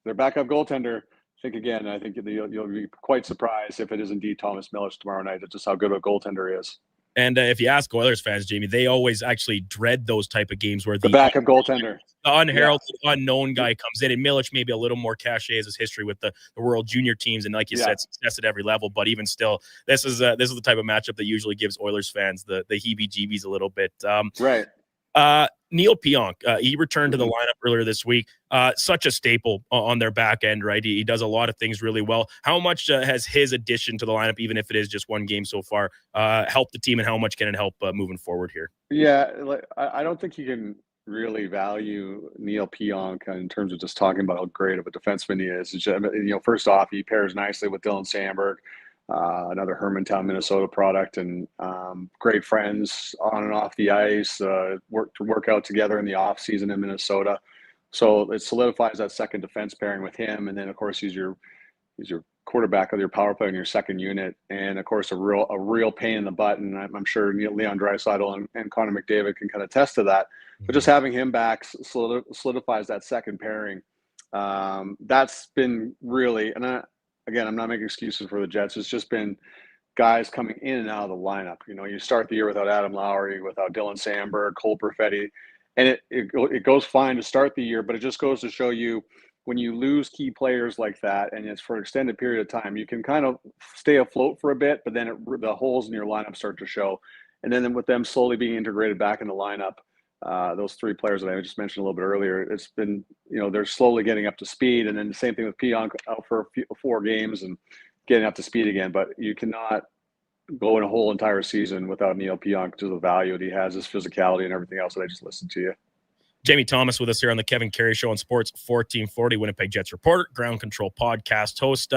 Speaker 23: their backup goaltender, think again. I think you'll be quite surprised if it is indeed Thomas Milic tomorrow night. That's just how good of a goaltender he is.
Speaker 7: And if you ask Oilers fans, Jamie, they always actually dread those type of games where
Speaker 23: the backup goaltender,
Speaker 7: the unheralded, unknown guy comes in. And Milic maybe a little more cachet as his history with the World Junior teams, and like you said, success at every level. But even still, this is the type of matchup that usually gives Oilers fans the heebie-jeebies a little bit.
Speaker 23: Right.
Speaker 7: Neil Pionk, he returned to the lineup earlier this week. Such a staple on their back end, right? He does a lot of things really well. How much has his addition to the lineup, even if it is just one game so far, helped the team, and how much can it help moving forward here?
Speaker 23: Yeah, I don't think you can really value Neil Pionk in terms of just talking about how great of a defenseman he is. First off, he pairs nicely with Dylan Sandberg, another Hermantown, Minnesota product, and great friends on and off the ice, work out together in the off season in Minnesota. So it solidifies that second defense pairing with him. And then of course he's your quarterback of your power play in your second unit. And of course, a real pain in the butt. And I'm sure Leon Draisaitl and Connor McDavid can kind of attest to that, but just having him back solidifies that second pairing. That's been really, and again, I'm not making excuses for the Jets. It's just been guys coming in and out of the lineup. You start the year without Adam Lowry, without Dylan Sandberg, Cole Perfetti, and it goes fine to start the year, but it just goes to show you when you lose key players like that, and it's for an extended period of time, you can kind of stay afloat for a bit, but then the holes in your lineup start to show. And then with them slowly being integrated back in the lineup, those three players that I just mentioned a little bit earlier, it's been, they're slowly getting up to speed. And then the same thing with Pionk out for 4 games and getting up to speed again. But you cannot go in a whole entire season without Neil Pionk to the value that he has, his physicality and everything else that I just listened to you.
Speaker 7: Jamie Thomas with us here on the Kevin Karius Show on Sports 1440, Winnipeg Jets reporter, Ground Control podcast host.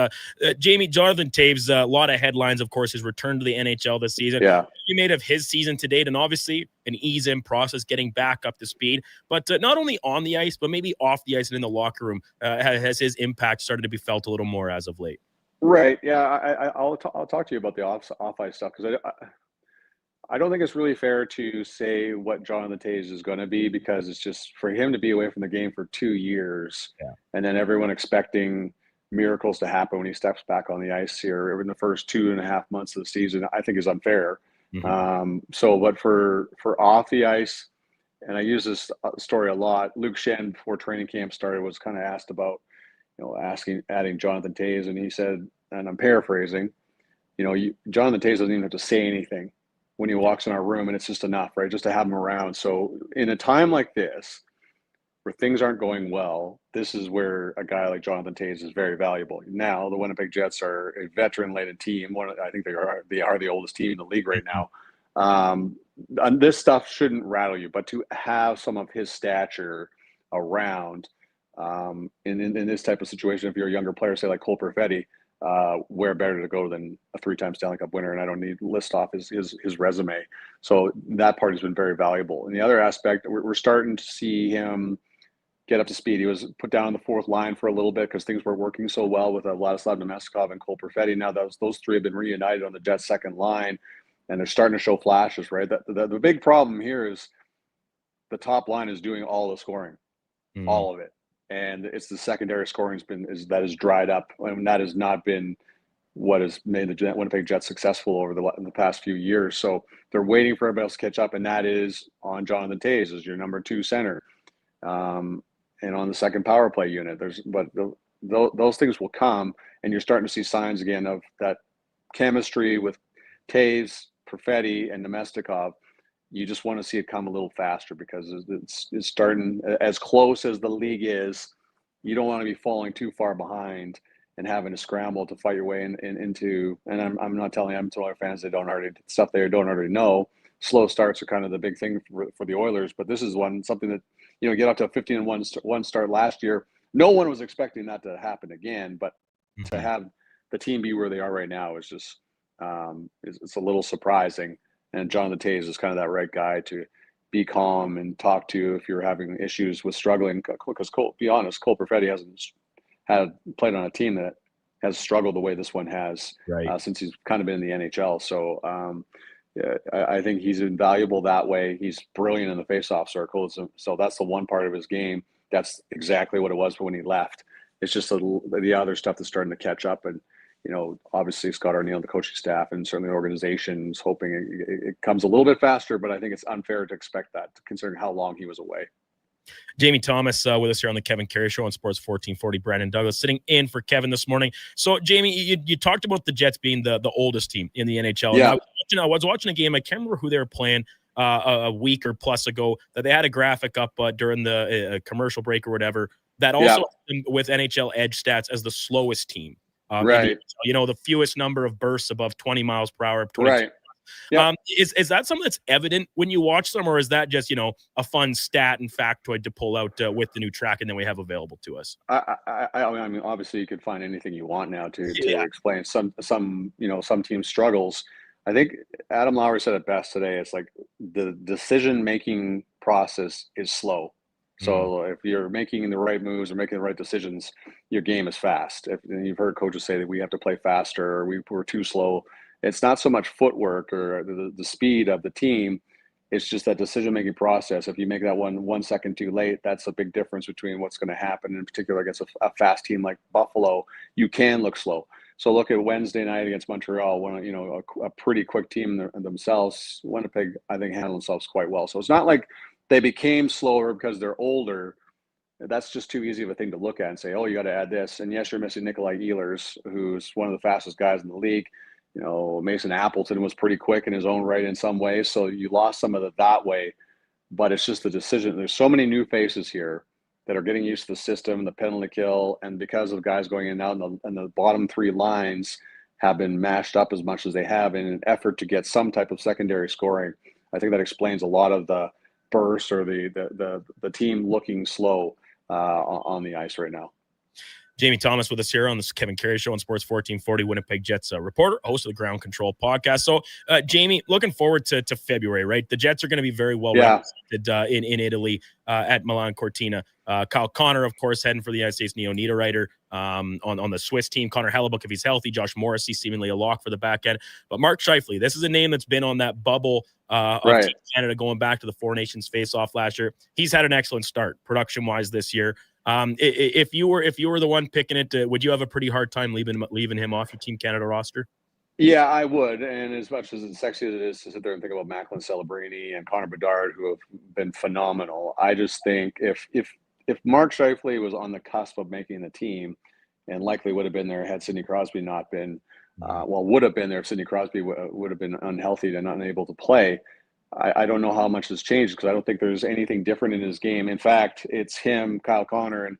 Speaker 7: Jamie, Jonathan Toews, a lot of headlines, of course, his return to the NHL this season.
Speaker 23: Yeah.
Speaker 7: You made of his season to date, and obviously an ease-in process, getting back up to speed. But not only on the ice, but maybe off the ice and in the locker room, has his impact started to be felt a little more as of late?
Speaker 23: Right. Yeah, I'll talk to you about the off-ice stuff, because I don't think it's really fair to say what Jonathan Toews is going to be, because it's just for him to be away from the game for 2 years, and then everyone expecting miracles to happen when he steps back on the ice here in the first 2.5 months of the season, I think is unfair. But for off the ice, and I use this story a lot, Luke Shen before training camp started was kind of asked about, adding Jonathan Toews, and he said, and I'm paraphrasing, Jonathan Toews doesn't even have to say anything when he walks in our room, and it's just enough, right? Just to have him around. So in a time like this, where things aren't going well, this is where a guy like Jonathan Toews is very valuable. Now, the Winnipeg Jets are a veteran-laden team. I think they are the oldest team in the league right now. And this stuff shouldn't rattle you, but to have some of his stature around in this type of situation, if you're a younger player, say like Cole Perfetti, where better to go than a 3-time Stanley Cup winner? And I don't need to list off his resume. So that part has been very valuable. And the other aspect, we're starting to see him get up to speed. He was put down on the 4th line for a little bit because things were working so well with Vladislav Nemestikov and Cole Perfetti. Now those three have been reunited on the Jets' second line, and they're starting to show flashes, right? The big problem here is the top line is doing all the scoring, all of it. And it's the secondary scoring that has dried up, and that has not been what has made the Winnipeg Jets successful over the past few years. So they're waiting for everybody else to catch up, and that is on Jonathan Toews as your number 2 center. and on the second power play unit. Those things will come, and you're starting to see signs again of that chemistry with Taves, Perfetti, and Nemestikov. You just want to see it come a little faster because it's starting as close as the league is. You don't want to be falling too far behind and having to scramble to fight your way into. And I'm not telling Edmonton Oilers fans they don't already know. Slow starts are kind of the big thing for the Oilers, but this is something that get up to a 15-1 start last year. No one was expecting that to happen again, but to have the team be where they are right now is just it's a little surprising. And Jonathan Toews is kind of that right guy to be calm and talk to if you're having issues with struggling. Because be honest, Cole Perfetti hasn't played on a team that has struggled the way this one has since he's kind of been in the NHL. So I think he's invaluable that way. He's brilliant in the faceoff circle. So that's the one part of his game. That's exactly what it was when he left. It's just the other stuff that's starting to catch up. And, obviously Scott Arniel and the coaching staff and certainly the organization is hoping it comes a little bit faster, but I think it's unfair to expect that considering how long he was away.
Speaker 7: Jamie Thomas with us here on the Kevin Karius Show on Sports 1440. Brandon Douglas sitting in for Kevin this morning. So, Jamie, you talked about the Jets being the oldest team in the NHL.
Speaker 23: Yeah.
Speaker 7: I was watching a game. I can't remember who they were playing a week or plus ago that they had a graphic up during the commercial break or whatever that also with NHL Edge stats as the slowest team.
Speaker 23: Right.
Speaker 7: The fewest number of bursts above 20 miles per hour.
Speaker 23: Right. Yep.
Speaker 7: Is that something that's evident when you watch them, or is that just a fun stat and factoid to pull out with the new track and then we have available to us?
Speaker 23: I mean, obviously you could find anything you want now to explain some team struggles. I think Adam Lowry said it best today. It's like the decision-making process is slow. So if you're making the right moves or making the right decisions, your game is fast. And you've heard coaches say that we have to play faster or we're too slow. It's not so much footwork or the speed of the team. It's just that decision-making process. If you make that 1 second too late, that's a big difference between what's going to happen. In particular, against a fast team like Buffalo, you can look slow. So look at Wednesday night against Montreal, when a pretty quick team themselves. Winnipeg, I think, handled themselves quite well. So it's not like they became slower because they're older. That's just too easy of a thing to look at and say, oh, you got to add this. And yes, you're missing Nikolai Ehlers, who's one of the fastest guys in the league. Mason Appleton was pretty quick in his own right in some ways. So you lost some of it that way. But it's just the decision. There's so many new faces here that are getting used to the system, the penalty kill. And because of guys going in and out, and the bottom three lines have been mashed up as much as they have in an effort to get some type of secondary scoring, I think that explains a lot of the burst or the team looking slow on the ice right now.
Speaker 7: Jamie Thomas with us here on this Kevin Karius Show on Sports 1440, Winnipeg Jets reporter, host of the Ground Control podcast. So, Jamie, looking forward to February, right? The Jets are going to be very well represented in Italy at Milan Cortina. Kyle Connor, of course, heading for the United States Neo Niederreiter on the Swiss team. Connor Hellebuck, if he's healthy. Josh Morrissey, seemingly a lock for the back end. But Mark Scheifele, this is a name that's been on that bubble of Team Canada going back to the Four Nations face-off last year. He's had an excellent start production-wise this year. If you were the one picking it, would you have a pretty hard time leaving him off your Team Canada roster?
Speaker 23: Yeah, I would. And as much as it's sexy as it is to sit there and think about Macklin Celebrini and Connor Bedard, who have been phenomenal, I just think if Mark Scheifele was on the cusp of making the team, and likely would have been there had Sidney Crosby not been, would have been there if Sidney Crosby would have been unhealthy and unable to play. I don't know how much has changed because I don't think there's anything different in his game. In fact, it's him, Kyle Connor, and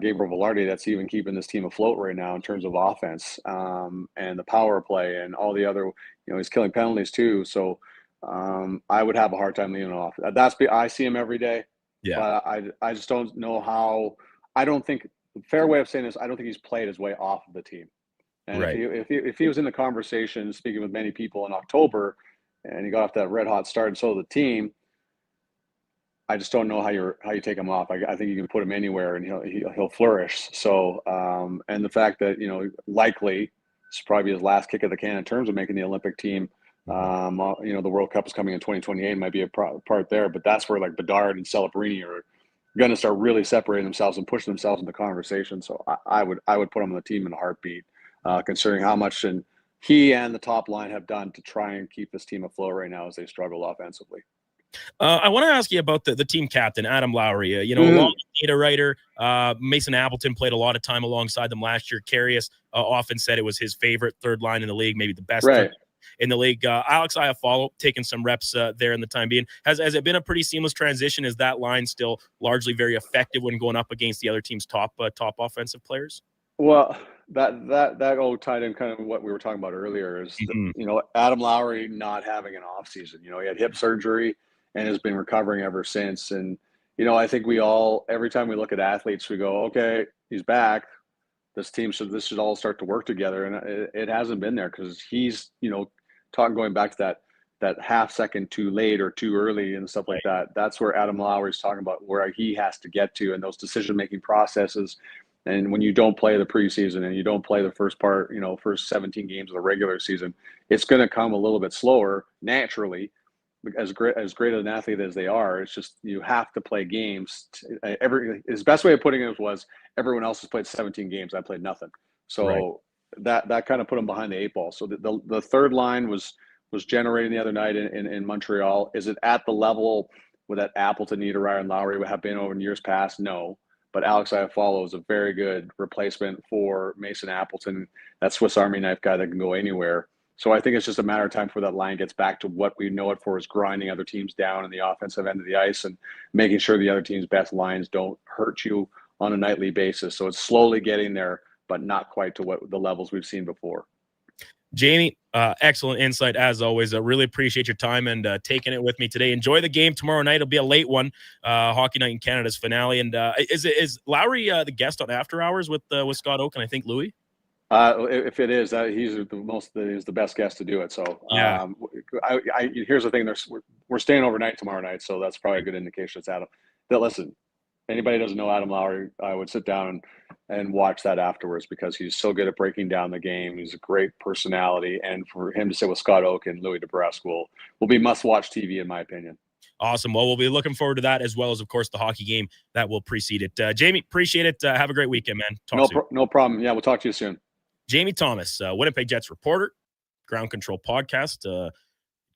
Speaker 23: Gabriel Velarde that's even keeping this team afloat right now in terms of offense and the power play and all the other, he's killing penalties too. So I would have a hard time leaving off. I see him every day. Yeah. But I just don't know how. I don't think the fair way of saying this, I don't think he's played his way off of the team. And if he was in the conversation, speaking with many people in October, and he got off that red hot start, and so the team, I just don't know how you take him off. I think you can put him anywhere and he'll flourish. So and the fact that likely it's probably his last kick of the can in terms of making the Olympic team. The World Cup is coming in 2028, might be a part there, but that's where like Bedard and Celebrini are going to start really separating themselves and pushing themselves into conversation. So I would put him on the team in a heartbeat, considering how much he and the top line have done to try and keep this team afloat right now as they struggle offensively.
Speaker 7: I want to ask you about the team captain, Adam Lowry. A long data writer. Mason Appleton played a lot of time alongside them last year. Karius often said it was his favorite third line in the league, maybe the best in the league. Alex Iafallo taking some reps there in the time being. Has it been a pretty seamless transition? Is that line still largely very effective when going up against the other team's top offensive players?
Speaker 23: Well, that all tied in kind of what we were talking about earlier is, Adam Lowry not having an off season. He had hip surgery and has been recovering ever since. And, I think every time we look at athletes, we go, okay, he's back. This should all start to work together. And it hasn't been there because he's, going back to that half second too late or too early and stuff like that. That's where Adam Lowry's talking about where he has to get to and those decision-making processes. And when you don't play the preseason and you don't play the first part, first 17 games of the regular season, it's going to come a little bit slower naturally. As great an athlete as they are, it's just you have to play games. His best way of putting it was everyone else has played 17 games. I played nothing. So that kind of put him behind the 8 ball. So the third line was generating the other night in Montreal. Is it at the level with that Appleton, Niederreiter, and Lowry would have been over in years past? No. But Alex Iafallo is a very good replacement for Mason Appleton. That Swiss Army knife guy that can go anywhere. So I think it's just a matter of time before that line gets back to what we know it for, is grinding other teams down in the offensive end of the ice and making sure the other team's best lines don't hurt you on a nightly basis. So it's slowly getting there, but not quite to what the levels we've seen before.
Speaker 7: Jamie, excellent insight as always. I really appreciate your time and taking it with me today. Enjoy the game tomorrow night. It'll be a late one, Hockey Night in Canada's finale. And is Lowry the guest on After Hours with Scott Oak and I think Louis?
Speaker 23: If it is, he's the best guest to do it. So here's the thing: we're staying overnight tomorrow night, so that's probably a good indication it's Adam. That listen, anybody who doesn't know Adam Lowry, I would sit down and watch that afterwards because he's so good at breaking down the game. He's a great personality, and for him to sit with Scott Oak and Louis DeBrusque will be must-watch TV in my opinion.
Speaker 7: Awesome. Well, we'll be looking forward to that as well as, of course, the hockey game that will precede it. Jamie, appreciate it. Have a great weekend, man.
Speaker 23: No problem. Yeah, we'll talk to you soon.
Speaker 7: Jamie Thomas, Winnipeg Jets reporter, Ground Control podcast,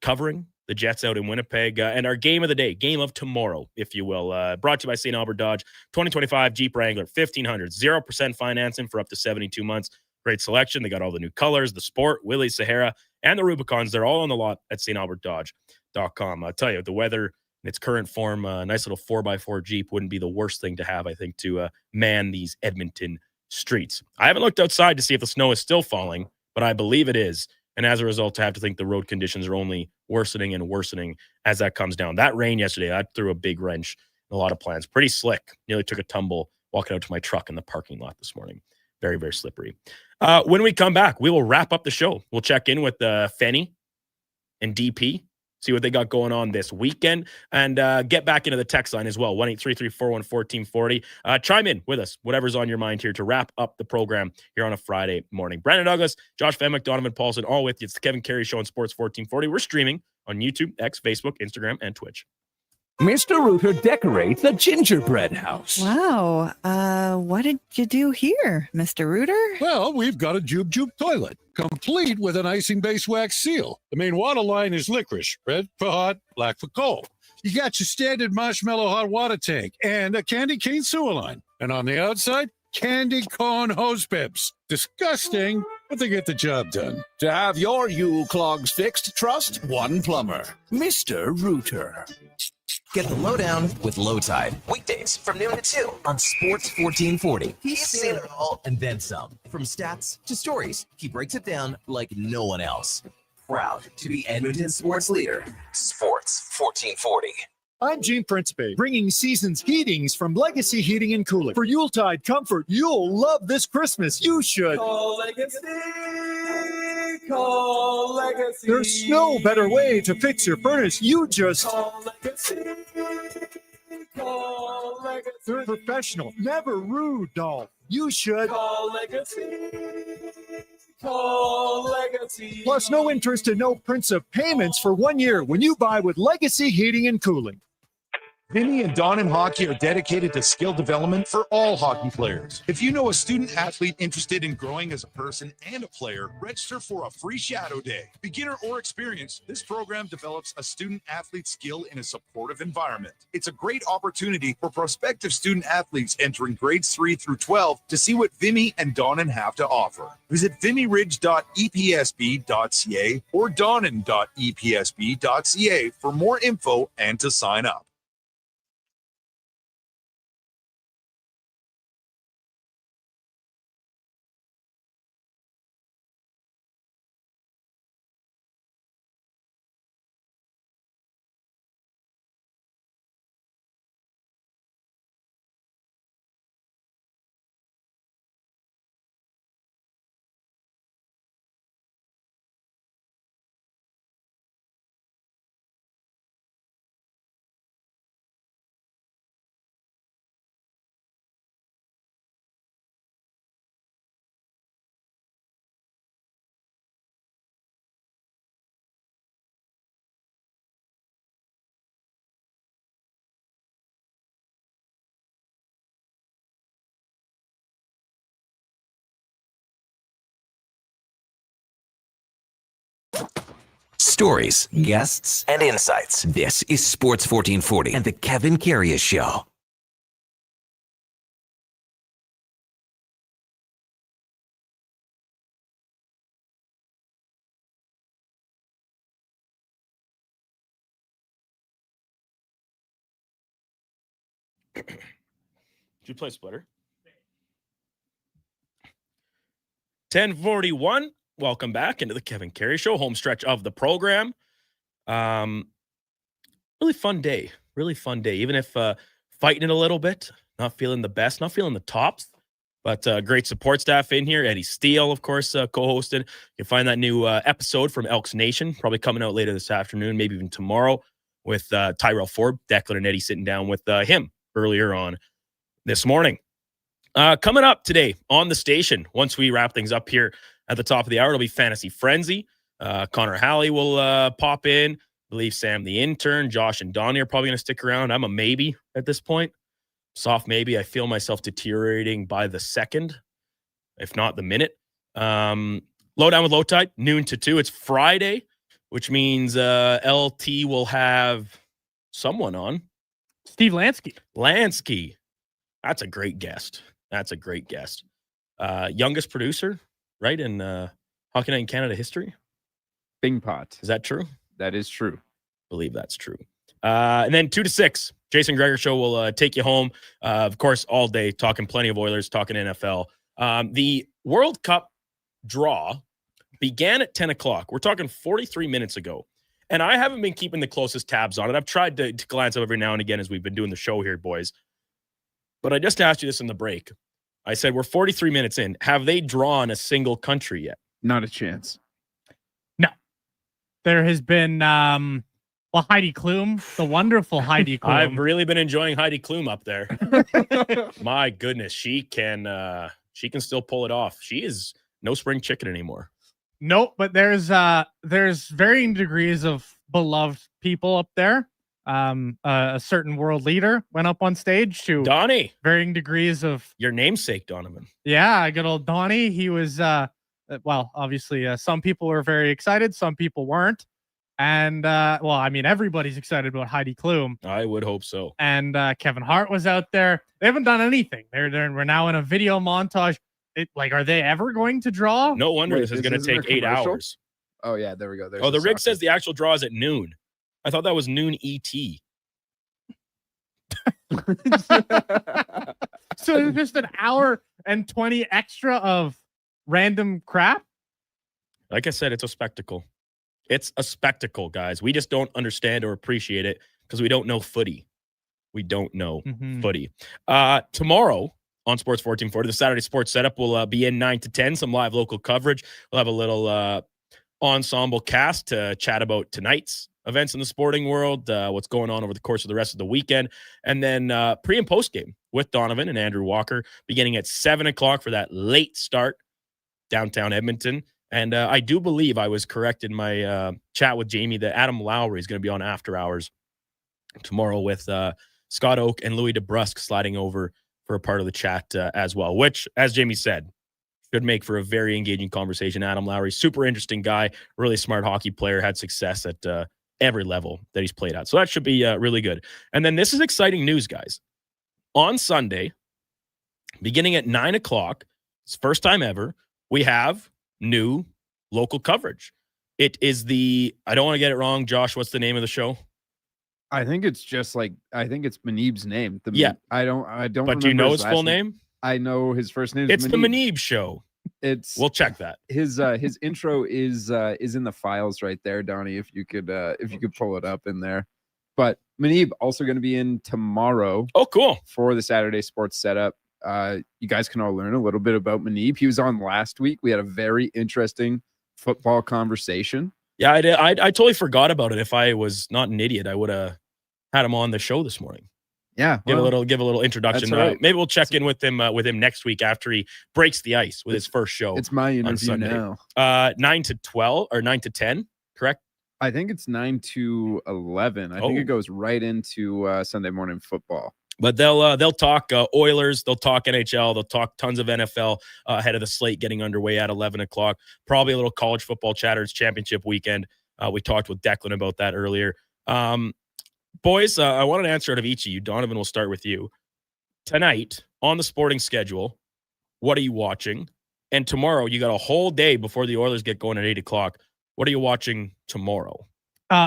Speaker 7: covering the Jets out in Winnipeg. And our game of the day, game of tomorrow, if you will, brought to you by St. Albert Dodge, 2025 Jeep Wrangler, 1,500, 0% financing for up to 72 months. Great selection. They got all the new colors, the Sport, Willys, Sahara, and the Rubicons. They're all on the lot at stalbertdodge.com. I'll tell you, the weather in its current form, a nice little 4x4 Jeep wouldn't be the worst thing to have, I think, to man these Edmonton streets. I haven't looked outside to see if the snow is still falling, but I believe it is. And as a result, I have to think the road conditions are only worsening and worsening as that comes down. That rain yesterday, that threw a big wrench in a lot of plans. Pretty slick. Nearly took a tumble walking out to my truck in the parking lot this morning. Very, very slippery. When we come back, we will wrap up the show. We'll check in with Fenny and DP, see what they got going on this weekend, and get back into the text line as well, 1-833-414-1440. Chime in with us, whatever's on your mind here to wrap up the program here on a Friday morning. Brandon Douglas, Josh Fenwick, Donovan Paulson, all with you. It's the Kevin Karius Show on Sports 1440. We're streaming on YouTube, X, Facebook, Instagram, and Twitch.
Speaker 12: Mr. Rooter decorates a gingerbread house.
Speaker 18: Wow. What did you do here, Mr. Rooter?
Speaker 14: Well, we've got a Jube Jube toilet, complete with an icing-based wax seal. The main water line is licorice, red for hot, black for cold. You got your standard marshmallow hot water tank and a candy cane sewer line. And on the outside, candy corn hose pips. Disgusting, but they get the job done.
Speaker 12: To have your U-clogs fixed, trust one plumber, Mr. Rooter.
Speaker 16: Get the lowdown with Low Tide. Weekdays from noon to 2 on Sports 1440. He's seen it all and then some. From stats to stories, he breaks it down like no one else. Proud to be Edmonton's sports leader. Sports 1440.
Speaker 4: I'm Gene Principe, bringing season's heatings from Legacy Heating and Cooling. For Yuletide comfort you'll love this Christmas. You should.
Speaker 3: Call Legacy. Call Legacy.
Speaker 4: There's no better way to fix your furnace. You just
Speaker 3: Call Legacy. Call Legacy.
Speaker 4: They're professional, never rude, doll. You should.
Speaker 3: Call Legacy. Call Legacy.
Speaker 4: Plus, no interest and no prints of payments for 1 year when you buy with Legacy Heating and Cooling.
Speaker 20: Vinny and Don in Hockey are dedicated to skill development for all hockey players. If you know a student athlete interested in growing as a person and a player, register for a free shadow day. Beginner or experienced, this program develops a student athlete skill in a supportive environment. It's a great opportunity for prospective student athletes entering grades 3 through 12 to see what Vinny and Donnan have to offer. Visit vinnyridge.epsb.ca or donnan.epsb.ca for more info and to sign up.
Speaker 16: Stories, guests, and insights. This is Sports 1440 and the Kevin Karius Show.
Speaker 7: Did you play Splitter? 10:41. Welcome back into the Kevin Karius Show, home stretch of the program. Really fun day. Really fun day. Even if fighting it a little bit, not feeling the best, not feeling the tops, but great support staff in here. Eddie Steele, of course, co-hosted. You can find that new episode from Elks Nation, probably coming out later this afternoon, maybe even tomorrow, with Tyrell Ford, Declan, and Eddie sitting down with him earlier on this morning. Coming up today on the station, once we wrap things up here at the top of the hour, it'll be Fantasy Frenzy. Connor Halley will pop in. I believe Sam the intern, Josh and Donnie are probably going to stick around. I'm a maybe at this point. Soft maybe. I feel myself deteriorating by the second, if not the minute. Lowdown with Low Tide, noon to 2. It's Friday, which means LT will have someone on.
Speaker 2: Steve Lansky.
Speaker 7: Lansky. That's a great guest. That's a great guest. Youngest producer, right, in Hockey Night in Canada history?
Speaker 6: Bing Pot.
Speaker 7: Is that true?
Speaker 6: That is true.
Speaker 7: Believe that's true. And then 2 to 6, Jason Greger Show will take you home. Of course, all day, talking plenty of Oilers, talking NFL. The World Cup draw began at 10 o'clock. We're talking 43 minutes ago. And I haven't been keeping the closest tabs on it. I've tried to glance up every now and again as we've been doing the show here, boys. But I just asked you this in the break. I said, we're 43 minutes in. Have they drawn a single country yet?
Speaker 6: Not a chance.
Speaker 2: No. There has been Heidi Klum, the wonderful Heidi Klum.
Speaker 7: I've really been enjoying Heidi Klum up there. My goodness, she can still pull it off. She is no spring chicken anymore.
Speaker 2: Nope, but there's varying degrees of beloved people up there. A certain world leader went up on stage to
Speaker 7: Donnie.
Speaker 2: Varying degrees of
Speaker 7: your namesake, Donovan.
Speaker 2: Yeah, good old Donnie. He was well, obviously some people were very excited, some people weren't. And well, I mean, everybody's excited about Heidi Klum.
Speaker 7: I would hope so.
Speaker 2: And Kevin Hart was out there. They haven't done anything. We're now in a video montage. Are they ever going to draw?
Speaker 7: No wonder. This is going to take 8 hours.
Speaker 6: Oh yeah, there we go. There's
Speaker 7: the rig says the actual draw is at noon. I thought that was noon ET.
Speaker 2: So just an hour and 20 extra of random crap.
Speaker 7: Like I said, it's a spectacle. It's a spectacle, guys. We just don't understand or appreciate it because we don't know footy. We don't know footy. Tomorrow on Sports 1440, the Saturday Sports Setup will be in 9 to 10, some live local coverage. We'll have a little ensemble cast to chat about tonight's events in the sporting world, what's going on over the course of the rest of the weekend, and then pre- and post-game with Donovan and Andrew Walker beginning at 7 o'clock for that late start downtown Edmonton. And I do believe I was correct in my chat with Jamie that Adam Lowry is going to be on After Hours tomorrow with Scott Oak and Louis DeBrusque sliding over for a part of the chat as well, which, as Jamie said, should make for a very engaging conversation. Adam Lowry, super interesting guy, really smart hockey player, had success at every level that he's played at. So that should be really good. And then this is exciting news, guys. On Sunday, beginning at 9 o'clock, it's the first time ever, we have new local coverage. It is I don't want to get it wrong, Josh, what's the name of the show?
Speaker 6: I think it's Manib's name. I don't.
Speaker 7: But do you know his full name?
Speaker 6: I know his first name.
Speaker 7: It's the Manib Show. We'll check that.
Speaker 6: His intro is in the files right there, Donnie. If you could pull it up in there. But Manib also going to be in tomorrow.
Speaker 7: Oh, cool.
Speaker 6: For the Saturday Sports Setup. You guys can all learn a little bit about Manib. He was on last week. We had a very interesting football conversation.
Speaker 7: Yeah, I totally forgot about it. If I was not an idiot, I would have had him on the show this morning.
Speaker 6: Yeah,
Speaker 7: give a little introduction.
Speaker 6: Right.
Speaker 7: Maybe we'll check in with him next week after he breaks the ice with his first show.
Speaker 6: It's my interview
Speaker 7: on
Speaker 6: now.
Speaker 7: 9 to 12 or 9 to 10, correct?
Speaker 6: I think it's 9 to 11. I think it goes right into Sunday morning football.
Speaker 7: But they'll talk Oilers, they'll talk NHL, they'll talk tons of NFL ahead of the slate getting underway at 11 o'clock. Probably a little college football chatter. It's championship weekend. We talked with Declan about that earlier. Boys, I wanted to answer out of each of you. Donovan, we'll start with you. Tonight, on the sporting schedule, what are you watching? And tomorrow, you got a whole day before the Oilers get going at 8 o'clock. What are you watching tomorrow?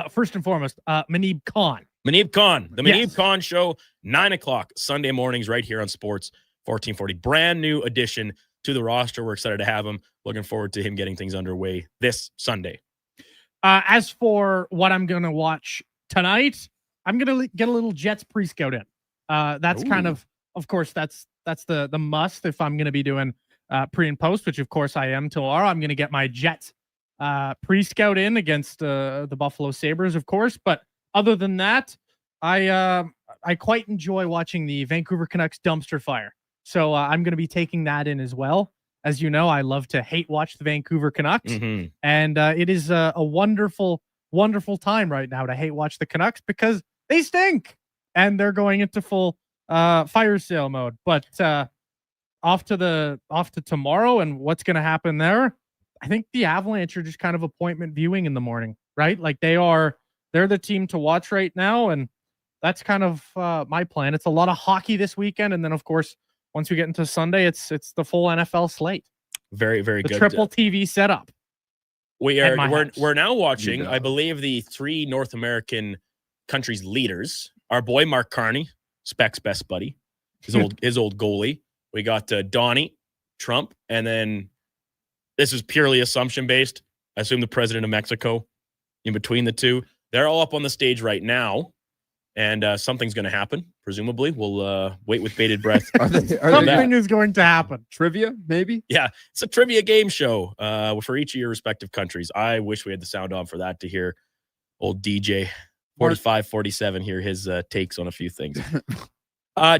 Speaker 2: First and foremost, Manib Khan.
Speaker 7: Manib Khan. The Manib Khan Show, 9 o'clock, Sunday mornings right here on Sports 1440. Brand new addition to the roster. We're excited to have him. Looking forward to him getting things underway this Sunday.
Speaker 2: As for what I'm going to watch tonight, I'm going to get a little Jets pre-scout in. That's kind of course, that's the must if I'm going to be doing pre and post, which of course I am tomorrow. I'm going to get my Jets pre-scout in against the Buffalo Sabres, of course. But other than that, I quite enjoy watching the Vancouver Canucks dumpster fire. So I'm going to be taking that in as well. As you know, I love to hate watch the Vancouver Canucks.
Speaker 7: Mm-hmm.
Speaker 2: And it is a wonderful, wonderful time right now to hate watch the Canucks because they stink and they're going into full fire sale mode. But off to tomorrow and what's going to happen there. I think the Avalanche are just kind of appointment viewing in the morning, right? Like they're the team to watch right now. And that's kind of my plan. It's a lot of hockey this weekend. And then of course, once we get into Sunday, it's the full NFL slate.
Speaker 7: Very, very good.
Speaker 2: The triple TV setup.
Speaker 7: We're now watching, I believe, the three North American countries leaders. Our boy Mark Carney, Specs' best buddy, his old goalie. We got Donnie Trump, and then this is purely assumption based. I assume the president of Mexico in between the two. They're all up on the stage right now, and something's going to happen. Presumably, we'll wait with bated breath.
Speaker 2: Something is going to happen.
Speaker 6: Trivia, maybe?
Speaker 7: Yeah, it's a trivia game show for each of your respective countries. I wish we had the sound on for that to hear old DJ 45-47 hear his takes on a few things.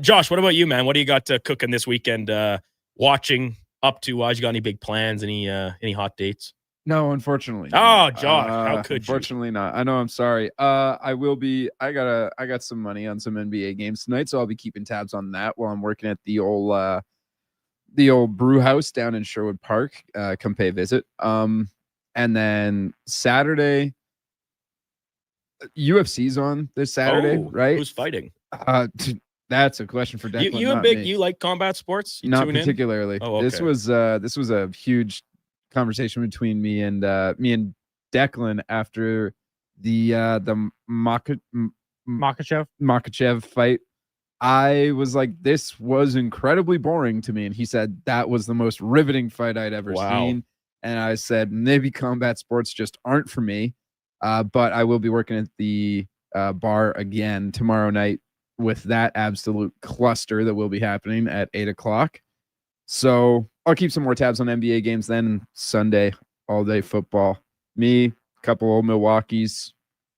Speaker 7: Josh, what about you, man? What do you got cooking this weekend? Watching up to? You got any big plans? Any hot dates?
Speaker 6: No, unfortunately.
Speaker 7: Oh, Josh, how could
Speaker 6: unfortunately not. I know. I'm sorry. I will be. I got some money on some NBA games tonight, so I'll be keeping tabs on that while I'm working at the old brew house down in Sherwood Park. Come pay a visit. And then Saturday, UFC's on this Saturday, right?
Speaker 7: Who's fighting?
Speaker 6: That's a question for Declan.
Speaker 7: You like combat sports?
Speaker 6: Not particularly.
Speaker 7: Oh, okay.
Speaker 6: This was a huge conversation between me and Declan after the Makhachev fight. I was like, this was incredibly boring to me, and he said that was the most riveting fight I'd ever seen. And I said, maybe combat sports just aren't for me, but I will be working at the bar again tomorrow night with that absolute cluster that will be happening at 8 o'clock. So I'll keep some more tabs on NBA games then. Sunday, all day football. Me, a couple old Milwaukee's,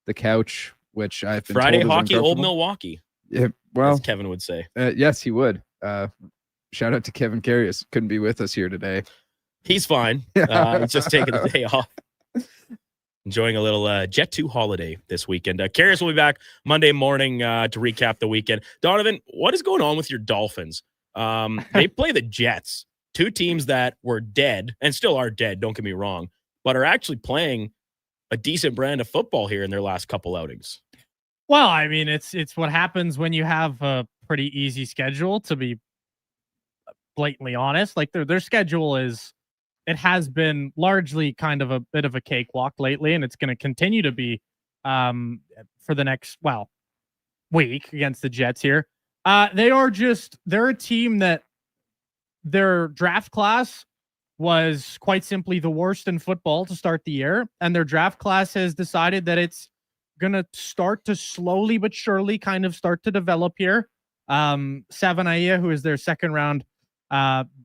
Speaker 6: the couch, which I've been
Speaker 7: Friday
Speaker 6: told
Speaker 7: hockey,
Speaker 6: is
Speaker 7: old Milwaukee.
Speaker 6: Yeah, well,
Speaker 7: as Kevin would say.
Speaker 6: Yes, he would. Shout out to Kevin Karius. Couldn't be with us here today.
Speaker 7: He's fine. He's just taking the day off. enjoying a little Jet 2 holiday this weekend. Karius will be back Monday morning to recap the weekend. Donovan, what is going on with your Dolphins? They play the Jets, two teams that were dead and still are dead, don't get me wrong, but are actually playing a decent brand of football here in their last couple outings.
Speaker 2: Well, I mean, it's what happens when you have a pretty easy schedule, to be blatantly honest. Like their schedule has been largely kind of a bit of a cakewalk lately, and it's going to continue to be for the next week against the Jets here. They're a team that their draft class was quite simply the worst in football to start the year, and their draft class has decided that it's going to start to slowly but surely kind of start to develop here. Savanaia, who is their second round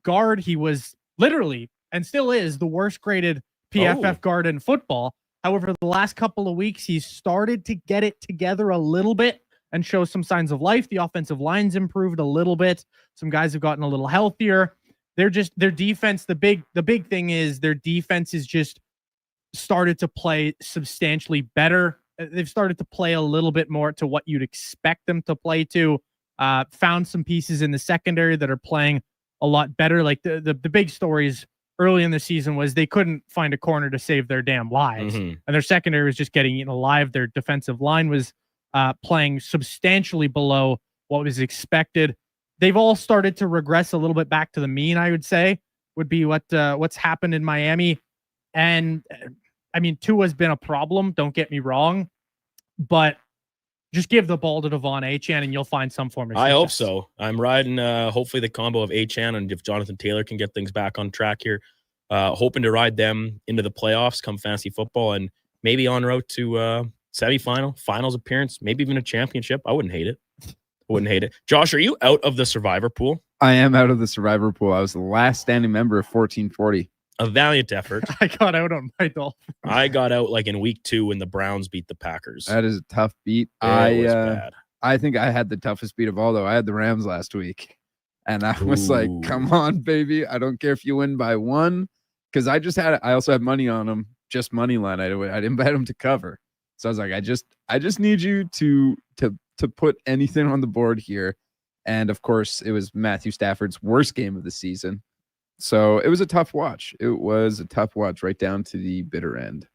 Speaker 2: guard, he was literally and still is the worst graded PFF guard in football. However, the last couple of weeks, he's started to get it together a little bit and show some signs of life. The offensive line's improved a little bit. Some guys have gotten a little healthier. Their defense, the big thing is their defense is just started to play substantially better. They've started to play a little bit more to what you'd expect them to play to. Found some pieces in the secondary that are playing a lot better. Like the big stories early in the season was they couldn't find a corner to save their damn lives. And their secondary was just getting eaten alive. Their defensive line was playing substantially below what was expected. They've all started to regress a little bit back to the mean, I would say, would be what's happened in Miami. And I mean, Tua's been a problem, don't get me wrong, but just give the ball to Devon Achane and you'll find some form of success.
Speaker 7: I hope so. I'm riding hopefully the combo of Achane and if Jonathan Taylor can get things back on track here, hoping to ride them into the playoffs come fantasy football and maybe en route to semifinal, finals appearance, maybe even a championship. I wouldn't hate it. Josh, are you out of the survivor pool?
Speaker 6: I am out of the survivor pool. I was the last standing member of 1440.
Speaker 7: A valiant effort.
Speaker 2: I got out on my Dolphins.
Speaker 7: I got out like in week 2 when the Browns beat the Packers.
Speaker 6: That is a tough beat.
Speaker 7: It was bad.
Speaker 6: I think I had the toughest beat of all, though. I had the Rams last week. And I was like, come on, baby. I don't care if you win by 1. Because I also had money on them, just money line. I didn't bet them to cover. So I was like, I just need you to put anything on the board here. And of course, it was Matthew Stafford's worst game of the season. So it was a tough watch. It was a tough watch right down to the bitter end.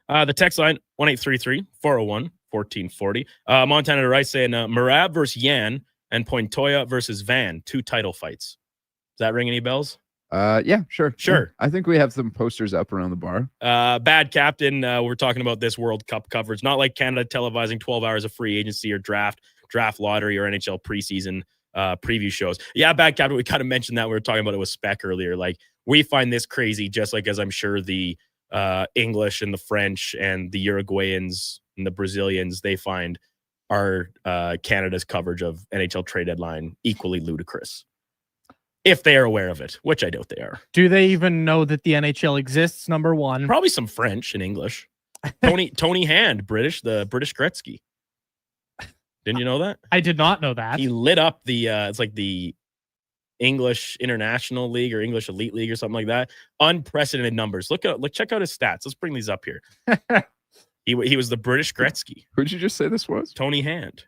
Speaker 7: The text line, 1-833-401-1440. Montana to Rice saying Marab versus Yan and Pointoya versus Van, 2 title fights. Does that ring any bells?
Speaker 6: Yeah, sure.
Speaker 7: Yeah.
Speaker 6: I think we have some posters up around the bar.
Speaker 7: Bad captain. We're talking about this World Cup coverage. Not like Canada televising 12 hours of free agency or draft lottery or NHL preseason preview shows. Yeah, bad captain. We kind of mentioned that. We were talking about it with Spec earlier. Like we find this crazy, just like as I'm sure the English and the French and the Uruguayans and the Brazilians, they find our Canada's coverage of NHL trade deadline equally ludicrous. If they are aware of it, which I doubt they are.
Speaker 2: Do they even know that the NHL exists? Number one.
Speaker 7: Probably some French and English. Tony Hand, the British Gretzky. Didn't you know that?
Speaker 2: I did not know that.
Speaker 7: He lit up the it's like the English International League or English Elite League or something like that. Unprecedented numbers. Check out his stats. Let's bring these up here. He was the British Gretzky.
Speaker 6: Who did you just say this was?
Speaker 7: Tony Hand.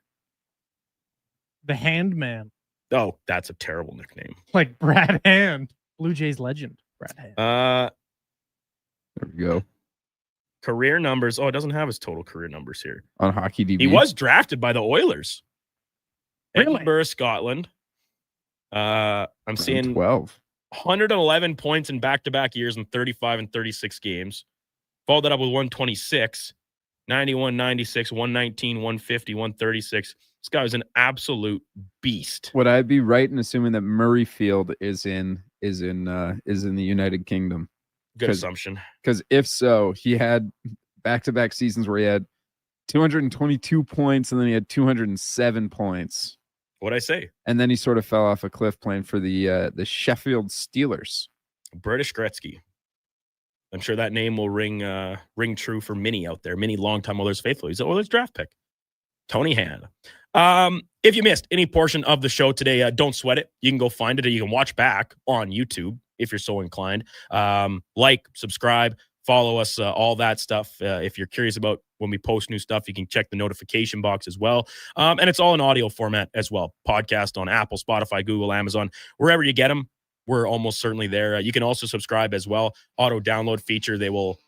Speaker 2: The Hand Man.
Speaker 7: Oh, that's a terrible nickname.
Speaker 2: Like Brad Hand, Blue Jays legend. Brad Hand.
Speaker 6: There we go.
Speaker 7: Career numbers. Oh, it doesn't have his total career numbers here.
Speaker 6: On Hockey DB.
Speaker 7: He was drafted by the Oilers.
Speaker 2: Really?
Speaker 7: Edinburgh, Scotland. I'm seeing
Speaker 6: 12.
Speaker 7: 111 points in back-to-back years in 35 and 36 games. Followed that up with 126, 91, 96, 119, 150, 136. This guy was an absolute beast.
Speaker 6: Would I be right in assuming that Murrayfield is in the United Kingdom?
Speaker 7: Good assumption.
Speaker 6: Because if so, he had back-to-back seasons where he had 222 points and then he had 207 points.
Speaker 7: What'd I say?
Speaker 6: And then he sort of fell off a cliff playing for the Sheffield Steelers.
Speaker 7: British Gretzky. I'm sure that name will ring true for many out there. Many longtime Oilers faithful. He's an Oilers draft pick. Tony Hand. If you missed any portion of the show today, don't sweat it. You can go find it or you can watch back on YouTube if you're so inclined. Like, subscribe, Follow us, all that stuff. If you're curious about when we post new stuff, you can check the notification box as well. And it's all in audio format as well. Podcast on Apple, Spotify, Google, Amazon, wherever you get them. We're almost certainly there. You can also subscribe as well. Auto download feature. They will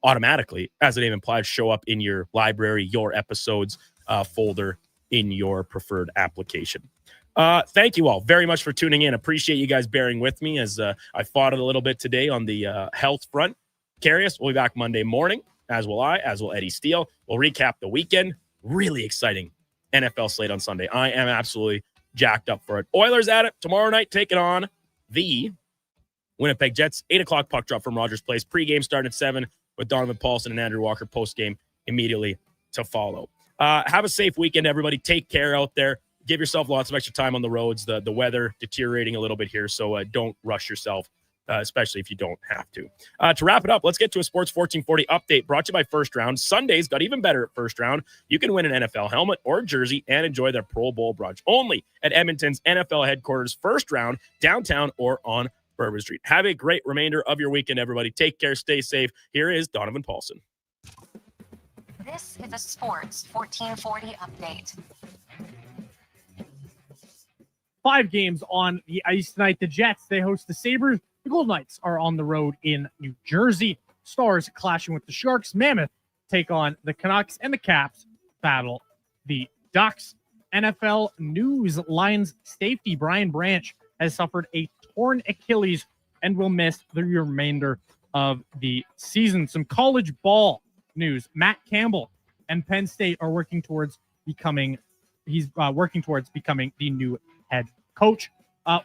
Speaker 7: automatically, as the name implies, show up in your library, your episodes folder in your preferred application. Thank you all very much for tuning in. Appreciate you guys bearing with me as I fought it a little bit today on the health front. Karius will be back Monday morning, as will I, as will Eddie Steele. We'll recap the weekend. Really exciting NFL slate on Sunday. I am absolutely jacked up for it. Oilers at it tomorrow night, taking on the Winnipeg Jets. 8 o'clock puck drop from Rogers Place. Pre-game starting at 7 with Donovan Paulson and Andrew Walker. Post-game immediately to follow. Have a safe weekend, everybody. Take care out there. Give yourself lots of extra time on the roads. The weather deteriorating a little bit here, so don't rush yourself. Especially if you don't have to. To wrap it up, let's get to a Sports 1440 update brought to you by First Round. Sundays got even better at First Round. You can win an NFL helmet or jersey and enjoy their Pro Bowl brunch only at Edmonton's NFL headquarters, First Round, downtown or on Bourbon Street. Have a great remainder of your weekend, everybody. Take care. Stay safe. Here is Donovan Paulson.
Speaker 11: This is a Sports 1440 update.
Speaker 2: 5 games on the ice tonight. The Jets, they host the Sabres. The Golden Knights are on the road in New Jersey. Stars clashing with the Sharks. Mammoth take on the Canucks, and the Caps battle the Ducks. NFL news: Lions safety Brian Branch has suffered a torn Achilles and will miss the remainder of the season. Some college ball news: Matt Campbell and Penn State are working towards becoming. He's working towards becoming the new head coach.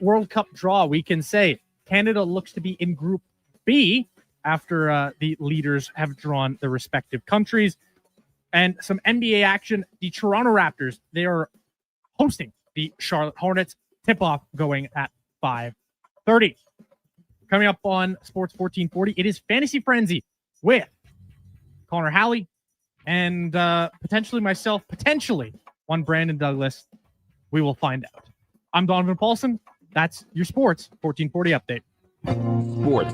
Speaker 2: World Cup draw, we can say Canada looks to be in Group B after the leaders have drawn their respective countries. And some NBA action. The Toronto Raptors, they are hosting the Charlotte Hornets. Tip-off going at 5:30. Coming up on Sports 1440, it is Fantasy Frenzy with Connor Halley and potentially myself, potentially one Brandon Douglas. We will find out. I'm Donovan Paulson. That's your Sports 1440 update.
Speaker 22: Sports